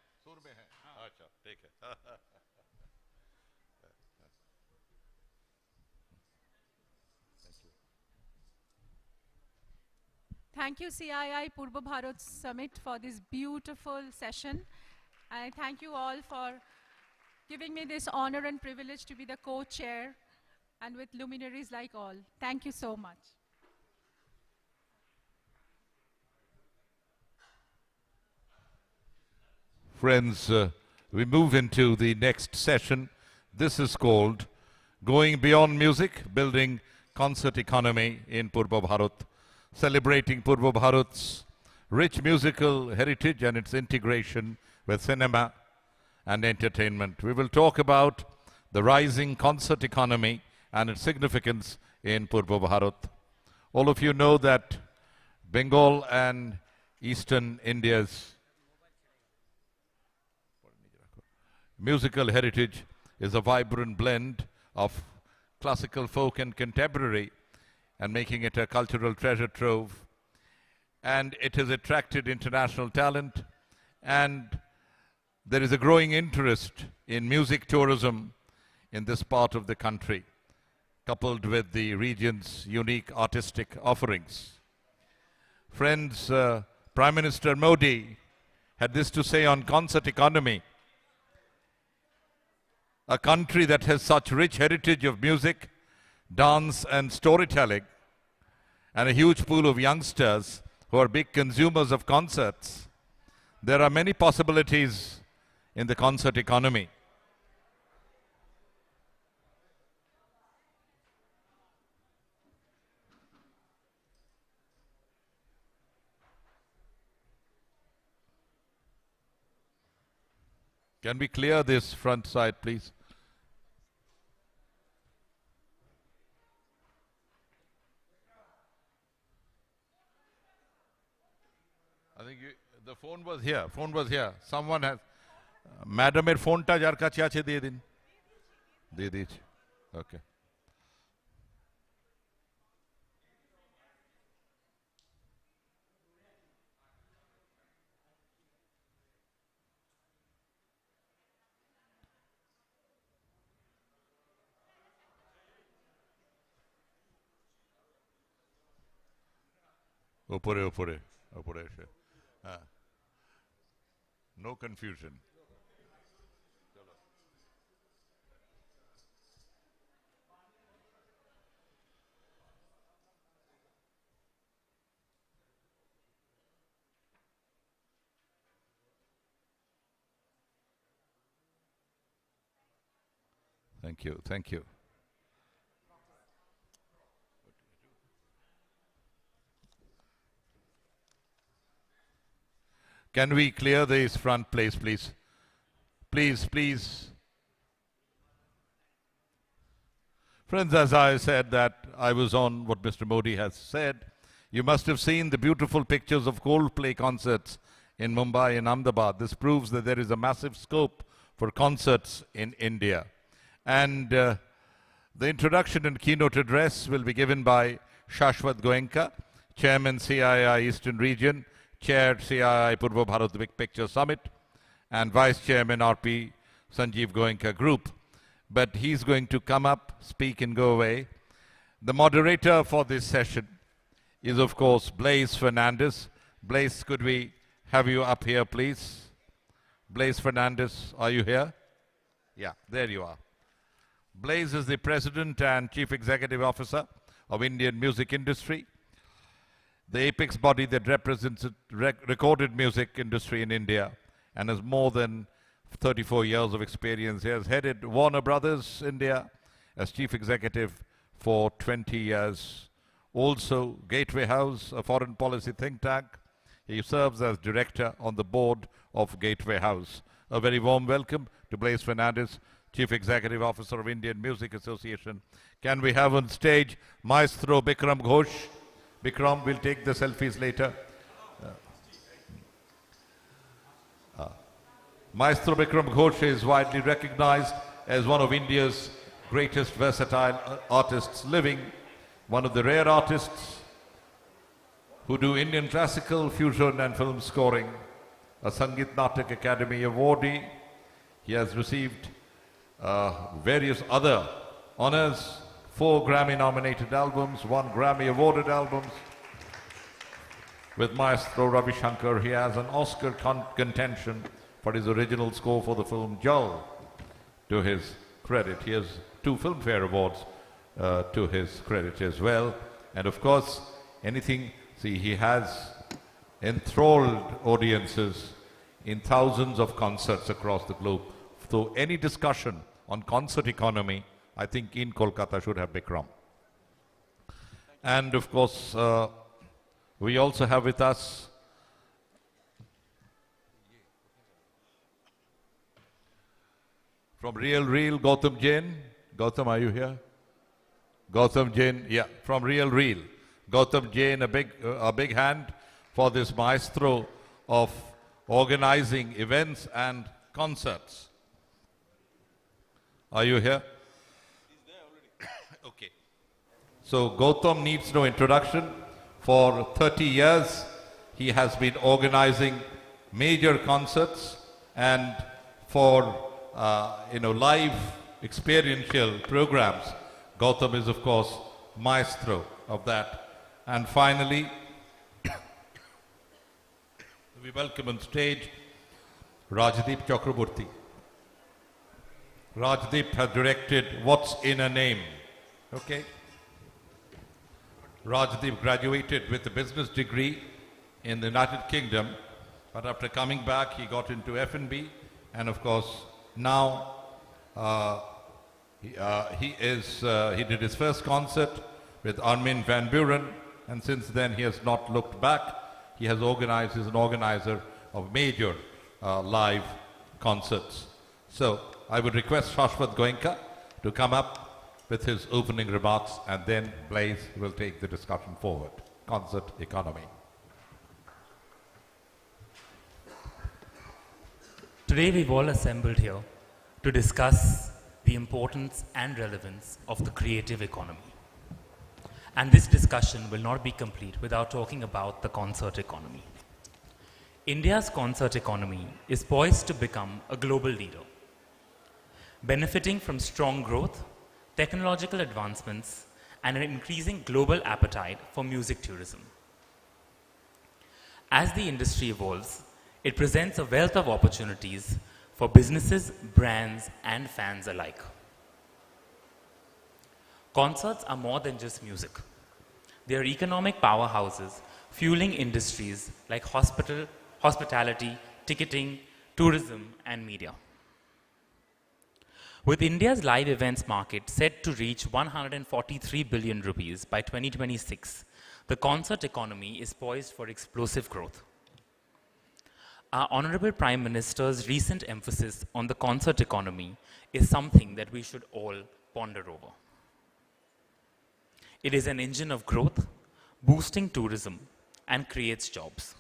[SPEAKER 1] अच्छा, ठीक है.
[SPEAKER 11] Thank you, Cii Purbo Bharat Summit, for this beautiful session. I thank you all for giving me this honor and privilege to be the co-chair and with luminaries like all. Thank you so much.
[SPEAKER 1] Friends, we move into the next session. This is called Going Beyond Music, Building Concert Economy in Purbo Bharat, celebrating Purbo Bharat's rich musical heritage and its integration with cinema and entertainment. We will talk about the rising concert economy and its significance in Purbo Bharat. All of you know that Bengal and Eastern India's musical heritage is a vibrant blend of classical, folk and contemporary, and making it a cultural treasure trove. And it has attracted international talent, and there is a growing interest in music tourism in this part of the country, coupled with the region's unique artistic offerings. Friends, Prime Minister Modi had this to say on concert economy. A country that has such rich heritage of music, dance and storytelling, and a huge pool of youngsters who are big consumers of concerts, there are many possibilities in the concert economy. Can we clear this front side, please? I think the phone was here. Phone was here. Someone has. Madam, er phone ta jar kache ache diye din. Diye diyeche. Okay. Opore. No confusion. Thank you. Thank you. Can we clear this front place, please? Please. Friends, as I said that I was on what Mr. Modi has said, you must have seen the beautiful pictures of Coldplay concerts in Mumbai and Ahmedabad. This proves that there is a massive scope for concerts in India. And the introduction and keynote address will be given by Shashwat Goenka, Chairman CII Eastern Region, Chaired Cii Purbo Bharat Big Picture Summit, and Vice Chairman RP Sanjeev Goenka Group. But he's going to come up, speak and go away. The moderator for this session is of course Blaise Fernandes. Blaise, could we have you up here please? Blaise Fernandes, are you here? Yeah, there you are. Blaise is the President and Chief Executive Officer of Indian Music Industry, the apex body that represents the recorded music industry in India and has more than 34 years of experience. He has headed Warner Brothers India as Chief Executive for 20 years. Also, Gateway House, a foreign policy think tank. He serves as Director on the board of Gateway House. A very warm welcome to Blaise Fernandes, Chief Executive Officer of Indian Music Association. Can we have on stage Maestro Bikram Ghosh? Bikram will take the selfies later. Maestro Bikram Ghosh is widely recognized as one of India's greatest versatile artists living, one of the rare artists who do Indian classical, fusion and film scoring, a Sangeet Natak Academy awardee. He has received various other honors, 4 Grammy-nominated albums, 1 Grammy-awarded albums. With Maestro Ravi Shankar, he has an Oscar contention for his original score for the film Jal. To his credit, he has 2 Filmfare Awards to his credit as well. And of course, he has enthralled audiences in thousands of concerts across the globe. So any discussion on concert economy, I think in Kolkata should have Bikram. And of course, we also have with us from Real Gautam Jain. Gautam, are you here? Gautam Jain, yeah, from Real. Gautam Jain, a big hand for this maestro of organizing events and concerts. Are you here? He's there already. Okay. So Gautam needs no introduction. For 30 years, he has been organizing major concerts, and for live experiential programs. Gautam is, of course, maestro of that. And finally, we welcome on stage Rajdeep Chakraborty. Rajdeep has directed What's in a Name. Okay. Rajdeep graduated with a business degree in the United Kingdom, but after coming back, he got into F&B, and of course, now he did his first concert with Armin van Buuren, and since then he has not looked back. He has organized, he's an organizer of major live concerts
[SPEAKER 14] So I would request Shashwat Goenka to come up with his opening remarks, and then Blaise will take the discussion forward. Concert economy.
[SPEAKER 15] Today we've all assembled here to discuss the importance and relevance of the creative economy. And this discussion will not be complete without talking about the concert economy. India's concert economy is poised to become a global leader, benefiting from strong growth, technological advancements, and an increasing global appetite for music tourism. As the industry evolves, it presents a wealth of opportunities for businesses, brands, and fans alike. Concerts are more than just music. They are economic powerhouses fueling industries like hospitality, ticketing, tourism, and media. With India's live events market set to reach 143 billion rupees by 2026, the concert economy is poised for explosive growth. Our Honorable Prime Minister's recent emphasis on the concert economy is something that we should all ponder over. It is an engine of growth, boosting tourism, and creates jobs.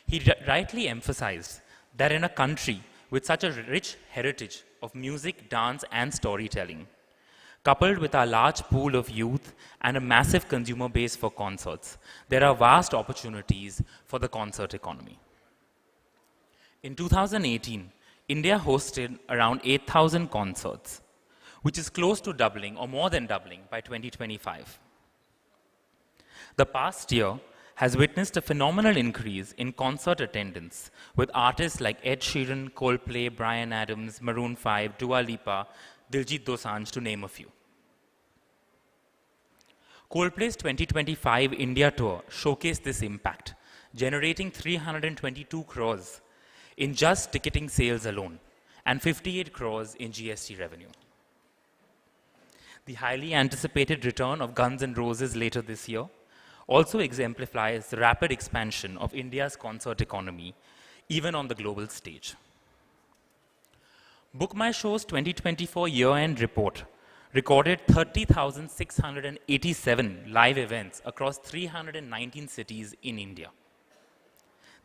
[SPEAKER 15] He rightly emphasized that in a country with such a rich heritage of music, dance, and storytelling, coupled with our large pool of youth and a massive consumer base for concerts, there are vast opportunities for the concert economy. In 2018, India hosted around 8,000 concerts, which is close to doubling or more than doubling by 2025. The past year has witnessed a phenomenal increase in concert attendance with artists like Ed Sheeran, Coldplay, Bryan Adams, Maroon 5, Dua Lipa, Diljit Dosanjh, to name a few. Coldplay's 2025 India tour showcased this impact, generating 322 crores in just ticketing sales alone and 58 crores in GST revenue. The highly anticipated return of Guns N' Roses later this year also exemplifies the rapid expansion of India's concert economy, even on the global stage. Book My Show's 2024 year-end report recorded 30,687 live events across 319 cities in India.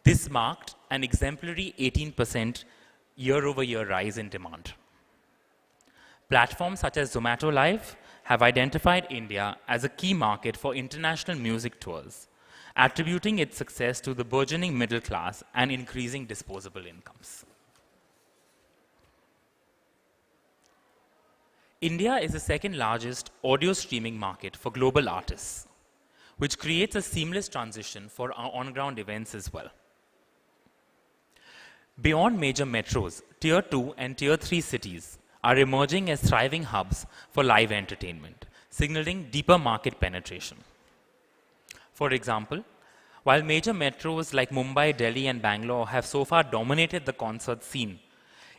[SPEAKER 15] This marked an exemplary 18% year-over-year rise in demand. Platforms such as Zomato Live have identified India as a key market for international music tours, attributing its success to the burgeoning middle class and increasing disposable incomes. India is the second largest audio streaming market for global artists, which creates a seamless transition for our on-ground events as well. Beyond major metros, Tier 2 and Tier 3 cities are emerging as thriving hubs for live entertainment, signaling deeper market penetration. For example, while major metros like Mumbai, Delhi, and Bangalore have so far dominated the concert scene,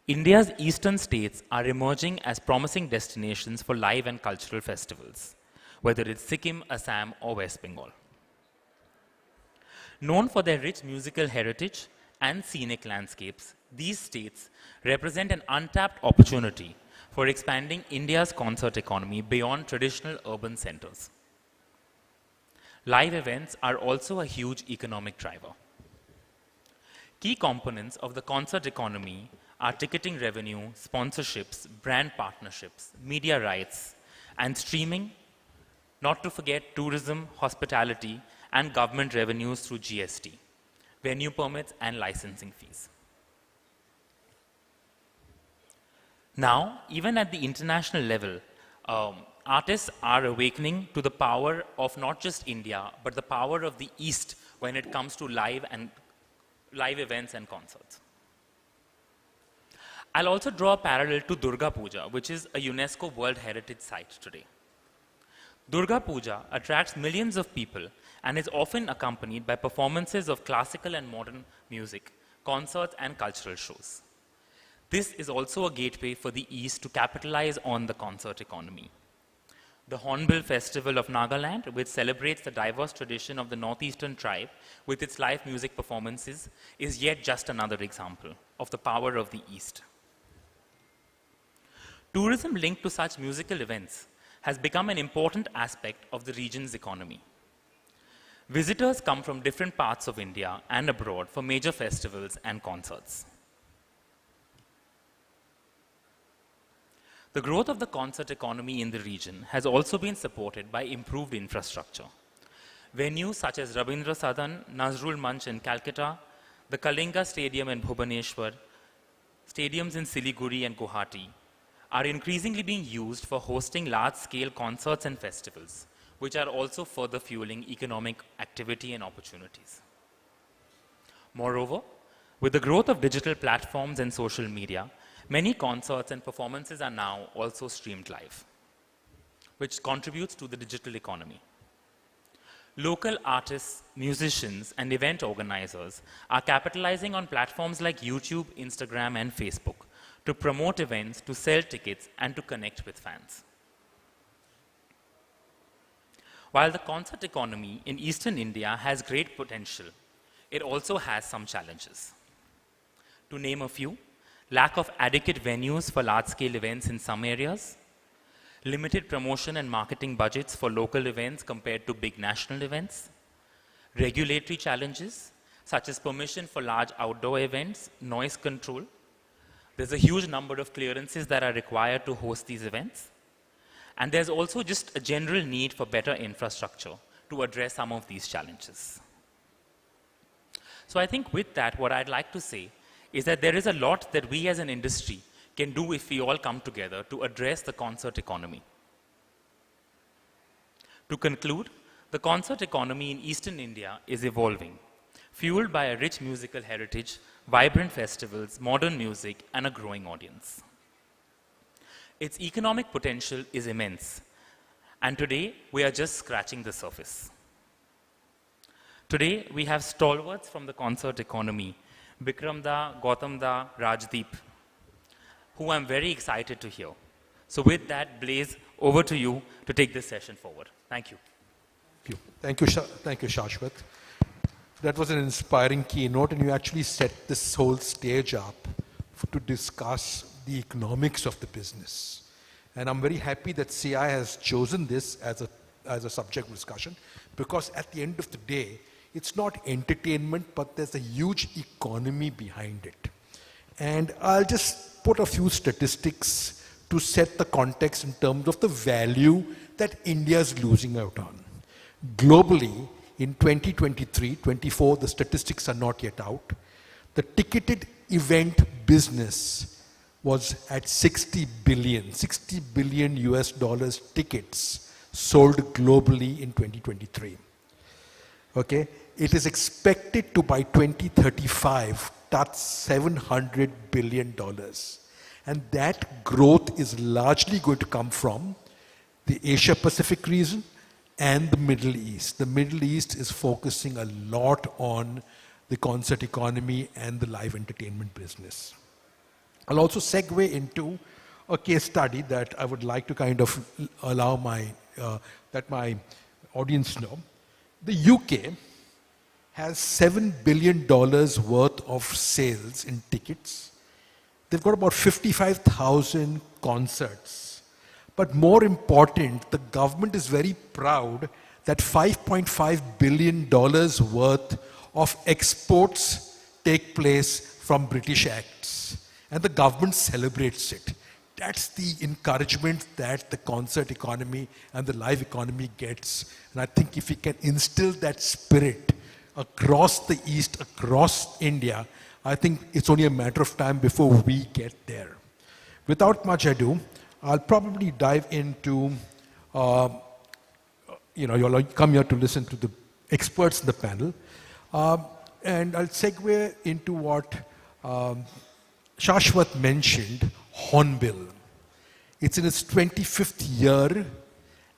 [SPEAKER 15] India's eastern states are emerging as promising destinations for live and cultural festivals, whether it's Sikkim, Assam, or West Bengal. Known for their rich musical heritage and scenic landscapes, these states represent an untapped opportunity for expanding India's concert economy beyond traditional urban centers. Live events are also a huge economic driver. Key components of the concert economy are ticketing revenue, sponsorships, brand partnerships, media rights, and streaming, not to forget tourism, hospitality, and government revenues through GST, venue permits, and licensing fees. Now, even at the international level, artists are awakening to the power of not just India, but the power of the East when it comes to live events and concerts. I'll also draw a parallel to Durga Puja, which is a UNESCO World Heritage Site today. Durga Puja attracts millions of people and is often accompanied by performances of classical and modern music, concerts, and cultural shows. This is also a gateway for the East to capitalize on the concert economy. The Hornbill Festival of Nagaland, which celebrates the diverse tradition of the Northeastern tribe with its live music performances, is yet just another example of the power of the East. Tourism linked to such musical events has become an important aspect of the region's economy. Visitors come from different parts of India and abroad for major festivals and concerts. The growth of the concert economy in the region has also been supported by improved infrastructure. Venues such as Rabindra Sadan, Nazrul Manch in Calcutta, the Kalinga Stadium in Bhubaneswar, stadiums in Siliguri and Guwahati are increasingly being used for hosting large-scale concerts and festivals, which are also further fueling economic activity and opportunities. Moreover, with the growth of digital platforms and social media, many concerts and performances are now also streamed live, which contributes to the digital economy. Local artists, musicians, and event organizers are capitalizing on platforms like YouTube, Instagram, and Facebook to promote events, to sell tickets, and to connect with fans. While the concert economy in Eastern India has great potential, it also has some challenges. To name a few, lack of adequate venues for large-scale events in some areas, limited promotion and marketing budgets for local events compared to big national events, regulatory challenges such as permission for large outdoor events, noise control. There's a huge number of clearances that are required to host these events. And there's also just a general need for better infrastructure to address some of these challenges. So I think with that, what I'd like to say is that there is a lot that we as an industry can do if we all come together to address the concert economy. To conclude, the concert economy in Eastern India is evolving, fueled by a rich musical heritage, vibrant festivals, modern music, and a growing audience. Its economic potential is immense, and today we are just scratching the surface. Today we have stalwarts from the concert economy, Bikram Da, Gautam Da, Rajdeep, who I'm very excited to hear. So with that, Blaze, over to you to take this session forward. Thank you.
[SPEAKER 3] Thank you, Shashwat. That was an inspiring keynote, and you actually set this whole stage up to discuss the economics of the business. And I'm very happy that Cii has chosen this as a subject of discussion, because at the end of the day, it's not entertainment, but there's a huge economy behind it. And I'll just put a few statistics to set the context in terms of the value that India is losing out on. Globally, in 2023-24, the statistics are not yet out. The ticketed event business was at 60 billion US dollars tickets sold globally in 2023. Okay, it is expected to by 2035 touch $700 billion. And that growth is largely going to come from the Asia Pacific region and the Middle East. The Middle East is focusing a lot on the concert economy and the live entertainment business. I'll also segue into a case study that I would like to kind of allow that my audience know. The UK has $7 billion worth of sales in tickets. They've got about 55,000 concerts. But more important, the government is very proud that $5.5 billion worth of exports take place from British acts. And the government celebrates it. That's the encouragement that the concert economy and the live economy gets. And I think if we can instill that spirit across the East, across India, I think it's only a matter of time before we get there. Without much ado, I'll probably dive into, you'll come here to listen to the experts in the panel. And I'll segue into what Shashwat mentioned, Hornbill. It's in its 25th year,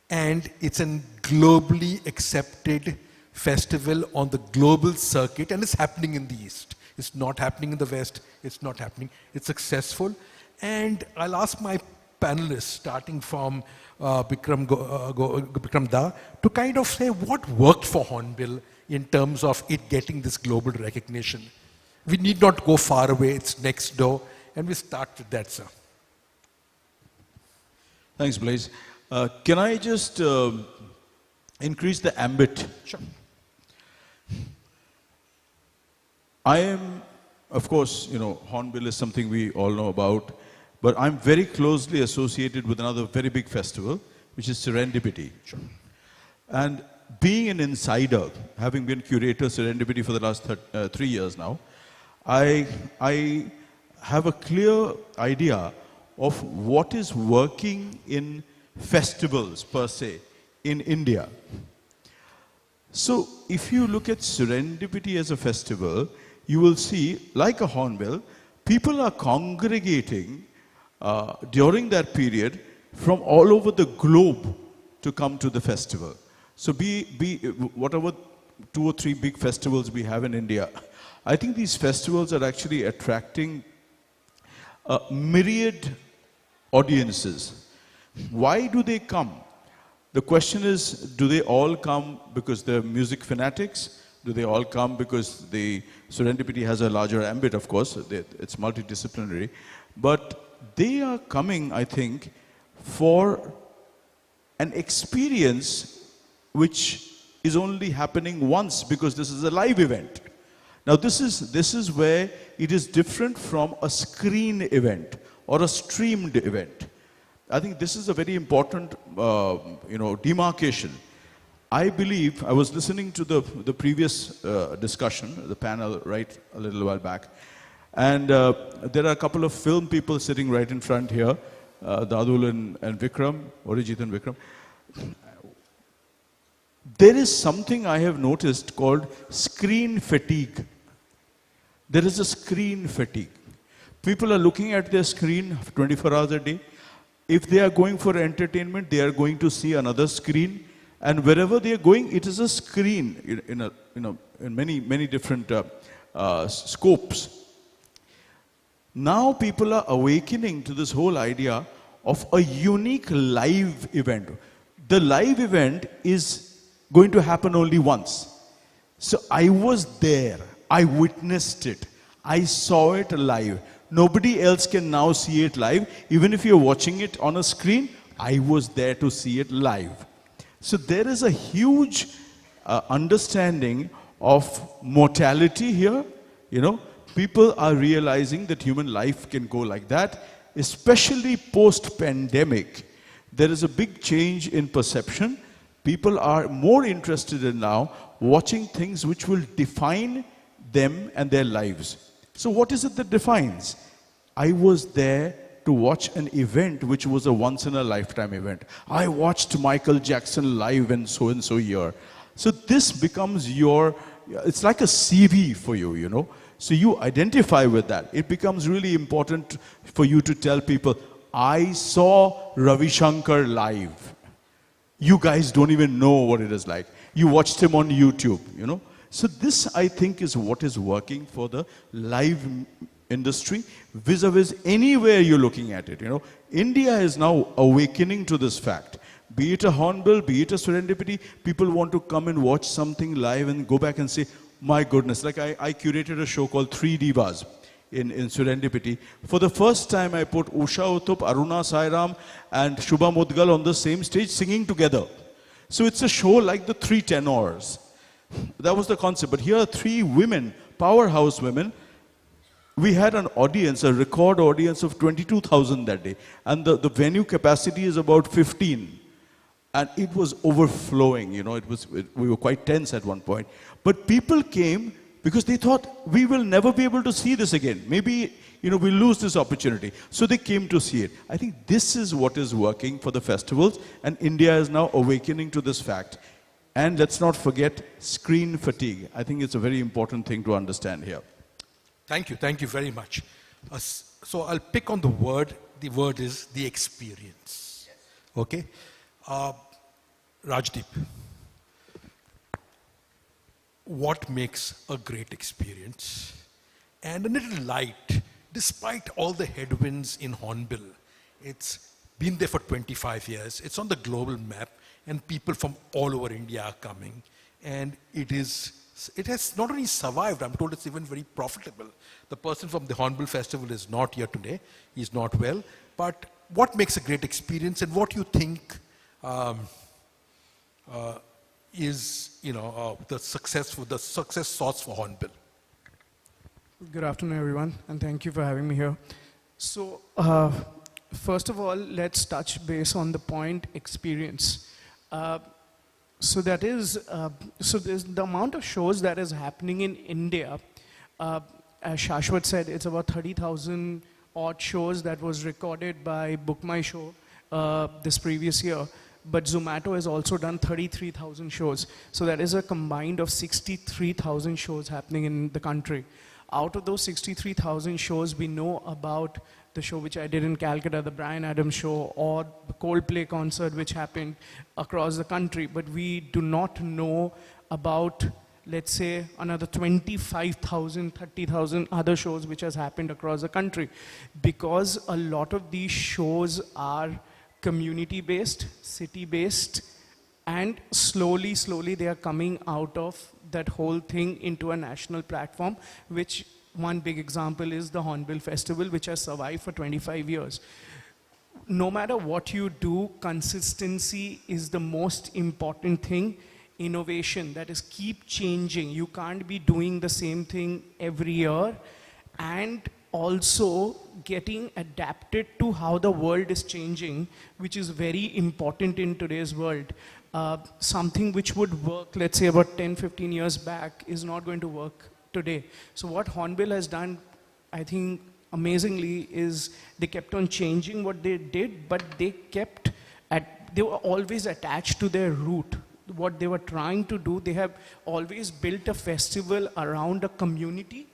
[SPEAKER 3] and it's a globally accepted festival on the global circuit, and it's happening in the East. It's not happening in the West. It's not happening. It's successful. And I'll ask my panelists, starting from Bikram Da, to kind of say what worked for Hornbill in terms of it getting this global recognition. We need not go far away. It's next door. And we start with that, sir.
[SPEAKER 7] Thanks, Blaise. Can I just increase the ambit?
[SPEAKER 3] Sure.
[SPEAKER 7] I am, of course, Hornbill is something we all know about, but I'm very closely associated with another very big festival, which is Serendipity.
[SPEAKER 3] Sure.
[SPEAKER 7] And being an insider, having been curator Serendipity for the last 3 years now, I have a clear idea of what is working in festivals per se in India. So if you look at Serendipity as a festival, you will see, like a Hornbill, people are congregating during that period from all over the globe to come to the festival. So whatever 2 or 3 big festivals we have in India, I think these festivals are actually attracting myriad audiences. Why do they come? The question is, do they all come because they're music fanatics? Do they all come because the Serendipity has a larger ambit, of course, it's multidisciplinary. But they are coming, I think, for an experience which is only happening once because this is a live event. Now this is where it is different from a screen event or a streamed event. I think this is a very important demarcation. I believe, I was listening to the previous discussion, the panel, right, a little while back, and there are a couple of film people sitting right in front here, Dadul and Vikram, Arijit and Vikram. There is something I have noticed called screen fatigue. There is a screen fatigue. People are looking at their screen 24 hours a day. If they are going for entertainment, they are going to see another screen. And wherever they are going, it is a screen in many different scopes. Now people are awakening to this whole idea of a unique live event. The live event is going to happen only once. So I was there. I witnessed it. I saw it live. Nobody else can now see it live. Even if you're watching it on a screen, I was there to see it live. So there is a huge understanding of mortality here. People are realizing that human life can go like that, especially post-pandemic. There is a big change in perception. People are more interested in now watching things which will define them and their lives. So what is it that defines? I was there to watch an event which was a once-in-a-lifetime event. I watched Michael Jackson live in so-and-so year. So this becomes it's like a CV for you, So you identify with that. It becomes really important for you to tell people, I saw Ravi Shankar live. You guys don't even know what it is like. You watched him on YouTube, So this, I think, is what is working for the live industry vis-a-vis anywhere you're looking at it. India is now awakening to this fact. Be it a Hornbill, be it a Serendipity, people want to come and watch something live and go back and say, my goodness, like I curated a show called 3 Divas in Serendipity. For the first time, I put Usha Uthup, Aruna Sairam and Shubha Mudgal on the same stage singing together. So it's a show like the 3 tenors. That was the concept. But here are 3 women, powerhouse women. We had an audience, a record audience of 22,000 that day. And the venue capacity is about 15. And it was overflowing, we were quite tense at one point. But people came because they thought, we will never be able to see this again. Maybe, we'll lose this opportunity. So they came to see it. I think this is what is working for the festivals. And India is now awakening to this fact. And let's not forget screen fatigue. I think it's a very important thing to understand here.
[SPEAKER 3] Thank you very much. So I'll pick on the word. The word is the experience. Okay? Rajdeep, what makes a great experience? And a little light, despite all the headwinds in Hornbill, it's been there for 25 years. It's on the global map, and people from all over India are coming. And it has not only survived, I'm told it's even very profitable. The person from the Hornbill Festival is not here today. He's not well. But what makes a great experience and what you think is, the success sauce for Hornbill?
[SPEAKER 4] Good afternoon, everyone, and thank you for having me here. So, first of all, let's touch base on the point experience. So that is, so there's the amount of shows that is happening in India. As Shashwat said, it's about 30,000 odd shows that was recorded by Book My Show this previous year. But Zomato has also done 33,000 shows. So that is a combined of 63,000 shows happening in the country. Out of those 63,000 shows, we know about the show which I did in Calcutta, the Bryan Adams show, or the Coldplay concert which happened across the country. But we do not know about, let's say, another 25,000, 30,000 other shows which has happened across the country. Because a lot of these shows are community-based, city-based, and slowly they are coming out of that whole thing into a national platform, which one big example is the Hornbill Festival, which has survived for 25 years. No matter what you do, consistency is the most important thing. Innovation, that is, keep changing. You can't be doing the same thing every year, and also getting adapted to how the world is changing, which is very important in today's world. Something which would work, let's say about 10, 15 years back, is not going to work today. So what Hornbill has done, I think, amazingly, is they kept on changing what they did, but they were always attached to their root. What they were trying to do, they have always built a festival around a community,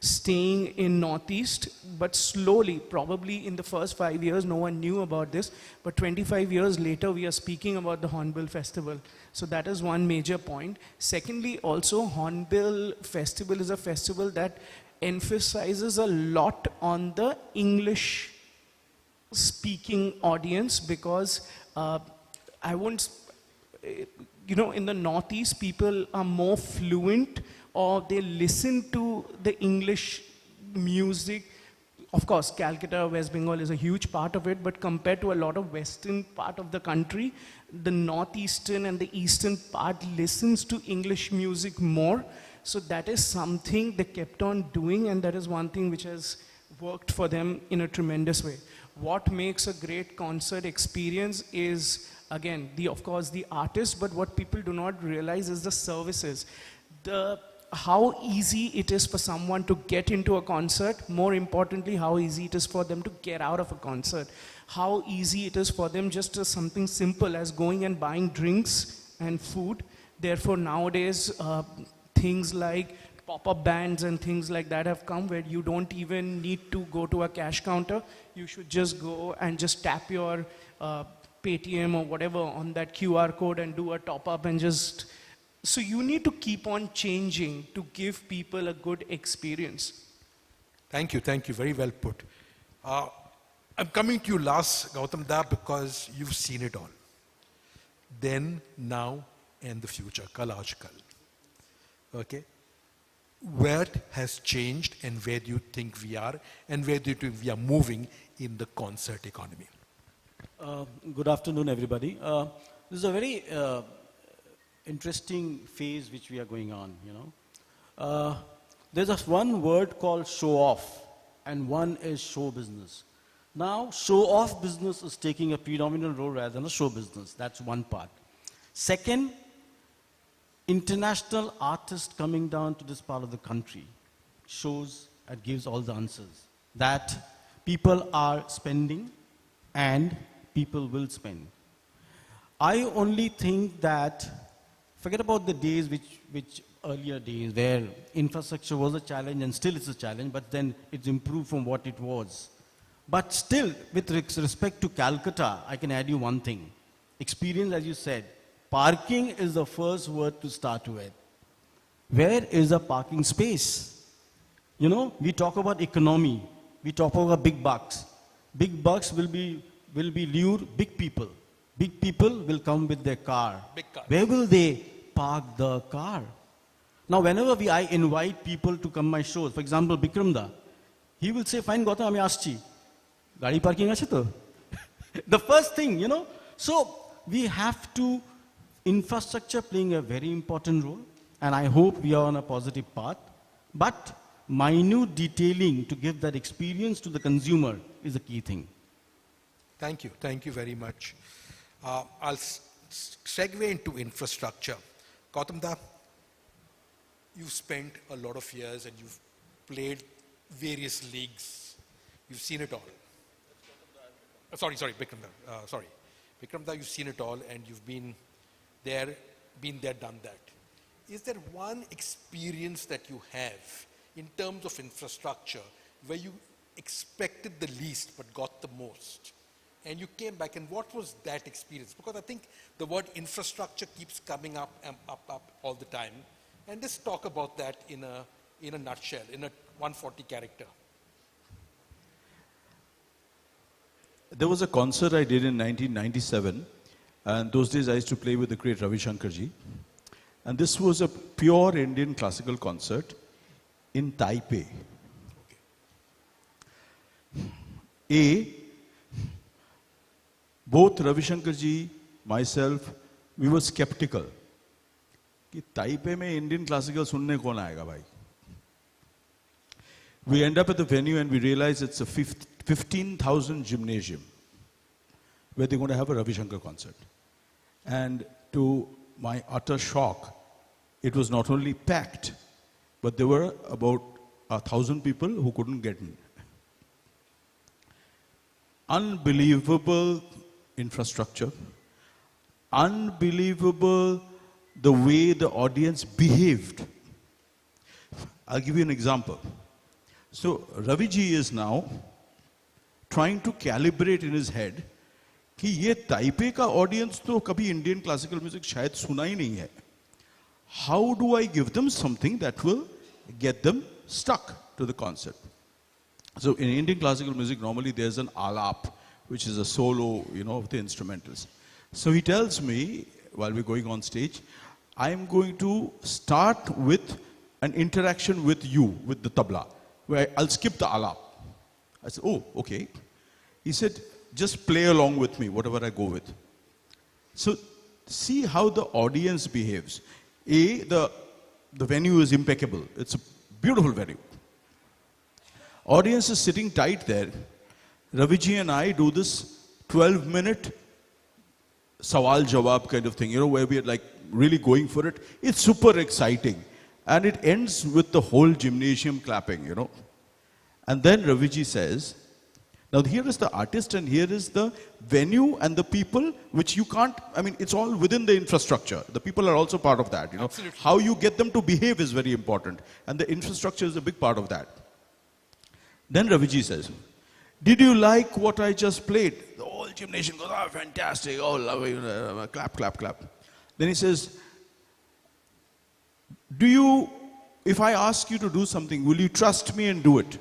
[SPEAKER 4] staying in Northeast, but slowly, probably in the first 5 years, no one knew about this, but 25 years later, we are speaking about the Hornbill Festival. So that is one major point. Secondly, also, Hornbill Festival is a festival that emphasizes a lot on the English-speaking audience, because I won't, in the Northeast, people are more fluent, or they listen to the English music. Of course, Calcutta, West Bengal is a huge part of it, but compared to a lot of western part of the country, the northeastern and the eastern part listens to English music more. So that is something they kept on doing, and that is one thing which has worked for them in a tremendous way. What makes a great concert experience is, again, of course, the artist, but what people do not realize is the services. How easy it is for someone to get into a concert, more importantly, how easy it is for them to get out of a concert. How easy it is for them just as something simple as going and buying drinks and food. Therefore, nowadays, things like pop-up bands and things like that have come, where you don't even need to go to a cash counter. You should just go and just tap your Paytm or whatever on that QR code and do a top-up and just... So you need to keep on changing to give people a good experience.
[SPEAKER 3] Thank you, very well put. I'm coming to you last, Gautam Da, because you've seen it all. Then, now, and the future, kal aaj kal. Okay? Where has changed, and where do you think we are, and where do you think we are moving in the concert economy?
[SPEAKER 16] Good afternoon, everybody. This is a very interesting phase which we are going on, There's one word called show off, and one is show business. Now, show off business is taking a predominant role rather than a show business. That's one part. Second, international artists coming down to this part of the country shows and gives all the answers. That people are spending and people will spend. I only think that, forget about the days which earlier days where infrastructure was a challenge and still it's a challenge, but then it's improved from what it was. But still, with respect to Calcutta, I can add you one thing. Experience, as you said, parking is the first word to start with. Where is a parking space? We talk about economy. We talk about big bucks. Big bucks will lure big people. Big people will come with their car. Where will they park the car? Now, whenever I invite people to come my shows, for example, Bikramda, he will say, fine, Gautam, ami aschi. Gadi parking ache to? The first thing, you know, so we have to, infrastructure playing a very important role, and I hope we are on a positive path, but minute detailing to give that experience to the consumer is a key thing.
[SPEAKER 3] Thank you very much. I'll segue into infrastructure. Gautamda, you've spent a lot of years and you've played various leagues. You've seen it all. Sorry, Bikramda. Bikramda, you've seen it all and you've been there, done that. Is there one experience that you have in terms of infrastructure where you expected the least but got the most? And you came back, and what was that experience? Because I think the word infrastructure keeps coming up all the time. And just talk about that in a nutshell, in a 140 character.
[SPEAKER 7] There was a concert I did in 1997, and those days I used to play with the great Ravi Shankar ji. And this was a pure Indian classical concert in Taipei. Both Ravi Shankar ji, myself, we were skeptical. कि Taipei में Indian classical सुनने कौन आएगा भाई? We end up at the venue and we realize it's a 15,000 gymnasium where they're going to have a Ravi Shankar concert. And to my utter shock, it was not only packed, but there were about 1,000 people who couldn't get in. Unbelievable infrastructure, unbelievable the way the audience behaved. I'll give you an example. So Ravi ji is now trying to calibrate in his head कि ये Taipei का audience तो कभी Indian classical music शायद सुना ही नहीं है. How do I give them something that will get them stuck to the concert? So in Indian classical music, normally there's an alap, which is a solo, of the instrumentals. So he tells me, while we're going on stage, I'm going to start with an interaction with you, with the tabla, where I'll skip the alap. I said, oh, okay. He said, just play along with me, whatever I go with. So see how the audience behaves. The venue is impeccable. It's a beautiful venue. Audience is sitting tight there. Raviji and I do this 12-minute sawal jawab kind of thing, where we are like really going for it. It's super exciting. And it ends with the whole gymnasium clapping, And then Raviji says, now here is the artist and here is the venue and the people, which you can't, it's all within the infrastructure. The people are also part of that,
[SPEAKER 3] Absolutely.
[SPEAKER 7] How you get them to behave is very important. And the infrastructure is a big part of that. Then Raviji says, did you like what I just played? The whole gymnasium goes, oh, fantastic, oh, lovely, clap, clap, clap. Then he says, if I ask you to do something, will you trust me and do it?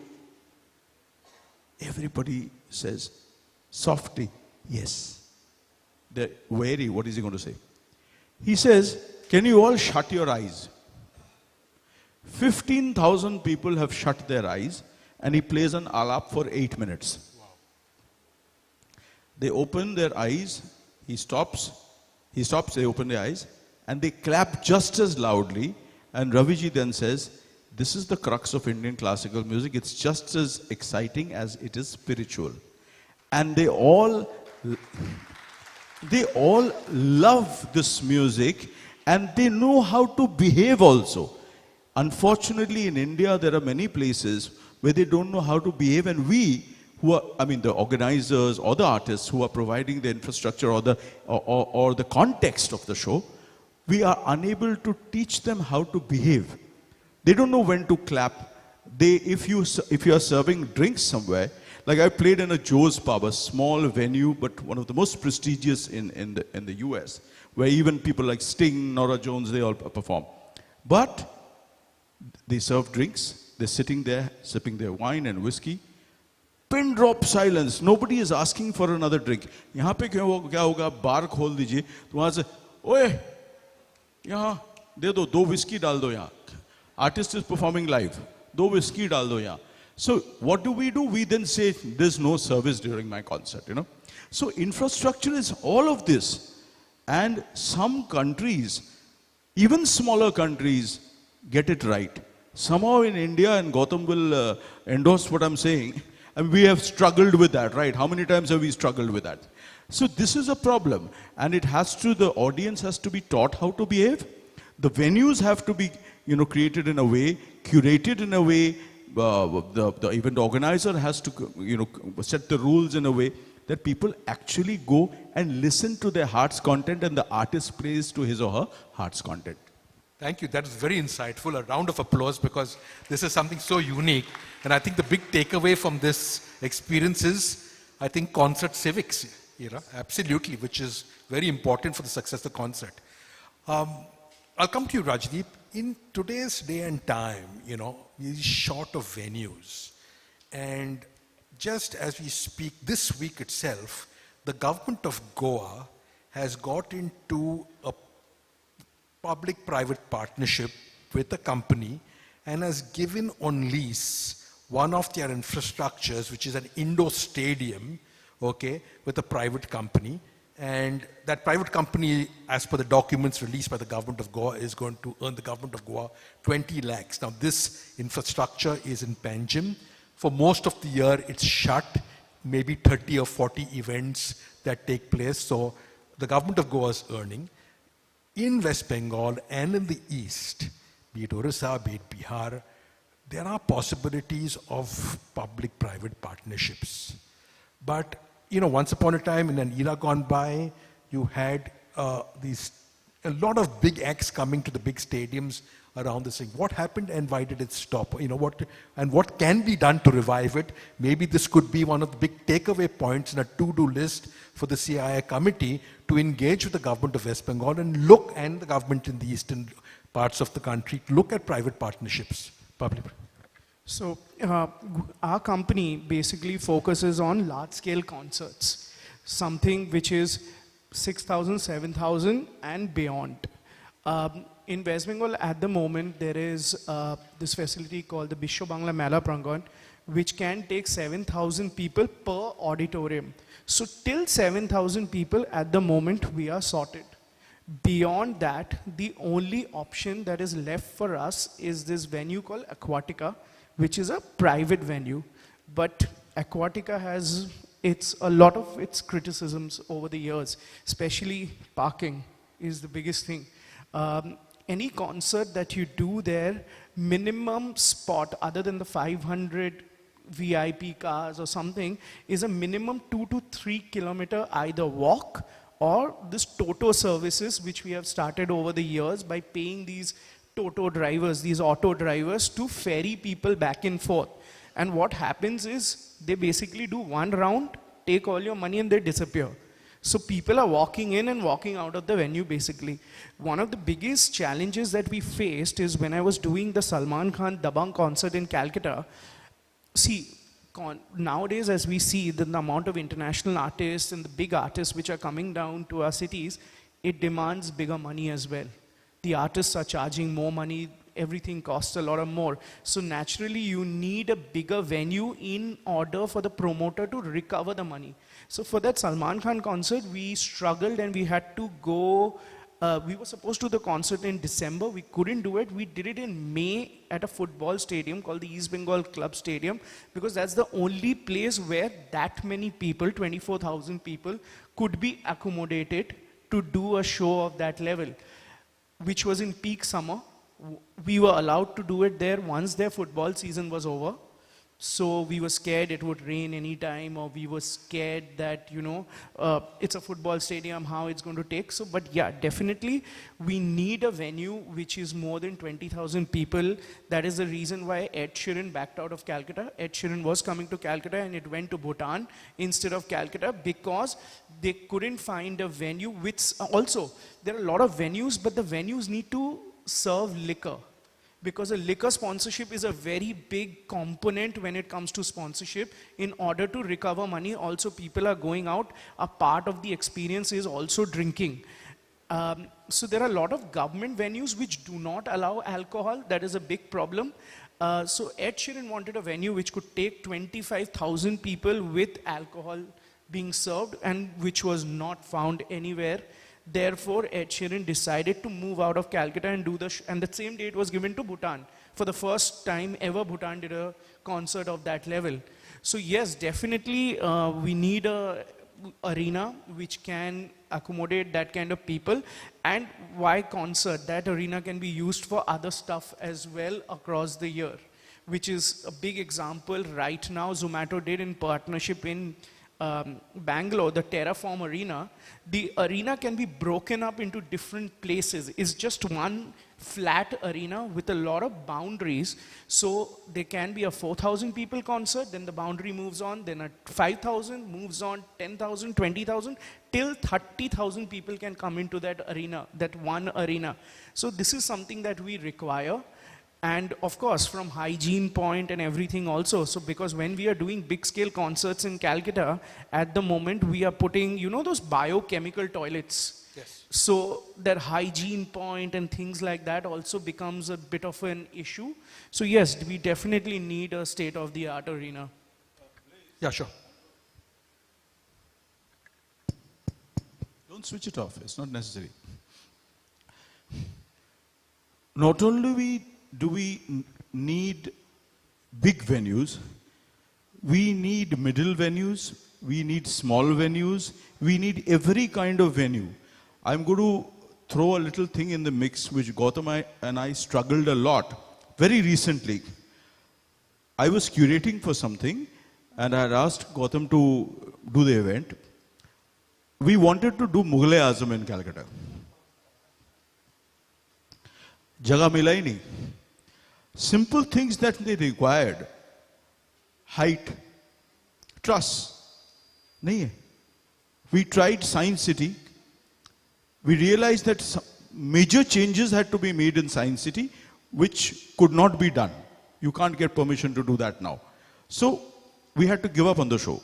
[SPEAKER 7] Everybody says, softly, yes. They're wary, what is he going to say? He says, can you all shut your eyes? 15,000 people have shut their eyes, and he plays an alap for 8 minutes. Wow. They open their eyes, he stops, they open their eyes, and they clap just as loudly, and Raviji then says, this is the crux of Indian classical music, it's just as exciting as it is spiritual. And they all love this music, and they know how to behave also. Unfortunately, in India, there are many places where they don't know how to behave, and we, who are, the organizers or the artists who are providing the infrastructure or the context of the show, we are unable to teach them how to behave. They don't know when to clap. If you are serving drinks somewhere, like I played in a Joe's Pub, a small venue, but one of the most prestigious in the US, where even people like Sting, Norah Jones, they all perform. But they serve drinks. They're sitting there, sipping their wine and whiskey. Pin drop silence. Nobody is asking for another drink. यहाँ पे क्या होगा? बार खोल दीजिए. तो वहाँ से, ओए, यहाँ दे दो whiskey डाल दो यहाँ. Artist is performing live. 2 whiskey डाल दो यहाँ. So what do? We then say there's no service during my concert, you know. So infrastructure is all of this. And some countries, even smaller countries, get it right. Somehow in India, and Gautam will endorse what I'm saying, and we have struggled with that, right? How many times have we struggled with that? So this is a problem, and it has to, the audience has to be taught how to behave. The venues have to be, you know, created in a way, curated in a way, the event organizer has to, you know, set the rules in a way that people actually go and listen to their heart's content and the artist plays to his or her heart's content.
[SPEAKER 3] Thank you. That is very insightful. A round of applause, because this is something so unique. And I think the big takeaway from this experience is, I think, concert civics, you know, absolutely, which is very important for the success of the concert. I'll come to you, Rajdeep. In today's day and time, you know, we're short of venues. And just as we speak, this week itself, the government of Goa has got into a public-private partnership with a company and has given on lease one of their infrastructures, which is an indoor stadium, okay, with a private company. And that private company, as per the documents released by the government of Goa, is going to earn the government of Goa 20 lakhs. Now, this infrastructure is in Panjim. For most of the year, it's shut, maybe 30 or 40 events that take place. So the government of Goa is earning. In West Bengal and in the East, be it Orissa, be it Bihar, there are possibilities of public-private partnerships. But, you know, once upon a time, in an era gone by, you had a lot of big acts coming to the big stadiums around this thing. What happened and why did it stop? You know, what can be done to revive it? Maybe this could be one of the big takeaway points in a to-do list for the CII committee to engage with the government of West Bengal and look, and the government in the eastern parts of the country, to look at private partnerships. Public.
[SPEAKER 4] So our company basically focuses on large-scale concerts, something which is 6,000, 7,000 and beyond. In West Bengal at the moment, there is this facility called the Bisho Bangla Mela Prangan, which can take 7,000 people per auditorium. So till 7,000 people at the moment, we are sorted. Beyond that, the only option that is left for us is this venue called Aquatica, which is a private venue. But Aquatica has a lot of its criticisms over the years, especially parking is the biggest thing. Any concert that you do there, minimum spot other than the 500 VIP cars or something is a minimum 2 to 3 kilometer either walk or this Toto services, which we have started over the years by paying these Toto drivers, these auto drivers, to ferry people back and forth. And what happens is they basically do one round, take all your money and they disappear. So people are walking in and walking out of the venue basically. One of the biggest challenges that we faced is when I was doing the Salman Khan Dabang concert in Calcutta. See, nowadays as we see the amount of international artists and the big artists which are coming down to our cities, it demands bigger money as well. The artists are charging more money, everything costs a lot of more. So naturally you need a bigger venue in order for the promoter to recover the money. So for that Salman Khan concert, we struggled and we had to go, we were supposed to do the concert in December, we couldn't do it. We did it in May at a football stadium called the East Bengal Club Stadium, because that's the only place where that many people, 24,000 people, could be accommodated to do a show of that level, which was in peak summer. We were allowed to do it there once their football season was over. So we were scared it would rain anytime, or we were scared that, you know, it's a football stadium, how it's going to take. So, but yeah, definitely we need a venue which is more than 20,000 people. That is the reason why Ed Sheeran backed out of Calcutta. Ed Sheeran was coming to Calcutta and it went to Bhutan instead of Calcutta because they couldn't find a venue. Which also, there are a lot of venues, but the venues need to serve liquor. Because a liquor sponsorship is a very big component when it comes to sponsorship. In order to recover money, also people are going out. A part of the experience is also drinking. So there are a lot of government venues which do not allow alcohol. That is a big problem. So Ed Sheeran wanted a venue which could take 25,000 people with alcohol being served, and which was not found anywhere. Therefore, Ed Sheeran decided to move out of Calcutta and do and the same day it was given to Bhutan. For the first time ever, Bhutan did a concert of that level. So yes, definitely we need a arena which can accommodate that kind of people. And why concert? That arena can be used for other stuff as well across the year, which is a big example right now. Zomato did in partnership in Bangalore, the Terraform Arena. The arena can be broken up into different places. It's just one flat arena with a lot of boundaries. So there can be a 4,000 people concert, then the boundary moves on, then a 5,000 moves on, 10,000, 20,000, till 30,000 people can come into that arena, that one arena. So this is something that we require. And of course, from hygiene point and everything also. So because when we are doing big scale concerts in Calcutta, at the moment we are putting, you know, those biochemical toilets.
[SPEAKER 3] Yes.
[SPEAKER 4] So that hygiene point and things like that also becomes a bit of an issue. So yes, we definitely need a state-of-the-art arena.
[SPEAKER 3] Yeah, sure.
[SPEAKER 7] Don't switch it off. It's not necessary. Not only do we need big venues, we need middle venues, we need small venues, we need every kind of venue. I'm going to throw a little thing in the mix which Gautam and I struggled a lot very recently. I was curating for something and I had asked Gautam to do the event. We wanted to do Mughal-e-Azam in Calcutta. Jaga milai nahi. Simple things that they required. Height, truss. Nahi hai. We tried Science City. We realized that some major changes had to be made in Science City, which could not be done. You can't get permission to do that now. So we had to give up on the show.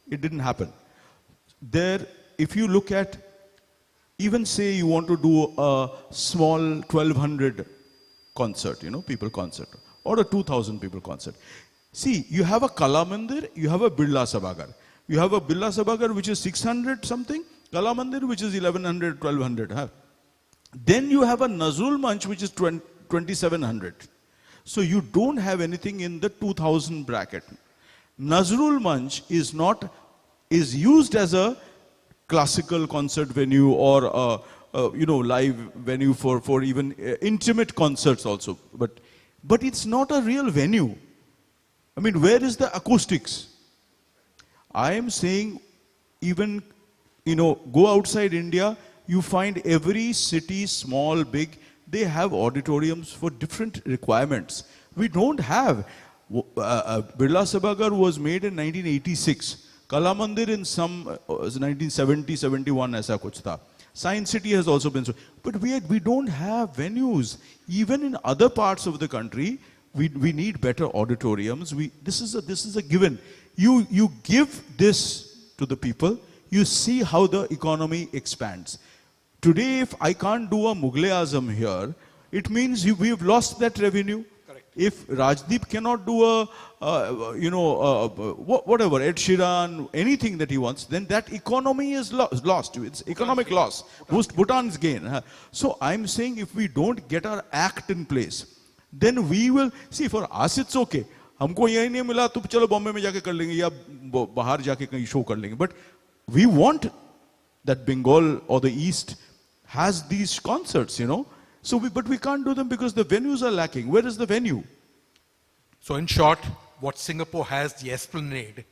[SPEAKER 7] It didn't happen. There, if you look at, even say you want to do a small 1,200 concert, you know, people concert, or a 2,000 people concert. See, you have a Kala Mandir, you have a Birla Sabhagar. You have a Birla Sabhagar which is 600 something, Kala Mandir which is 1,100, 1,200. Huh? Then you have a Nazrul Manch which is 2,700. So you don't have anything in the 2,000 bracket. Nazrul Manch is used as a classical concert venue or a live venue for even intimate concerts also. But it's not a real venue. I mean, where is the acoustics? I am saying even, go outside India, you find every city, small, big, they have auditoriums for different requirements. We don't have. Birla Sabhagar was made in 1986. Kala Mandir in some 1970, 71 aisa kuch tha. Science City has also been so. But we don't have venues. Even in other parts of the country, we need better auditoriums. This is a given. You give this to the people, you see how the economy expands. Today, if I can't do a Mughal-e-Azam here, it means we've lost that revenue. Correct. If Rajdeep cannot do whatever, Ed Sheeran, anything that he wants, then that economy is lost. It's economic loss. Bhutan's gain. So I'm saying if we don't get our act in place, then we will, see, for us it's okay. हमको यही नहीं मिला तो चलो बॉम्बे में जाके कर लेंगे या बाहर जाके कहीं शो कर लेंगे. But we want that Bengal or the East has these concerts, So but we can't do them because the venues are lacking. Where is the venue?
[SPEAKER 3] So in short, what Singapore has, the Esplanade,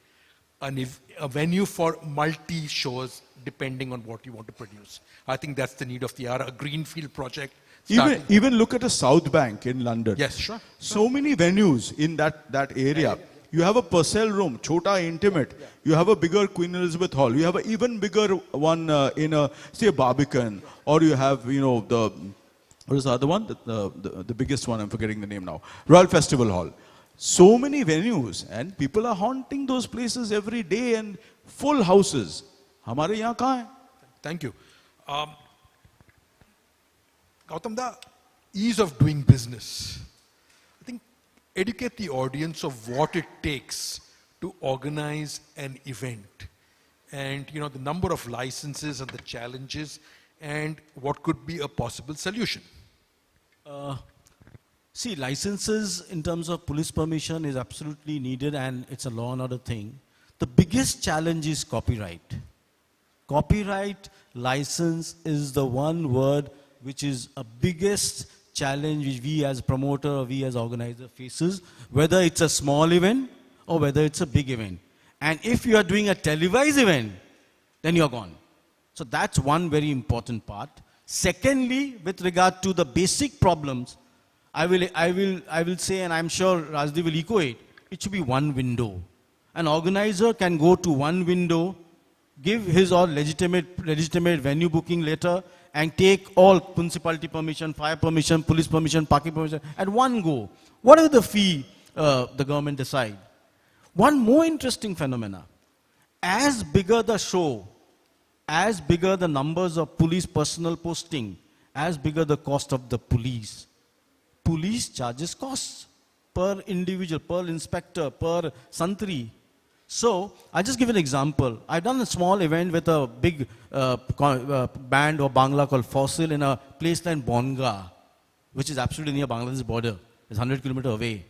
[SPEAKER 3] a venue for multi-shows depending on what you want to produce. I think that's the need of the hour, a greenfield project.
[SPEAKER 7] Even look at a South Bank in London.
[SPEAKER 3] Yes, sure.
[SPEAKER 7] So many venues in that area. You have a Purcell room, chota, intimate. Yeah. You have a bigger Queen Elizabeth Hall. You have an even bigger one in say Barbican. Or you have, what is the other one? The biggest one, I'm forgetting the name now. Royal Festival Hall. So many venues and people are haunting those places every day and full houses. Hamare yahan kahan hai?
[SPEAKER 3] Thank you. Gautam, the ease of doing business. I think educate the audience of what it takes to organize an event, and the number of licenses and the challenges and what could be a possible solution.
[SPEAKER 16] See, licenses in terms of police permission is absolutely needed, and it's a law and order thing. The biggest challenge is copyright. Copyright license is the one word which is a biggest challenge which we as promoter or we as organizer faces, whether it's a small event or whether it's a big event. And if you are doing a televised event, then you're gone. So that's one very important part. Secondly, with regard to the basic problems, I will say, and I'm sure Rajdeep will echo it, it should be one window. An organizer can go to one window, give his or legitimate venue booking letter, and take all municipality permission, fire permission, police permission, parking permission at one go. Whatever the fee the government decide. One more interesting phenomena. As bigger the show, as bigger the numbers of police personnel posting, as bigger the cost of the police. Police charges costs per individual, per inspector, per santri. So, I'll just give an example. I've done a small event with a big band of Bangla called Fossil in a place like Bonga, which is absolutely near Bangladesh border. It's 100 kilometers away.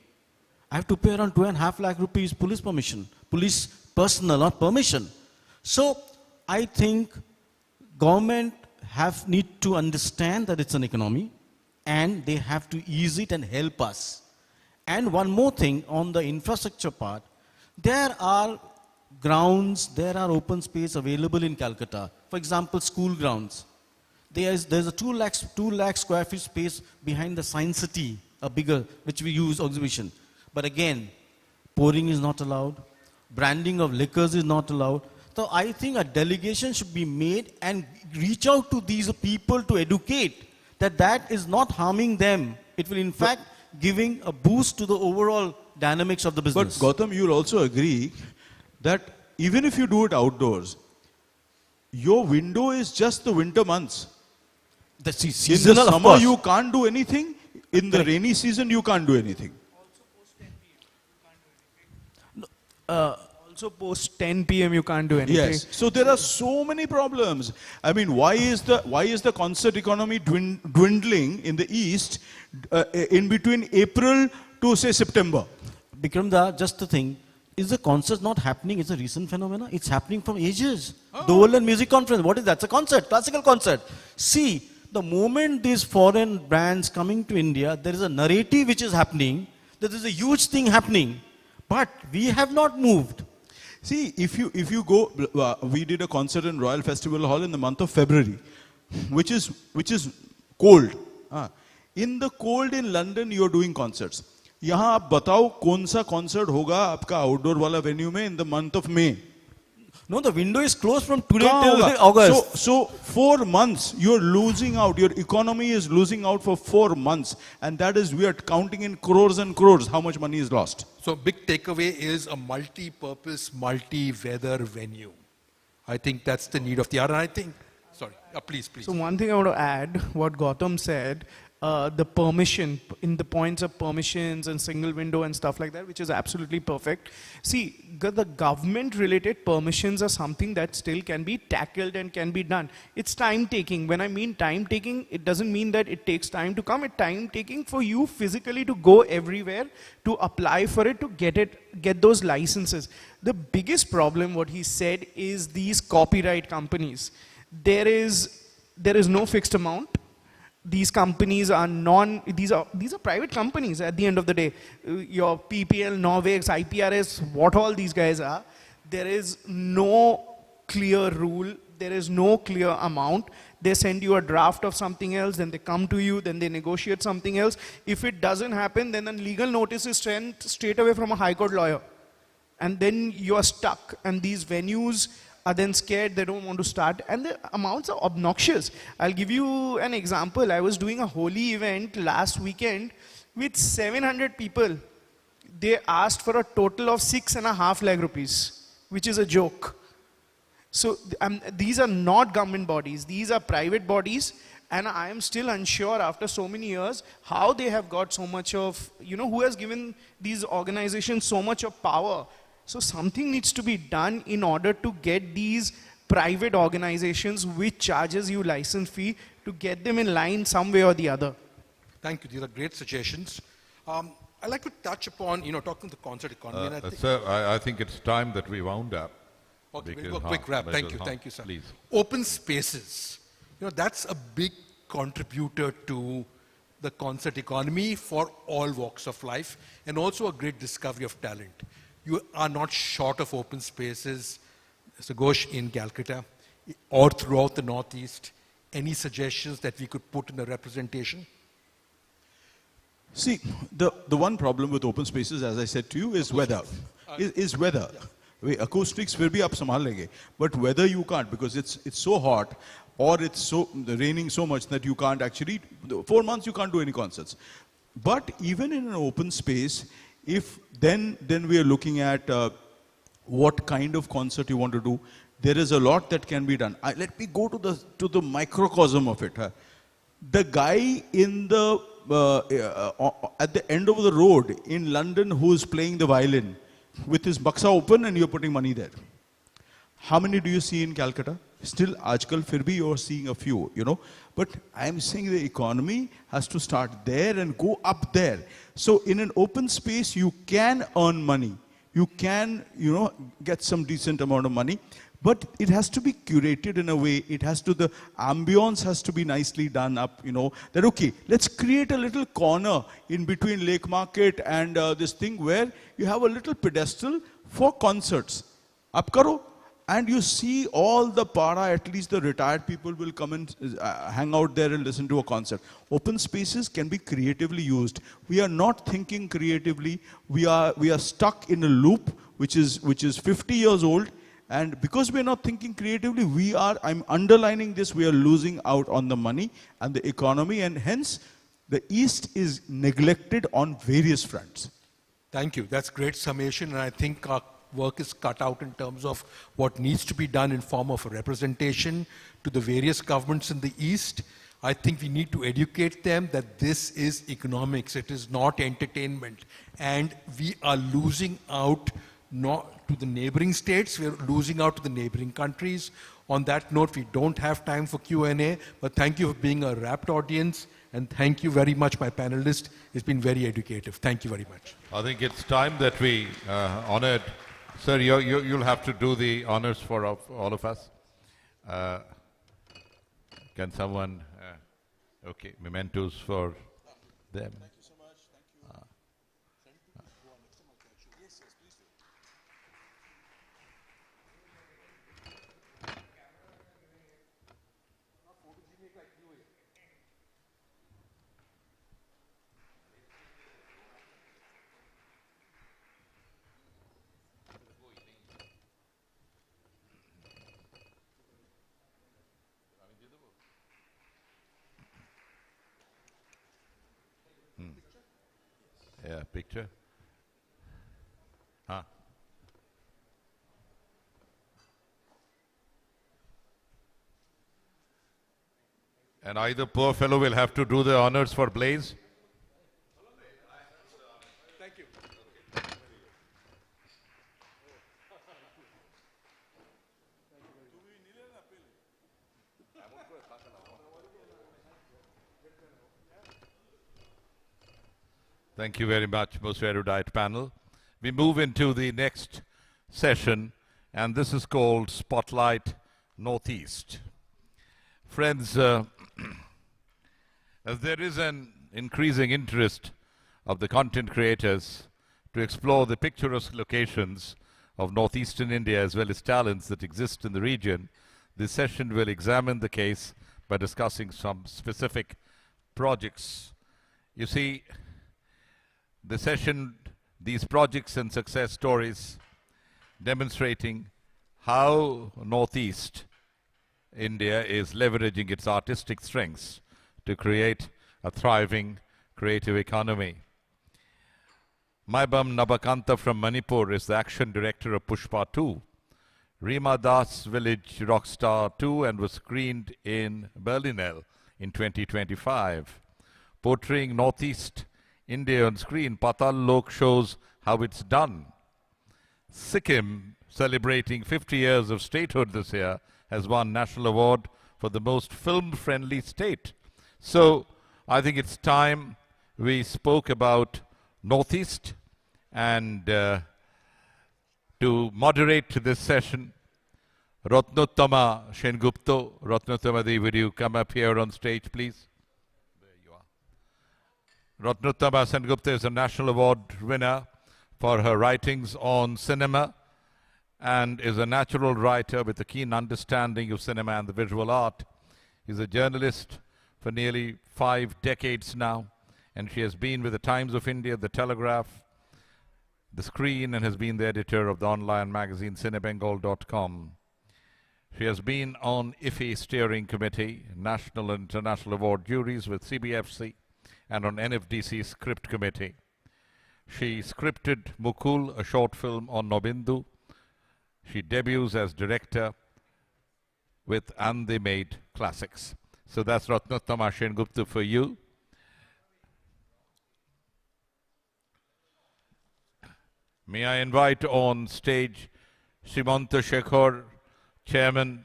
[SPEAKER 16] I have to pay around 2.5 lakh rupees police permission, police personnel, not permission. So, I think government need to understand that it's an economy, and they have to ease it and help us. And one more thing on the infrastructure part, there are grounds, there are open space available in Calcutta. For example, school grounds. There's a 2 lakh square feet space behind the Science City, a bigger, which we use exhibition. But again, pouring is not allowed. Branding of liquors is not allowed. So I think a delegation should be made and reach out to these people to educate that is not harming them. It will in fact giving a boost to the overall dynamics of the business.
[SPEAKER 7] But Gautam, you'll also agree that even if you do it outdoors, your window is just the winter months.
[SPEAKER 16] The seasonal,
[SPEAKER 7] in the
[SPEAKER 16] of
[SPEAKER 7] summer
[SPEAKER 16] course.
[SPEAKER 7] you can't do anything. In the rainy season you can't do anything.
[SPEAKER 4] Also post 10 p.m. you can't do anything.
[SPEAKER 7] Yes. So there are so many problems. I mean, why is the concert economy dwindling in the East in between April to say September?
[SPEAKER 16] Bikramda, just the thing, is the concert not happening? It's a recent phenomenon. It's happening from ages. The World Music Conference, what is that? It's a concert, classical concert. See, the moment these foreign brands coming to India, there is a narrative which is happening, that there is a huge thing happening, but we have not moved.
[SPEAKER 7] See, if you go, we did a concert in Royal Festival Hall in the month of February, which is cold. In the cold in London, you are doing concerts. यहाँ आप बताओ कौन सा concert होगा आपका outdoor वाला venue में in the month of May?
[SPEAKER 16] No, the window is closed from today till August.
[SPEAKER 7] So 4 months you're losing out. Your economy is losing out for 4 months, and that is, we are counting in crores and crores how much money is lost.
[SPEAKER 3] So big takeaway is a multi-purpose, multi-weather venue. I think that's the need of the hour. And I think, sorry, please.
[SPEAKER 4] So one thing I want to add, what Gautam said, the permission, in the points of permissions and single window and stuff like that, which is absolutely perfect. See, the government related permissions are something that still can be tackled and can be done. It's time taking. When I mean time taking, it doesn't mean that it takes time to come. It's time taking for you physically to go everywhere, to apply for it, to get those licenses. The biggest problem, what he said, is these copyright companies. There is no fixed amount. These companies are these are private companies at the end of the day. Your PPL, Norvex, IPRS, what all these guys are, there is no clear rule, there is no clear amount. They send you a draft of something else, then they come to you, then they negotiate something else. If it doesn't happen, then a legal notice is sent straight away from a high court lawyer. And then you are stuck, and these venues are then scared, they don't want to start, and the amounts are obnoxious. I'll give you an example. I was doing a Holi event last weekend with 700 people. They asked for a total of 6.5 lakh rupees, which is a joke. So these are not government bodies, these are private bodies, And I am still unsure after so many years how they have got so much of, who has given these organizations so much of power. So something needs to be done in order to get these private organizations which charges you license fee to get them in line some way or the other.
[SPEAKER 3] Thank you. These are great suggestions. I'd like to touch upon, talking to the concert economy. And
[SPEAKER 14] Sir, I think it's time that we wound up.
[SPEAKER 3] Okay, we'll go quick wrap. Thank you, sir.
[SPEAKER 14] Please.
[SPEAKER 3] Open spaces. That's a big contributor to the concert economy for all walks of life, and also a great discovery of talent. You are not short of open spaces, Mr. Ghosh, in Calcutta or throughout the Northeast. Any suggestions that we could put in the representation?
[SPEAKER 7] See, the one problem with open spaces, as I said to you, is weather. Is weather. Yeah. Acoustics will be up sambhal lenge, but weather you can't, because it's so hot or it's so raining so much that you can't actually, 4 months you can't do any concerts. But even in an open space, if then we are looking at what kind of concert you want to do. There is a lot that can be done. Let me go to the microcosm of it. The guy in the at the end of the road in London who is playing the violin with his baksa open and you're putting money there. How many do you see in Calcutta? Still, aajkal fir bhi you're seeing a few, But I'm saying the economy has to start there and go up there. So in an open space, you can earn money. You can, get some decent amount of money. But it has to be curated in a way, the ambience has to be nicely done up, that okay, let's create a little corner in between Lake Market and this thing where you have a little pedestal for concerts. Up karo, and you see all the para, at least the retired people will come and hang out there and listen to a concert. Open spaces can be creatively used. We are not thinking creatively. We are stuck in a loop which is 50 years old. And because we're not thinking creatively, I'm underlining this, we are losing out on the money and the economy, and hence the East is neglected on various fronts.
[SPEAKER 3] Thank you. That's great summation, and I think our work is cut out in terms of what needs to be done in form of a representation to the various governments in the East. I think we need to educate them that this is economics, it is not entertainment, and we are losing out not to the neighboring states, we're losing out to the neighboring countries. On that note, we don't have time for Q&A, but thank you for being a rapt audience, and thank you very much, my panelists. It's been very educative. Thank you very much.
[SPEAKER 14] I think it's time that we honored. Sir, you'll have to do the honors for all of us. Can someone, okay, mementos for them. Yeah, picture. Huh? And either poor fellow will have to do the honors for Blaze.
[SPEAKER 3] Thank you.
[SPEAKER 14] Thank you very much, most erudite panel. We move into the next session, and this is called Spotlight Northeast. Friends, as there is an increasing interest of the content creators to explore the picturesque locations of northeastern India as well as talents that exist in the region, this session will examine the case by discussing some specific projects. You see, the session, these projects and success stories demonstrating how Northeast India is leveraging its artistic strengths to create a thriving creative economy. Maibam Nabakanta from Manipur is the action director of Pushpa 2, Rima Das Village Rockstar 2, and was screened in Berlinale in 2025. Portraying Northeast India on screen, Patal Lok shows how it's done. Sikkim, celebrating 50 years of statehood this year, has won National Award for the most film-friendly state. So I think it's time we spoke about Northeast, and to moderate this session, Ratnottama Sengupta. Ratnottama Devi, would you come up here on stage, please? There you are. Ratnottama Sengupta is a National Award winner for her writings on cinema and is a natural writer with a keen understanding of cinema and the visual art. She's a journalist for nearly 5 decades now, and she has been with the Times of India, the Telegraph, the Screen, and has been the editor of the online magazine cinebengal.com. She has been on IFI Steering Committee, National and International Award juries with CBFC, and on NFDC Script Committee. She scripted Mukul, a short film on Nobindu. She debuts as director with And They Made Classics. So that's Ratnottama Sengupta for you. May I invite on stage Shimanta Shekhar, Chairman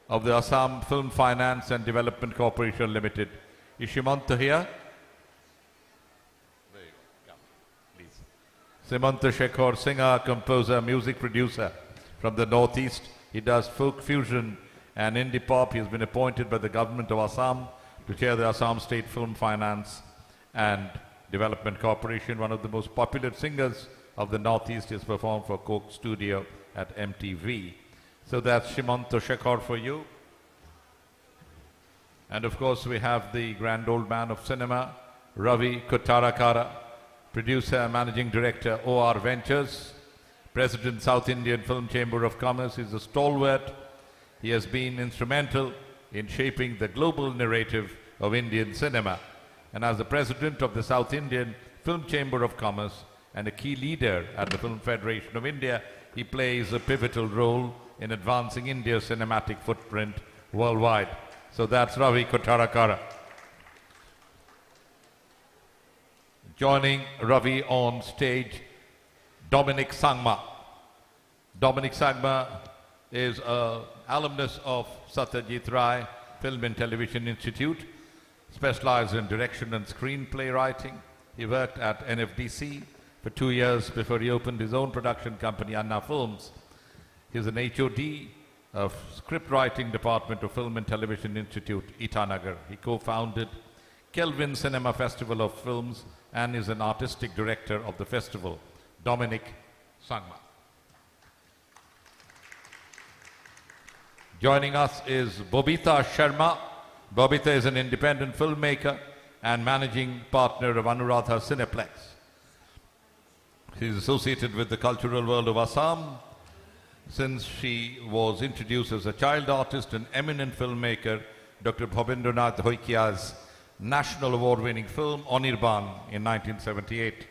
[SPEAKER 14] of the Assam Film Finance and Development Corporation Limited. Is Shimanta here? There you go. Yeah, please. Shimanta Shekhar, singer, composer, music producer from the Northeast. He does folk fusion and indie pop. He has been appointed by the government of Assam to chair the Assam State Film Finance and Development Corporation. One of the most popular singers of the Northeast. Has performed for Coke Studio at MTV. So that's Shimanta Shekhar for you. And of course we have the grand old man of cinema, Ravi Kottarakara, producer, managing director, OR Ventures, president, South Indian Film Chamber of Commerce. He's a stalwart. He has been instrumental in shaping the global narrative of Indian cinema. And as the president of the South Indian Film Chamber of Commerce and a key leader at the Film Federation of India, he plays a pivotal role in advancing India's cinematic footprint worldwide. So that's Ravi Kottarakara. Joining Ravi on stage, Dominic Sangma. Dominic Sangma is an alumnus of Satyajit Ray Film and Television Institute, specialized in direction and screenplay writing. He worked at NFDC for 2 years before he opened his own production company, Anna Films. He's an HOD of Script Writing Department of Film and Television Institute, Itanagar. He co-founded Kelvin Cinema Festival of Films and is an artistic director of the festival. Dominic Sangma. Joining us is Bobita Sharma. Bobita is an independent filmmaker and managing partner of Anuradha Cineplex. She is associated with the cultural world of Assam since she was introduced as a child artist and eminent filmmaker, Dr. Bhabendranath Hoikia's National Award-winning film Anirban in 1978.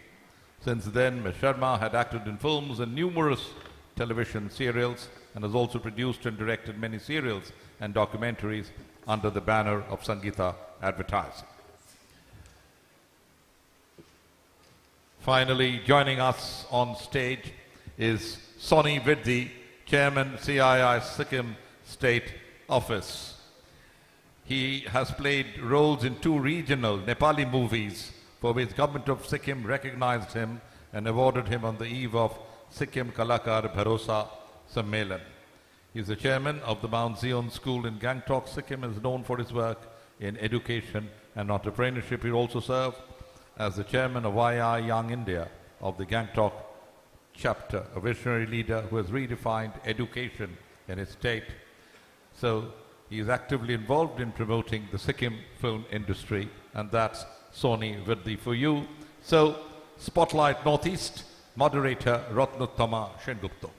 [SPEAKER 14] Since then, Ms. Sharma had acted in films and numerous television serials and has also produced and directed many serials and documentaries under the banner of Sangeeta Advertising. Finally, joining us on stage is Soni Vidhi, Chairman, CII Sikkim State Office. He has played roles in 2 regional Nepali movies for which Government of Sikkim recognized him and awarded him on the eve of Sikkim Kalakar Bharosa Sammelan. He is the chairman of the Mount Zion School in Gangtok, Sikkim, and is known for his work in education and entrepreneurship. He also served as the chairman of YI Young India of the Gangtok chapter, a visionary leader who has redefined education in his state. So he is actively involved in promoting the Sikkim film industry, and that's Soni Vidhi for you. So, Spotlight Northeast, moderator Ratnottama Sengupta.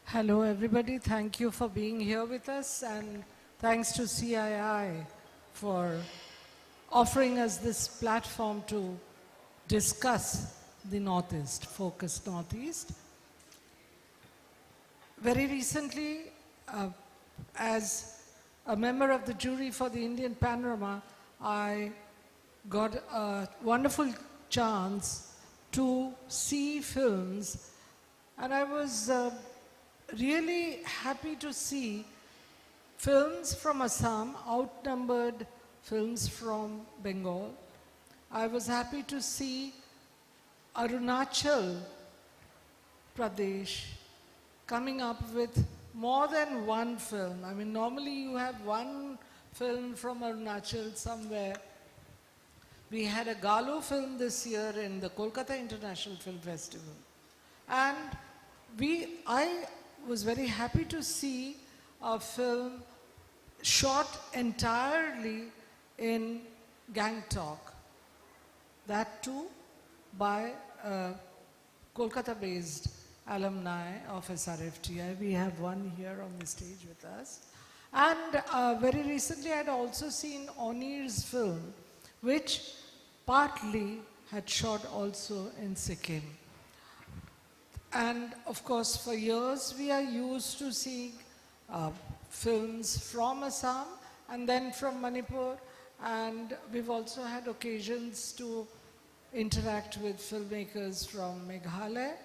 [SPEAKER 12] Hello everybody, thank you for being here with us, and thanks to CII for offering us this platform to discuss the Northeast, focused Northeast. Very recently, as a member of the jury for the Indian Panorama, I got a wonderful chance to see films, and I was really happy to see films from Assam outnumbered films from Bengal. I was happy to see Arunachal Pradesh coming up with more than one film. I mean, normally you have one film from Arunachal somewhere. We had a Galo film this year in the Kolkata International Film Festival. And I was very happy to see a film shot entirely in Gangtok. That too by Kolkata-based alumni of SRFTI. We have one here on the stage with us. And very recently I had also seen Onir's film, which partly had shot also in Sikkim. And of course, for years we are used to seeing films from Assam and then from Manipur, and we've also had occasions to interact with filmmakers from Meghalaya.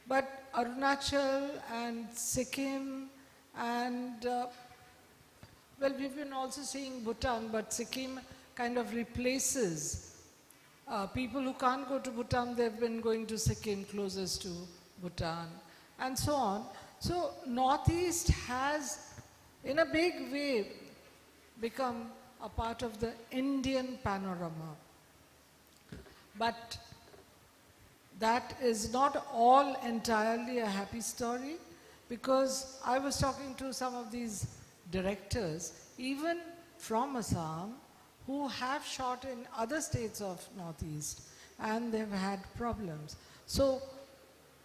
[SPEAKER 12] But Arunachal and Sikkim and, well, we've been also seeing Bhutan, but Sikkim kind of replaces people who can't go to Bhutan. They've been going to Sikkim, closest to Bhutan, and so on. So Northeast has, in a big way, become a part of the Indian panorama. But that is not all entirely a happy story, because I was talking to some of these directors, even from Assam, who have shot in other states of Northeast, and they've had problems. So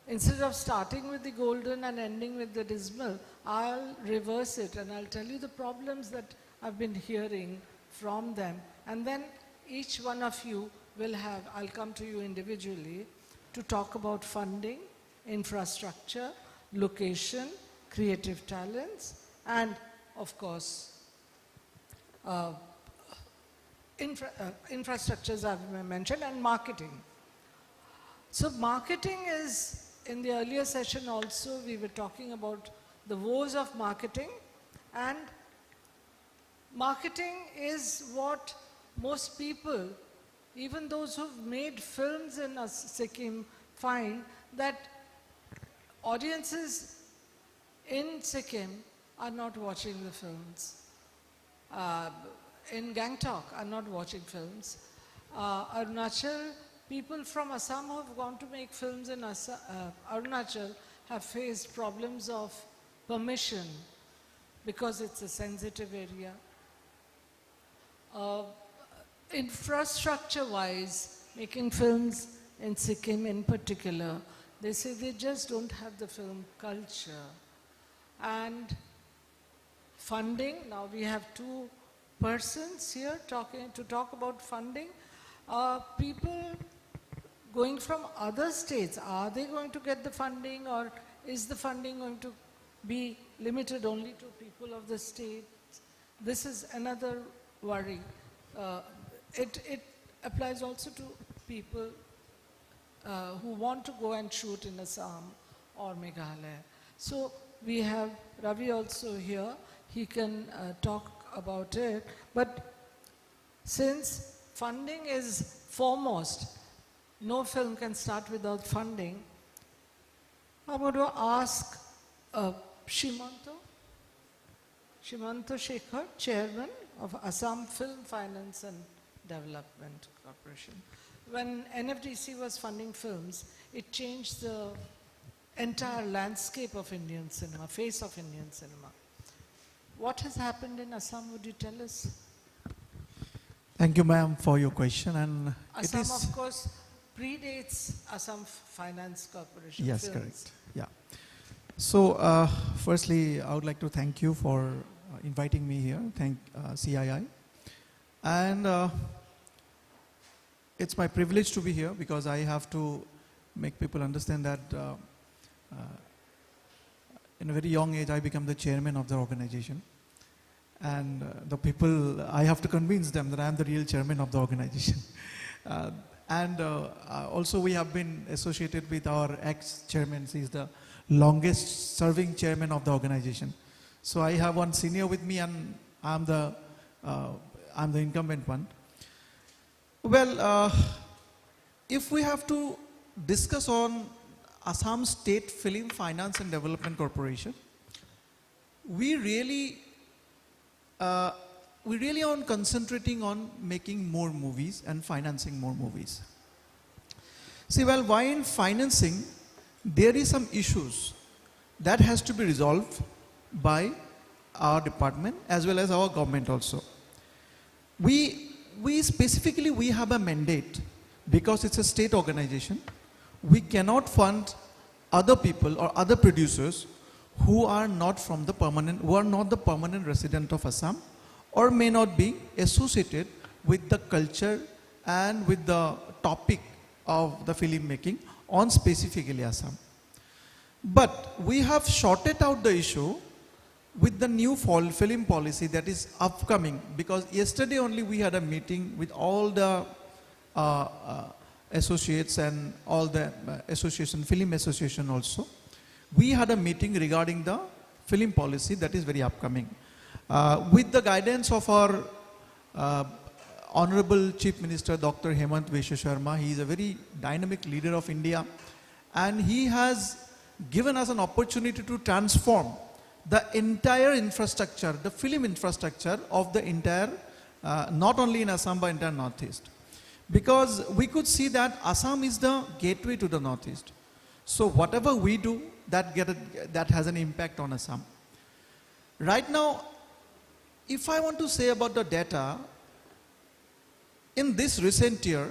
[SPEAKER 12] instead of starting with the golden and ending with the dismal, I'll reverse it and I'll tell you the problems that I've been hearing from them. And then each one of you will have, I'll come to you individually to talk about funding, infrastructure, location, creative talents, and of course, infrastructures I've mentioned, and marketing. So marketing is, in the earlier session also, we were talking about the woes of marketing, and marketing is what most people, even those who've made films in Sikkim, find that audiences in Sikkim are not watching the films. In Gangtok are not watching films. Arunachal, people from Assam who have gone to make films in Arunachal have faced problems of permission because it's a sensitive area. Infrastructure-wise, making films in Sikkim in particular, they say they just don't have the film culture. And funding, now we have two persons here to talk about funding. People going from other states, are they going to get the funding, or is the funding going to be limited only to people of the state? This is another worry. It applies also to people who want to go and shoot in Assam or Meghalaya. So we have Ravi also here. He can talk about it. But since funding is foremost, no film can start without funding, I'm going to ask Shimanto Shekhar, Chairman of Assam Film Finance and Development Corporation. When NFDC was funding films, it changed the entire landscape of Indian cinema, face of Indian cinema. What has happened in Assam, would you tell us?
[SPEAKER 10] Thank you, ma'am, for your question. And
[SPEAKER 12] Assam, of course, predates Assam Finance Corporation.
[SPEAKER 10] Yes,
[SPEAKER 12] films.
[SPEAKER 10] correct. Yeah. So, firstly, I would like to thank you for inviting me here. Thank CII. And it's my privilege to be here because I have to make people understand that in a very young age, I became the chairman of the organization. And the people, I have to convince them that I am the real chairman of the organization. Also we have been associated with our ex-chairman. He is the longest serving chairman of the organization. So I have one senior with me, and I'm the incumbent one. Well, if we have to discuss on Assam State Film Finance and Development Corporation, we really are concentrating on making more movies and financing more movies. See, well, while in financing, there is some issues that has to be resolved by our department as well as our government also. We specifically have a mandate, because it's a state organization. We cannot fund other people or other producers who are not the permanent resident of Assam, or may not be associated with the culture and with the topic of the film making on specifically Assam. But we have sorted out the issue with the new film policy that is upcoming, because yesterday only we had a meeting with all the associates and all the film association also. We had a meeting regarding the film policy that is very upcoming. With the guidance of our Honorable Chief Minister Dr. Hemant Viswa Sharma, he is a very dynamic leader of India, and he has given us an opportunity to transform the entire infrastructure, the film infrastructure of the entire, not only in Assam but entire Northeast. Because we could see that Assam is the gateway to the Northeast. So whatever we do, that has an impact on Assam. Right now, if I want to say about the data, in this recent year,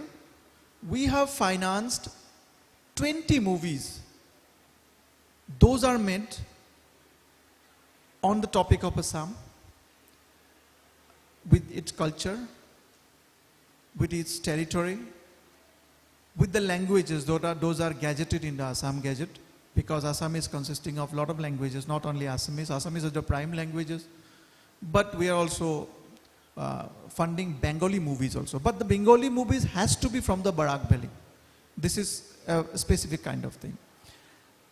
[SPEAKER 10] we have financed 20 movies. Those are made on the topic of Assam, with its culture, with its territory, with the languages. Those are gazetted in the Assam Gazette, because Assam is consisting of a lot of languages, not only Assamese. Assamese is the prime languages, but we are also funding Bengali movies also. But the Bengali movies has to be from the Barak Valley. This is a specific kind of thing.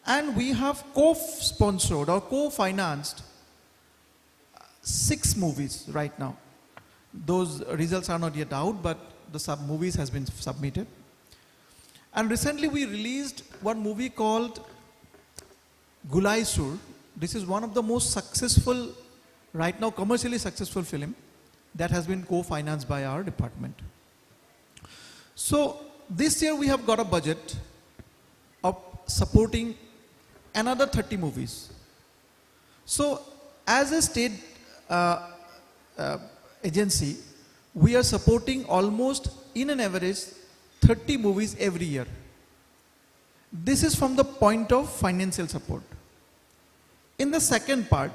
[SPEAKER 10] And we have co-sponsored or co-financed 6 movies right now. Those results are not yet out, but the movies has been submitted. And recently we released one movie called Gulai Sur. This is one of the most successful, right now commercially successful film that has been co-financed by our department. So this year we have got a budget of supporting another 30 movies. So as a state agency, we are supporting almost in an average 30 movies every year. This is from the point of financial support. In the second part,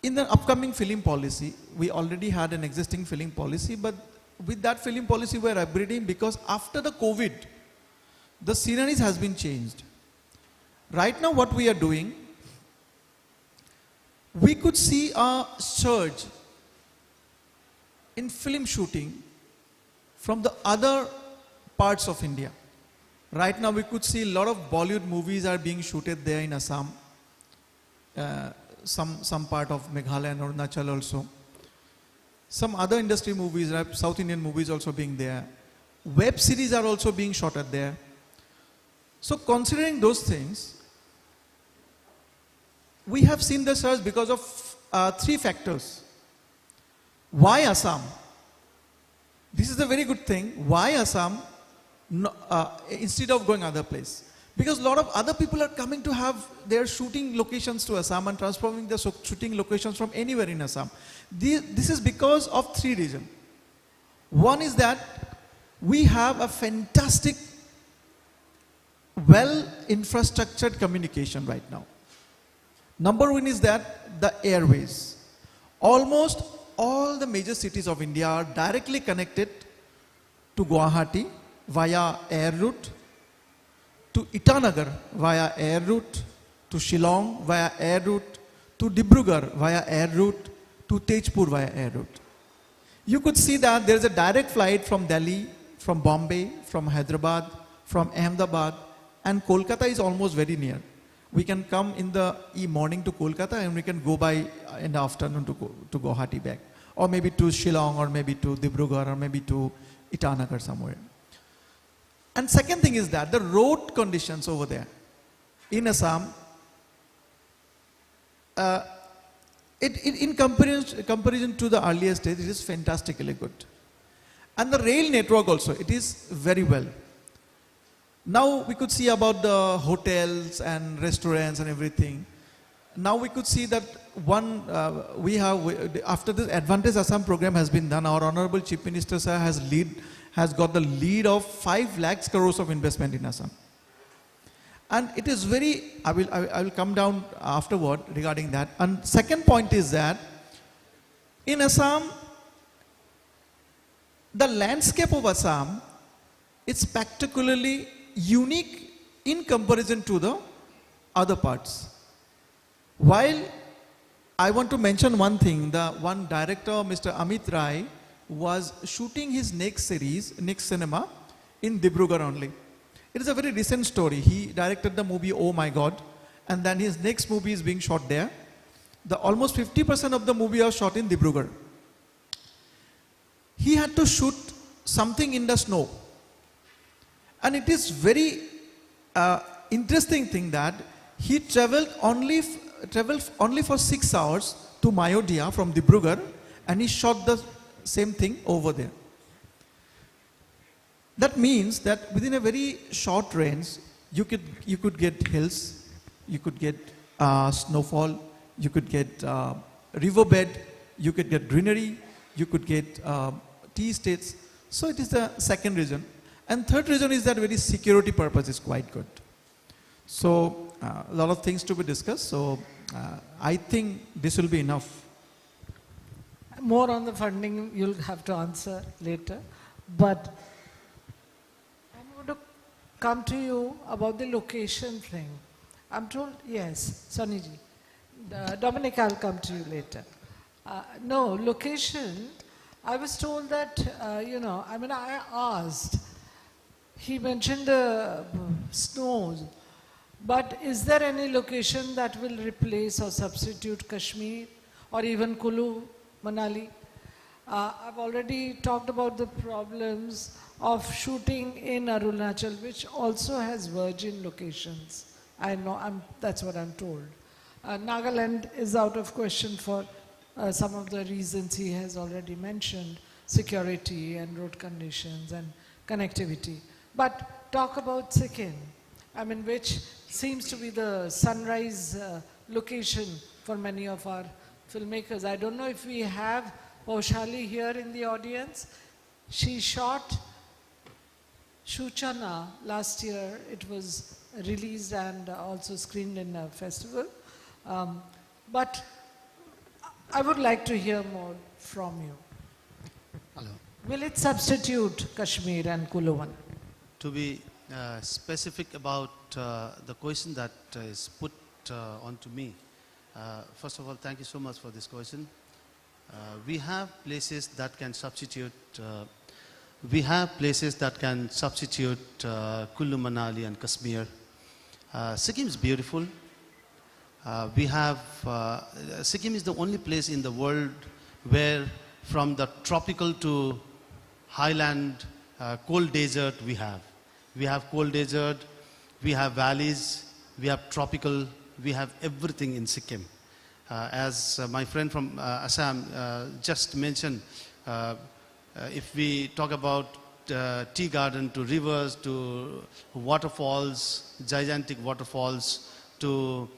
[SPEAKER 10] in the upcoming film policy, we already had an existing film policy, but with that film policy we are upgrading, because after the COVID, the sceneries has been changed. Right now what we are doing, we could see a surge in film shooting from the other parts of India. Right now we could see a lot of Bollywood movies are being shooted there in Assam, some part of Meghalaya and Arunachal also. Some other industry movies, South Indian movies also being there. Web series are also being shot at there. So considering those things, we have seen the surge because of 3 factors. Why Assam? This is a very good thing. Why Assam instead of going other place? Because a lot of other people are coming to have their shooting locations to Assam and transforming their shooting locations from anywhere in Assam. This is because of 3 reasons. One is that we have a fantastic, well-infrastructured communication right now. Number 1 is that the airways. Almost all the major cities of India are directly connected to Guwahati via air route, to Itanagar via air route, to Shillong via air route, to Dibrugarh via air route, to Tejpur via air route. You could see that there is a direct flight from Delhi, from Bombay, from Hyderabad, from Ahmedabad, and Kolkata is almost very near. We can come in the morning to Kolkata and we can go by in the afternoon to Guwahati back. Or maybe to Shillong, or maybe to Dibrugarh, or maybe to Itanagar somewhere. And second thing is that the road conditions over there in Assam, in comparison to the earlier stage, it is fantastically good. And the rail network also, it is very well. Now we could see about the hotels and restaurants and everything. Now we could see that after this Advantage Assam program has been done, our Honorable Chief Minister sir has got the lead of 5 lakhs crores of investment in Assam. And it is very, I will come down afterward regarding that. And second point is that in Assam, the landscape of Assam is spectacularly unique in comparison to the other parts. While I want to mention one thing, the one director, Mr. Amit Rai, was shooting his next cinema in Dibrugarh only. It is a very recent story. He directed the movie Oh My God, and then his next movie is being shot there. Almost 50% of the movie was shot in Dibrugarh. He had to shoot something in the snow. And it is very interesting thing that he traveled only for 6 hours to Mayodhya from Dibrugarh, and he shot the same thing over there. That means that within a very short range, you could get hills, you could get snowfall, you could get riverbed, you could get greenery, you could get tea estates. So it is the second reason. And third reason is that very security purpose is quite good. So a lot of things to be discussed. So I think this will be enough.
[SPEAKER 12] More on the funding you'll have to answer later. But I'm going to come to you about the location thing. I'm told, yes, Soniji. Dominic, I'll come to you later. No, location, I was told that, I asked, he mentioned the snows, but is there any location that will replace or substitute Kashmir or even Kulu, Manali? I've already talked about the problems of shooting in Arunachal, which also has virgin locations. I know, that's what I'm told. Nagaland is out of question for some of the reasons he has already mentioned, security and road conditions and connectivity. But talk about Sikkim, which seems to be the sunrise location for many of our filmmakers. I don't know if we have Paushali here in the audience. She shot Shuchana last year. It was released and also screened in a festival. But I would like to hear more from you.
[SPEAKER 17] Hello.
[SPEAKER 12] Will it substitute Kashmir and Kuluvan?
[SPEAKER 17] To be specific about the question that is put onto me, first of all, thank you so much for this question. We have places that can substitute. Kullu Manali and Kashmir. Sikkim is beautiful. Sikkim is the only place in the world where from the tropical to highland, cold desert we have. We have cold desert, we have valleys, we have tropical, we have everything in Sikkim. As my friend from Assam just mentioned, if we talk about tea garden to rivers to waterfalls, gigantic waterfalls to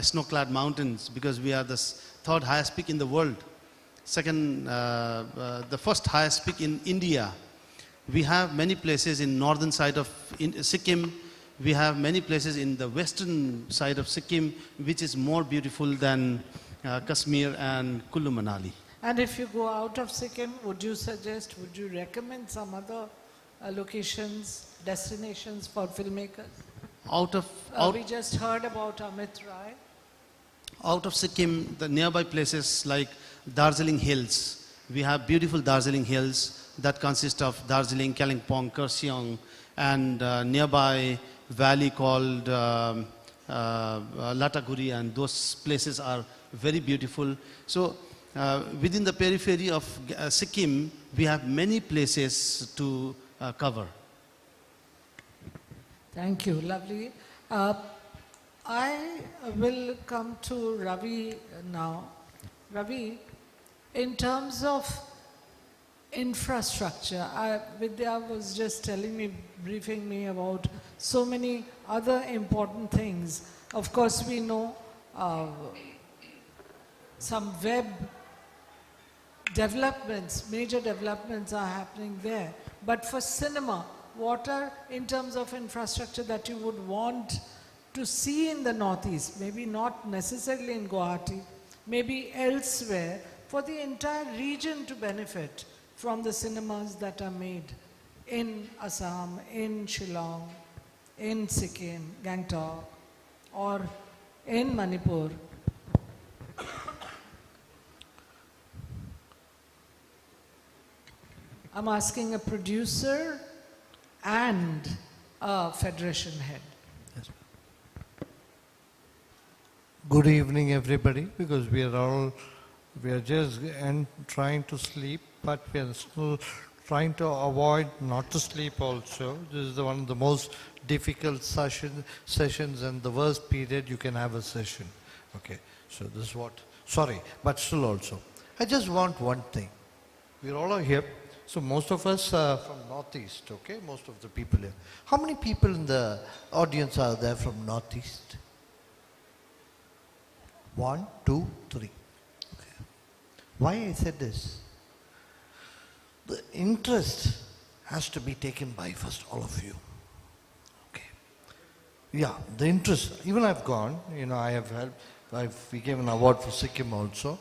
[SPEAKER 17] snow-clad mountains, because we are the third highest peak in the world. Second, the first highest peak in India. We have many places in northern side of Sikkim. We have many places in the western side of Sikkim, which is more beautiful than Kashmir and Kullu Manali.
[SPEAKER 12] And if you go out of Sikkim, would you recommend some other locations, destinations for filmmakers? We just heard about Amit Rai.
[SPEAKER 17] Out of Sikkim, the nearby places like Darjeeling Hills, we have beautiful Darjeeling Hills that consist of Darjeeling, Kalimpong, Kurseong, and nearby valley called Lataguri, and those places are very beautiful. So within the periphery of Sikkim, we have many places to cover.
[SPEAKER 12] Thank you, lovely. I will come to Ravi now. Ravi, in terms of infrastructure, Vidya was just telling me, briefing me about so many other important things. Of course, we know some web developments, major developments are happening there. But for cinema, what are, in terms of infrastructure, that you would want to see in the Northeast, maybe not necessarily in Guwahati, maybe elsewhere, for the entire region to benefit from the cinemas that are made in Assam, in Shillong, in Sikkim, Gangtok, or in Manipur? I'm asking a producer and a federation head.
[SPEAKER 18] Good evening, everybody, because we are just trying to sleep, but we are still trying to avoid not to sleep also. This is one of the most difficult sessions and the worst period you can have a session. Okay, so this is what, sorry, but still also. I just want one thing. We're all here. So most of us are from Northeast, okay? Most of the people here. How many people in the audience are there from Northeast? 1, 2, 3. Okay. Why I said this? The interest has to be taken by first all of you. Okay. Yeah, the interest. Even I've gone, I have helped. We gave an award for Sikkim also.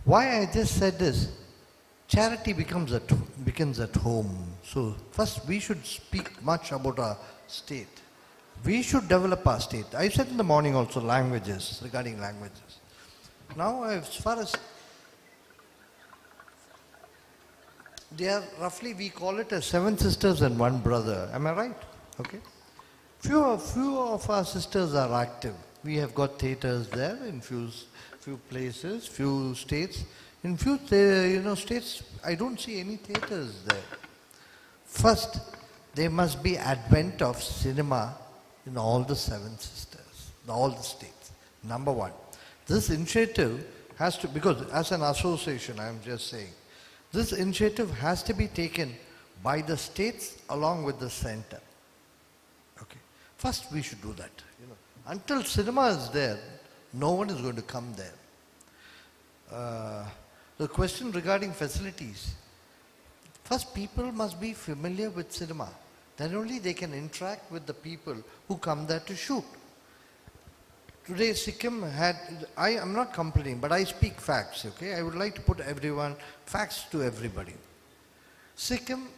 [SPEAKER 18] Why I just said this? Charity begins at home. So first we should speak much about our state. We should develop our state. I said in the morning also languages, regarding languages. Now as far as they are roughly, we call it as 7 sisters and 1 brother. Am I right? Okay. Few of our sisters are active. We have got theatres there in few places, few states. In few states, I don't see any theatres there. First, there must be advent of cinema in all the 7 sisters, in all the states. Number 1. This initiative has to, because as an association, I am just saying, this initiative has to be taken by the states along with the center. Okay. First, we should do that. Until cinema is there, no one is going to come there. The question regarding facilities. First, people must be familiar with cinema. Then only they can interact with the people who come there to shoot. Today, Sikkim had, I am not complaining, but I speak facts, okay? I would like to put facts to everybody. Sikkim,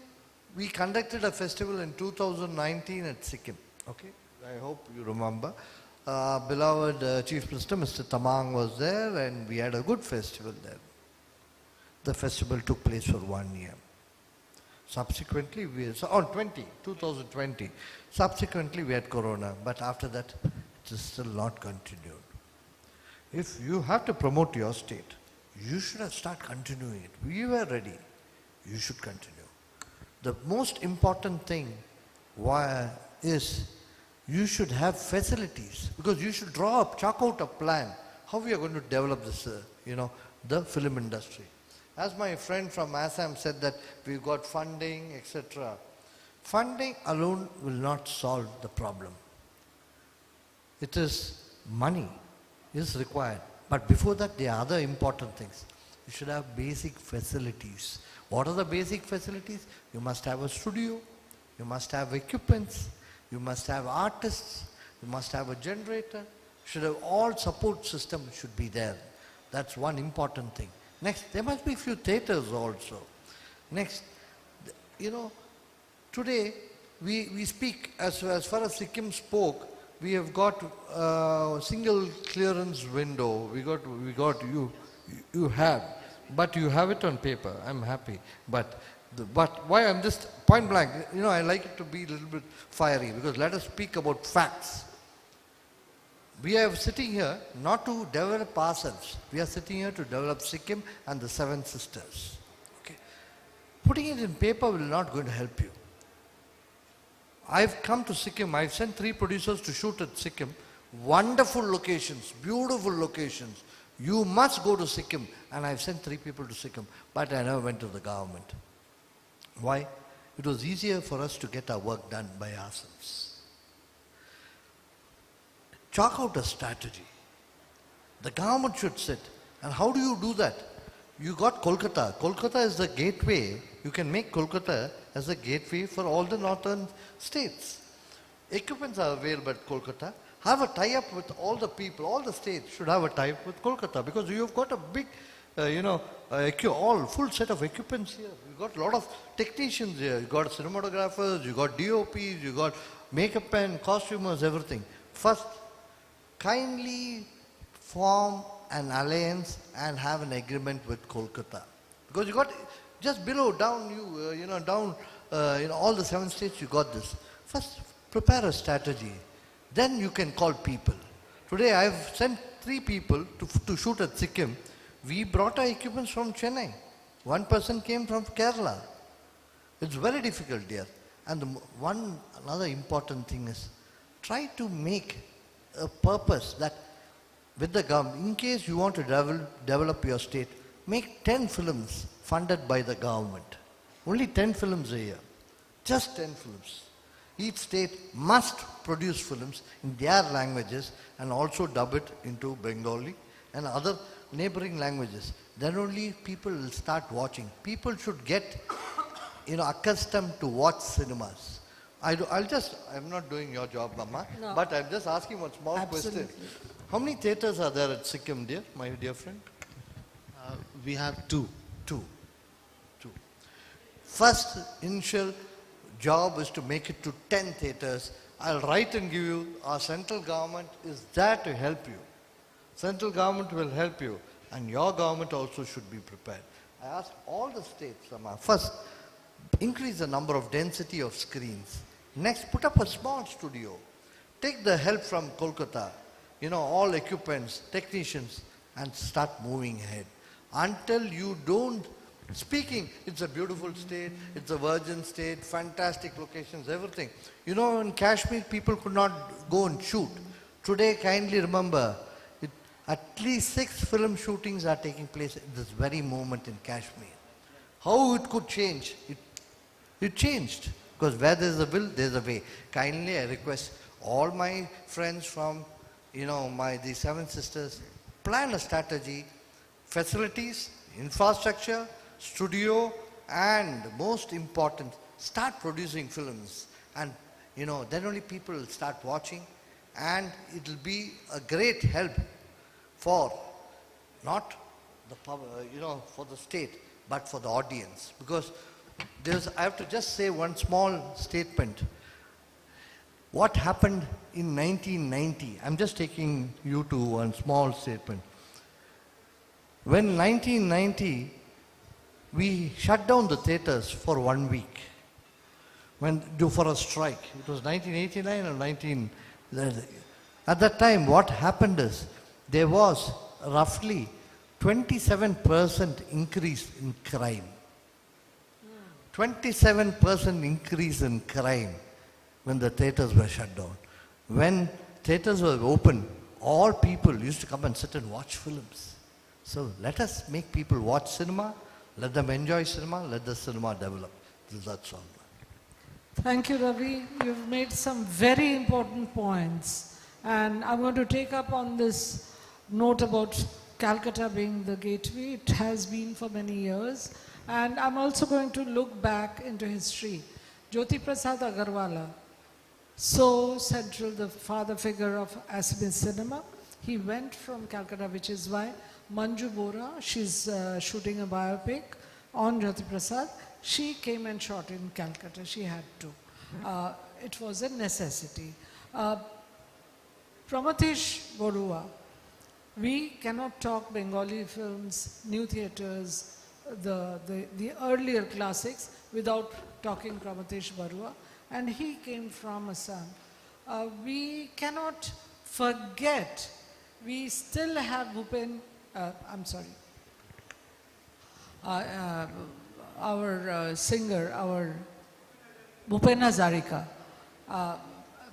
[SPEAKER 18] we conducted a festival in 2019 at Sikkim, okay? I hope you remember. Beloved Chief Minister, Mr. Tamang was there, and we had a good festival there. The festival took place for 1 year. Subsequently, 2020. Subsequently, we had Corona, but after that, it is still not continued. If you have to promote your state, you should have started continuing it. We were ready. You should continue. The most important thing is you should have facilities, because you should chalk out a plan how we are going to develop this, the film industry. As my friend from Assam said that we've got funding, etc. Funding alone will not solve the problem. It is money is required. But before that, there are other important things. You should have basic facilities. What are the basic facilities? You must have a studio. You must have equipments. You must have artists. You must have a generator. You should have all support system should be there. That's one important thing. Next, there must be few theatres also. Next, today we speak, as far as Sikkim spoke, we have got single clearance window. We got you have, but you have it on paper. I'm happy, but why I'm just point blank. You know, I like it to be a little bit fiery, because let us speak about facts. We are sitting here not to develop ourselves. We are sitting here to develop Sikkim and the Seven Sisters. Okay. Putting it in paper will not going to help you. I've come to Sikkim. I've sent 3 producers to shoot at Sikkim. Wonderful locations, beautiful locations. You must go to Sikkim. And I've sent 3 people to Sikkim. But I never went to the government. Why? It was easier for us to get our work done by ourselves. Chalk out a strategy. The government should sit. And how do you do that? You got Kolkata. Kolkata is the gateway. You can make Kolkata as a gateway for all the northern states. Equipments are available at Kolkata. Have a tie-up with all the people. All the states should have a tie-up with Kolkata, because you've got a big, all full set of equipments here. You've got a lot of technicians here. You've got cinematographers, you've got DOPs, you've got makeup and costumers, everything. First, kindly form an alliance and have an agreement with Kolkata. Because you got just below, down, all the 7 states, you got this. First, prepare a strategy. Then you can call people. Today, I've sent 3 people to shoot at Sikkim. We brought our equipments from Chennai. 1 person came from Kerala. It's very difficult here. And another important thing is, try to make a purpose that with the government, in case you want to develop your state, make 10 films funded by the government. Only 10 films a year. Just 10 films. Each state must produce films in their languages and also dub it into Bengali and other neighboring languages. Then only people will start watching. People should get accustomed to watch cinemas. I'm not doing your job, Mama,
[SPEAKER 12] No.
[SPEAKER 18] but I'm just asking one small
[SPEAKER 12] Absolutely.
[SPEAKER 18] question. How many theatres are there at Sikkim, my dear friend?
[SPEAKER 17] We have 2.
[SPEAKER 18] 2. First initial job is to make it to 10 theatres. I'll write and give you. Our central government is there to help you. Central government will help you, and your government also should be prepared. I ask all the states, first, increase the number of density of screens. Next, put up a small studio. Take the help from Kolkata, all equipments, technicians, and start moving ahead. Until you don't, speaking, it's a beautiful state, it's a virgin state, fantastic locations, everything. In Kashmir, people could not go and shoot. Today, kindly remember, at least 6 film shootings are taking place at this very moment in Kashmir. How it could change? It changed. Because where there's a will, there's a way. Kindly, I request all my friends from, the 7 Sisters, plan a strategy, facilities, infrastructure, studio, and most important, start producing films. And, then only people will start watching, and it will be a great help for not the power, for the state, but for the audience. Because I have to just say one small statement. What happened in 1990? I'm just taking you to one small statement. When 1990, we shut down the theatres for 1 week for a strike. It was 1989 or At that time, what happened is there was roughly 27% increase in crime. 27% increase in crime when the theatres were shut down. When theatres were open, all people used to come and sit and watch films. So let us make people watch cinema, let them enjoy cinema, let the cinema develop. That's all.
[SPEAKER 12] Thank you, Ravi. You've made some very important points. And I'm going to take up on this note about Calcutta being the gateway. It has been for many years. And I'm also going to look back into history. Jyoti Prasad Agarwala, so central, the father figure of Assamese cinema. He went from Calcutta, which is why Manju Bora, she's shooting a biopic on Jyoti Prasad. She came and shot in Calcutta. She had to. It was a necessity. Pramathesh Borua, we cannot talk Bengali films, new theatres, the earlier classics without talking Pramathesh Borua, and he came from Assam. We cannot forget, we still have Bhupen, our singer, our Bhupen Hazarika.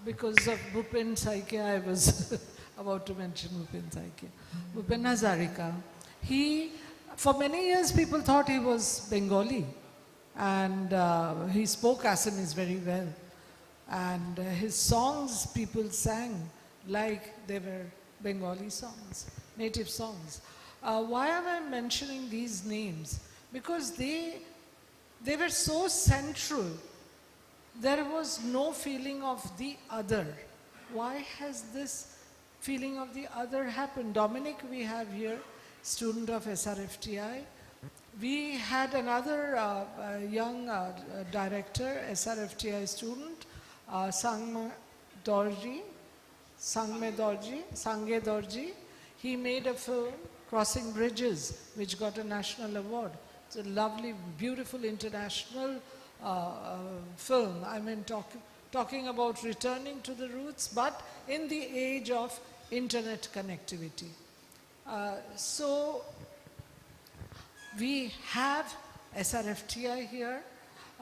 [SPEAKER 12] Because of Bhupen Saike, I was about to mention Bhupen Saike. Bhupen Hazarika, for many years people thought he was Bengali, and he spoke Assamese very well. And his songs people sang like they were Bengali songs, native songs. Why am I mentioning these names? Because they were so central. There was no feeling of the other. Why has this feeling of the other happened? Dominic, we have here, student of SRFTI. We had another young director, SRFTI student, Sangme Dorji. He made a film, Crossing Bridges, which got a national award. It's a lovely, beautiful international film. I mean, talking about returning to the roots, but in the age of internet connectivity. So we have SRFTI here.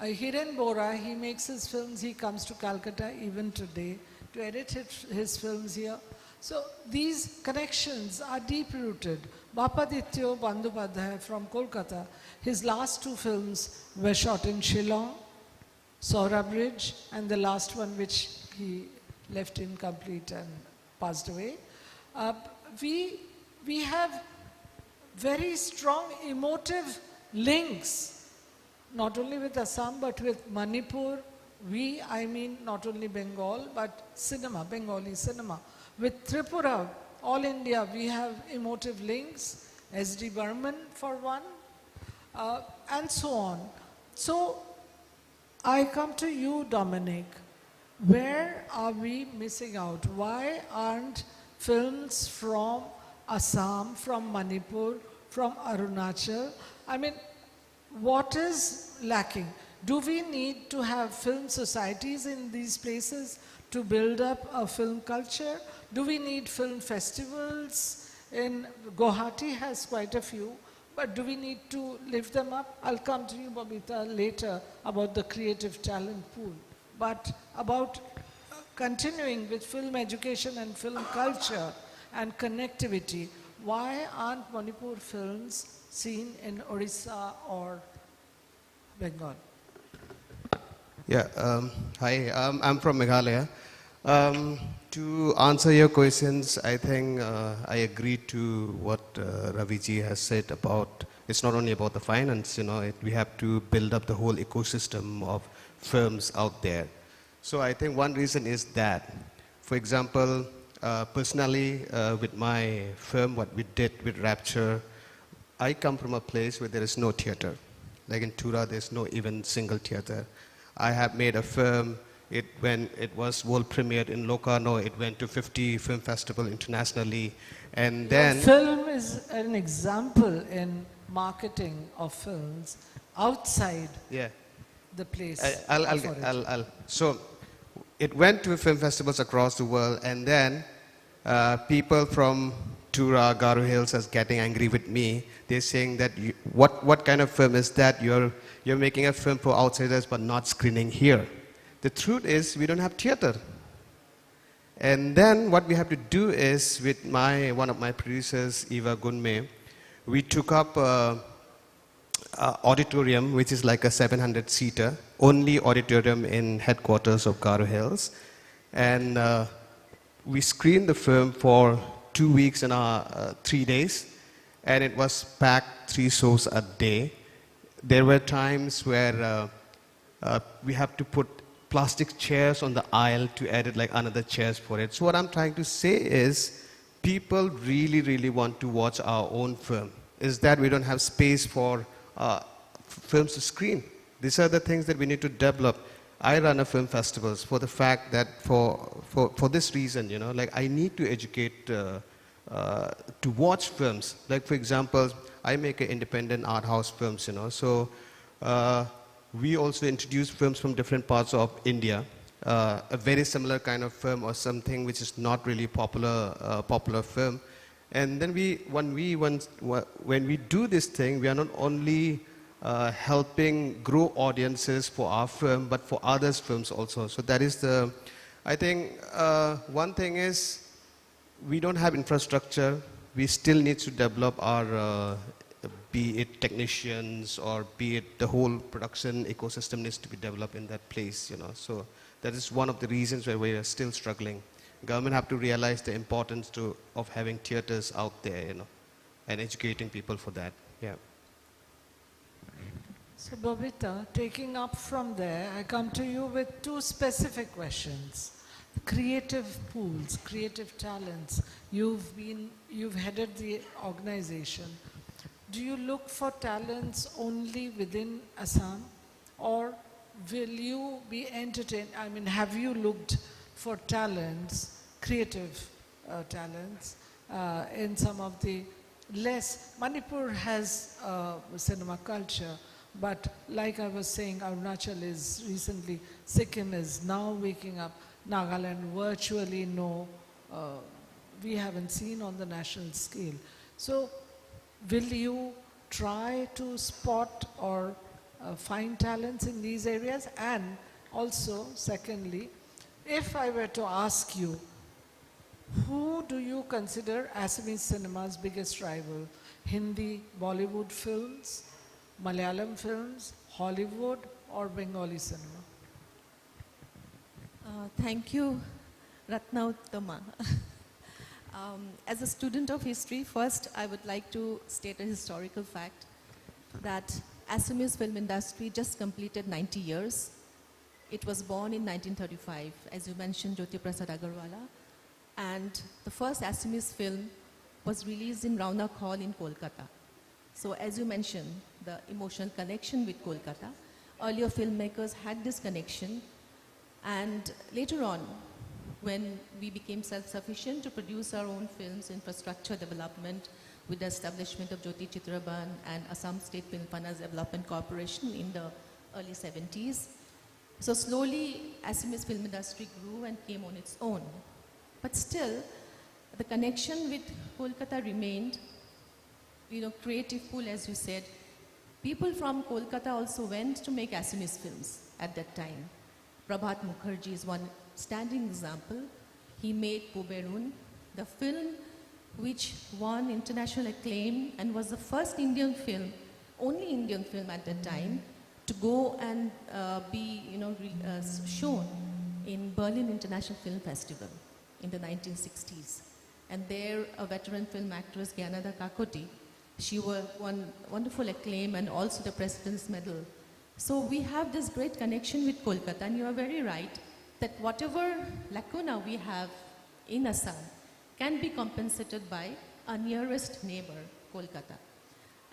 [SPEAKER 12] Hiren Bora, he makes his films, he comes to Calcutta even today to edit his films here. So these connections are deep-rooted. Bapadityo Bandyopadhyay from Kolkata, his last two films were shot in Shillong, Saura Bridge, and the last one which he left incomplete and passed away. We have very strong emotive links, not only with Assam but with Manipur. I mean not only Bengal but cinema, Bengali cinema. With Tripura, all India, we have emotive links, S.D. Burman for one, and so on. So I come to you, Dominic. Where are we missing out? Why aren't films from Assam, from Manipur, from Arunachal? I mean, what is lacking? Do we need to have film societies in these places to build up a film culture? Do we need film festivals? In Guwahati has quite a few, but do we need to lift them up? I'll come to you, Babita, later about the creative talent pool. But about continuing with film education and film culture and connectivity, why aren't Manipur films seen in Orissa or Bengal?
[SPEAKER 19] Yeah, hi, I'm from Meghalaya. To answer your questions, I think I agree to what Raviji has said about, it's not only about the finance, we have to build up the whole ecosystem of firms out there. So I think one reason is that, for example, personally with my firm, what we did with Rapture, I come from a place where there is no theater. Like in Tura, there's no even single theater. I have made a film. When it was world premiered in Locarno, it went to 50 film festival internationally, and then
[SPEAKER 12] film is an example in marketing of films outside the place.
[SPEAKER 19] So it went to film festivals across the world, and then people from Tura, Garo Hills are getting angry with me. They're saying that what kind of film is that? You're making a film for outsiders but not screening here. The truth is we don't have theater. And then what we have to do is with one of my producers, Eva Gunme, we took up an auditorium which is like a 700-seater, only auditorium in headquarters of Garo Hills. And we screened the film for 2 weeks and 3 days, and it was packed 3 shows a day. There were times where we have to put plastic chairs on the aisle to edit like another chairs for it. So what I'm trying to say is people really, really want to watch our own film. Is that we don't have space for films to screen. These are the things that we need to develop. I run a film festivals for the fact that for this reason, you know, like I need to educate to watch films. Like for example, I make an independent art house films, you know. So we also introduce films from different parts of India. A very similar kind of film or something which is not really popular film. And then when we do this thing, we are not only helping grow audiences for our film, but for others' films also. So that is the, I think one thing is we don't have infrastructure. We still need to develop our, be it technicians or be it the whole production ecosystem needs to be developed in that place, you know. So that is one of the reasons where we are still struggling. Government have to realize the importance of having theaters out there, you know, and educating people for that. Yeah.
[SPEAKER 12] So Babita, taking up from there, I come to you with two specific questions. Creative pools, creative talents. You've headed the organization. Do you look for talents only within Assam, or will you be entertained? I mean, have you looked for talents, creative talents, in some of the less? Manipur has cinema culture, but like I was saying, Arunachal is recently, Sikkim is now waking up, Nagaland virtually no, we haven't seen on the national scale. So will you try to spot or find talents in these areas? And also, secondly, if I were to ask you, who do you consider Assamese cinema's biggest rival? Hindi, Bollywood films, Malayalam films, Hollywood, or Bengali cinema?
[SPEAKER 20] Thank you, Ratnauttama. As a student of history, first I would like to state a historical fact that Assamese film industry just completed 90 years. It was born in 1935, as you mentioned, Jyoti Prasad Agarwala. And the first Assamese film was released in Raunak Hall in Kolkata. So as you mentioned, the emotional connection with Kolkata, earlier filmmakers had this connection. And later on, when we became self-sufficient to produce our own films, infrastructure development with the establishment of Jyoti Chitraban and Assam State Film Finance Development Corporation in the early 70s. So slowly, Assamese film industry grew and came on its own. But still, the connection with Kolkata remained, you know, creative pool, as you said. People from Kolkata also went to make Assamese films at that time. Prabhat Mukherjee is one standing example. He made Poberun, the film which won international acclaim and was the first Indian film, only Indian film at that time, to go and be, you know, shown in Berlin International Film Festival in the 1960s. And there, a veteran film actress, Gyanada Kakoti, she won wonderful acclaim and also the President's Medal. So we have this great connection with Kolkata, and you are very right that whatever lacuna we have in Assam can be compensated by our nearest neighbor, Kolkata.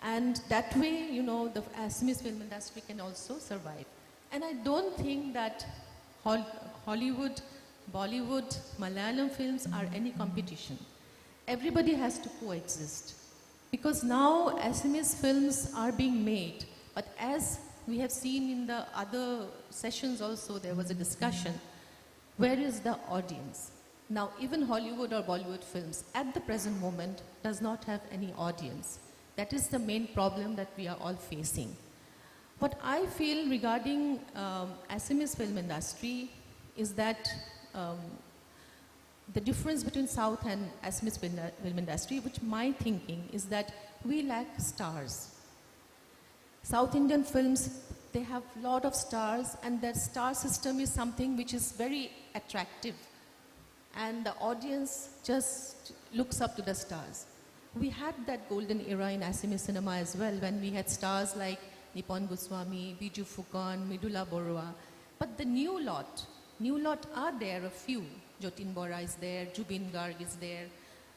[SPEAKER 20] And that way, you know, the Assamese film industry can also survive. And I don't think that Hollywood, Bollywood, Malayalam films are any competition. Everybody has to coexist. Because now Assamese films are being made, but as we have seen in the other sessions also, there was a discussion, where is the audience? Now, even Hollywood or Bollywood films at the present moment does not have any audience. That is the main problem that we are all facing. What I feel regarding Assamese film industry is that the difference between South and Assamese film industry, which my thinking is that we lack stars. South Indian films, they have a lot of stars, and that star system is something which is very attractive. And the audience just looks up to the stars. We had that golden era in Assamese cinema as well, when we had stars like Nippon Goswami, Biju Phukan, Midula Borua. But the new lot are there, a few. Jotin Bora is there, Jubin Garg is there.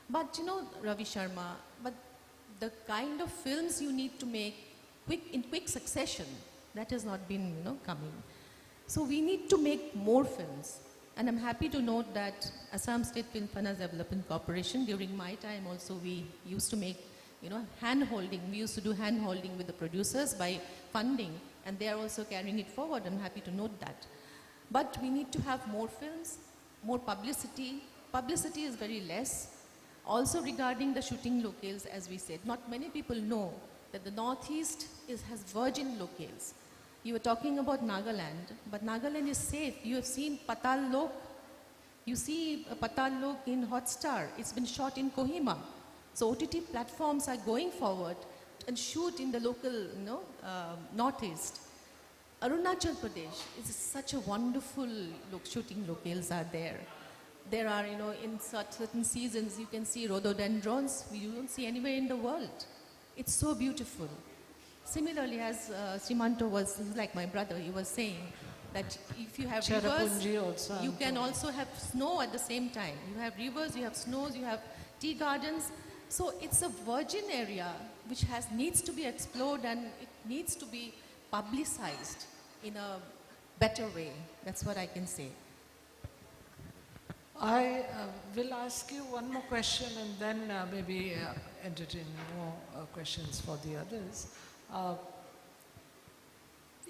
[SPEAKER 20] But you know, Ravi Sharma, but the kind of films you need to make in quick succession, that has not been, you know, coming. So we need to make more films. And I'm happy to note that Assam State Film Finance Development Corporation, during my time also, we used to make, hand-holding. We used to do hand-holding with the producers by funding, and they are also carrying it forward. I'm happy to note that. But we need to have more films, more publicity. Publicity is very less. Also regarding the shooting locales, as we said, not many people know that the Northeast has virgin locales. You were talking about Nagaland, but Nagaland is safe. You have seen Patal Lok. You see Patal Lok in Hotstar. It's been shot in Kohima. So OTT platforms are going forward and shoot in the local, Northeast. Arunachal Pradesh is such a wonderful shooting locales are there. There are, in certain seasons, you can see rhododendrons we don't see anywhere in the world. It's so beautiful. Similarly, as Srimanto he's like my brother, he was saying that if you have rivers,
[SPEAKER 12] also,
[SPEAKER 20] you can also have snow at the same time. You have rivers, you have snows, you have tea gardens. So it's a virgin area which needs to be explored, and it needs to be publicized in a better way. That's what I can say.
[SPEAKER 12] I will ask you one more question, and then maybe entertain more questions for the others.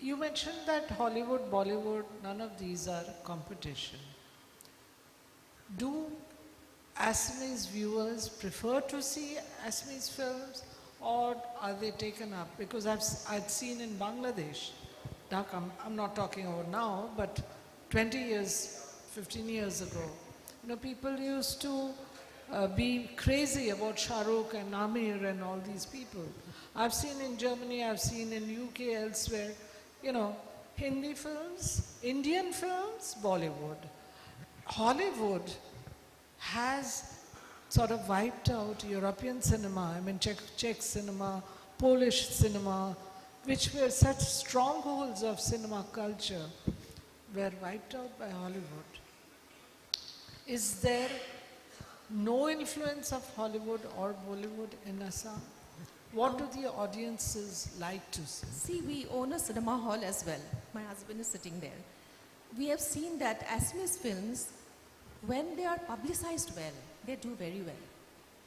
[SPEAKER 12] You mentioned that Hollywood, Bollywood, none of these are competition. Do Assamese viewers prefer to see Assamese films, or are they taken up? Because I've seen in Bangladesh, Dhaka, I'm not talking about now, but 20 years, 15 years ago, people used to be crazy about Shah Rukh and Amir and all these people. I've seen in Germany, I've seen in UK, elsewhere, Hindi films, Indian films, Bollywood. Hollywood has sort of wiped out European cinema, Czech cinema, Polish cinema, which were such strongholds of cinema culture, were wiped out by Hollywood. Is there no influence of Hollywood or Bollywood in Assam? What do the audiences like to see?
[SPEAKER 20] See, we own a cinema hall as well. My husband is sitting there. We have seen that Assamese films, when they are publicized well, they do very well.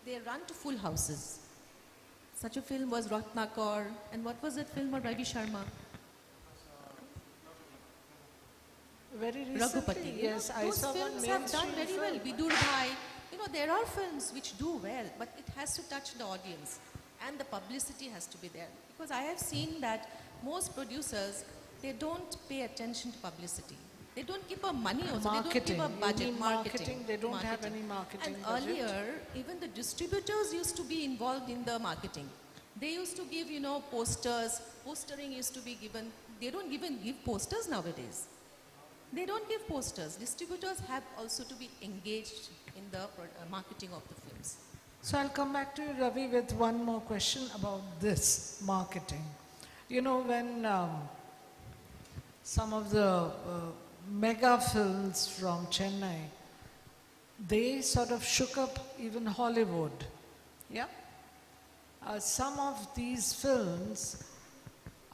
[SPEAKER 20] They run to full houses. Such a film was Ratnakar, and what was that film of Ravi Sharma?
[SPEAKER 12] Very recently,
[SPEAKER 20] Raghupati.
[SPEAKER 12] yes, I saw one
[SPEAKER 20] those films have done very
[SPEAKER 12] film.
[SPEAKER 20] well. Vidurbai. There are films which do well, but it has to touch the audience, and the publicity has to be there. Because I have seen that most producers, they don't pay attention to publicity. They don't keep a money also.
[SPEAKER 12] Marketing.
[SPEAKER 20] They don't give a budget.
[SPEAKER 12] You mean marketing? They don't have any marketing
[SPEAKER 20] And
[SPEAKER 12] budget?
[SPEAKER 20] earlier, even the distributors used to be involved in the marketing. They used to give, posters. Postering used to be given. They don't even give posters nowadays. They don't give posters. Distributors have also to be engaged in the marketing of the films.
[SPEAKER 12] So I'll come back to you, Ravi, with one more question about this marketing. When some of the mega films from Chennai, they sort of shook up even Hollywood. Yeah? Some of these films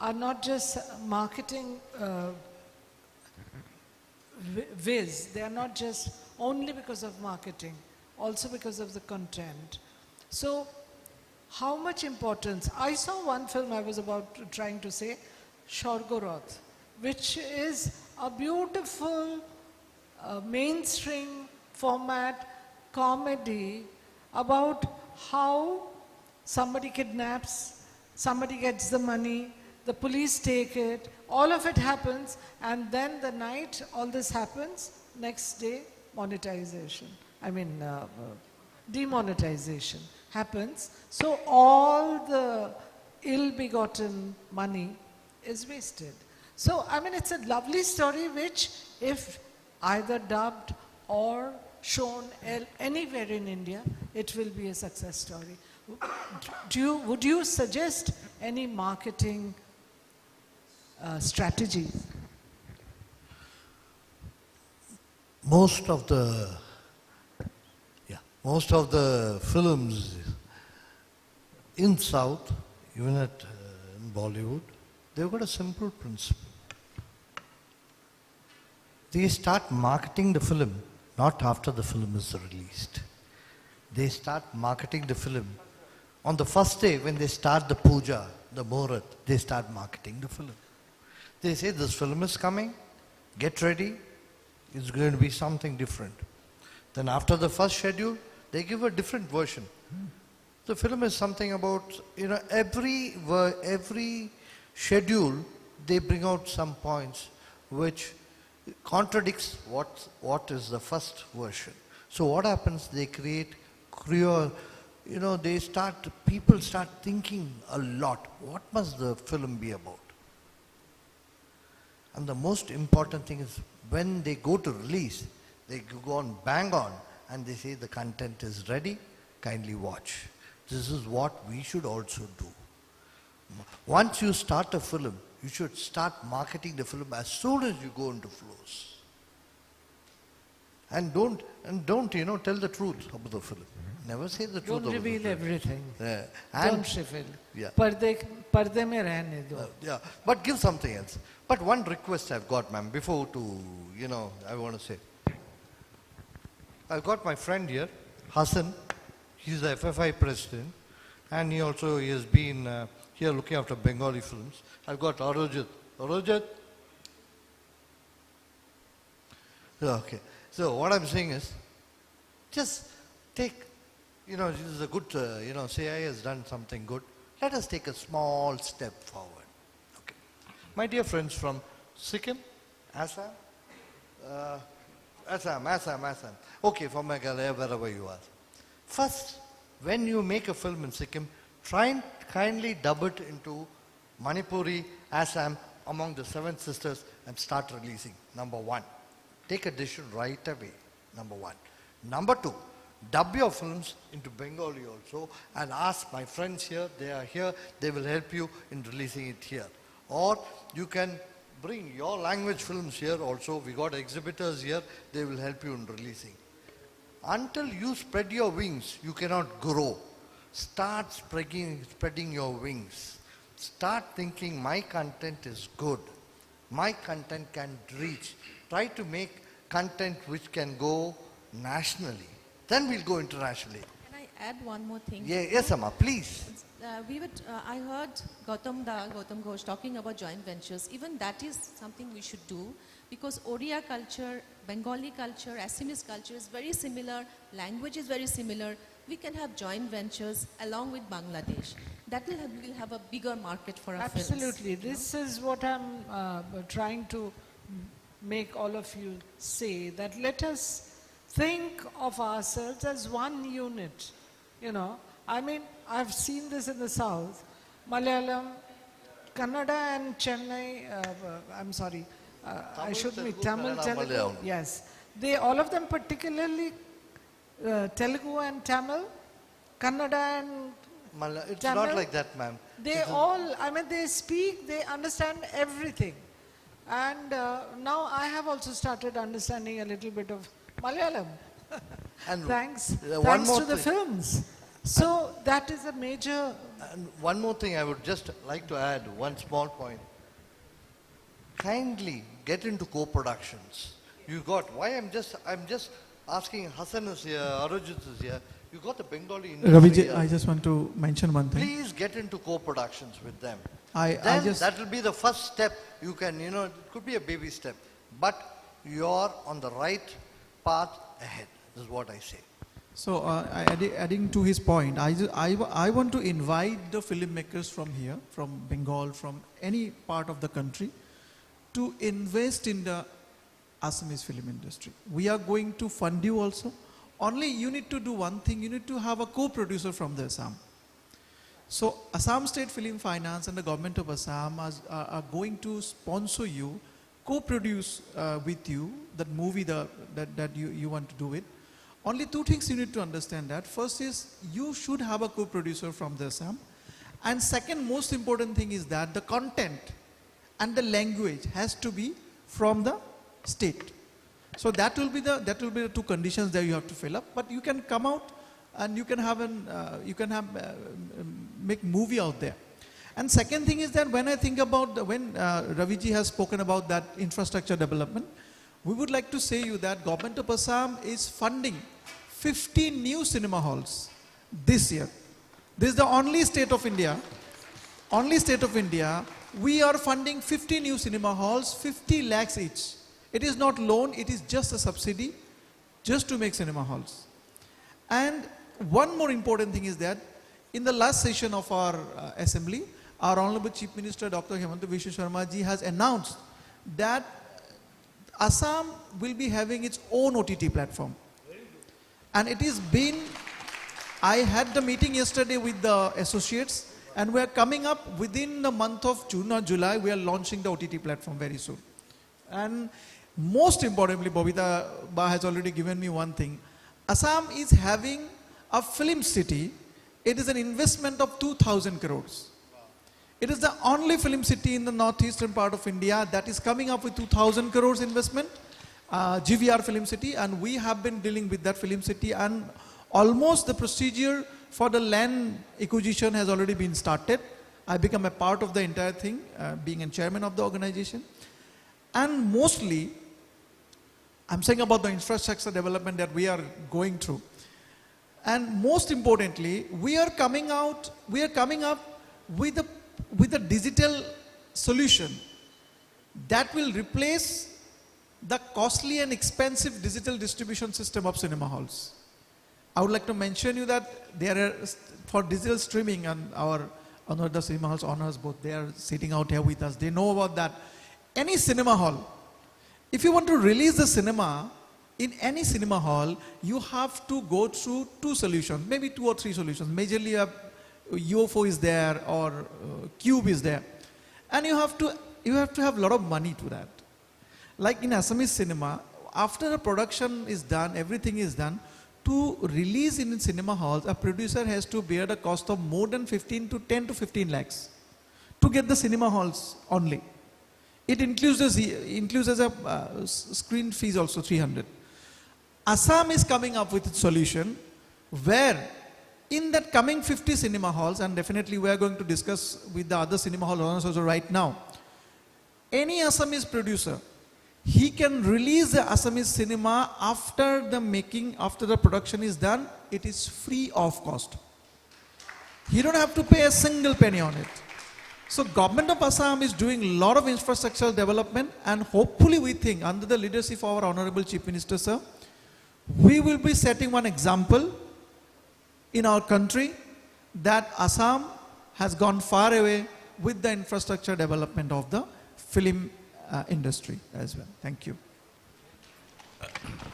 [SPEAKER 12] are not just marketing whiz. They are not just only because of marketing, also because of the content. So, how much importance? I saw one film I was trying to say, Shorgoroth, which is a beautiful mainstream format comedy about how somebody kidnaps, somebody gets the money, the police take it, all of it happens, and then the night all this happens, next day monetization, demonetization happens. So all the ill-begotten money is wasted. So, it's a lovely story which, if either dubbed or shown anywhere in India, it will be a success story. Would you suggest any marketing strategies?
[SPEAKER 18] Most of the films in South, even in Bollywood, they've got a simple principle. they start marketing the film not after the film is released. They start marketing the film on the first day when they start the puja, the muhurat, they start marketing the film. They say this film is coming, get ready, it's going to be something different. Then after the first schedule, they give a different version. The film is something about, every schedule they bring out some points which contradicts what is the first version. So what happens, they create people start thinking a lot. What must the film be about? And the most important thing is when they go to release, they go on bang on and they say the content is ready, kindly watch. This is what we should also do. Once you start a film, you should start marketing the film as soon as you go into floors. And don't tell the truth about the film. Never say the truth.
[SPEAKER 12] Don't reveal everything.
[SPEAKER 18] Yeah.
[SPEAKER 12] Don't reveal.
[SPEAKER 18] Yeah.
[SPEAKER 12] Parde mein rehne do.
[SPEAKER 18] Yeah. But give something else. But one request I've got, ma'am, before I want to say. I've got my friend here, Hassan. He's the FFI president. And he has been here looking after Bengali films. I've got Arojit. Arojit? Okay. So what I'm saying is, just take, this is a good, CI has done something good. Let us take a small step forward. Okay. My dear friends from Sikkim, Assam, Assam. Okay, from Meghalaya, wherever you are. First, when you make a film in Sikkim, try and kindly dub it into Manipuri, Assam, among the 7 sisters and start releasing. Number 1. Take a decision right away. Number 1. Number 2. Dub your films into Bengali also and ask my friends here, they are here, they will help you in releasing it here. Or you can bring your language films here also. We got exhibitors here, they will help you in releasing. Until you spread your wings, you cannot grow. Start spreading your wings. Start thinking my content is good. My content can reach. Try to make content which can go nationally. Then we'll go internationally.
[SPEAKER 20] Can I add one more thing?
[SPEAKER 18] Yeah, yes, Amma, please.
[SPEAKER 20] I heard Gautam Ghosh talking about joint ventures. Even that is something we should do because Odia culture, Bengali culture, Assamese culture is very similar, language is very similar. We can have joint ventures along with Bangladesh. That will have a bigger market for our films.
[SPEAKER 12] Absolutely. This is what I'm trying to make all of you say, that let us think of ourselves as one unit. I've seen this in the south. Malayalam, Kannada and Chennai, I should be Tamil, Telugu. Yes. All of them, particularly Telugu and Tamil, Kannada and
[SPEAKER 18] It's
[SPEAKER 12] Tamil,
[SPEAKER 18] not like that, ma'am.
[SPEAKER 12] They speak, they understand everything. And now I have also started understanding a little bit of Malayalam.
[SPEAKER 18] And
[SPEAKER 12] thanks
[SPEAKER 18] one more
[SPEAKER 12] to the films. So that is a major...
[SPEAKER 18] And one more thing I would just like to add, one small point. Kindly get into co-productions. I'm just asking, Hassan is here, Arujit is here. You got the Bengali industry
[SPEAKER 10] Raviji,
[SPEAKER 18] here.
[SPEAKER 10] I just want to mention one thing.
[SPEAKER 18] Please get into co-productions with them.
[SPEAKER 10] That
[SPEAKER 18] will be the first step. You can, it could be a baby step. But you're on the right path ahead. This is what I say.
[SPEAKER 10] So adding to his point, I want to invite the filmmakers from here, from Bengal, from any part of the country, to invest in the Assamese film industry. We are going to fund you also. Only you need to do one thing, you need to have a co-producer from the Assam. So Assam State Film Finance and the government of Assam are going to sponsor you, co-produce with you that movie that you want to do it. Only 2 things you need to understand that. First is you should have a co-producer from the Assam. And second most important thing is that the content and the language has to be from the state. So that will be the 2 conditions that you have to fill up. But you can come out and you can make movie out there. And second thing is that when I think about when Raviji has spoken about that infrastructure development, we would like to say you that Government of Assam is funding 50 new cinema halls this year. This is the only state of India, we are funding 50 new cinema halls, 50 lakhs each. It is not loan, it is just a subsidy, just to make cinema halls. And one more important thing is that in the last session of our assembly, our Honorable Chief Minister Dr. Hemanta Biswa Sharma ji has announced that Assam will be having its own OTT platform. And it is been, I had the meeting yesterday with the associates, and we are coming up within the month of June or July, we are launching the OTT platform very soon. And most importantly, Bobita Ba has already given me one thing. Assam is having a film city. It is an investment of 2,000 crores. It is the only film city in the northeastern part of India that is coming up with 2,000 crores investment, GVR Film City, and we have been dealing with that film city, and almost the procedure for the land acquisition has already been started. I become a part of the entire thing, being a chairman of the organization. And mostly, I'm saying about the infrastructure development that we are going through. And most importantly, we are coming up with a digital solution that will replace the costly and expensive digital distribution system of cinema halls. I would like to mention you that there are, for digital streaming, and our the cinema halls owners both, they are sitting out here with us. They know about that. Any cinema hall, if you want to release the cinema in any cinema hall, you have to go through two solutions, maybe 2 or 3 solutions. Majorly you have UFO is there, or Cube is there, and you have to have a lot of money to that. Like in Assamese cinema, after the production is done, everything is done, to release in cinema halls, a producer has to bear the cost of more than 10 to 15 lakhs to get the cinema halls only. It includes as a screen fees also 300. Assam is coming up with a solution where in that coming 50 cinema halls, and definitely we are going to discuss with the other cinema hall owners also right now, any Assamese producer, he can release the Assamese cinema after the production is done. It is free of cost. He don't have to pay a single penny on it. So Government of Assam is doing a lot of infrastructural development, and hopefully we think under the leadership of our Honorable Chief Minister, sir, we will be setting one example in our country that Assam has gone far away with the infrastructure development of the film industry as well. Thank you.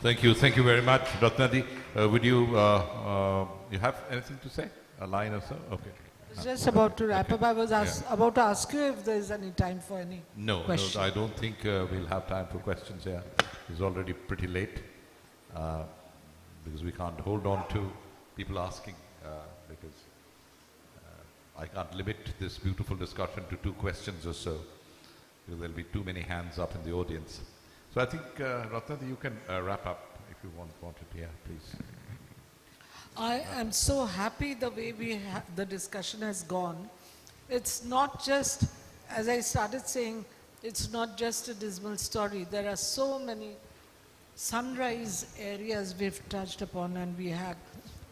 [SPEAKER 14] Thank you very much, Ratnadi. Would you have anything to say? A line or so? Okay.
[SPEAKER 12] I was just about to wrap up. I was about to ask you if there is any time for any questions.
[SPEAKER 14] No, I don't think we'll have time for questions here. It's already pretty late because we can't hold on to people asking because I can't limit this beautiful discussion to 2 questions or so. There'll be too many hands up in the audience. So I think, Ratnadi, you can wrap up if you wanted. Yeah, please.
[SPEAKER 12] I am so happy the way the discussion has gone. It's not just, as I started saying, it's not just a dismal story. There are so many sunrise areas we've touched upon, and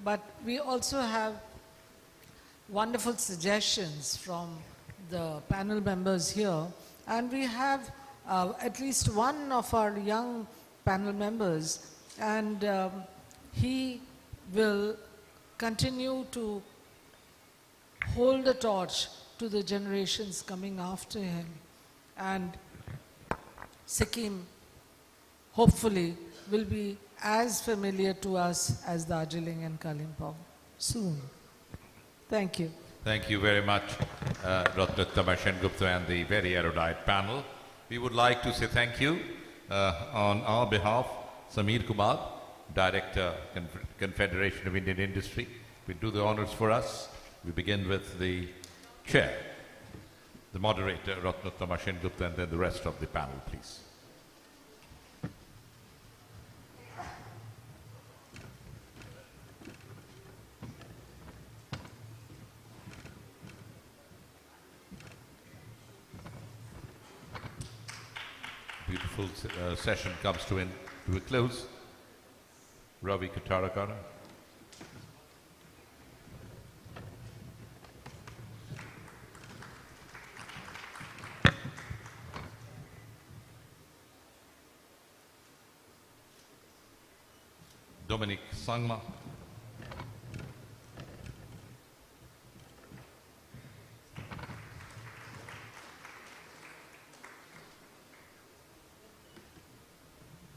[SPEAKER 12] but we also have wonderful suggestions from the panel members here. And we have at least one of our young panel members, and he will continue to hold the torch to the generations coming after him. And Sikkim, hopefully, will be as familiar to us as Darjeeling and Kalimpong soon. Thank you.
[SPEAKER 14] Thank you very much, Ratnatama Sengupta and the very erudite panel. We would like to say thank you on our behalf, Samir Kumar, Director, Confederation of Indian Industry, will do the honors for us. We begin with the chair, the moderator, Ratnatama Sengupta, and then the rest of the panel, please. Beautiful. beautiful session comes to a close. Ravi Katarakara. Dominic Sangma.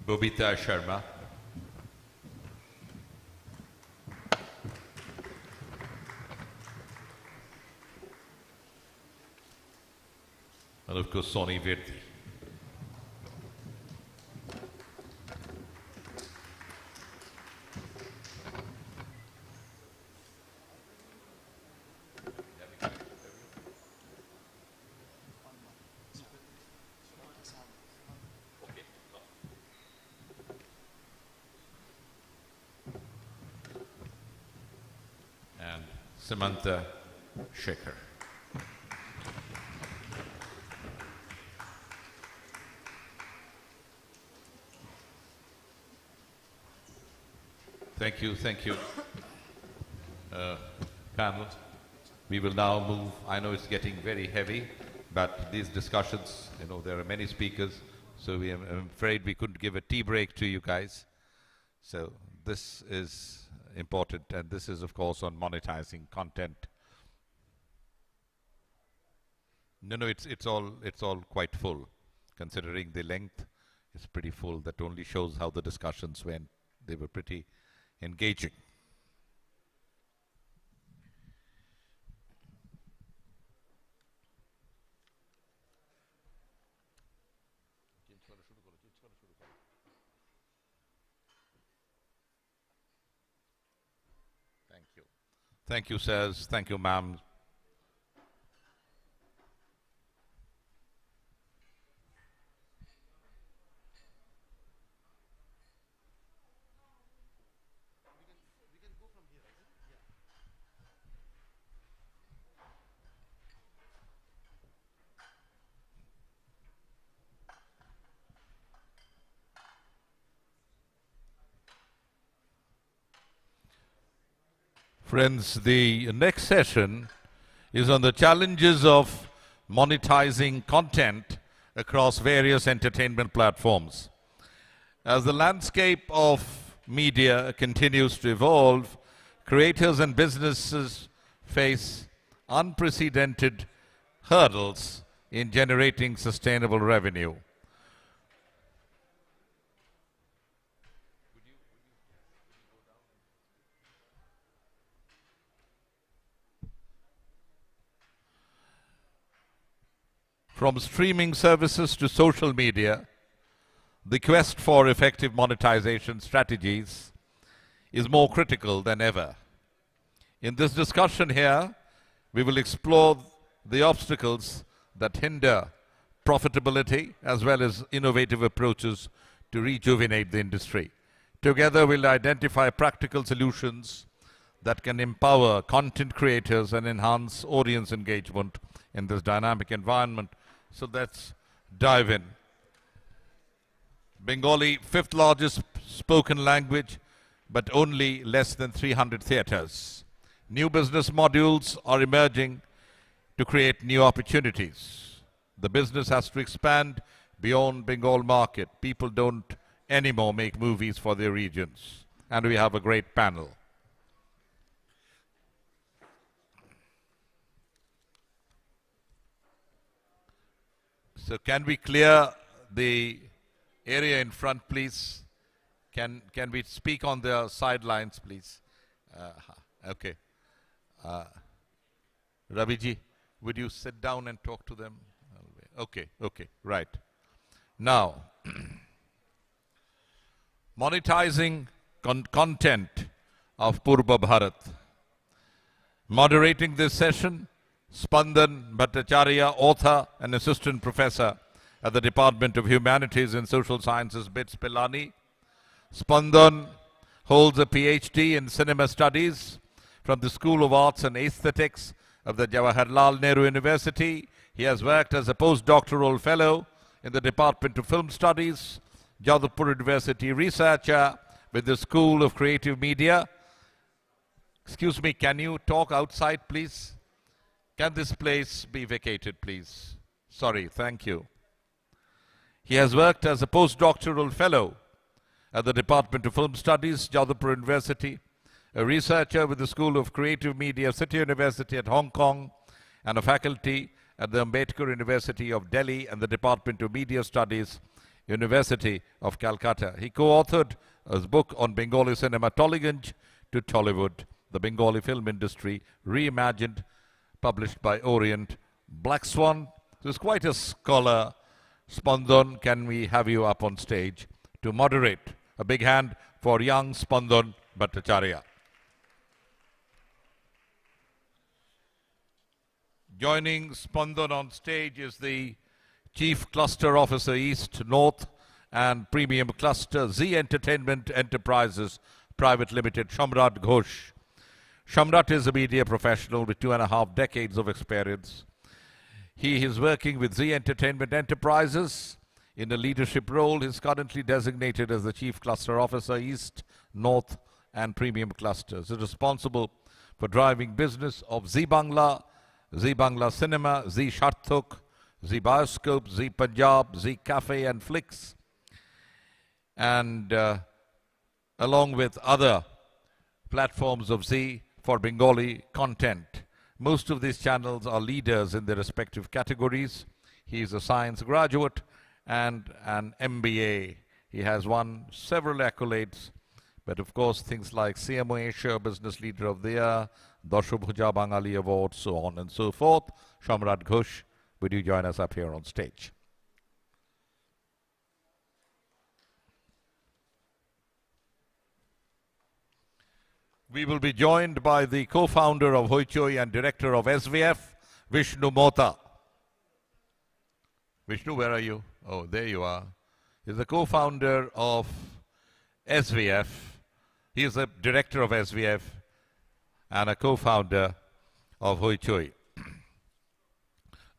[SPEAKER 14] Bobita Sharma. And of course, Soni Virti. And Samantha Shekhar. Thank you, panel. We will now move. I know it's getting very heavy, but these discussions, there are many speakers, so I'm afraid we couldn't give a tea break to you guys. So this is important, and this is, of course, on monetizing content. No, it's all quite full, considering the length. It's pretty full. That only shows how the discussions went. They were pretty engaging. Thank you. Thank you, sirs. Thank you, ma'am. Friends, the next session is on the challenges of monetizing content across various entertainment platforms. As the landscape of media continues to evolve, creators and businesses face unprecedented hurdles in generating sustainable revenue. From streaming services to social media, the quest for effective monetization strategies is more critical than ever. In this discussion here, we will explore the obstacles that hinder profitability as well as innovative approaches to rejuvenate the industry. Together, we'll identify practical solutions that can empower content creators and enhance audience engagement in this dynamic environment. So let's dive in. Bengali, fifth largest spoken language, but only less than 300 theatres. New business modules are emerging to create new opportunities. The business has to expand beyond Bengal market. People don't anymore make movies for their regions. And we have a great panel. So can we clear the area in front, please? Can we speak on the sidelines, please? Okay. Raviji, would you sit down and talk to them? Okay, right. Now, monetizing content of Purbo Bharat. Moderating this session, Spandan Bhattacharya, author and assistant professor at the Department of Humanities and Social Sciences, BITS, Pilani. Spandan holds a PhD in cinema studies from the School of Arts and Aesthetics of the Jawaharlal Nehru University. He has worked as a postdoctoral fellow in the Department of Film Studies, Jadavpur University, researcher with the School of Creative Media. Excuse me, can you talk outside, please? Can this place be vacated, please? Sorry, thank you. He has worked as a postdoctoral fellow at the Department of Film Studies, Jadavpur University, a researcher with the School of Creative Media, City University at Hong Kong, and a faculty at the Ambedkar University of Delhi and the Department of Media Studies, University of Calcutta. He co-authored a book on Bengali cinema, Tollygunj to Tollywood, the Bengali film industry reimagined, published by Orient Black Swan. So he's quite a scholar. Spandan, can we have you up on stage to moderate? A big hand for young Spandan Bhattacharya. Joining Spandan on stage is the Chief Cluster Officer East, North and Premium Cluster, Zee Entertainment Enterprises Private Limited, Shamrat Ghosh. Shamrat is a media professional with 2.5 decades of experience. He is working with Zee Entertainment Enterprises in a leadership role. He is currently designated as the Chief Cluster Officer East, North and Premium Clusters. He is responsible for driving business of Zee Bangla Cinema, Zee Sharthuk, Zee Bioscope, Zee Punjab, Zee Cafe and Flix, and along with other platforms of Zee for Bengali content. Most of these channels are leaders in their respective categories. He is a science graduate and an MBA. He has won several accolades, but of course things like CMO Asia Business Leader of the Year, Dashobhuja Bangali Award, so on and so forth. Shamrat Ghosh, would you join us up here on stage? We will be joined by the co-founder of Hoichoi and director of SVF, Vishnu Mota. Vishnu, where are you? Oh, there you are. He's the co-founder of SVF. He is the director of SVF and a co-founder of Hoichoi.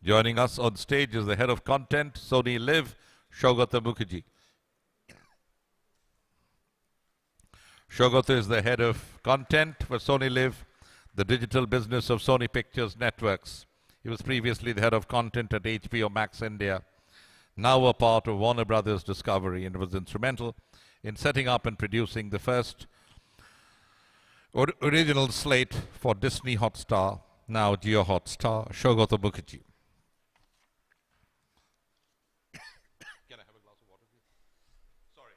[SPEAKER 14] Joining us on stage is the head of content, Sony Live, Saugata Mukherjee. Saugata is the head of content for Sony Live, the digital business of Sony Pictures Networks. He was previously the head of content at HBO Max India, now a part of Warner Brothers Discovery, and was instrumental in setting up and producing the first original slate for Disney Hotstar, now Jio Hotstar, Saugata Mukherjee. Can I have a glass of water, please? Sorry.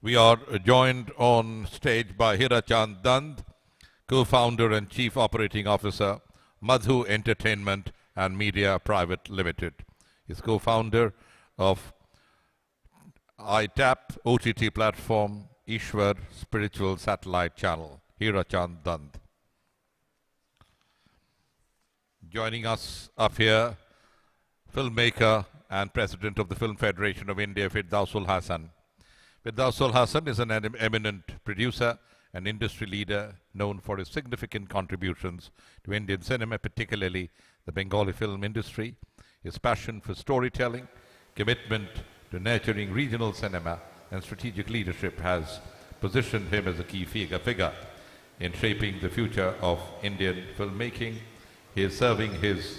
[SPEAKER 14] We are joined on stage by Hirachand Dand, co-founder and chief operating officer, Madhu Entertainment and Media Private Limited. He's co-founder of ITAP OTT platform, Ishwar Spiritual Satellite Channel. Hirachand Dand. Joining us up here, filmmaker and president of the Film Federation of India, Firdausul Hasan. Firdausul Hasan is an eminent producer and industry leader known for his significant contributions to Indian cinema, particularly the Bengali film industry. His passion for storytelling, commitment to nurturing regional cinema, and strategic leadership has positioned him as a key figure in shaping the future of Indian filmmaking. He is serving his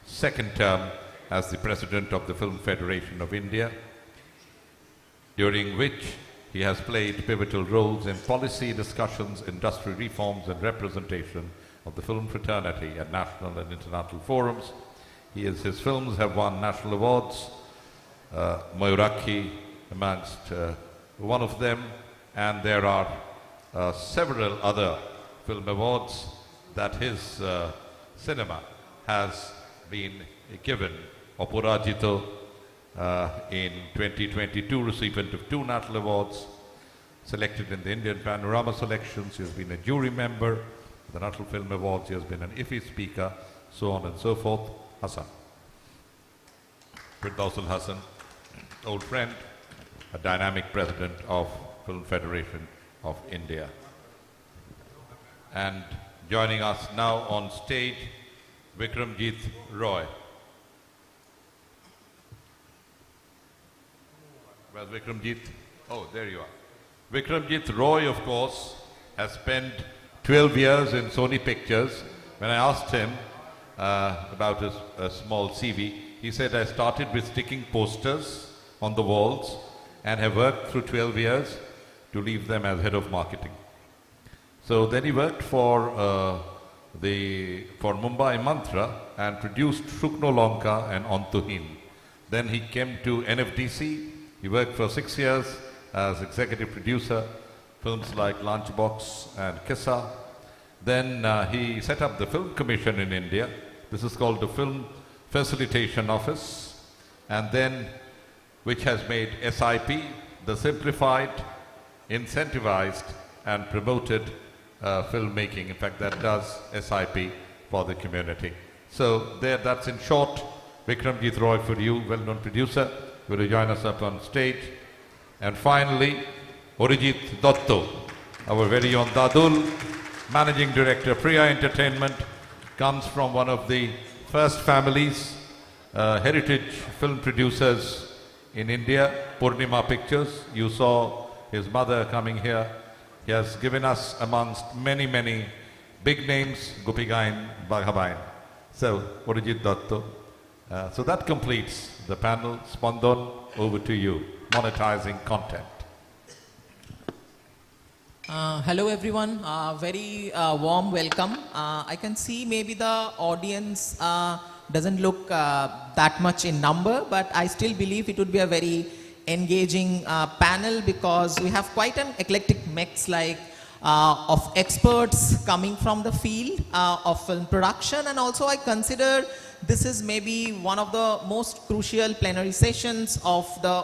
[SPEAKER 14] second term as the president of the Film Federation of India, during which he has played pivotal roles in policy discussions, industry reforms, and representation of the film fraternity at national and international forums. His films have won national awards, Mayurakhi amongst one of them, and there are several other film awards that his cinema has been given. Oporajito in 2022, recipient of 2 national awards, selected in the Indian Panorama selections. He has been a jury member of the National Film Awards. He has been an IFI speaker, so on and so forth. Hasan. Firdausul Hasan.
[SPEAKER 1] old friend, a dynamic president of Film Federation of India. And joining us now on stage, Vikramjit Roy. Where's Vikramjit? Oh, there you are. Vikramjit Roy, of course, has spent 12 years in Sony Pictures. When I asked him about his small CV, he said, I started with sticking posters on the walls and have worked through 12 years to leave them as head of marketing. So then he worked for Mumbai Mantra and produced Shukno Lanka and Antuhin. Then he came to NFDC. He worked for 6 years as executive producer, films like Lunchbox and Kissa. Then he set up the Film Commission in India. This is called the Film Facilitation Office. And then, which has made SIP, the simplified, incentivized and promoted filmmaking. In fact, that does SIP for the community. So there, that's in short, Vikramjit Roy for you, well-known producer, will join us up on stage. And finally, Arijit Dotto, our very own Dadul, Managing Director, Priya Entertainment, comes from one of the first families, heritage film producers in India, Purnima Pictures. You saw his mother coming here. He has given us amongst many, many big names, Gopigain, Bhagabain. So, Arijit Dotto. So that completes the panel. Spandon, over to you. Monetizing content.
[SPEAKER 2] Hello everyone, very warm welcome. I can see maybe the audience doesn't look that much in number, but I still believe it would be a very engaging panel because we have quite an eclectic mix of experts coming from the field of film production, and also I consider this is maybe one of the most crucial plenary sessions of the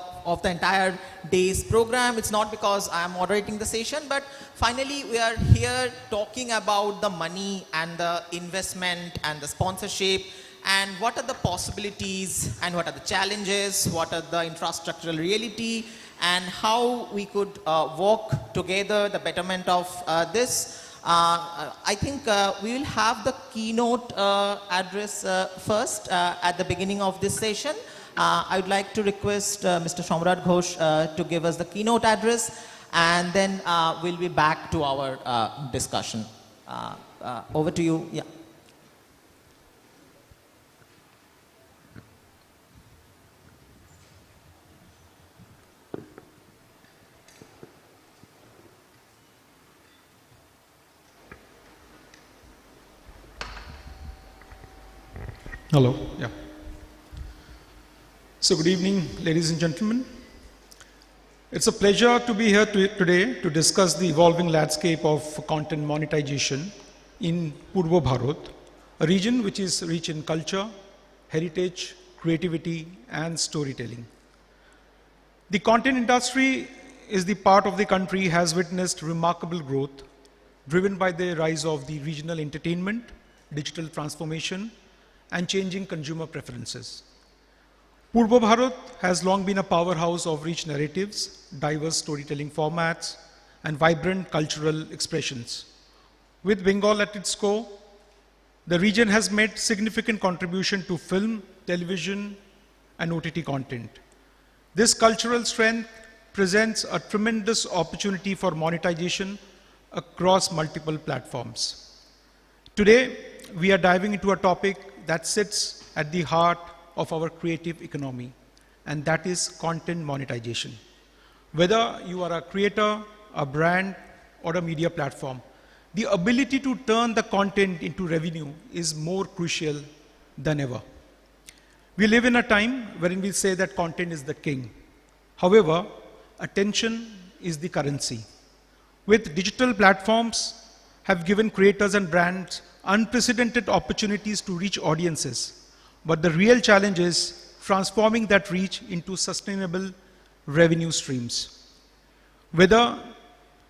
[SPEAKER 2] entire day's program. It's not because I am moderating the session, but finally we are here talking about the money and the investment and the sponsorship and what are the possibilities and what are the challenges, what are the infrastructural reality, and how we could work together the betterment of this. I think we will have the keynote address first at the beginning of this session. I would like to request Mr. Shamrat Ghosh to give us the keynote address, and then we'll be back to our discussion. Over to you. Yeah.
[SPEAKER 22] Hello. Yeah. So good evening, ladies and gentlemen. It's a pleasure to be here today to discuss the evolving landscape of content monetization in Purbo Bharat, a region which is rich in culture, heritage, creativity, and storytelling. The content industry is the part of the country has witnessed remarkable growth, driven by the rise of the regional entertainment, digital transformation, and changing consumer preferences. Purbo Bharat has long been a powerhouse of rich narratives, diverse storytelling formats, and vibrant cultural expressions. With Bengal at its core, the region has made significant contribution to film, television, and OTT content. This cultural strength presents a tremendous opportunity for monetization across multiple platforms. Today, we are diving into a topic that sits at the heart of our creative economy, and that is content monetization. Whether you are a creator, a brand, or a media platform, the ability to turn the content into revenue is more crucial than ever. We live in a time wherein we say that content is the king. However, attention is the currency. With digital platforms have given creators and brands unprecedented opportunities to reach audiences. But the real challenge is transforming that reach into sustainable revenue streams. Whether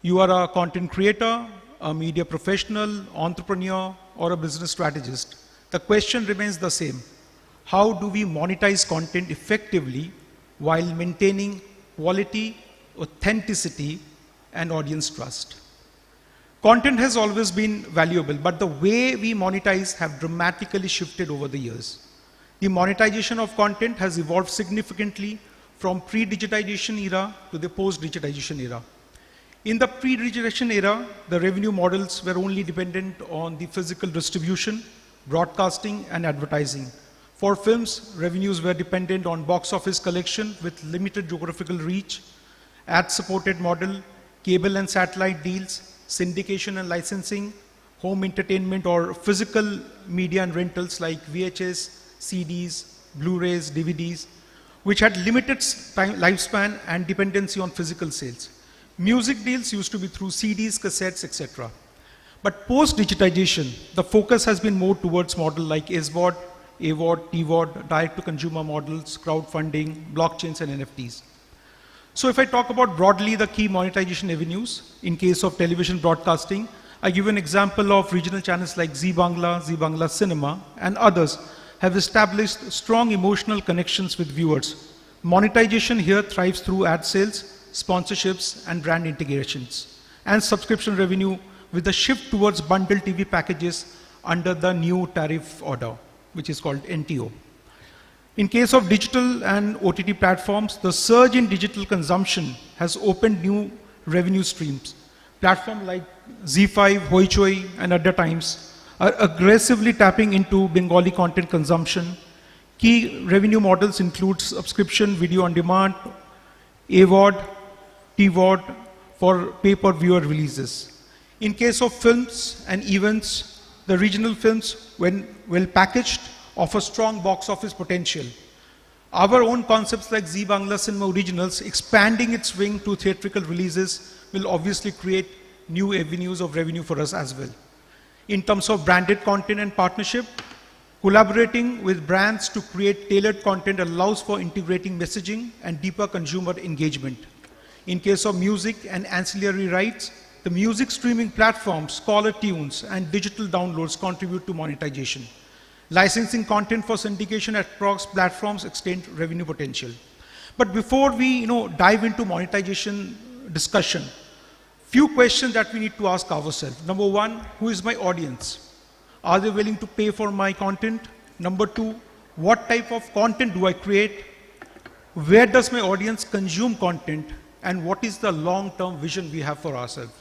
[SPEAKER 22] you are a content creator, a media professional, entrepreneur, or a business strategist, the question remains the same. How do we monetize content effectively while maintaining quality, authenticity, and audience trust. Content has always been valuable, but the way we monetize have dramatically shifted over the years. The monetization of content has evolved significantly from pre-digitization era to the post-digitization era. In the pre-digitization era, the revenue models were only dependent on the physical distribution, broadcasting, and advertising. For films, revenues were dependent on box office collection with limited geographical reach, ad-supported model, cable and satellite deals, syndication and licensing, home entertainment or physical media and rentals like VHS, CDs, Blu-rays, DVDs, which had limited lifespan and dependency on physical sales. Music deals used to be through CDs, cassettes, etc. But post-digitization, the focus has been more towards models like SVOD, AVOD, TVOD, direct-to-consumer models, crowdfunding, blockchains, and NFTs. So if I talk about broadly the key monetization avenues, in case of television broadcasting, I give an example of regional channels like Zee Bangla Cinema, and others have established strong emotional connections with viewers. Monetization here thrives through ad sales, sponsorships, and brand integrations, and subscription revenue with a shift towards bundled TV packages under the new tariff order, which is called NTO. In case of digital and OTT platforms, the surge in digital consumption has opened new revenue streams. Platforms like Z5, Hoichoi, and other times are aggressively tapping into Bengali content consumption. Key revenue models include subscription, video on demand, AVOD, TVOD for pay-per-viewer releases. In case of films and events, the regional films, when well packaged, offer strong box office potential. Our own concepts like Zee Bangla Cinema Originals expanding its wing to theatrical releases will obviously create new avenues of revenue for us as well. In terms of branded content and partnership, collaborating with brands to create tailored content allows for integrating messaging and deeper consumer engagement. In case of music and ancillary rights, the music streaming platforms, caller tunes, and digital downloads contribute to monetization. Licensing content for syndication across platforms extend revenue potential. But before we dive into monetization discussion, few questions that we need to ask ourselves. Number one, who is my audience? Are they willing to pay for my content? Number two, what type of content do I create? Where does my audience consume content? And what is the long-term vision we have for ourselves?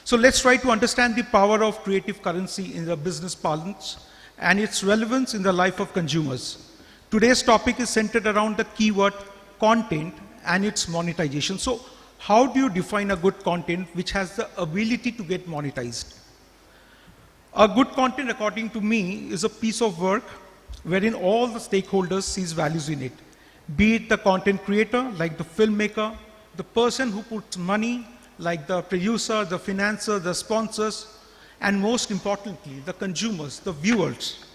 [SPEAKER 22] So let's try to understand the power of creative currency in the business parlance and its relevance in the life of consumers. Today's topic is centered around the keyword content and its monetization. So how do you define a good content which has the ability to get monetized? A good content, according to me, is a piece of work wherein all the stakeholders sees values in it. Be it the content creator, like the filmmaker, the person who puts money, like the producer, the financer, the sponsors, and most importantly, the consumers, the viewers.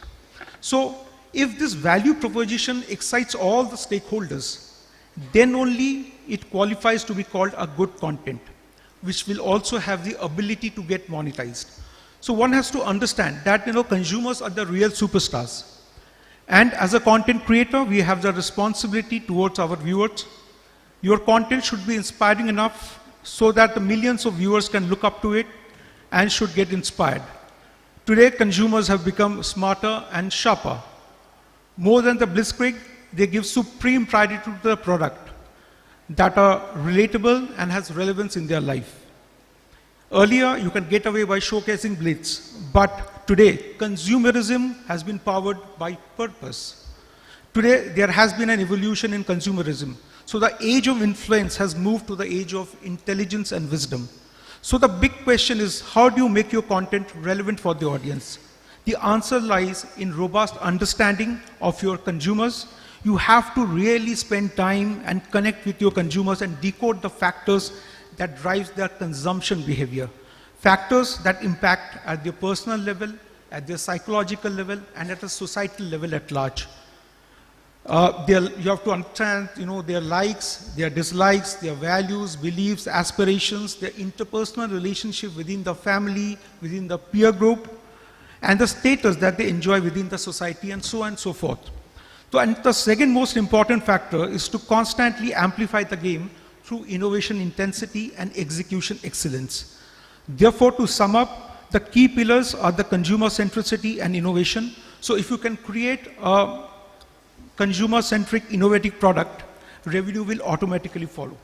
[SPEAKER 22] So if this value proposition excites all the stakeholders, then only it qualifies to be called a good content, which will also have the ability to get monetized. So one has to understand that consumers are the real superstars. And as a content creator, we have the responsibility towards our viewers. Your content should be inspiring enough so that the millions of viewers can look up to it and should get inspired. Today, consumers have become smarter and sharper. More than the blitzkrieg, they give supreme priority to the product that are relatable and has relevance in their life. Earlier, you can get away by showcasing blitz, but today, consumerism has been powered by purpose. Today, there has been an evolution in consumerism. So the age of influence has moved to the age of intelligence and wisdom. So the big question is, how do you make your content relevant for the audience? The answer lies in robust understanding of your consumers. You have to really spend time and connect with your consumers and decode the factors that drives their consumption behavior. Factors that impact at their personal level, at their psychological level, and at a societal level at large. You have to understand, their likes, their dislikes, their values, beliefs, aspirations, their interpersonal relationship within the family, within the peer group, and the status that they enjoy within the society, and so on and so forth. So, and the second most important factor is to constantly amplify the game through innovation intensity and execution excellence. Therefore, to sum up, the key pillars are the consumer centricity and innovation. So if you can create a consumer-centric innovative product, revenue will automatically follow.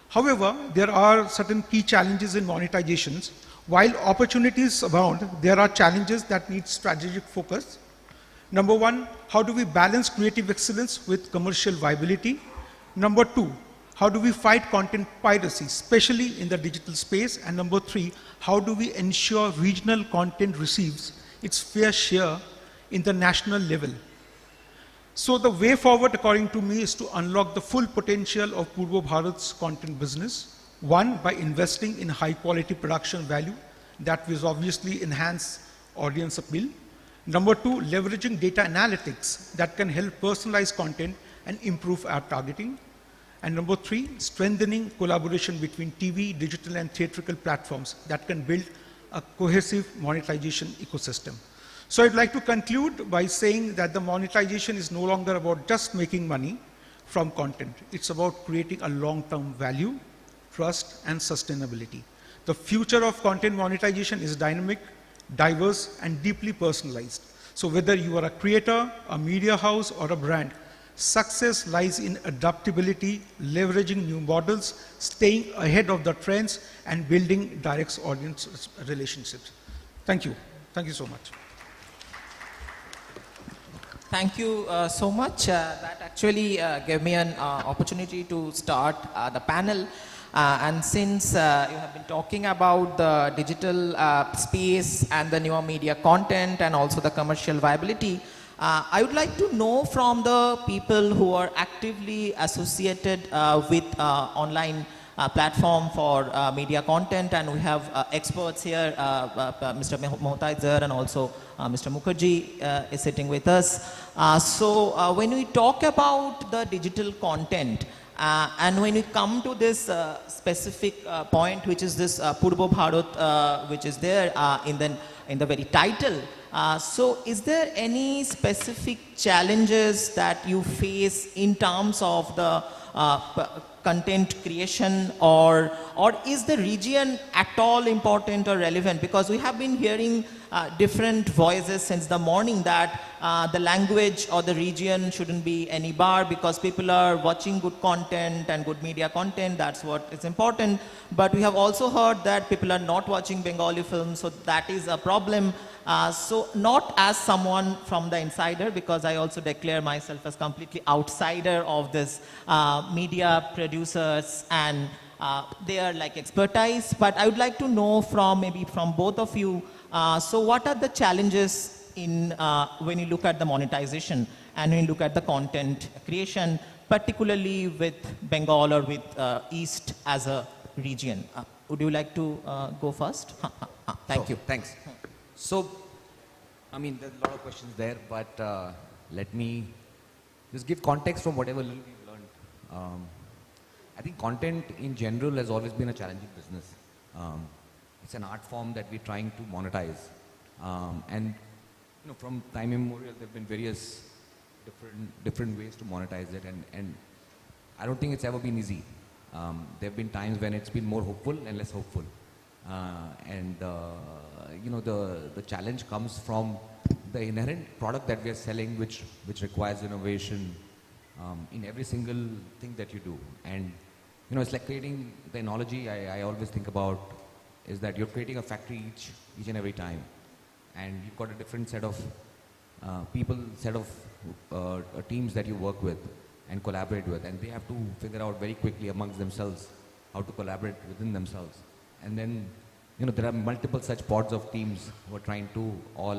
[SPEAKER 22] However, there are certain key challenges in monetizations. While opportunities abound, there are challenges that need strategic focus. Number one, how do we balance creative excellence with commercial viability? Number two, how do we fight content piracy, especially in the digital space? And number three, how do we ensure regional content receives its fair share in the national level? So the way forward, according to me, is to unlock the full potential of Purbo Bharat's content business. One, by investing in high quality production value that will obviously enhance audience appeal. Number two, leveraging data analytics that can help personalize content and improve ad targeting. And number three, strengthening collaboration between TV, digital and theatrical platforms that can build a cohesive monetization ecosystem. So I'd like to conclude by saying that the monetization is no longer about just making money from content. It's about creating a long-term value, trust, and sustainability. The future of content monetization is dynamic, diverse, and deeply personalized. So whether you are a creator, a media house, or a brand, success lies in adaptability, leveraging new models, staying ahead of the trends, and building direct audience relationships. Thank you. Thank you so much.
[SPEAKER 2] Thank you so much. That actually gave me an opportunity to start the panel. And since you have been talking about the digital space and the newer media content and also the commercial viability, I would like to know from the people who are actively associated with online platform for media content, and we have experts here, Mr. Mohtai and also Mr. Mukherjee is sitting with us. So when we talk about the digital content, and when we come to this specific point, which is this Purbo Bharat, which is there in the very title, so is there any specific challenges that you face in terms of the content creation, or is the region at all important or relevant? Because we have been hearing different voices since the morning that the language or the region shouldn't be any bar because people are watching good content and good media content, that's what is important. But we have also heard that people are not watching Bengali films, so that is a problem. So not as someone from the insider, because I also declare myself as completely outsider of this media producers and they are like expertise, but I would like to know from maybe from both of you, so what are the challenges in when you look at the monetization and when you look at the content creation, particularly with Bengal or with East as a region? Would you like to go first? Thank you.
[SPEAKER 5] Thanks. So, I mean, there's a lot of questions there, but let me just give context from whatever little we've learned. I think content in general has always been a challenging business. It's an art form that we're trying to monetize. And you know, from time immemorial, there have been various different ways to monetize it, and I don't think it's ever been easy. There have been times when it's been more hopeful and less hopeful. You know, the challenge comes from the inherent product that we are selling, which requires innovation in every single thing that you do. And you know, it's like creating the analogy I always think about is that you're creating a factory each and every time, and you've got a different set of people, set of teams that you work with and collaborate with, and they have to figure out very quickly amongst themselves how to collaborate within themselves. And then, you know, there are multiple such pods of teams who are trying to all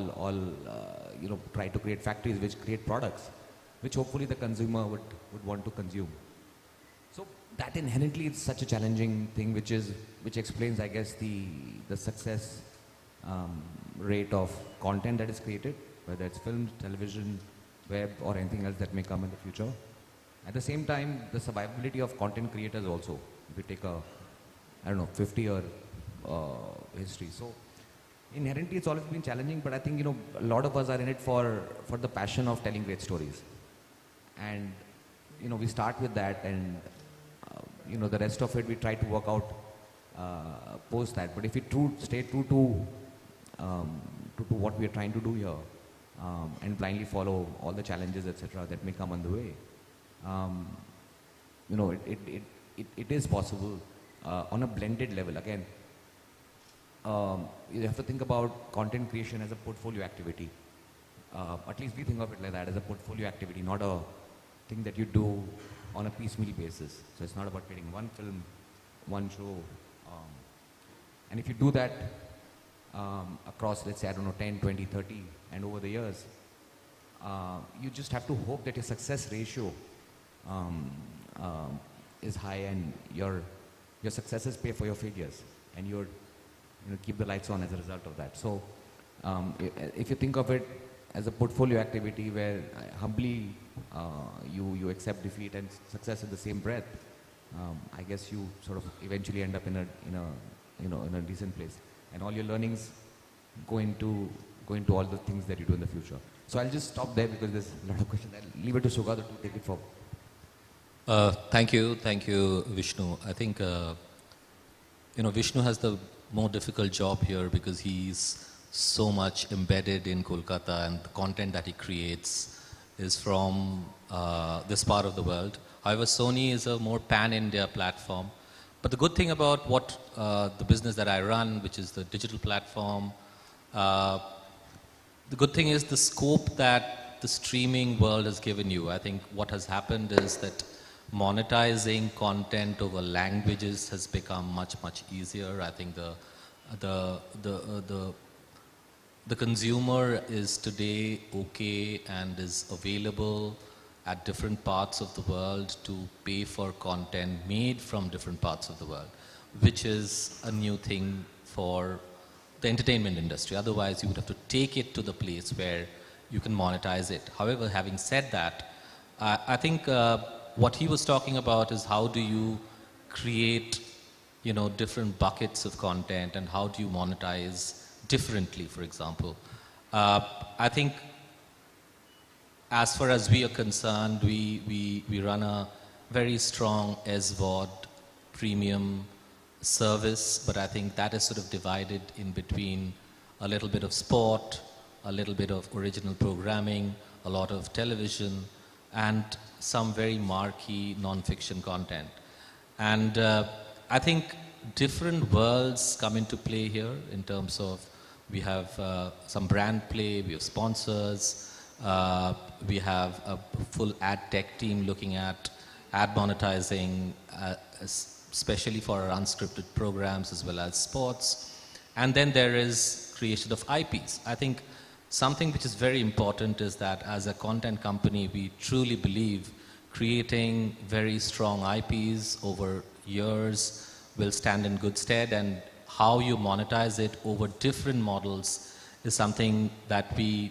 [SPEAKER 5] you know, try to create factories which create products, which hopefully the consumer would want to consume. So that inherently is such a challenging thing, which explains, I guess, the success rate of content that is created, whether it's films, television, web, or anything else that may come in the future. At the same time, the survivability of content creators also. If you take a, I don't know, 50-year history. So inherently it's always been challenging, but I think, you know, a lot of us are in it for the passion of telling great stories. And, we start with that, and, the rest of it we try to work out post that. But if we stay true to what we are trying to do here, and blindly follow all the challenges, etc., that may come on the way, it is possible on a blended level. Again, you have to think about content creation as a portfolio activity. At least we think of it like that, as a portfolio activity, not a thing that you do on a piecemeal basis. So it's not about creating one film, one show. And if you do that across, let's say, 10, 20, 30, and over the years, you just have to hope that your success ratio is high, and your successes pay for your failures, and you keep the lights on as a result of that. So if you think of it as a portfolio activity where humbly you accept defeat and success in the same breath, I guess you sort of eventually end up in a decent place, and all your learnings go into all the things that you do in the future. So I'll just stop there because there's a lot of questions. I'll leave it to Sugata to take it forward.
[SPEAKER 9] Thank you, Vishnu. I think Vishnu has the more difficult job here because he's so much embedded in Kolkata, and the content that he creates is from this part of the world. However, Sony is a more pan-India platform. But the good thing about what the business that I run, which is the digital platform, the good thing is the scope that the streaming world has given you. I think what has happened is that monetizing content over languages has become much easier. I think the consumer is today okay and is available at different parts of the world to pay for content made from different parts of the world, which is a new thing for the entertainment industry. Otherwise, you would have to take it to the place where you can monetize it. However, having said that, I think what he was talking about is how do you create, different buckets of content, and how do you monetize differently, for example. I think as far as we are concerned, we run a very strong SVOD premium service, but I think that is sort of divided in between a little bit of sport, a little bit of original programming, a lot of television, and some very marquee non-fiction content. And I think different worlds come into play here in terms of we have some brand play, we have sponsors, we have a full ad tech team looking at ad monetizing, especially for our unscripted programs as well as sports. And then there is creation of IPs. I think something which is very important is that as a content company, we truly believe creating very strong IPs over years will stand in good stead, and how you monetize it over different models is something that we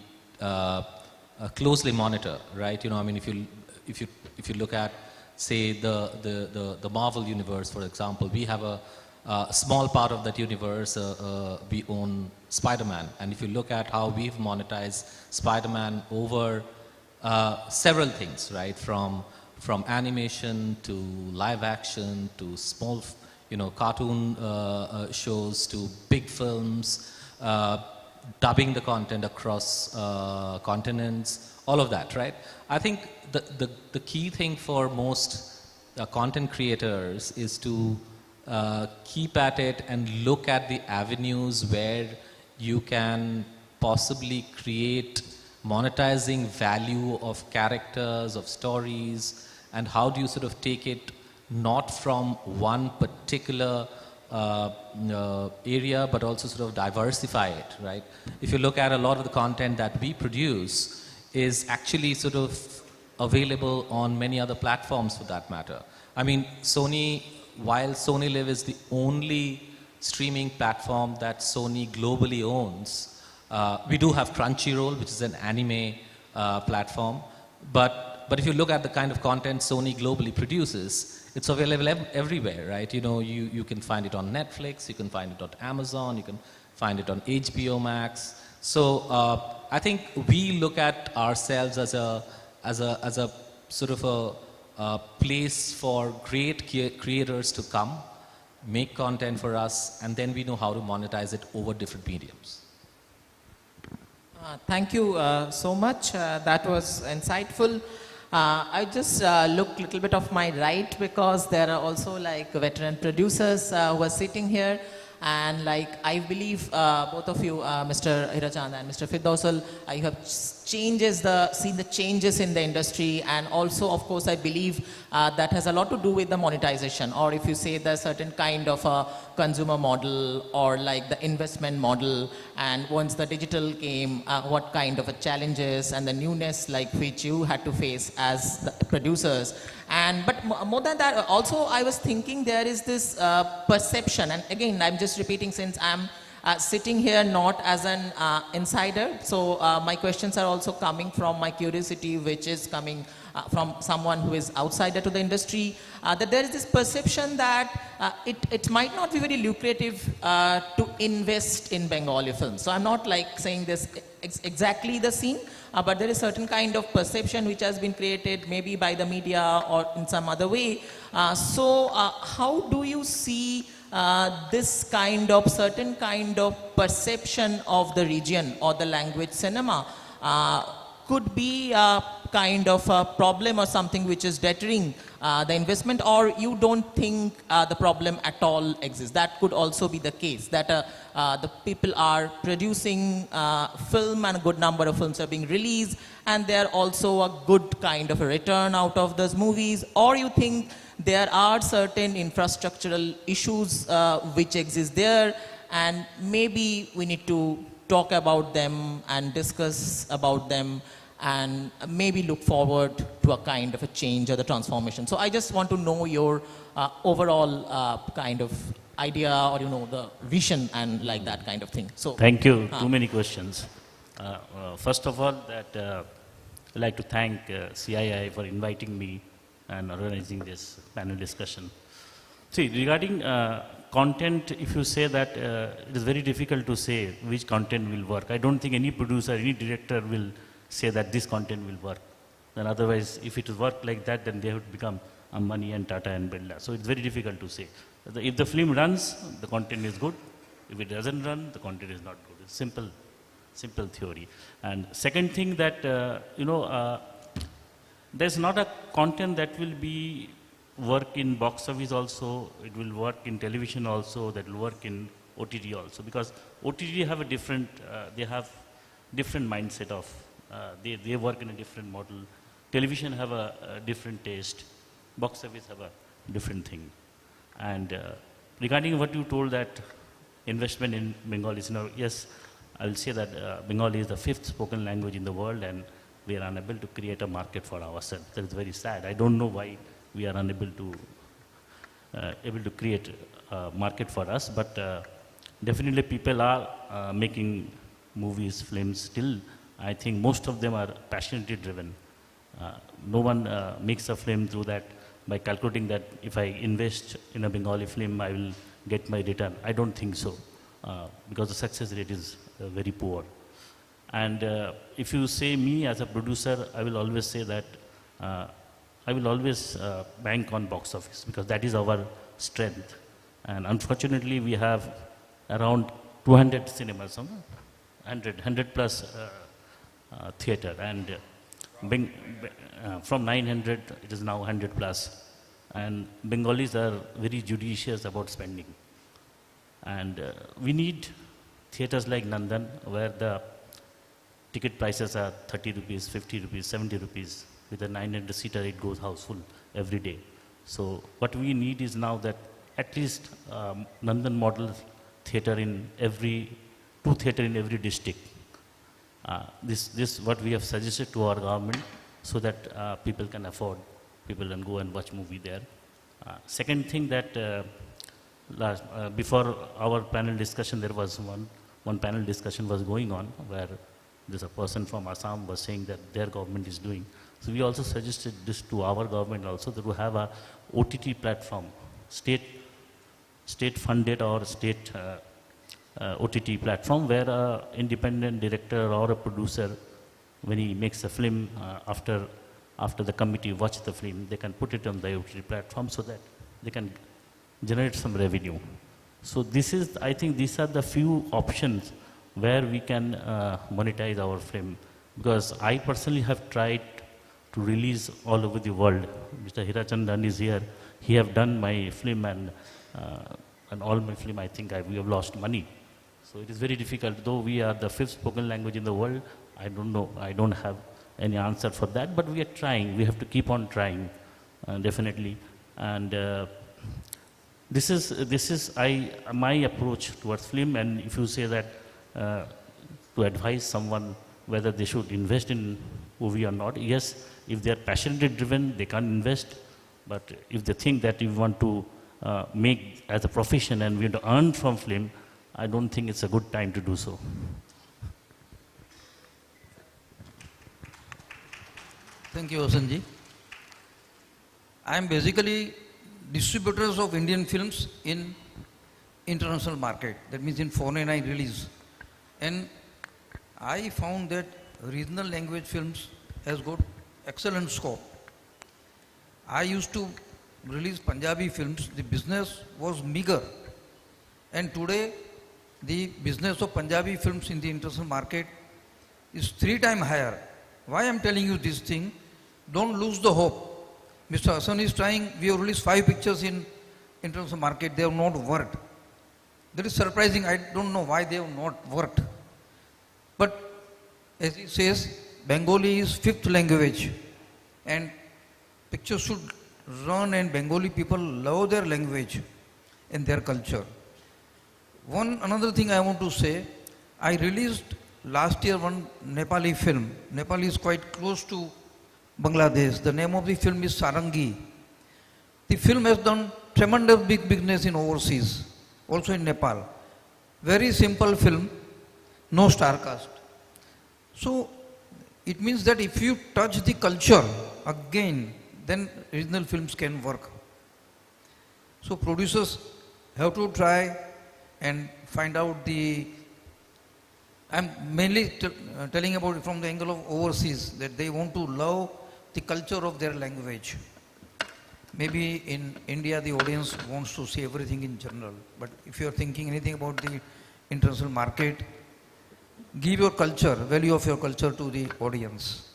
[SPEAKER 9] closely monitor, right? If you look at, say, the Marvel universe, for example, we have a small part of that universe. We own Spider-Man, and if you look at how we've monetized Spider-Man over several things, right? From animation to live action to small, cartoon shows to big films, dubbing the content across continents, all of that, right? I think the key thing for most content creators is to keep at it and look at the avenues where you can possibly create monetizing value of characters, of stories, and how do you sort of take it not from one particular area, but also sort of diversify it, right? If you look at a lot of the content that we produce is actually sort of available on many other platforms for that matter. I mean, while Sony Live is the only streaming platform that Sony globally owns, we do have Crunchyroll, which is an anime platform, but if you look at the kind of content Sony globally produces, it's available everywhere, right? You can find it on Netflix, you can find it on Amazon, you can find it on HBO Max. So I think we look at ourselves as a sort of a place for great creators to come, make content for us, and then we know how to monetize it over different mediums.
[SPEAKER 2] Thank you so much. That was insightful. I just look a little bit of my right because there are also like veteran producers who are sitting here. And like I believe both of you, Mr. Hirachand and Mr. Firdausal, you have seen the changes in the industry, and also of course I believe that has a lot to do with the monetization, or if you say the certain kind of a consumer model or like the investment model, and once the digital came, what kind of a challenges and the newness like which you had to face as the producers. And but more than that, also I was thinking there is this perception, and again I'm just repeating since I'm sitting here not as an insider, so my questions are also coming from my curiosity, which is coming from someone who is outsider to the industry, that there is this perception that it might not be very lucrative to invest in Bengali films. So I'm not like saying this exactly the scene, but there is certain kind of perception which has been created maybe by the media or in some other way. So how do you see this kind of certain kind of perception of the region or the language cinema could be a kind of a problem or something which is deterring the investment, or you don't think the problem at all exists? That could also be the case, that the people are producing film and a good number of films are being released and there also a good kind of a return out of those movies, or you think there are certain infrastructural issues which exist there and maybe we need to talk about them and discuss about them and maybe look forward to a kind of a change or the transformation. So I just want to know your overall kind of idea, or the vision and like that kind of thing. So
[SPEAKER 13] thank you. Too many questions. First of all, I'd like to thank CII for inviting me and organizing this panel discussion. See, regarding content, if you say that it is very difficult to say which content will work. I don't think any producer, any director will say that this content will work. Then otherwise, if it work like that, then they would become Ambani and Tata and Birla. So it's very difficult to say. If the film runs, the content is good. If it doesn't run, the content is not good. It's simple theory. And second thing that, there's not a content that will be work in box office also, it will work in television also, that will work in OTT also, because OTT have a different, they have different mindset of, they work in a different model. Television have a different taste. Box office have a different thing. And regarding what you told that investment in Bengali is, yes, I'll say that Bengali is the 5th spoken language in the world and we are unable to create a market for ourselves. That is very sad. I don't know why we are unable to create a market for us, but definitely people are making movies, films still. I think most of them are passionately driven. No one makes a film through that by calculating that if I invest in a Bengali film, I will get my return. I don't think so, because the success rate is very poor. And if you say me as a producer, I will always say that I will always bank on box office, because that is our strength. And unfortunately, we have around 200 cinemas, 100 plus theater, and from 900, it is now 100 plus. And Bengalis are very judicious about spending. And we need theaters like Nandan, where the ticket prices are 30 rupees, 50 rupees, 70 rupees. With a 900-seater, it goes house full every day. So what we need is now that at least Nandan model theater in two theater in every district. This what we have suggested to our government, so that people can afford, people can go and watch movie there. Second thing that before our panel discussion, there was one panel discussion was going on where there's a person from Assam was saying that their government is doing. So we also suggested this to our government also, that we have a OTT platform, state funded or state OTT platform, where an independent director or a producer, when he makes a film, after after the committee watch the film, they can put it on the OTT platform so that they can generate some revenue. So this is, I think these are the few options where we can monetize our film. Because I personally have tried to release all over the world. Mr. Hirachandan is here. He have done my film and all my film, I think we have lost money. So it is very difficult. Though we are the 5th spoken language in the world, I don't know, I don't have any answer for that, but we are trying. We have to keep on trying, definitely. And this is my approach towards film. And if you say that to advise someone whether they should invest in movie or not, yes, if they are passionately driven, they can invest. But if they think that you want to make as a profession and we want to earn from film, I don't think it's a good time to do so.
[SPEAKER 8] Thank you, Vasanji. I am basically distributors of Indian films in international market. That means in foreign I release. And I found that regional language films has got excellent scope. I used to release Punjabi films. The business was meager. And today, the business of Punjabi films in the international market is 3 times higher. Why I am telling you this thing? Don't lose the hope. Mr. Hassan is trying, we have released 5 pictures in international market, they have not worked. That is surprising, I don't know why they have not worked. But as he says, Bengali is 5th language and pictures should run, and Bengali people love their language and their culture. Another thing I want to say, I released last year one Nepali film. Nepal is quite close to Bangladesh. The name of the film is Sarangi. The film has done tremendous big business in overseas, also in Nepal. Very simple film, no star cast. So it means that if you touch the culture again, then regional films can work. So producers have to try and find out I'm mainly telling about it from the angle of overseas, that they want to love the culture of their language. Maybe in India the audience wants to see everything in general, but if you are thinking anything about the international market, give your culture, value of your culture to the audience.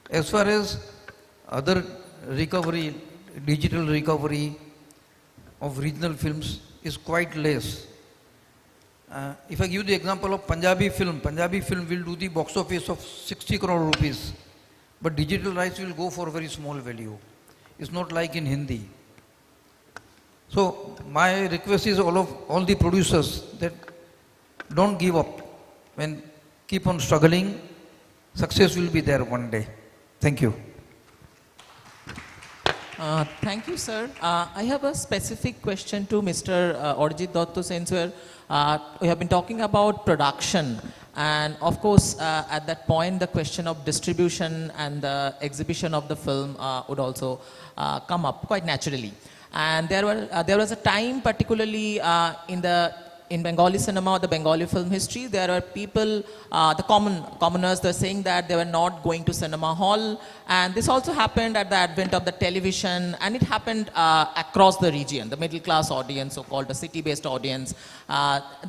[SPEAKER 8] As far as other recovery, digital recovery of regional films is quite less. If I give the example of Punjabi film will do the box office of 60 crore rupees, but digital rights will go for a very small value. It's not like in Hindi. So my request is all the producers that don't give up and keep on struggling. Success will be there one day. Thank you.
[SPEAKER 2] Thank you, sir. I have a specific question to Mr. Arijit Dotto, since we have been talking about production. And of course, at that point, the question of distribution and the exhibition of the film would also come up quite naturally. And there was a time, particularly in Bengali cinema or the Bengali film history, there are people, the commoners, they're saying that they were not going to cinema hall. And this also happened at the advent of the television, and it happened across the region. The middle class audience, so-called the city-based audience,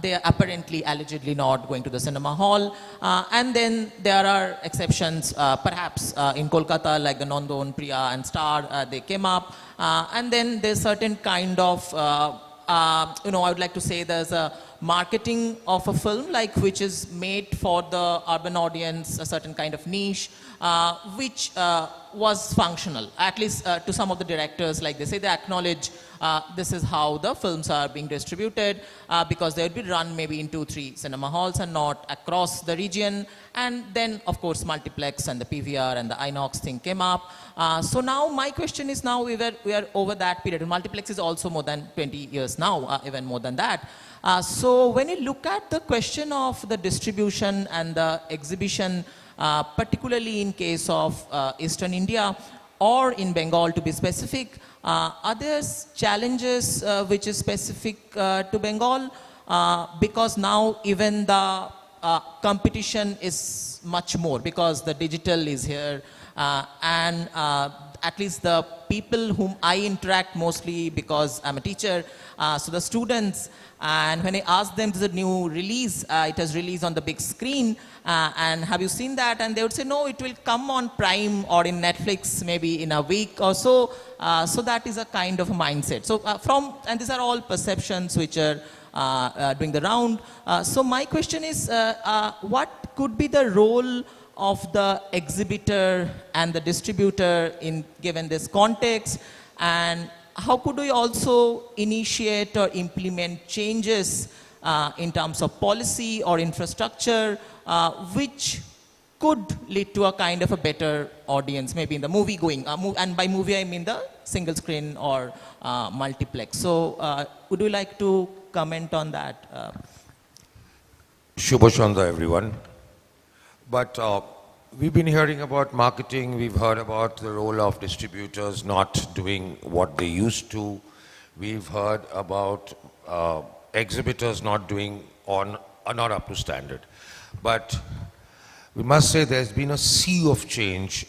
[SPEAKER 2] they are apparently, allegedly not going to the cinema hall. And then there are exceptions, perhaps in Kolkata, like the Nandon, Priya and Star, they came up. And then there's certain kind of I would like to say there's a marketing of a film which is made for the urban audience, a certain kind of niche, which was functional, at least to some of the directors. Like they say, they acknowledge this is how the films are being distributed, because they would be run maybe in 2-3 cinema halls and not across the region. And then of course multiplex and the PVR and the Inox thing came up. So now my question is, now we are over that period. And multiplex is also more than 20 years now, even more than that. So when you look at the question of the distribution and the exhibition, particularly in case of Eastern India or in Bengal to be specific, are there challenges which is specific to Bengal? Because now even the competition is much more because the digital is here, and at least the people whom I interact mostly, because I'm a teacher, so the students, and when I ask them, this is a new release, it has released on the big screen, and have you seen that? And they would say, no, it will come on Prime or in Netflix maybe in a week or so. So that is a kind of a mindset. So and these are all perceptions which are doing the round. So my question is, what could be the role of the exhibitor and the distributor in given this context, and how could we also initiate or implement changes in terms of policy or infrastructure which could lead to a kind of a better audience, maybe in the movie going, and by movie I mean the single screen or multiplex. So would you like to comment on that?
[SPEAKER 6] Shubha Chandra, everyone. But we've been hearing about marketing, we've heard about the role of distributors not doing what they used to. We've heard about exhibitors not doing or not up to standard. But we must say there's been a sea of change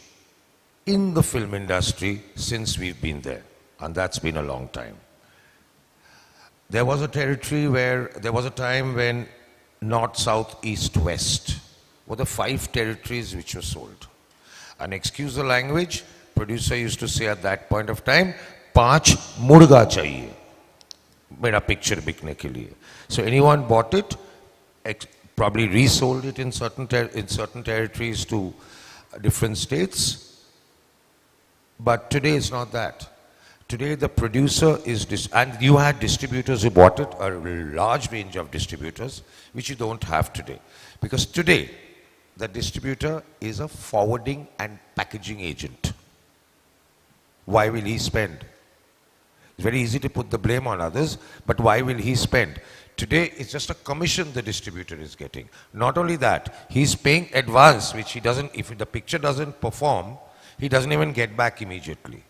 [SPEAKER 6] in the film industry since we've been there, and that's been a long time. There was a territory where, there was a time when north, south, east, west were the 5 territories which were sold. And excuse the language, producer used to say at that point of time, 5 murga chahiye, mera picture bikne ke liye. So anyone bought it, probably resold it in certain territories to different states. But today it's not that. Today the producer is, and you had distributors who bought it, a large range of distributors, which you don't have today. Because today, the distributor is a forwarding and packaging agent. Why will he spend? It's very easy to put the blame on others, but why will he spend? Today, it's just a commission the distributor is getting. Not only that, he's paying advance, which he doesn't, if the picture doesn't perform, he doesn't even get back immediately.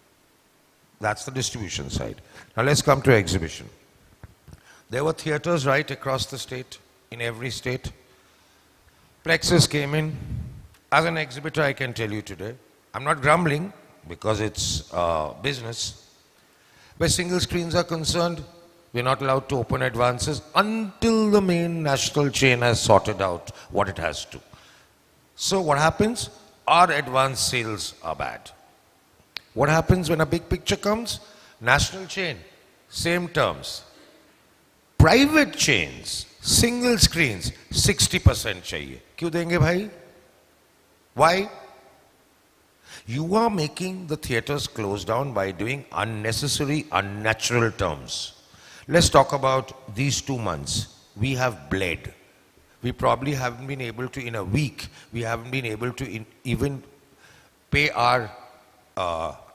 [SPEAKER 6] That's the distribution side. Now let's come to exhibition. There were theaters right across the state, in every state. Plexus came in. As an exhibitor, I can tell you today, I'm not grumbling because it's business. Where single screens are concerned, we're not allowed to open advances until the main national chain has sorted out what it has to. So what happens? Our advance sales are bad. What happens when a big picture comes? National chain, same terms. Private chains, single screens, 60% chahiye. Kyun denge bhai? Why? You are making the theaters close down by doing unnecessary, unnatural terms. Let's talk about these 2 months. We have bled. We probably haven't been able to, in a week, we haven't been able to even pay our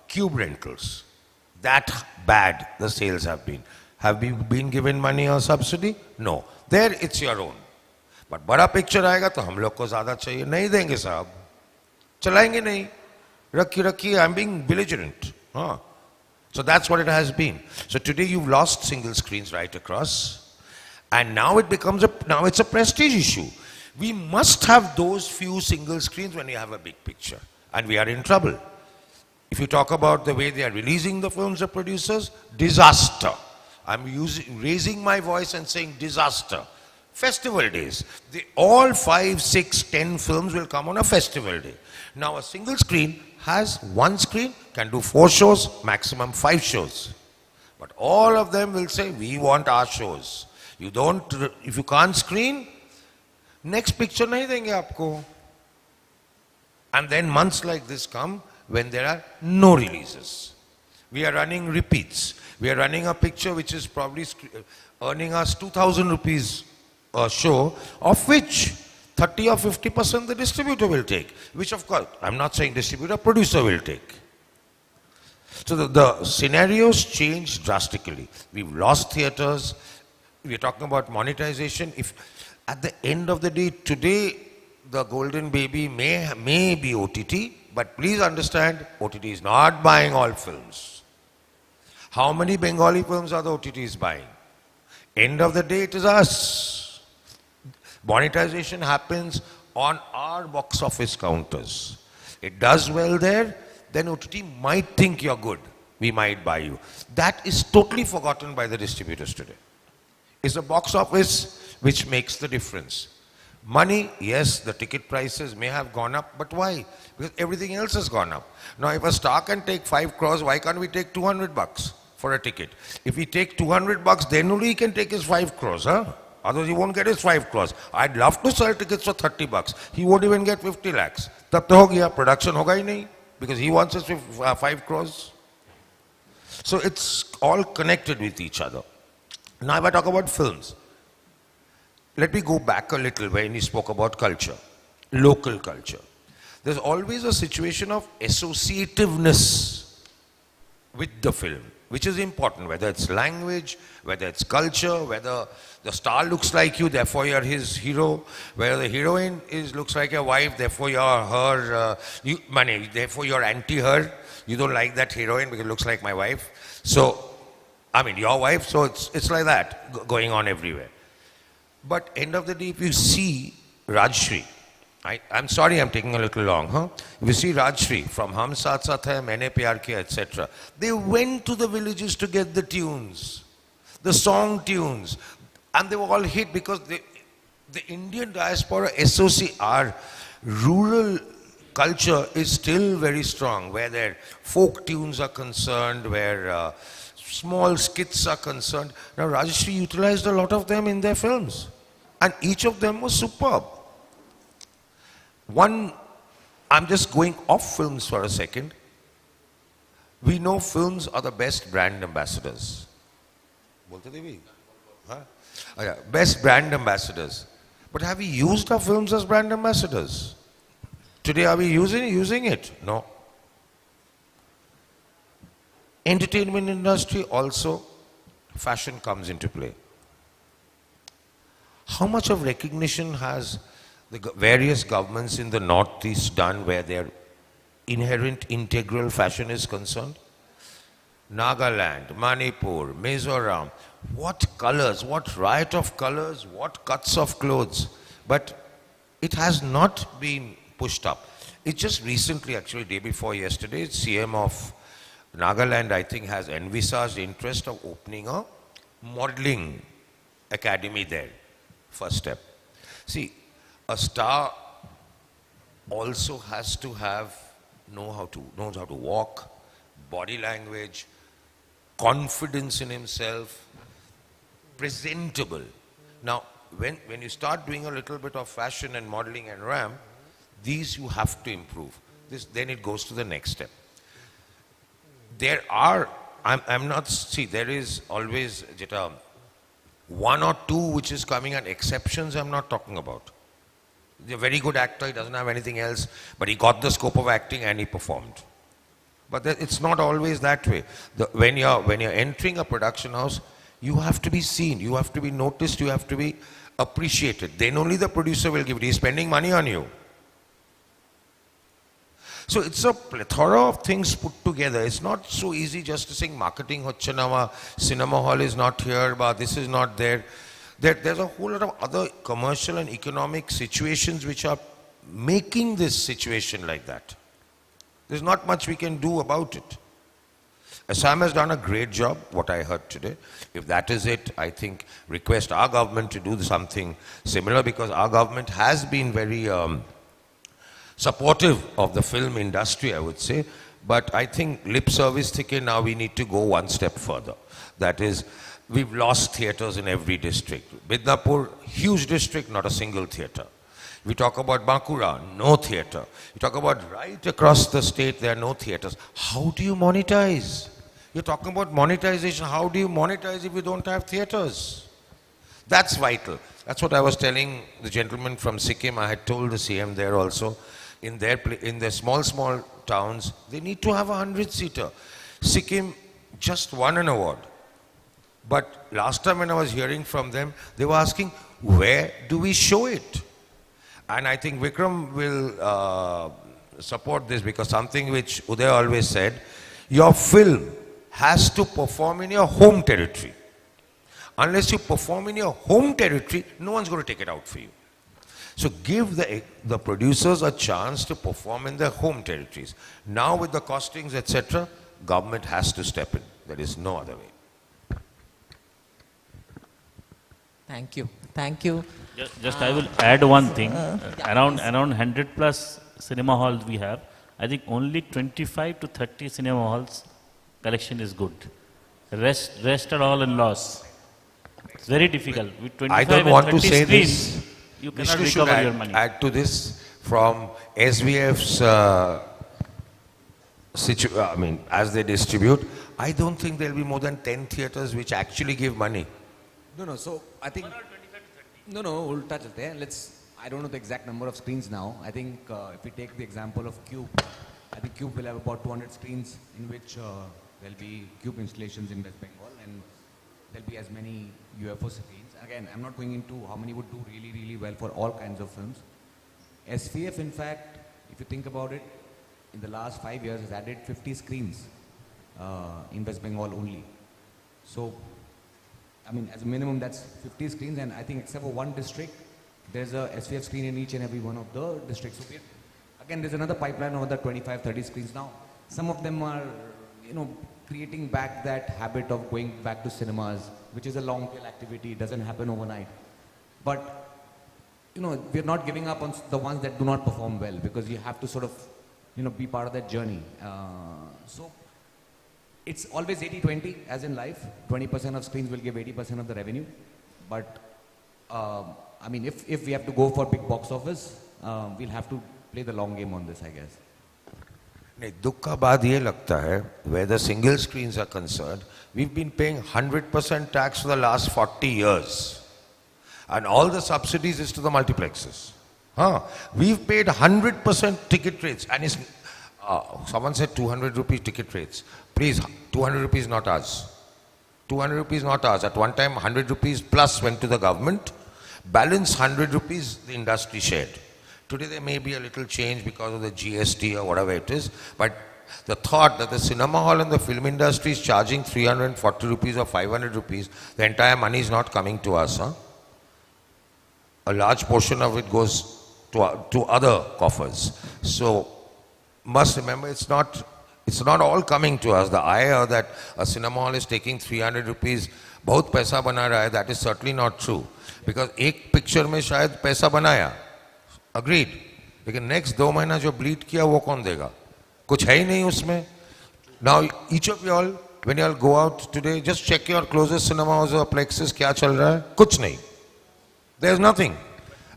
[SPEAKER 6] cube rentals. That bad the sales have been. Have we been given money or subsidy? No. There it's your own. But बड़ा picture आएगा तो हम लोग को ज़्यादा चाहिए. नहीं देंगे साहब. चलाएंगे नहीं. रखिए, I'm being belligerent. So that's what it has been. So today you've lost single screens right across. And now it becomes now it's a prestige issue. We must have those few single screens when you have a big picture. And we are in trouble. If you talk about the way they are releasing the films, the producers, disaster. I'm raising my voice and saying disaster. Festival days. All 5, 6, 10 films will come on a festival day. Now a single screen has 1 screen, can do 4 shows, maximum 5 shows. But all of them will say, we want our shows. If you can't screen, next picture nahi denge aapko. And then months like this come when there are no releases. We are running repeats. We are running a picture which is probably earning us 2,000 rupees a show, of which 30 or 50% the distributor will take. Which of course, I'm not saying distributor, producer will take. So the scenarios change drastically. We've lost theaters. We're talking about monetization. If at the end of the day, today, the golden baby may be OTT, but please understand, OTT is not buying all films. How many Bengali films are the OTTs buying? End of the day, it is us. Monetization happens on our box office counters. It does well there, then OTT might think you're good. We might buy you. That is totally forgotten by the distributors today. It's the box office which makes the difference. Money, yes, the ticket prices may have gone up, but why? Because everything else has gone up. Now, if a star can take 5 crores, why can't we take 200 bucks for a ticket? If we take 200 bucks, then only he can take his 5 crores, huh? Otherwise, he won't get his 5 crores. I'd love to sell tickets for 30 bucks. He won't even get 50 lakhs. Tab to ho gaya, production hoga hi nahi, because he wants his 5 crores. So it's all connected with each other. Now, if I talk about films, let me go back a little when you spoke about culture, local culture. There's always a situation of associativeness with the film, which is important, whether it's language, whether it's culture, whether the star looks like you, therefore you're his hero, whether the heroine looks like your wife, therefore you're her, therefore you're anti-her. You don't like that heroine because it looks like my wife. So, I mean, your wife, so it's like that going on everywhere. But end of the day, if you see Rajshri, I'm sorry I'm taking a little long, huh? If you see Rajshri from Hum Saath Saath Hai, Maine Pyar Kiya, etc. They went to the villages to get the tunes, the song tunes. And they were all hit because the Indian diaspora our rural culture is still very strong, where their folk tunes are concerned, where small skits are concerned. Now Rajshri utilized a lot of them in their films. And each of them was superb. I'm just going off films for a second. We know films are the best brand ambassadors. Best brand ambassadors. But have we used our films as brand ambassadors? Today are we using it? No. Entertainment industry also, fashion comes into play. How much of recognition has the various governments in the Northeast done where their inherent integral fashion is concerned? Nagaland, Manipur, Mizoram, what colors, what riot of colors, what cuts of clothes. But it has not been pushed up. It just recently, actually day before yesterday, CM of Nagaland, I think, has envisaged interest of opening a modeling academy there. First step. See, a star also has to knows how to walk, body language, confidence in himself, presentable. Now, when you start doing a little bit of fashion and modeling and RAM, these you have to improve. Then it goes to the next step. There is always one or two which is coming, and exceptions I'm not talking about. He's a very good actor, he doesn't have anything else, but he got the scope of acting and he performed. But it's not always that way. When you're entering a production house, you have to be seen, you have to be noticed, you have to be appreciated. Then only the producer will give it. He's spending money on you. So it's a plethora of things put together. It's not so easy just to sing marketing hochche na, cinema hall is not here, but this is not there. There's a whole lot of other commercial and economic situations which are making this situation like that. There's not much we can do about it. Assam has done a great job, what I heard today. If that is it, I think request our government to do something similar, because our government has been very supportive of the film industry, I would say. But I think lip service thike, now we need to go one step further. That is, we've lost theatres in every district. Midnapur, huge district, not a single theatre. We talk about Bankura, no theatre. You talk about right across the state, there are no theatres. How do you monetize? You're talking about monetization. How do you monetize if you don't have theatres? That's vital. That's what I was telling the gentleman from Sikkim. I had told the CM there also. In their small towns, they need to have a 100-seater. Sikkim just won an award. But last time when I was hearing from them, they were asking, where do we show it? And I think Vikram will support this, because something which Uday always said, your film has to perform in your home territory. Unless you perform in your home territory, no one's going to take it out for you. So give the producers a chance to perform in their home territories. Now with the costings, etc., government has to step in. There is no other way.
[SPEAKER 2] Thank you. Thank you.
[SPEAKER 13] Just I will add one thing.
[SPEAKER 2] Yeah,
[SPEAKER 13] around
[SPEAKER 2] please.
[SPEAKER 13] 100 plus cinema halls we have. I think only 25 to 30 cinema halls collection is good. Rest are all in loss. It's very difficult. With 25
[SPEAKER 6] I don't
[SPEAKER 13] and
[SPEAKER 6] want
[SPEAKER 13] 30
[SPEAKER 6] to say
[SPEAKER 13] screens,
[SPEAKER 6] this.
[SPEAKER 13] you cannot
[SPEAKER 6] Vishnu should
[SPEAKER 13] recover your money.
[SPEAKER 6] add to this from SVF's as they distribute. I don't think there will be more than 10 theatres which actually give money.
[SPEAKER 5] No, so I think, no, ulta chalte hain. I don't know the exact number of screens now. I think if we take the example of Cube, I think Cube will have about 200 screens in which there'll be Cube installations in West Bengal, and there'll be as many UFO screens. Again, I'm not going into how many would do really, really well for all kinds of films. SVF, in fact, if you think about it, in the last 5 years has added 50 screens in West Bengal only. So, I mean, as a minimum, that's 50 screens, and I think except for one district, there's a SVF screen in each and every one of the districts. So again, there's another pipeline of the 25, 30 screens now. Some of them are, creating back that habit of going back to cinemas, which is a long tail activity. It doesn't happen overnight. But, we're not giving up on the ones that do not perform well, because you have to sort of, be part of that journey. So it's always 80-20, as in life. 20% of screens will give 80% of the revenue. But, I mean, if we have to go for big box office, we'll have to play the long game on this, I guess.
[SPEAKER 6] नहीं, दुख का बात ये लगता है, where the single screens are concerned, we've been paying 100% tax for the last 40 years. And all the subsidies is to the multiplexes. We've paid 100% ticket rates, and it's, someone said 200 rupees ticket rates. Please, 200 rupees not ours. 200 rupees not ours. At one time, 100 rupees plus went to the government. Balance 100 rupees the industry shared. Today there may be a little change because of the GST or whatever it is, but the thought that the cinema hall and the film industry is charging 340 rupees or 500 rupees, the entire money is not coming to us. A large portion of it goes to other coffers. So must remember, it's not all coming to us. The idea that a cinema hall is taking 300 rupees, बहुत पैसा बना रहा है, that is certainly not true. Because एक picture में शायद पैसा बनाया, agreed. लेकिन next 2 महीना जो bleed किया वो कौन देगा? कुछ है ही नहीं उसमें. Now each of you all, when you all go out today, just check your closest cinema halls or plexes, क्या चल रहा है? कुछ नहीं. There's nothing.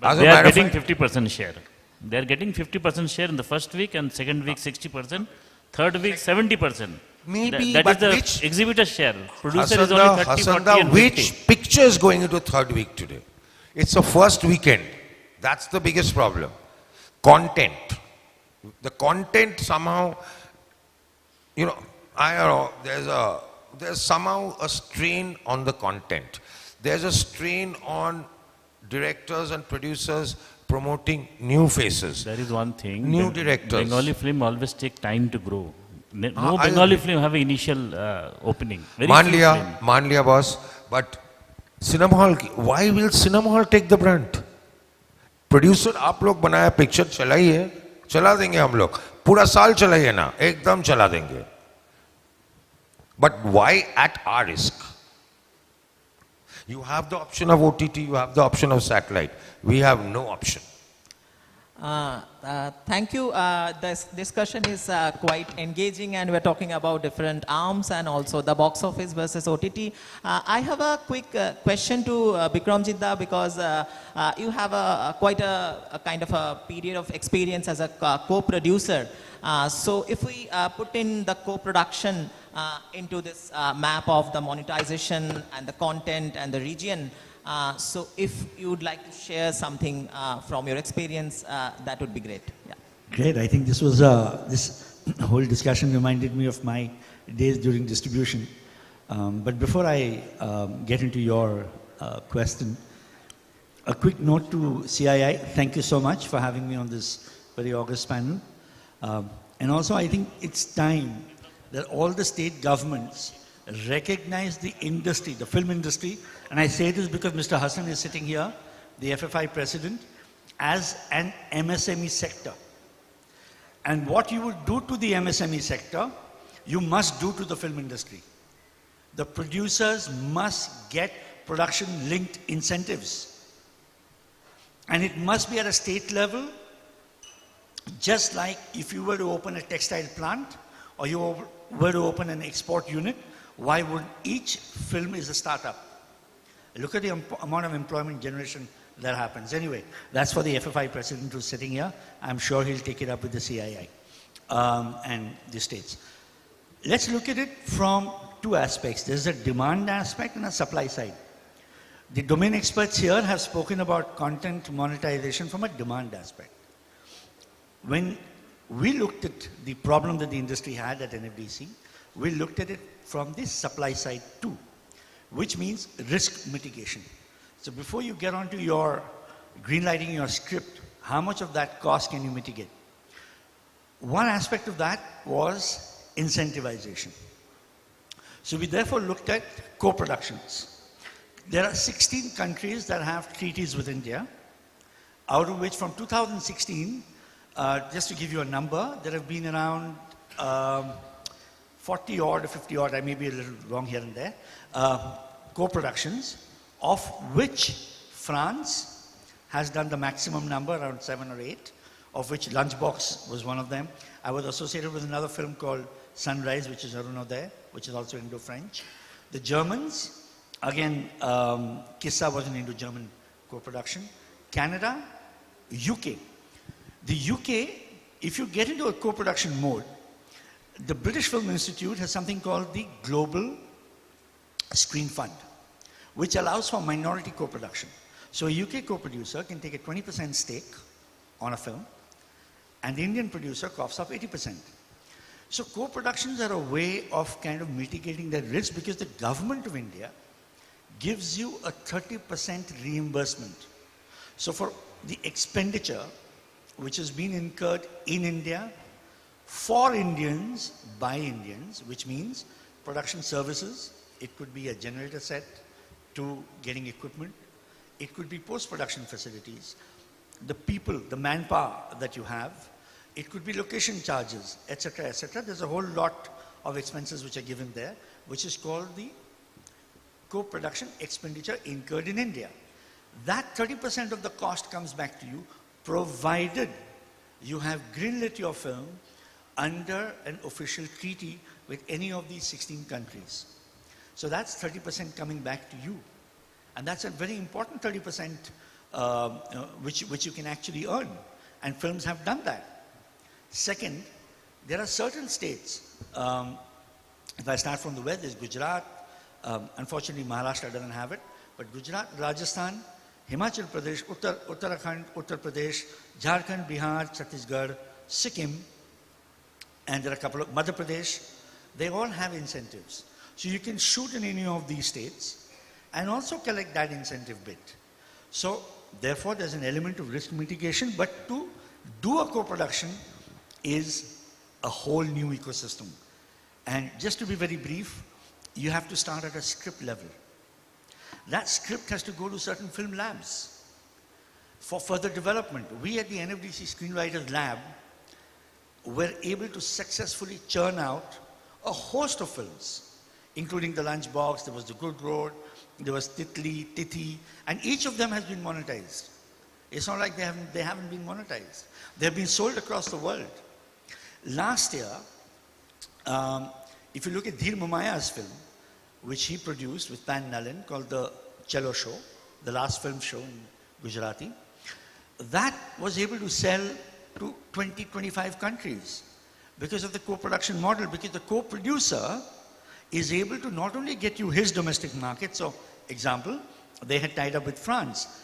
[SPEAKER 13] But they are getting 50% share. They are getting 50% share in the first week, and second week 60%, third week 70%.
[SPEAKER 6] Maybe,
[SPEAKER 13] that
[SPEAKER 6] but
[SPEAKER 13] is the
[SPEAKER 6] which
[SPEAKER 13] exhibitor share. Producer is only 30, 40 and 50.
[SPEAKER 6] Which picture is going into third week today? It's the first weekend. That's the biggest problem. Content. The content somehow, there's somehow a strain on the content. There's a strain on directors and producers promoting new faces.
[SPEAKER 13] There is one thing.
[SPEAKER 6] New directors.
[SPEAKER 13] Bengali film always take time to grow. No Bengali film have an initial opening.
[SPEAKER 6] मान लिया boss, but cinema hall, why will cinema hall take the brunt? Producer, आप लोग बनाया picture चलाइए, चला देंगे हम लोग, पूरा साल चलाइए ना, एकदम चला देंगे. But why at our risk? You have the option of OTT, you have the option of satellite. We have no option.
[SPEAKER 2] Thank you. This discussion is quite engaging, and we're talking about different arms and also the box office versus OTT. I have a quick question to Bikram Jidda, because you have quite a kind of a period of experience as a co-producer. So if we put in the co-production into this map of the monetization and the content and the region, so if you would like to share something from your experience, that would be great. Yeah.
[SPEAKER 11] Great. I think this was this whole discussion reminded me of my days during distribution. But before I get into your question, a quick note to CII. Thank you so much for having me on this very august panel. And also, I think it's time that all the state governments recognize the industry, the film industry. And I say this because Mr. Hassan is sitting here, the FFI president, as an MSME sector. And what you would do to the MSME sector, you must do to the film industry. The producers must get production-linked incentives. And it must be at a state level, just like if you were to open a textile plant or you were to open an export unit, why would each film is a startup? Look at the amount of employment generation that happens. Anyway, that's for the FFI president who's sitting here. I'm sure he'll take it up with the CII and the states. Let's look at it from two aspects. There's a demand aspect and a supply side. The domain experts here have spoken about content monetization from a demand aspect. When we looked at the problem that the industry had at NFDC, we looked at it from the supply side too, which means risk mitigation. So before you get onto your greenlighting your script, how much of that cost can you mitigate? One aspect of that was incentivization. So we therefore looked at co-productions. There are 16 countries that have treaties with India, out of which from 2016, just to give you a number, there have been around 40 odd or 50 odd, I may be a little wrong here and there, co-productions, of which France has done the maximum number, around 7 or 8, of which Lunchbox was one of them. I was associated with another film called Sunrise, which is Arunodaya, which is also Indo-French. The Germans, again, Kissa was an Indo-German co-production. Canada, UK. The UK, if you get into a co-production mode, the British Film Institute has something called the Global Screen Fund, which allows for minority co-production. So a UK co-producer can take a 20% stake on a film, and the Indian producer coughs up 80%. So co-productions are a way of kind of mitigating that risk because the government of India gives you a 30% reimbursement. So for the expenditure which has been incurred in India for Indians by Indians, which means production services, it could be a generator set to getting equipment, it could be post-production facilities, the people, the manpower that you have, it could be location charges, etc., etc. There's a whole lot of expenses which are given there, which is called the co-production expenditure incurred in India. That 30% of the cost comes back to you, provided you have greenlit your film under an official treaty with any of these 16 countries. So that's 30% coming back to you. And that's a very important 30% which you can actually earn. And films have done that. Second, there are certain states, if I start from the west, there's Gujarat, unfortunately Maharashtra doesn't have it, but Gujarat, Rajasthan, Himachal Pradesh, Uttarakhand, Uttar Pradesh, Jharkhand, Bihar, Chhattisgarh, Sikkim, and there are a couple of, Madhya Pradesh, they all have incentives. So you can shoot in any of these states and also collect that incentive bit. So therefore there's an element of risk mitigation, but to do a co-production is a whole new ecosystem. And just to be very brief, you have to start at a script level. That script has to go to certain film labs for further development. We at the NFDC Screenwriters Lab were able to successfully churn out a host of films, including The Lunchbox, there was The Good Road, there was Titli, Tithi, and each of them has been monetized. It's not like they haven't been monetized. They've been sold across the world. Last year, if you look at Dheer Mumaya's film, which he produced with Pan Nalan, called The Cello Show, the last film show in Gujarati, that was able to sell to 20, 25 countries because of the co-production model, because the co-producer is able to not only get you his domestic market, so example, they had tied up with France.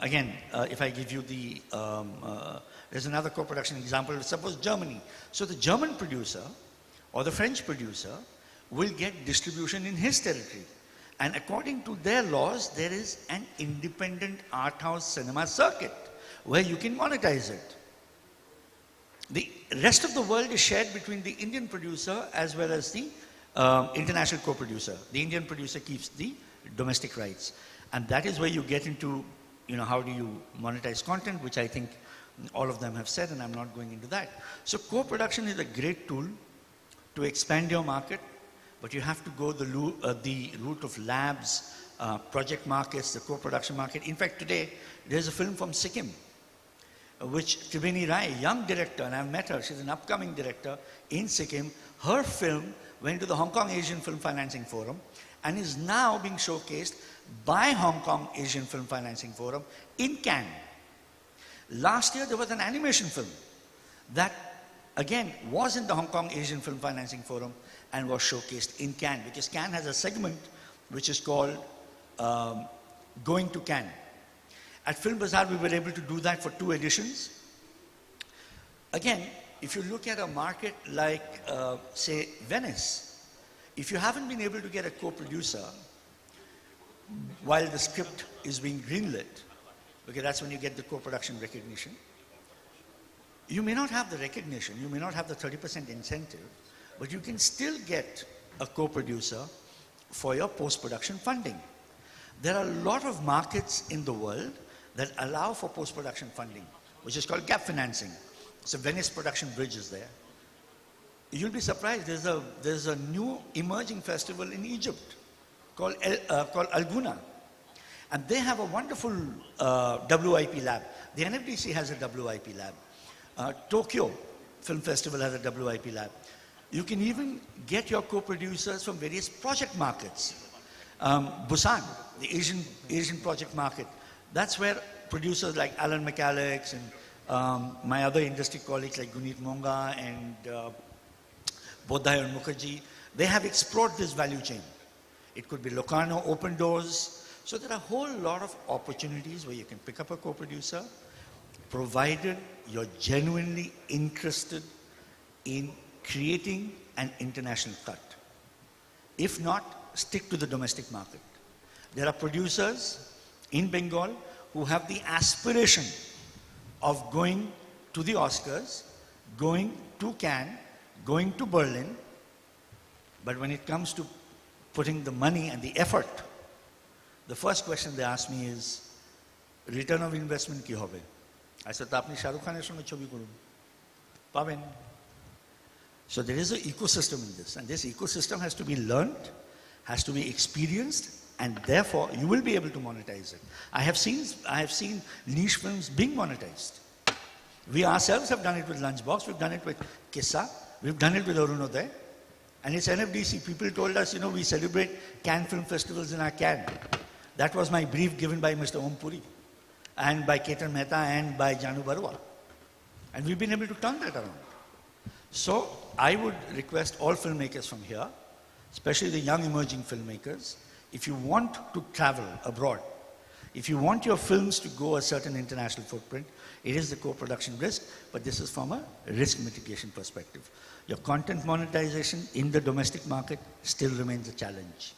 [SPEAKER 11] Again, if I give you the, there's another co-production example, suppose Germany. So the German producer or the French producer will get distribution in his territory. And according to their laws, there is an independent art house cinema circuit where you can monetize it. The rest of the world is shared between the Indian producer as well as the international co-producer. The Indian producer keeps the domestic rights. And that is where you get into how do you monetize content, which I think all of them have said, and I'm not going into that. So co-production is a great tool to expand your market, but you have to go the route of labs, project markets, the co-production market. In fact, today, there's a film from Sikkim, which Tribeni Rai, a young director, and I've met her, she's an upcoming director in Sikkim. Her film went to the Hong Kong Asian Film Financing Forum and is now being showcased by Hong Kong Asian Film Financing Forum in Cannes. Last year, there was an animation film that, again, was in the Hong Kong Asian Film Financing Forum and was showcased in Cannes, because Cannes has a segment which is called Going to Cannes. At Film Bazaar, we were able to do that for 2 editions. Again, if you look at a market like, say, Venice, if you haven't been able to get a co-producer while the script is being greenlit, okay, that's when you get the co-production recognition, you may not have the recognition, you may not have the 30% incentive, but you can still get a co-producer for your post-production funding. There are a lot of markets in the world that allow for post-production funding, which is called gap financing. So Venice Production Bridge is there. You'll be surprised, there's a new emerging festival in Egypt called Alguna. And they have a wonderful WIP lab. The NFDC has a WIP lab. Tokyo Film Festival has a WIP lab. You can even get your co-producers from various project markets. Busan, the Asian project market. That's where producers like Alan McAlex and my other industry colleagues like Guneet Monga and Bodhayar Mukherjee, they have explored this value chain. It could be Locarno, Open Doors. So there are a whole lot of opportunities where you can pick up a co-producer, provided you're genuinely interested in creating an international cut. If not, stick to the domestic market. There are producers in Bengal who have the aspiration of going to the Oscars, going to Cannes, going to Berlin, but when it comes to putting the money and the effort, the first question they ask me is, return of investment ki hobe? I said, apni Shah Rukh Khaner songe chobi korun. Paben. So there is an ecosystem in this, and this ecosystem has to be learned, has to be experienced, and therefore you will be able to monetize it. I have seen niche films being monetized. We ourselves have done it with Lunchbox, we've done it with Kissa, we've done it with Arunoday, and it's NFDC. People told us, we celebrate Cannes Film Festivals in our Cannes. That was my brief given by Mr. Om Puri, and by Ketan Mehta, and by Janu Barua. And we've been able to turn that around. So I would request all filmmakers from here, especially the young emerging filmmakers, if you want to travel abroad, if you want your films to go a certain international footprint, it is the co-production risk, but this is from a risk mitigation perspective. Your content monetization in the domestic market still remains a challenge.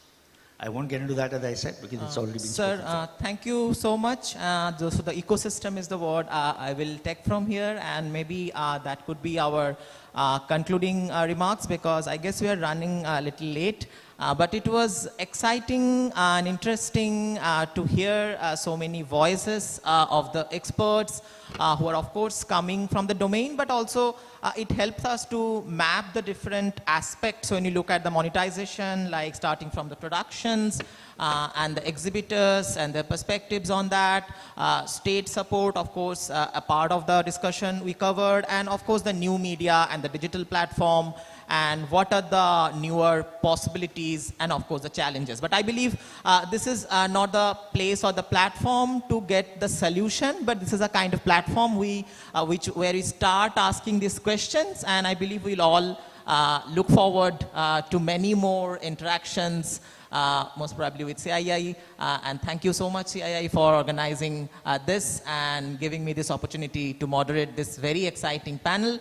[SPEAKER 11] I won't get into that, as I said, because it's already been spoken for.
[SPEAKER 2] Sir, thank you so much. So the ecosystem is the word I will take from here, and maybe that could be our concluding remarks, because I guess we are running a little late. But it was exciting and interesting to hear so many voices of the experts who are, of course, coming from the domain, but also it helps us to map the different aspects. So when you look at the monetization, like starting from the productions and the exhibitors and their perspectives on that, state support, of course, a part of the discussion we covered, and of course the new media and the digital platform, and what are the newer possibilities, and of course the challenges. But I believe this is not the place or the platform to get the solution, but this is a kind of platform where we start asking these questions, and I believe we'll all look forward to many more interactions, most probably with CII, and thank you so much, CII, for organizing this and giving me this opportunity to moderate this very exciting panel.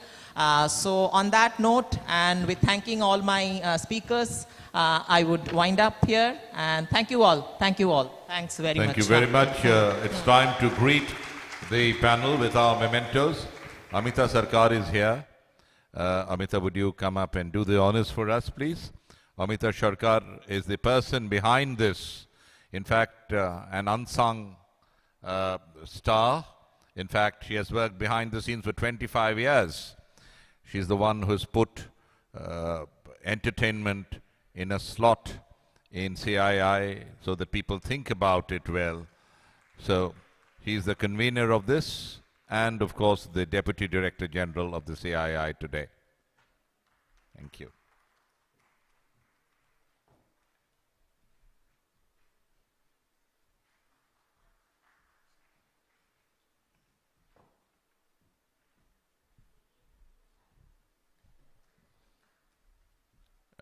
[SPEAKER 2] So on that note, and with thanking all my speakers, I would wind up here, and thank you all. Thank you all. Thanks very much.
[SPEAKER 14] Thank you very much. It's time to greet the panel with our mementos. Amita Sarkar is here. Amita, would you come up and do the honors for us, please? Amita Sarkar is the person behind this. In fact, an unsung star. In fact, she has worked behind the scenes for 25 years. She's the one who's put entertainment in a slot in CII so that people think about it well. So he's the convener of this and, of course, the Deputy Director General of the CII today. Thank you.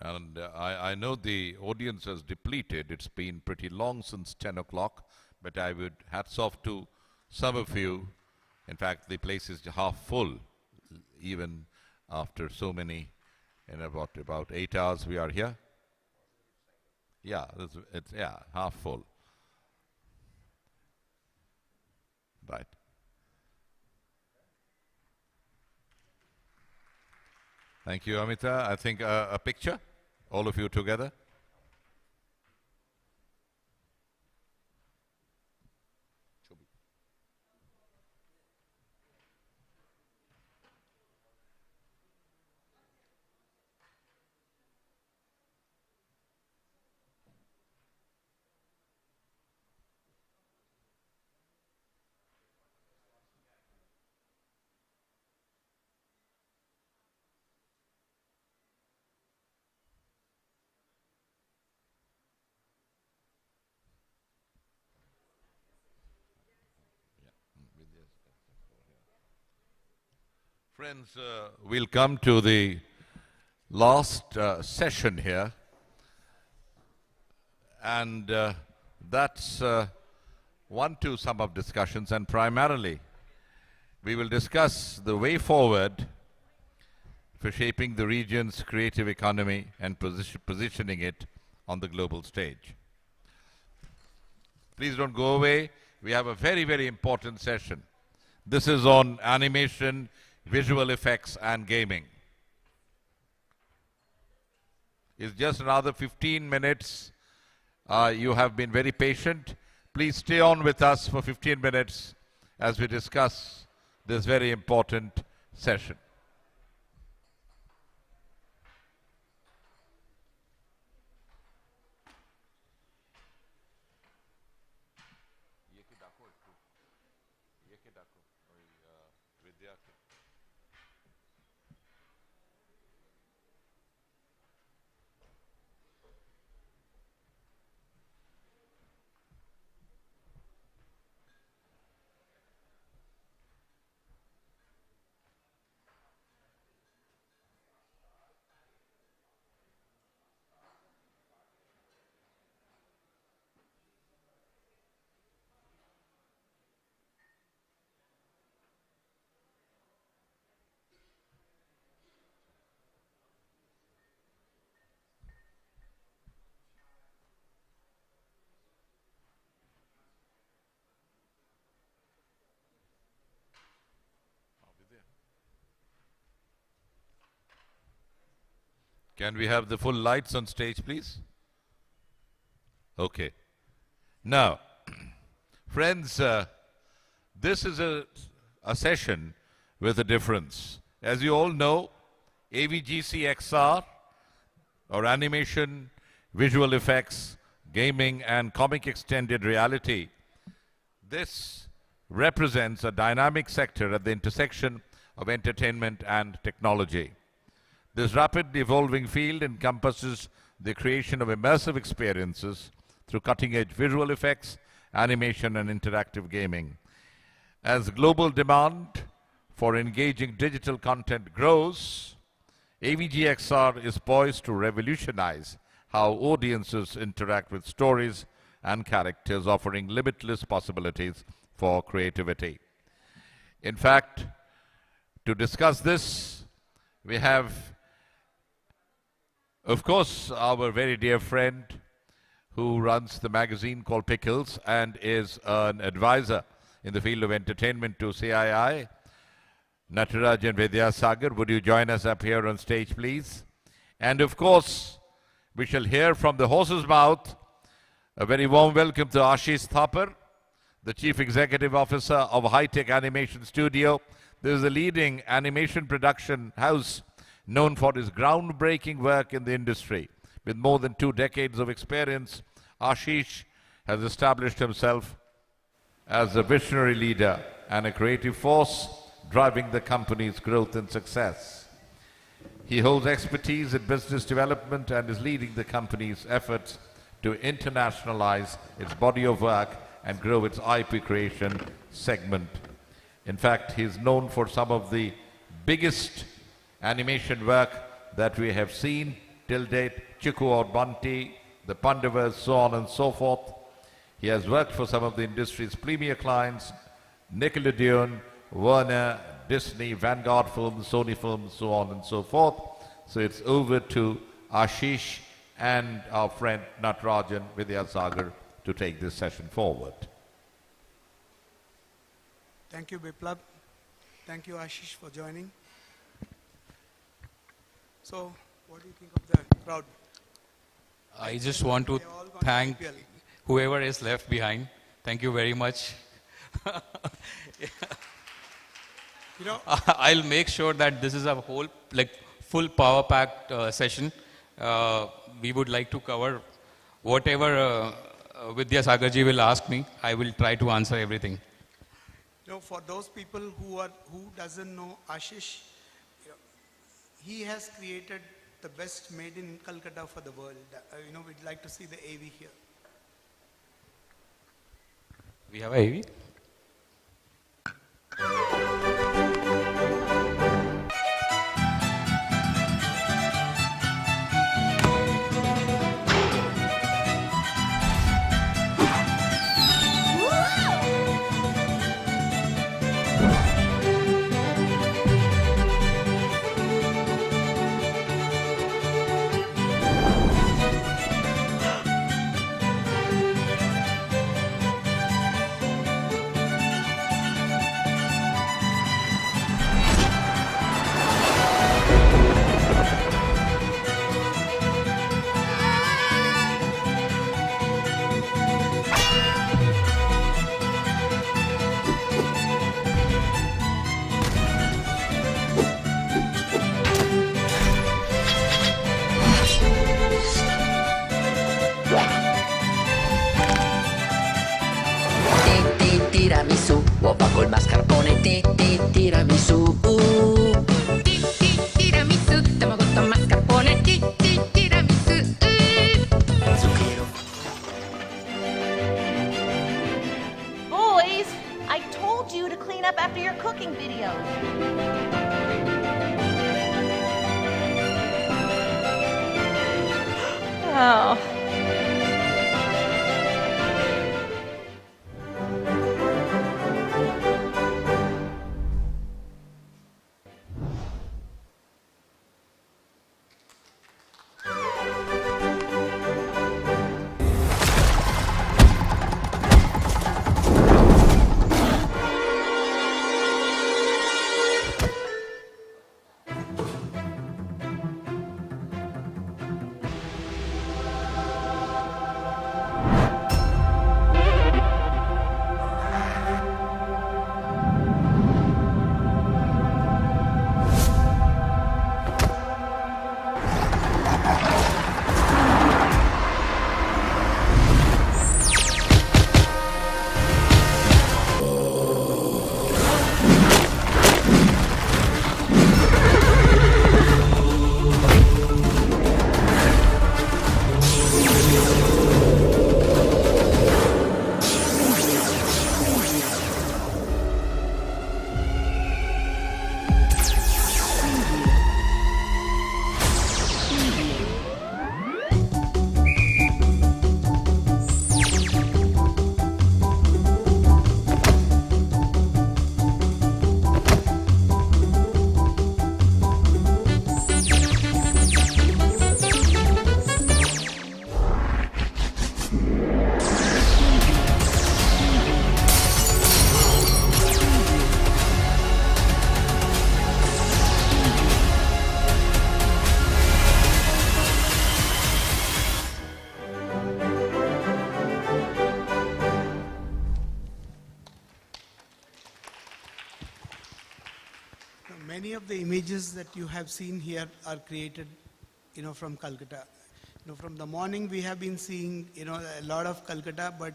[SPEAKER 14] And I know the audience has depleted. It's been pretty long since 10 o'clock, but I would hats off to some of you. In fact, the place is half full, even after so many, in about 8 hours we are here. Yeah, it's half full. Right. Thank you, Amita. I think a picture, all of you together. Friends, we'll come to the last session here, and that's one to sum up discussions, and primarily we will discuss the way forward for shaping the region's creative economy and positioning it on the global stage. Please don't go away. We have a very, very important session. This is on animation, visual effects and gaming. It's just another 15 minutes. You have been very patient. Please stay on with us for 15 minutes as we discuss this very important session. Can we have the full lights on stage, please? Okay. Now, friends, this is a session with a difference. As you all know, AVGC XR, or animation, visual effects, gaming, and comic extended reality, this represents a dynamic sector at the intersection of entertainment and technology. This rapidly evolving field encompasses the creation of immersive experiences through cutting-edge visual effects, animation, and interactive gaming. As global demand for engaging digital content grows, AVGXR is poised to revolutionize how audiences interact with stories and characters, offering limitless possibilities for creativity. In fact, to discuss this, we have, of course, our very dear friend who runs the magazine called Pickles and is an advisor in the field of entertainment to CII, Natarajan Vidyasagar. Would you join us up here on stage, please? And of course, we shall hear from the horse's mouth a very warm welcome to Ashish Thapar, the Chief Executive Officer of High-Tech Animation Studio. This is a leading animation production house known for its groundbreaking work in the industry. With more than 2 decades of experience, Ashish has established himself as a visionary leader and a creative force driving the company's growth and success. He holds expertise in business development and is leading the company's efforts to internationalize its body of work and grow its IP creation segment. In fact, he is known for some of the biggest animation work that we have seen till date, Chiku or Bunty, the Pandavas, so on and so forth. He has worked for some of the industry's premier clients, Nickelodeon, Warner, Disney, Vanguard Films, Sony Films, so on and so forth. So it's over to Ashish and our friend Natarajan Vidyasagar to take this session forward.
[SPEAKER 4] Thank you, Biplab. Thank you, Ashish, for joining. So, what do you think of the crowd?
[SPEAKER 15] I just want to thank whoever is left behind. Thank you very much.
[SPEAKER 4] You know,
[SPEAKER 15] I'll make sure that this is a whole, full power-packed session. We would like to cover whatever Vidya Sagarji will ask me. I will try to answer everything.
[SPEAKER 4] You know, for those people who doesn't know Ashish, he has created the best made in Kolkata for the world. We'd like to see the AV here.
[SPEAKER 15] We have a AV?
[SPEAKER 21] Tiramisù, uova col mascarpone, tiramisù. Tiramisù, tamagotto mascarpone, tiramisù. Zucchero.
[SPEAKER 23] Boys, I told you to clean up after your cooking videos. Oh.
[SPEAKER 4] of the images that you have seen here are created, from Kolkata. From the morning we have been seeing, a lot of Kolkata, but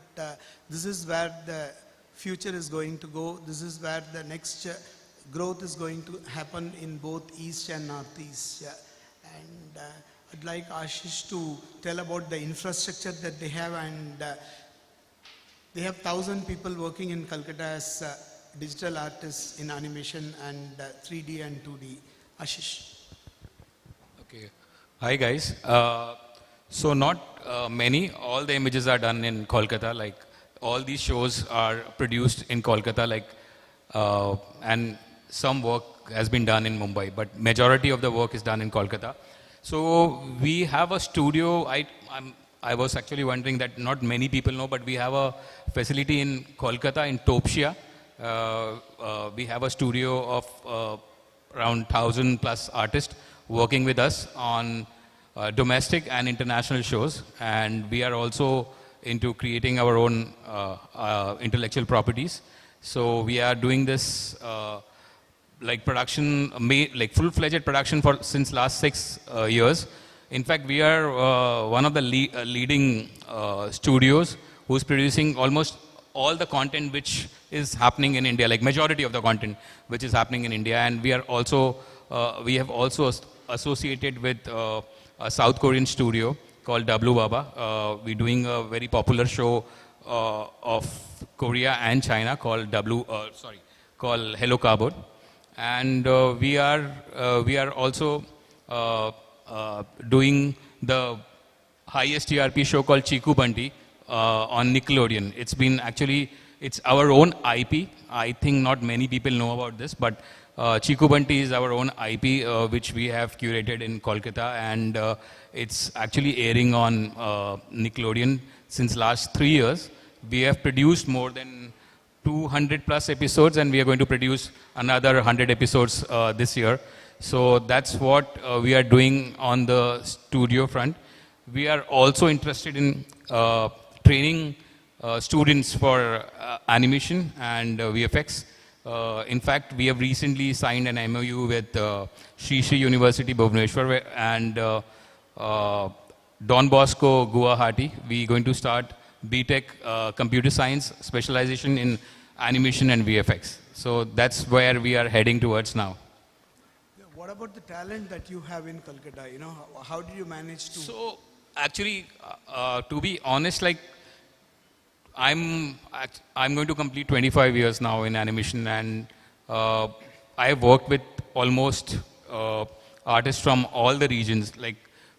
[SPEAKER 4] this is where the future is going to go. This is where the next growth is going to happen in both East and Northeast. Yeah. And I'd like Ashish to tell about the infrastructure that they have, and they have 1,000 people working in Kolkata as digital artists in animation and 3D and 2D. Ashish.
[SPEAKER 15] Okay. Hi guys. So not many. All the images are done in Kolkata. Like all these shows are produced in Kolkata. And some work has been done in Mumbai, but majority of the work is done in Kolkata. So we have a studio. I was actually wondering that not many people know, but we have a facility in Kolkata in Topshia. We have a studio of around 1,000 plus artists working with us on domestic and international shows, and we are also into creating our own intellectual properties. So we are doing this production, full-fledged production since last 6 years. In fact, we are one of the leading studios who's producing almost all the content which is happening in India, like majority of the content which is happening in India. And we are also, we have also associated with a South Korean studio called W Baba. We're doing a very popular show of Korea and China called called Hello Cardboard. And we are also doing the highest TRP show called Chiku Bunty on Nickelodeon. It's our own IP. I think not many people know about this, but Chiku Bunty is our own IP, which we have curated in Kolkata, and it's actually airing on Nickelodeon since last 3 years. We have produced more than 200 plus episodes, and we are going to produce another 100 episodes this year. So that's what we are doing on the studio front. We are also interested in training students for animation and VFX. In fact, we have recently signed an MOU with Cii University Bhubaneswar and Don Bosco Guwahati. We are going to start BTech Computer Science specialization in animation and VFX. So that's where we are heading towards now.
[SPEAKER 4] What about the talent that you have in Kolkata? How did you manage to?
[SPEAKER 15] So actually, to be honest, I'm going to complete 25 years now in animation, and I have worked with almost artists from all the regions.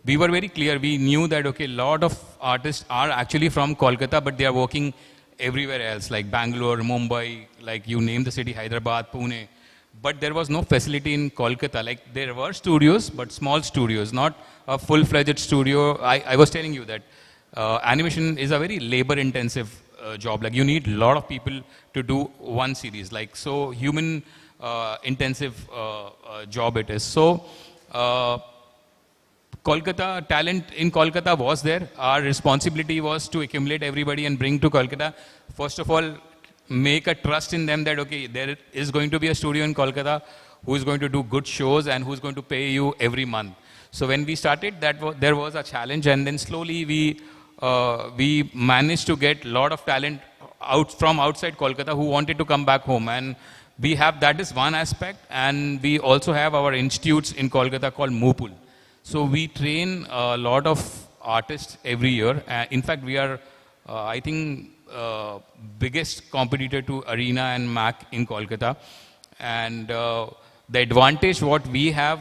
[SPEAKER 15] We were very clear. We knew that a lot of artists are actually from Kolkata, but they are working everywhere else, like Bangalore, Mumbai, you name the city, Hyderabad, Pune. But there was no facility in Kolkata. There were studios, but small studios, not a full-fledged studio. I was telling you that animation is a very labor-intensive job. You need a lot of people to do one series. So human intensive job it is. So Kolkata, talent in Kolkata was there. Our responsibility was to accumulate everybody and bring to Kolkata. First of all, make a trust in them that, there is going to be a studio in Kolkata who is going to do good shows and who's going to pay you every month. So when we started, there was a challenge, and then slowly we managed to get a lot of talent from outside Kolkata who wanted to come back home. And we have, that is one aspect, and we also have our institutes in Kolkata called MUPUL. So we train a lot of artists every year. In fact, we are, I think, biggest competitor to Arena and MAC in Kolkata. And the advantage what we have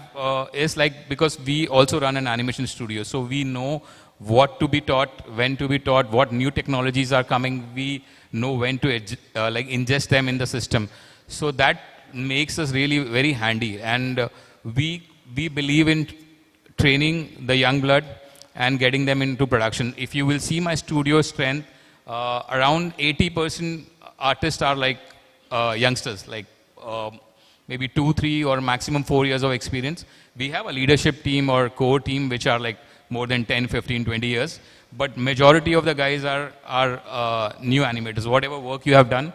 [SPEAKER 15] is because we also run an animation studio. So we know what to be taught, when to be taught, what new technologies are coming. We know when to ingest them in the system. So that makes us really very handy. And we believe in training the young blood and getting them into production. If you will see my studio strength, around 80% artists are youngsters, maybe 2, 3 or maximum 4 years of experience. We have a leadership team or core team which are more than 10, 15, 20 years. But majority of the guys are new animators. Whatever work you have done,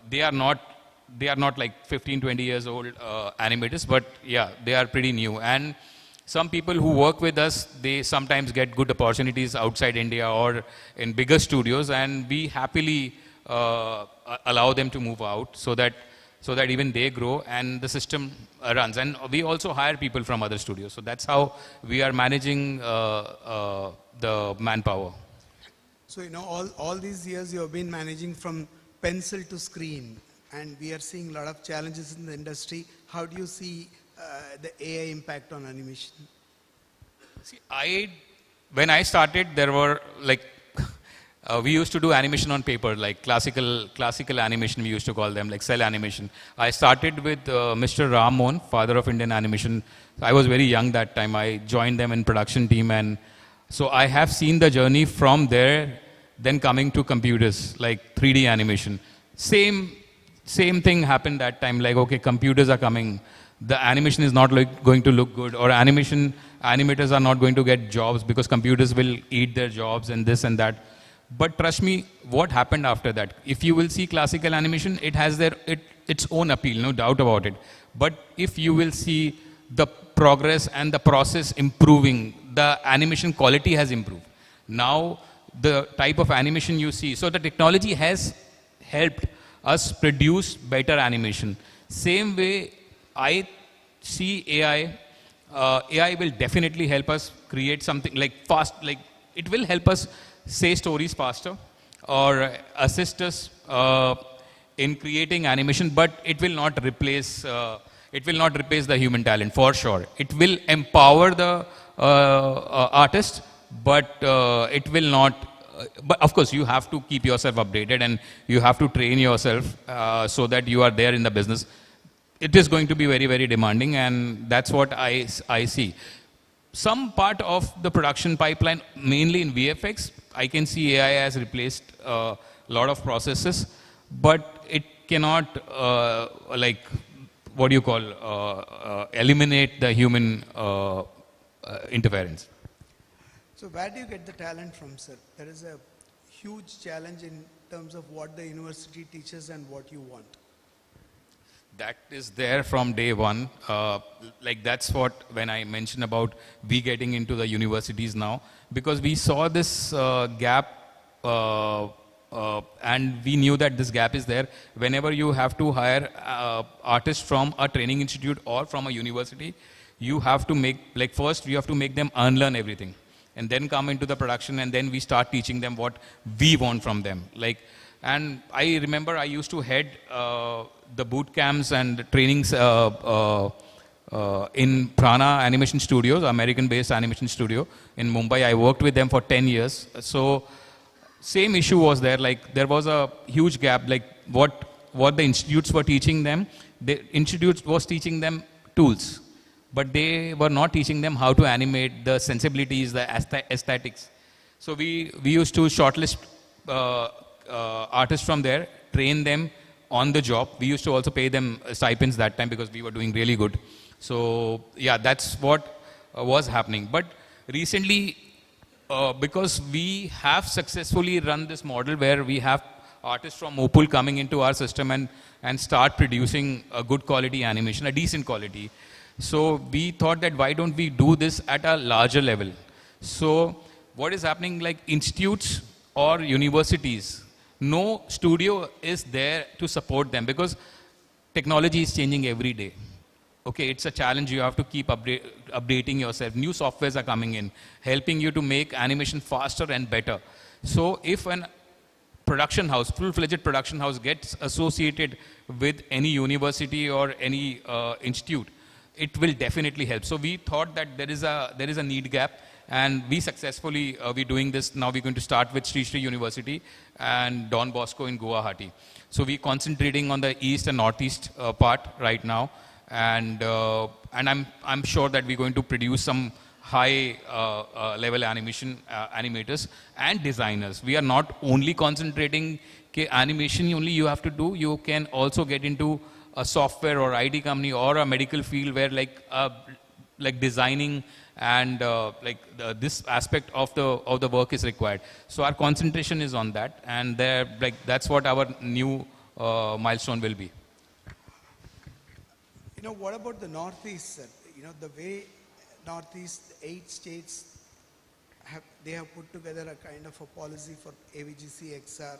[SPEAKER 15] they are not they are not like 15, 20 years old animators, but yeah, they are pretty new. And some people who work with us, they sometimes get good opportunities outside India or in bigger studios, and we happily allow them to move out so that even they grow and the system runs. And we also hire people from other studios. So that's how we are managing the manpower.
[SPEAKER 3] So, all these years you have been managing from pencil to screen, and we are seeing a lot of challenges in the industry. How do you see the AI impact on animation?
[SPEAKER 15] See, when I started, there were like, we used to do animation on paper, like classical animation, we used to call them, like cell animation. I started with Mr. Ram Mohan, father of Indian animation. I was very young that time. I joined them in production team, and so I have seen the journey from there, then coming to computers, like 3D animation. Same thing happened that time, like, okay, computers are coming. The animation is not going to look good, or animators are not going to get jobs because computers will eat their jobs and this and that. But trust me, what happened after that? If you will see classical animation, it has its own appeal, no doubt about it. But if you will see the progress and the process improving, the animation quality has improved. Now, the type of animation you see, so the technology has helped us produce better animation. Same way, I see AI. AI will definitely help us create something like fast, like it will help us say stories faster or assist us in creating animation, but it will not replace the human talent for sure. It will empower the artist, but it will not. But of course, you have to keep yourself updated and you have to train yourself so that you are there in the business. It is going to be very, very demanding, and that's what I see. Some part of the production pipeline, mainly in VFX, I can see AI has replaced a lot of processes, but it cannot, eliminate the human interference.
[SPEAKER 3] So where do you get the talent from, sir? There is a huge challenge in terms of what the university teaches and what you want.
[SPEAKER 15] That is there from day one. That's what, when I mentioned about we getting into the universities now, because we saw this gap and we knew that this gap is there. Whenever you have to hire artists from a training institute or from a university, you have to first you have to make them unlearn everything and then come into the production, and then we start teaching them what we want from them. And I remember I used to head the boot camps and trainings in Prana Animation Studios, American-based animation studio in Mumbai. I worked with them for 10 years. So same issue was there. There was a huge gap. What the institutes were teaching them, the institutes was teaching them tools, but they were not teaching them how to animate, the sensibilities, the aesthetics. So we used to shortlist artists from there, train them on the job. We used to also pay them stipends that time because we were doing really good. So yeah, that's what was happening. But recently, because we have successfully run this model where we have artists from Opal coming into our system and start producing a good quality animation, a decent quality. So we thought that why don't we do this at a larger level? So what is happening, institutes or universities, no studio is there to support them because technology is changing every day. Okay, it's a challenge. You have to keep updating yourself. New softwares are coming in, helping you to make animation faster and better. So if an production house, full-fledged production house gets associated with any university or any institute, it will definitely help. So we thought that there is a need gap, and we successfully we're doing this. Now we're going to start with Sri University and Don Bosco in Guwahati. So we're concentrating on the east and northeast part right now, and I'm sure that we're going to produce some high level animators and designers. We are not only concentrating animation only you have to do. You can also get into a software or IT company or a medical field where designing and this aspect of the work is required. So our concentration is on that, and that's what our new milestone will be.
[SPEAKER 3] What about the Northeast, sir? The way Northeast, 8 states, they have put together a kind of a policy for AVGC XR.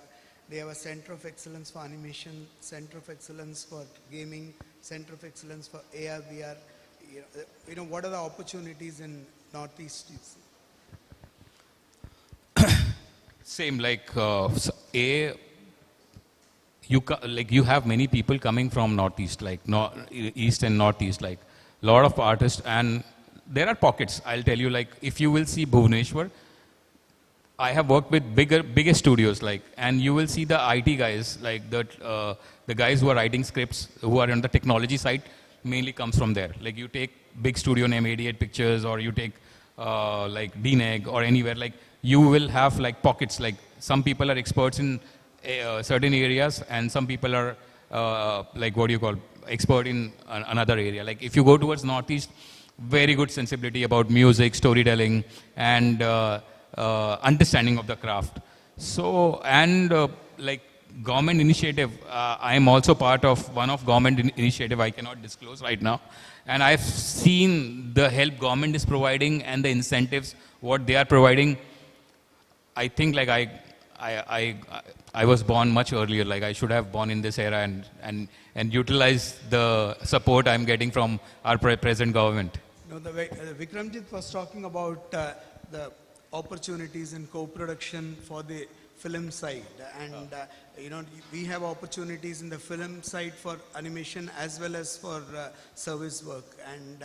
[SPEAKER 3] They have a center of excellence for animation, center of excellence for gaming, center of excellence for AR, VR. What are the opportunities in Northeast?
[SPEAKER 15] Same, like you have many people coming from Northeast, like East and Northeast, like a lot of artists, and there are pockets. I'll tell you, like if you will see Bhubaneswar, I have worked with bigger studios, like, and you will see the IT guys, like the guys who are writing scripts, who are on the technology side, mainly comes from there. Like you take big studio name 88 Pictures, or you take like DNEG or anywhere, like you will have like pockets, like some people are experts in certain areas and some people are like what do you call, expert in another area. Like if you go towards Northeast, very good sensibility about music, storytelling, and understanding of the craft. So, and like government initiative, I am also part of one of government initiative I cannot disclose right now. And I've seen the help government is providing and the incentives, what they are providing. I think like I was born much earlier, like I should have born in this era and utilize the support I'm getting from our present government.
[SPEAKER 3] Vikramjit was talking about the opportunities in co-production for the film side, and we have opportunities in the film side for animation as well as for service work, and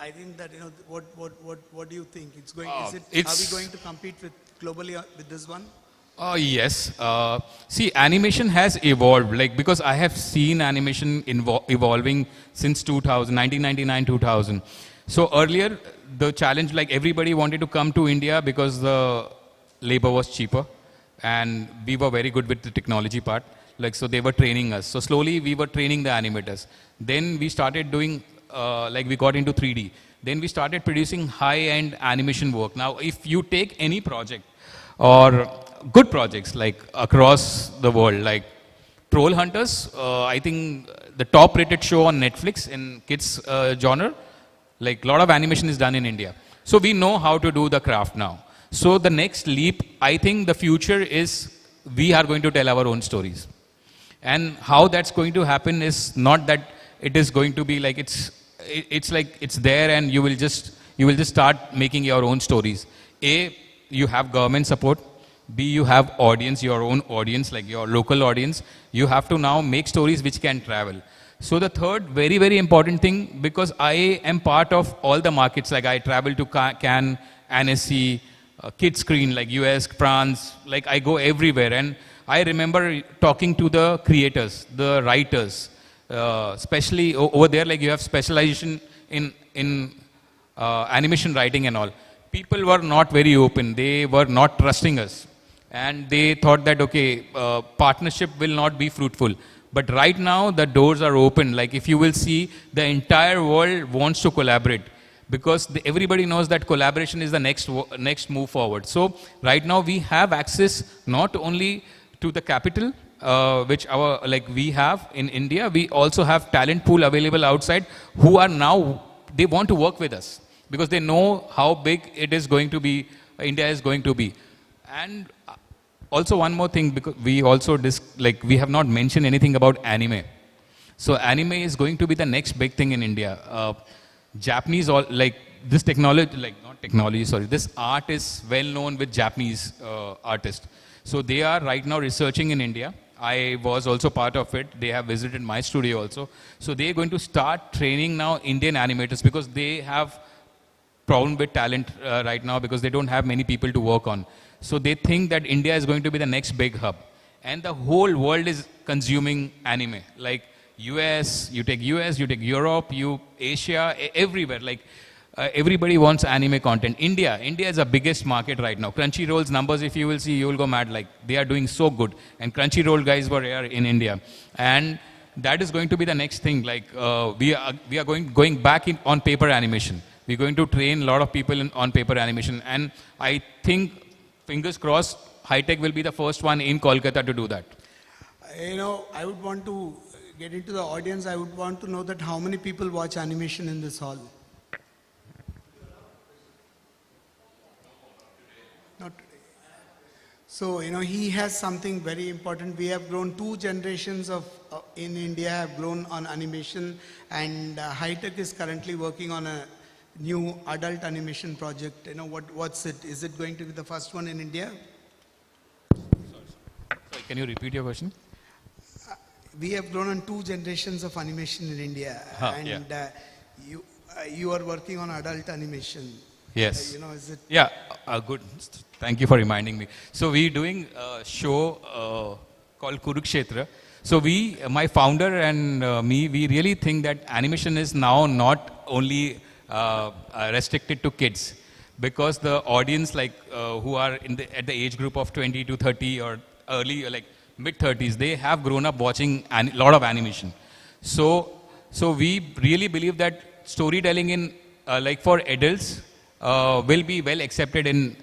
[SPEAKER 3] I think that what do you think it's going? Are we going to compete with globally with this one?
[SPEAKER 15] Yes. See, animation has evolved, like because I have seen animation evolving since 1999, 2000. So earlier, the challenge, like everybody wanted to come to India because the labor was cheaper and we were very good with the technology part. Like, so they were training us. So slowly we were training the animators. Then we started doing, like we got into 3D. Then we started producing high-end animation work. Now, if you take any project or good projects like across the world, like Troll Hunters, I think the top-rated show on Netflix in kids genre, like a lot of animation is done in India. So we know how to do the craft now. So the next leap, I think the future is we are going to tell our own stories. And how that's going to happen is not that it is going to be like it's like it's there and you will just start making your own stories. A, you have government support. B, you have audience, your own audience, like your local audience. You have to now make stories which can travel. So the third very, very important thing, because I am part of all the markets, like I travel to Cannes, Annecy, Kids Screen, like US, France, like I go everywhere. And I remember talking to the creators, the writers, especially over there, like you have specialization in animation writing and all. People were not very open. They were not trusting us. And they thought that, okay, partnership will not be fruitful. But right now, the doors are open. Like if you will see, the entire world wants to collaborate. Because everybody knows that collaboration is the next move forward. So right now, we have access not only to the capital, which we have in India, we also have talent pool available outside who are now, they want to work with us. Because they know how big it is going to be, India is going to be. And also one more thing, because we also, we have not mentioned anything about anime. So anime is going to be the next big thing in India. Japanese, this technology, this art is well known with Japanese artists. So they are right now researching in India. I was also part of it. They have visited my studio also. So they are going to start training now Indian animators because they have problem with talent right now because they don't have many people to work on. So they think that India is going to be the next big hub. And the whole world is consuming anime. Like US, you take Europe, Asia, everywhere. Like everybody wants anime content. India is the biggest market right now. Crunchyroll's numbers, if you will see, you will go mad. Like they are doing so good. And Crunchyroll guys were here in India. And that is going to be the next thing. Like we are going back on paper animation. We're going to train a lot of people on paper animation. And I think, fingers crossed, High Tech will be the first one in Kolkata to do that.
[SPEAKER 3] I would want to get into the audience, I would want to know that how many people watch animation in this hall? Not today. So, he has something very important. We have grown 2 generations in India have grown on animation, and High Tech is currently working on a new adult animation project. What's it? Is it going to be the first one in India?
[SPEAKER 15] Sorry, can you repeat your question?
[SPEAKER 3] We have grown on 2 generations of animation in India, and you are working on adult animation.
[SPEAKER 15] Yes.
[SPEAKER 3] Is it?
[SPEAKER 15] Yeah, good. Thank you for reminding me. So we're doing a show called Kurukshetra. So my founder and me, we really think that animation is now not only restricted to kids, because the audience who are at the age group of 20 to 30 or early mid 30s, they have grown up watching a lot of animation. So we really believe that storytelling in for adults will be well accepted in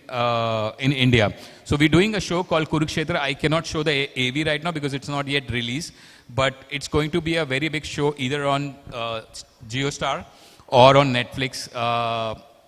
[SPEAKER 15] India. So we're doing a show called Kurukshetra. I cannot show the AV right now because it's not yet released, but it's going to be a very big show either on JioStar or on Netflix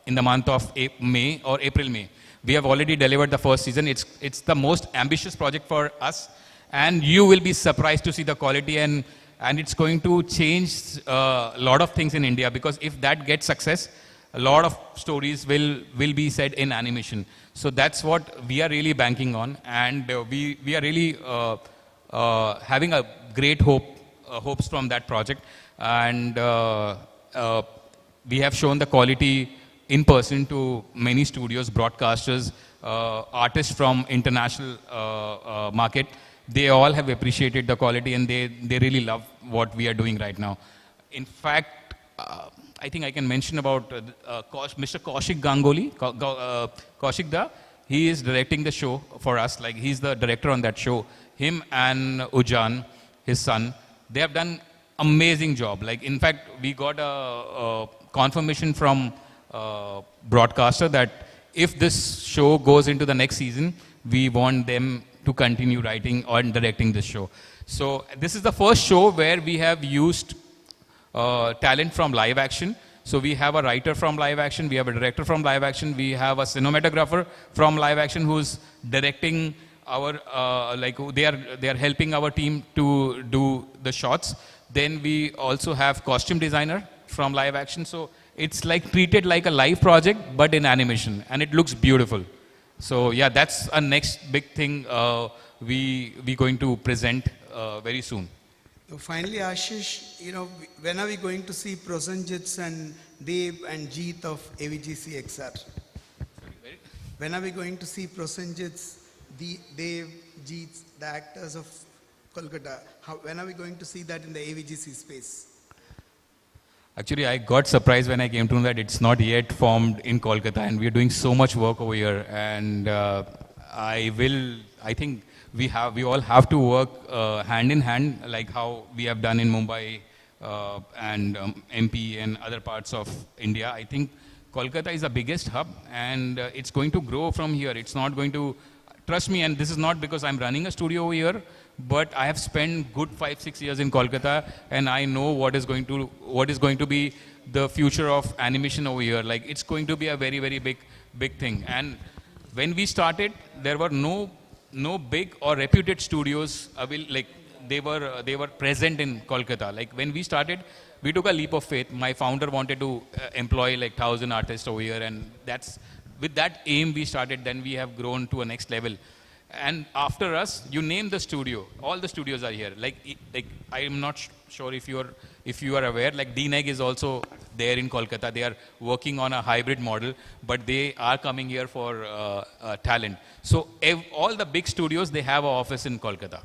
[SPEAKER 15] in the month of May or April-May. We have already delivered the first season. It's the most ambitious project for us, and you will be surprised to see the quality, and it's going to change a lot of things in India, because if that gets success, a lot of stories will be said in animation. So that's what we are really banking on, and we are really having a great hopes from that project, and we have shown the quality in person to many studios, broadcasters, artists from international market. They all have appreciated the quality, and they really love what we are doing right now. In fact, I think I can mention about Mr. Kaushik Ganguly, Kaushik Da. He is directing the show for us. He's the director on that show. Him and Ujan, his son, they have done amazing job. In fact, we got a confirmation from broadcaster that if this show goes into the next season, we want them to continue writing or directing this show. So this is the first show where we have used talent from live action. So we have a writer from live action, we have a director from live action, we have a cinematographer from live action who's directing our, they are helping our team to do the shots. Then we also have costume designer from live action. So it's treated like a live project, but in animation, and it looks beautiful. So yeah, that's a next big thing we going to present very soon.
[SPEAKER 3] Finally, Ashish, when are we going to see Prosenjit and Dev and Jeet of AVGC XR? When are we going to see Prosenjit, Dev, Jeet, the actors of Kolkata? When are we going to see that in the AVGC space?
[SPEAKER 15] Actually, I got surprised when I came to know that it's not yet formed in Kolkata, and we are doing so much work over here. And I think we all have to work hand in hand, like how we have done in Mumbai and MP and other parts of India. I think Kolkata is the biggest hub, and it's going to grow from here. It's not going to, trust me, and this is not because I'm running a studio over here, but I have spent good 5-6 years in Kolkata, and I know what is going to be the future of animation over here. It's going to be a very, very big thing. And when we started, there were no big or reputed studios they were present in Kolkata. When we started, we took a leap of faith. My founder wanted to employ 1,000 artists over here, and with that aim we started. Then we have grown to a next level. And after us, you name the studio. All the studios are here. I am not sure if you are aware. DNEG is also there in Kolkata. They are working on a hybrid model, but they are coming here for talent. So all the big studios, they have an office in Kolkata.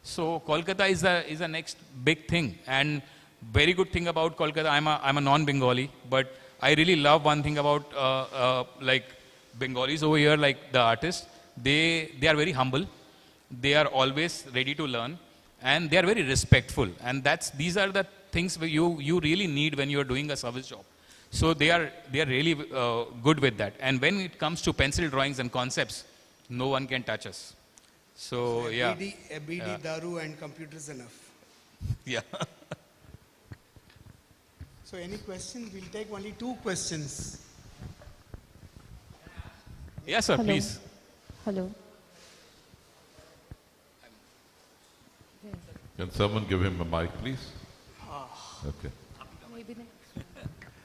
[SPEAKER 15] So Kolkata is the next big thing. And very good thing about Kolkata, I'm a non-Bengali, but I really love one thing about Bengalis over here, the artists. They are very humble. They are always ready to learn, and they are very respectful. And these are the things you really need when you are doing a service job. So they are really good with that. And when it comes to pencil drawings and concepts, no one can touch us. So yeah.
[SPEAKER 3] BD, Daru, and computers enough.
[SPEAKER 15] Yeah.
[SPEAKER 3] So any questions? We'll take only 2 questions.
[SPEAKER 15] Yes, sir,
[SPEAKER 7] Hello.
[SPEAKER 15] please.
[SPEAKER 7] Hello.
[SPEAKER 1] Can someone give him a mic, please? Okay.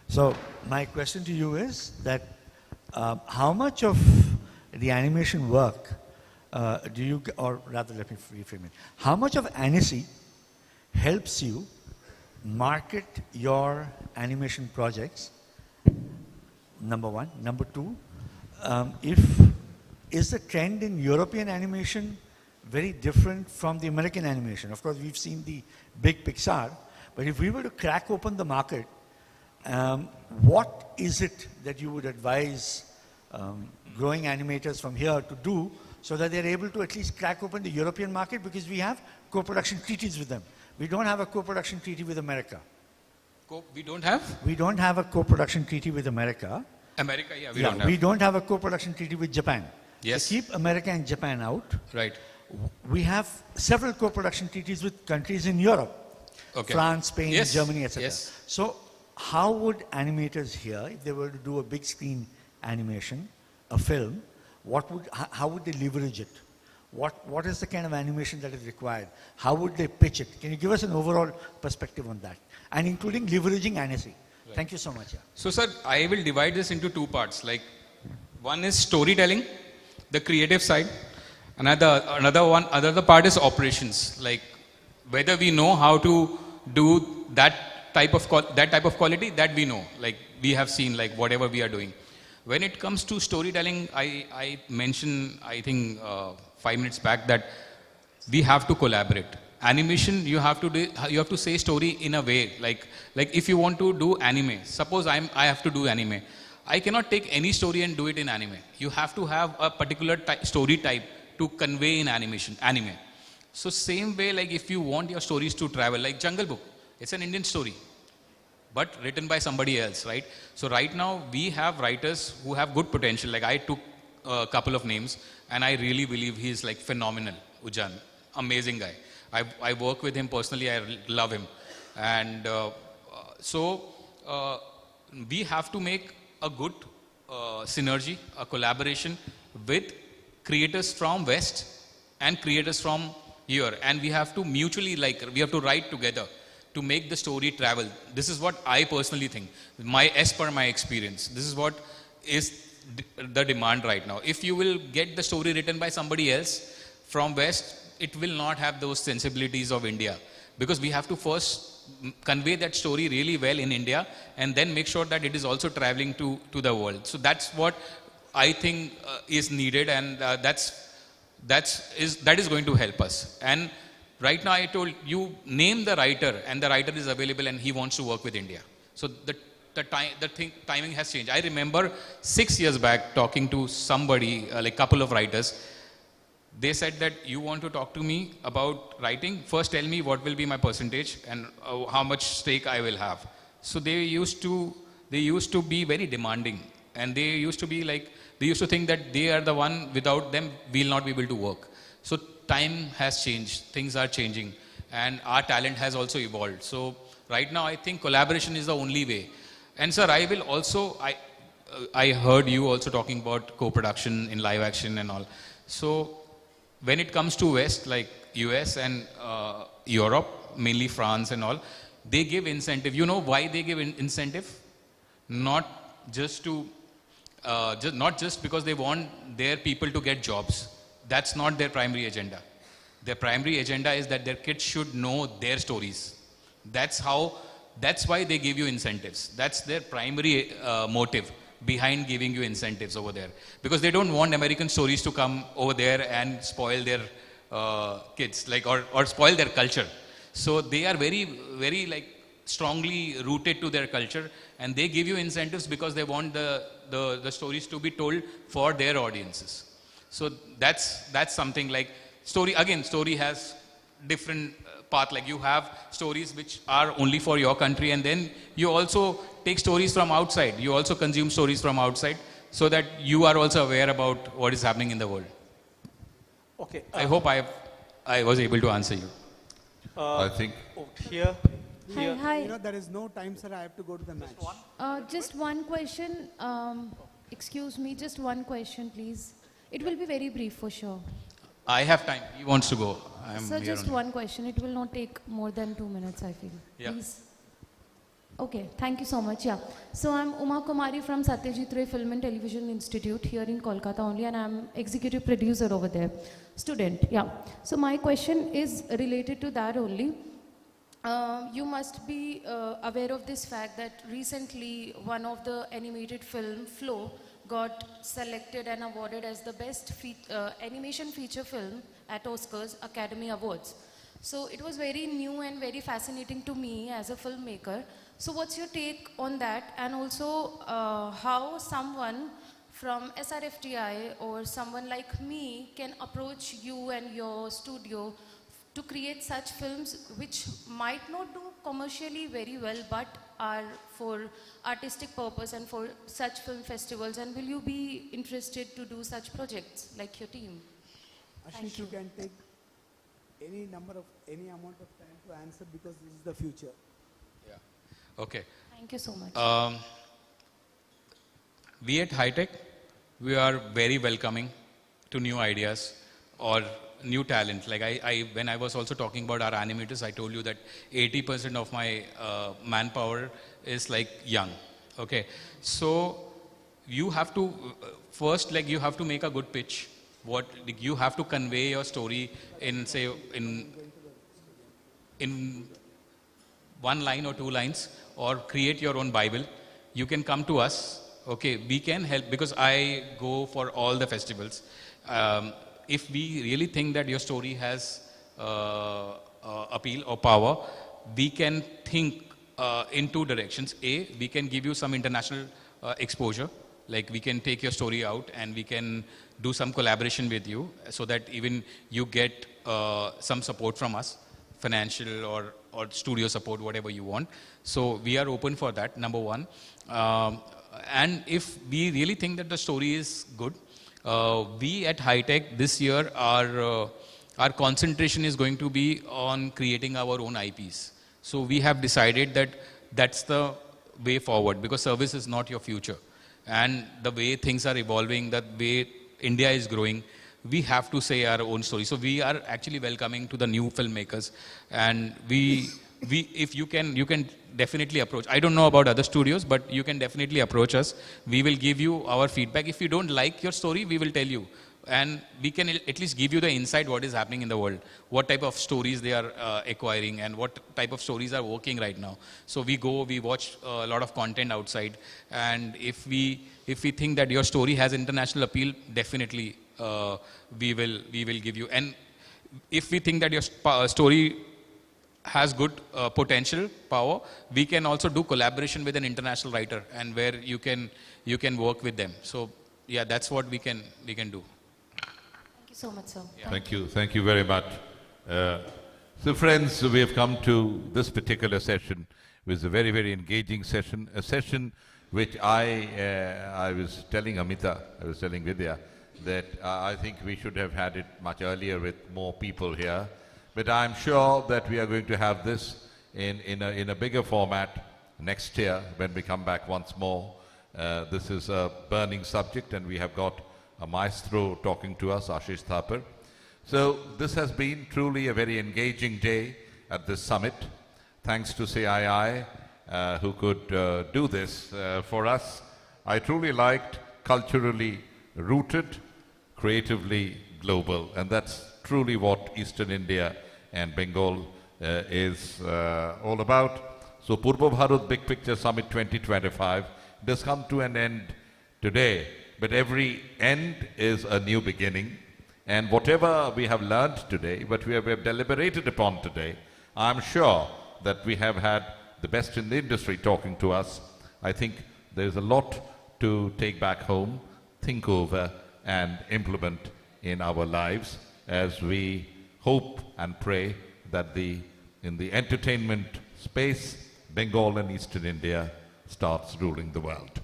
[SPEAKER 11] So my question to you is that how much of the animation work do you, or rather let me reframe it, how much of Annecy helps you market your animation projects, number one. Number two, is the trend in European animation very different from the American animation? Of course, we've seen the big Pixar, but if we were to crack open the market, what is it that you would advise growing animators from here to do so that they're able to at least crack open the European market? Because we have co-production treaties with them. We don't have a co-production treaty with America.
[SPEAKER 15] We don't have?
[SPEAKER 11] We don't have a co-production treaty with America.
[SPEAKER 15] America, yeah, we don't have.
[SPEAKER 11] We don't have a co-production treaty with Japan.
[SPEAKER 15] Yes.
[SPEAKER 11] So keep America and Japan out.
[SPEAKER 15] Right.
[SPEAKER 11] We have several co-production treaties with countries in Europe.
[SPEAKER 15] Okay.
[SPEAKER 11] France, Spain,
[SPEAKER 15] Yes.
[SPEAKER 11] Germany, etc.
[SPEAKER 15] Yes.
[SPEAKER 11] So how would animators here, if they were to do a big screen animation, a film, how would they leverage it? What is the kind of animation that is required? How would they pitch it? Can you give us an overall perspective on that? And including leveraging Annecy.
[SPEAKER 15] Right.
[SPEAKER 11] Thank you so much. Yeah.
[SPEAKER 15] So, sir, I will divide this into 2 parts. Like, one is storytelling, the creative side. Another part is operations. Like, whether we know how to do that type of quality, that we know. Like, we have seen, like, whatever we are doing. When it comes to storytelling, I mentioned, I think, 5 minutes back that we have to collaborate. Animation, you have to say story in a way, like if you want to do anime, suppose I have to do anime, I cannot take any story and do it in anime. You have to have a particular story type to convey in anime. So same way, like if you want your stories to travel, like Jungle Book, it's an Indian story, but written by somebody else, right? So right now we have writers who have good potential. Like I took a couple of names, and I really believe he's like phenomenal. Ujjan, amazing guy. I work with him personally. I love him, and we have to make a good synergy, a collaboration with creators from West and creators from here, and we have to mutually we have to write together to make the story travel. This is what I personally think. As per my experience, this is what is the demand right now. If you will get the story written by somebody else from West, it will not have those sensibilities of India, because we have to first convey that story really well in India and then make sure that it is also traveling to the world. So that's what I think is needed, and that is going to help us. And right now I told you, name the writer, and the writer is available and he wants to work with India. So timing has changed. I remember 6 years back talking to somebody, like couple of writers. They said that you want to talk to me about writing, first tell me what will be my percentage and how much stake I will have. So they used to be very demanding, and they used to think that they are the one, without them we'll not be able to work. So time has changed, things are changing, and our talent has also evolved. So right now I think collaboration is the only way. And sir, I heard you also talking about co-production in live action and all. So when it comes to West, like US and Europe, mainly France and all, they give incentive. You know why they give incentive? Not just because they want their people to get jobs. That's not their primary agenda. Their primary agenda is that their kids should know their stories. That's why they give you incentives. That's their primary motive behind giving you incentives over there, because they don't want American stories to come over there and spoil their kids, or spoil their culture. So they are very, very strongly rooted to their culture, and they give you incentives because they want the stories to be told for their audiences. So that's something like story. Again, story has different path. Like you have stories which are only for your country, and then you also take stories from outside. You also consume stories from outside, so that you are also aware about what is happening in the world.
[SPEAKER 4] Okay.
[SPEAKER 15] I hope I was able to answer you.
[SPEAKER 1] I think.
[SPEAKER 7] Here.
[SPEAKER 16] Hi.
[SPEAKER 3] You know, there is no time, sir. I have to go to the match.
[SPEAKER 16] Just one question. Excuse me, just one question, please. It will be very brief for sure.
[SPEAKER 15] I have time. He wants to go.
[SPEAKER 16] Sir, just one question. It will not take more than 2 minutes, I feel.
[SPEAKER 15] Yeah.
[SPEAKER 16] Please. Okay, thank you so much. Yeah. So I'm Uma Kumari from Satyajit Ray Film and Television Institute here in Kolkata only, and I'm executive producer over there. Student, yeah. So my question is related to that only. You must be aware of this fact that recently one of the animated film, Flow, got selected and awarded as the best animation feature film at Oscars Academy Awards. So it was very new and very fascinating to me as a filmmaker. So what's your take on that? And also how someone from SRFTI or someone like me can approach you and your studio to create such films which might not do commercially very well but are for artistic purpose and for such film festivals, and will you be interested to do such projects like your team?
[SPEAKER 3] Ashish, you can take any amount of time to answer because this is the future.
[SPEAKER 15] Yeah. Okay.
[SPEAKER 16] Thank you so much.
[SPEAKER 15] We at High Tech, we are very welcoming to new ideas or new talent. Like when I was also talking about our animators, I told you that 80% of my manpower is like young. Okay. So you have to, first like you have to make a good pitch. What you have to convey your story in say in 1 line or 2 lines, or create your own Bible. You can come to us. Okay, we can help because I go for all the festivals. If we really think that your story has appeal or power, we can think in 2 directions. A, we can give you some international exposure. Like we can take your story out and we can do some collaboration with you so that even you get some support from us, financial or studio support, whatever you want. So we are open for that, number one. And if we really think that the story is good, we at High Tech this year, our concentration is going to be on creating our own IPs. So we have decided that that's the way forward, because service is not your future. And the way things are evolving, the way India is growing, we have to say our own story. So we are actually welcoming to the new filmmakers, and if you can definitely approach. I don't know about other studios, but you can definitely approach us. We will give you our feedback. If you don't like your story, we will tell you, and we can at least give you the insight what is happening in the world, what type of stories they are acquiring, and what type of stories are working right now. So we watch a lot of content outside, and if we think that your story has international appeal, definitely we will give you. And if we think that your story has good potential, power, we can also do collaboration with an international writer, and where you can work with them. So yeah, that's what we can do.
[SPEAKER 16] Thank you so much, sir.
[SPEAKER 15] Yeah.
[SPEAKER 1] Thank you very much. So friends, we have come to this particular session, which is a very, very engaging session, a session which I was telling Amita, I was telling Vidya, that I think we should have had it much earlier with more people here. But I'm sure that we are going to have this in a bigger format next year when we come back once more. This is a burning subject, and we have got a maestro talking to us, Ashish Thapar. So this has been truly a very engaging day at this summit. Thanks to CII who could do this for us. I truly liked culturally rooted, creatively global, and that's truly what Eastern India and Bengal is all about. So Purbo Bharat Big Picture Summit 2025 does come to an end today, but every end is a new beginning. And whatever we have learned today, what we have deliberated upon today, I'm sure that we have had the best in the industry talking to us. I think there's a lot to take back home, think over, and implement in our lives, as we hope and pray that in the entertainment space, Bengal and Eastern India starts ruling the world.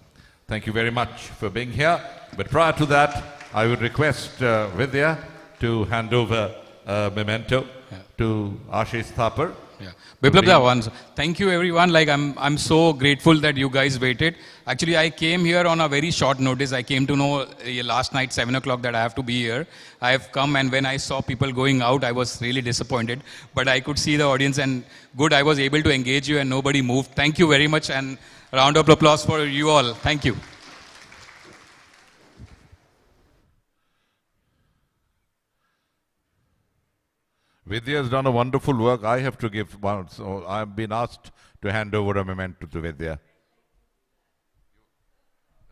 [SPEAKER 1] Thank you very much for being here. But prior to that, I would request Vidya to hand over a memento to Ashish Thapar.
[SPEAKER 15] Yeah. Biplab, once. Thank you everyone. Like I'm so grateful that you guys waited. Actually, I came here on a very short notice. I came to know last night, 7 o'clock, that I have to be here. I have come, and when I saw people going out, I was really disappointed. But I could see the audience, and good, I was able to engage you and nobody moved. Thank you very much, and a round of applause for you all. Thank you.
[SPEAKER 1] Vidya has done a wonderful work. I have to give one, so I've been asked to hand over a memento to Vidya.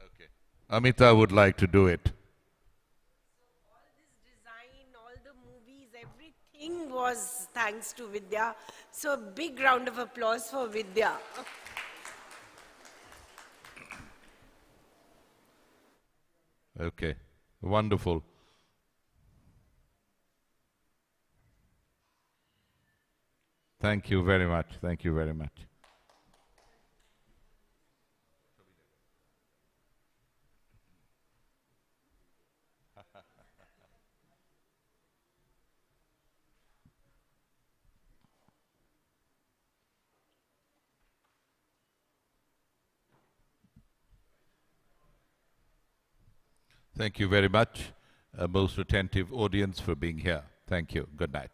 [SPEAKER 1] Okay. Amita would like to do it.
[SPEAKER 7] Everything was thanks to Vidya. So a big round of applause for Vidya.
[SPEAKER 1] Okay. Wonderful. Thank you very much. Thank you very much. Thank you very much, most attentive audience, for being here. Thank you. Good night.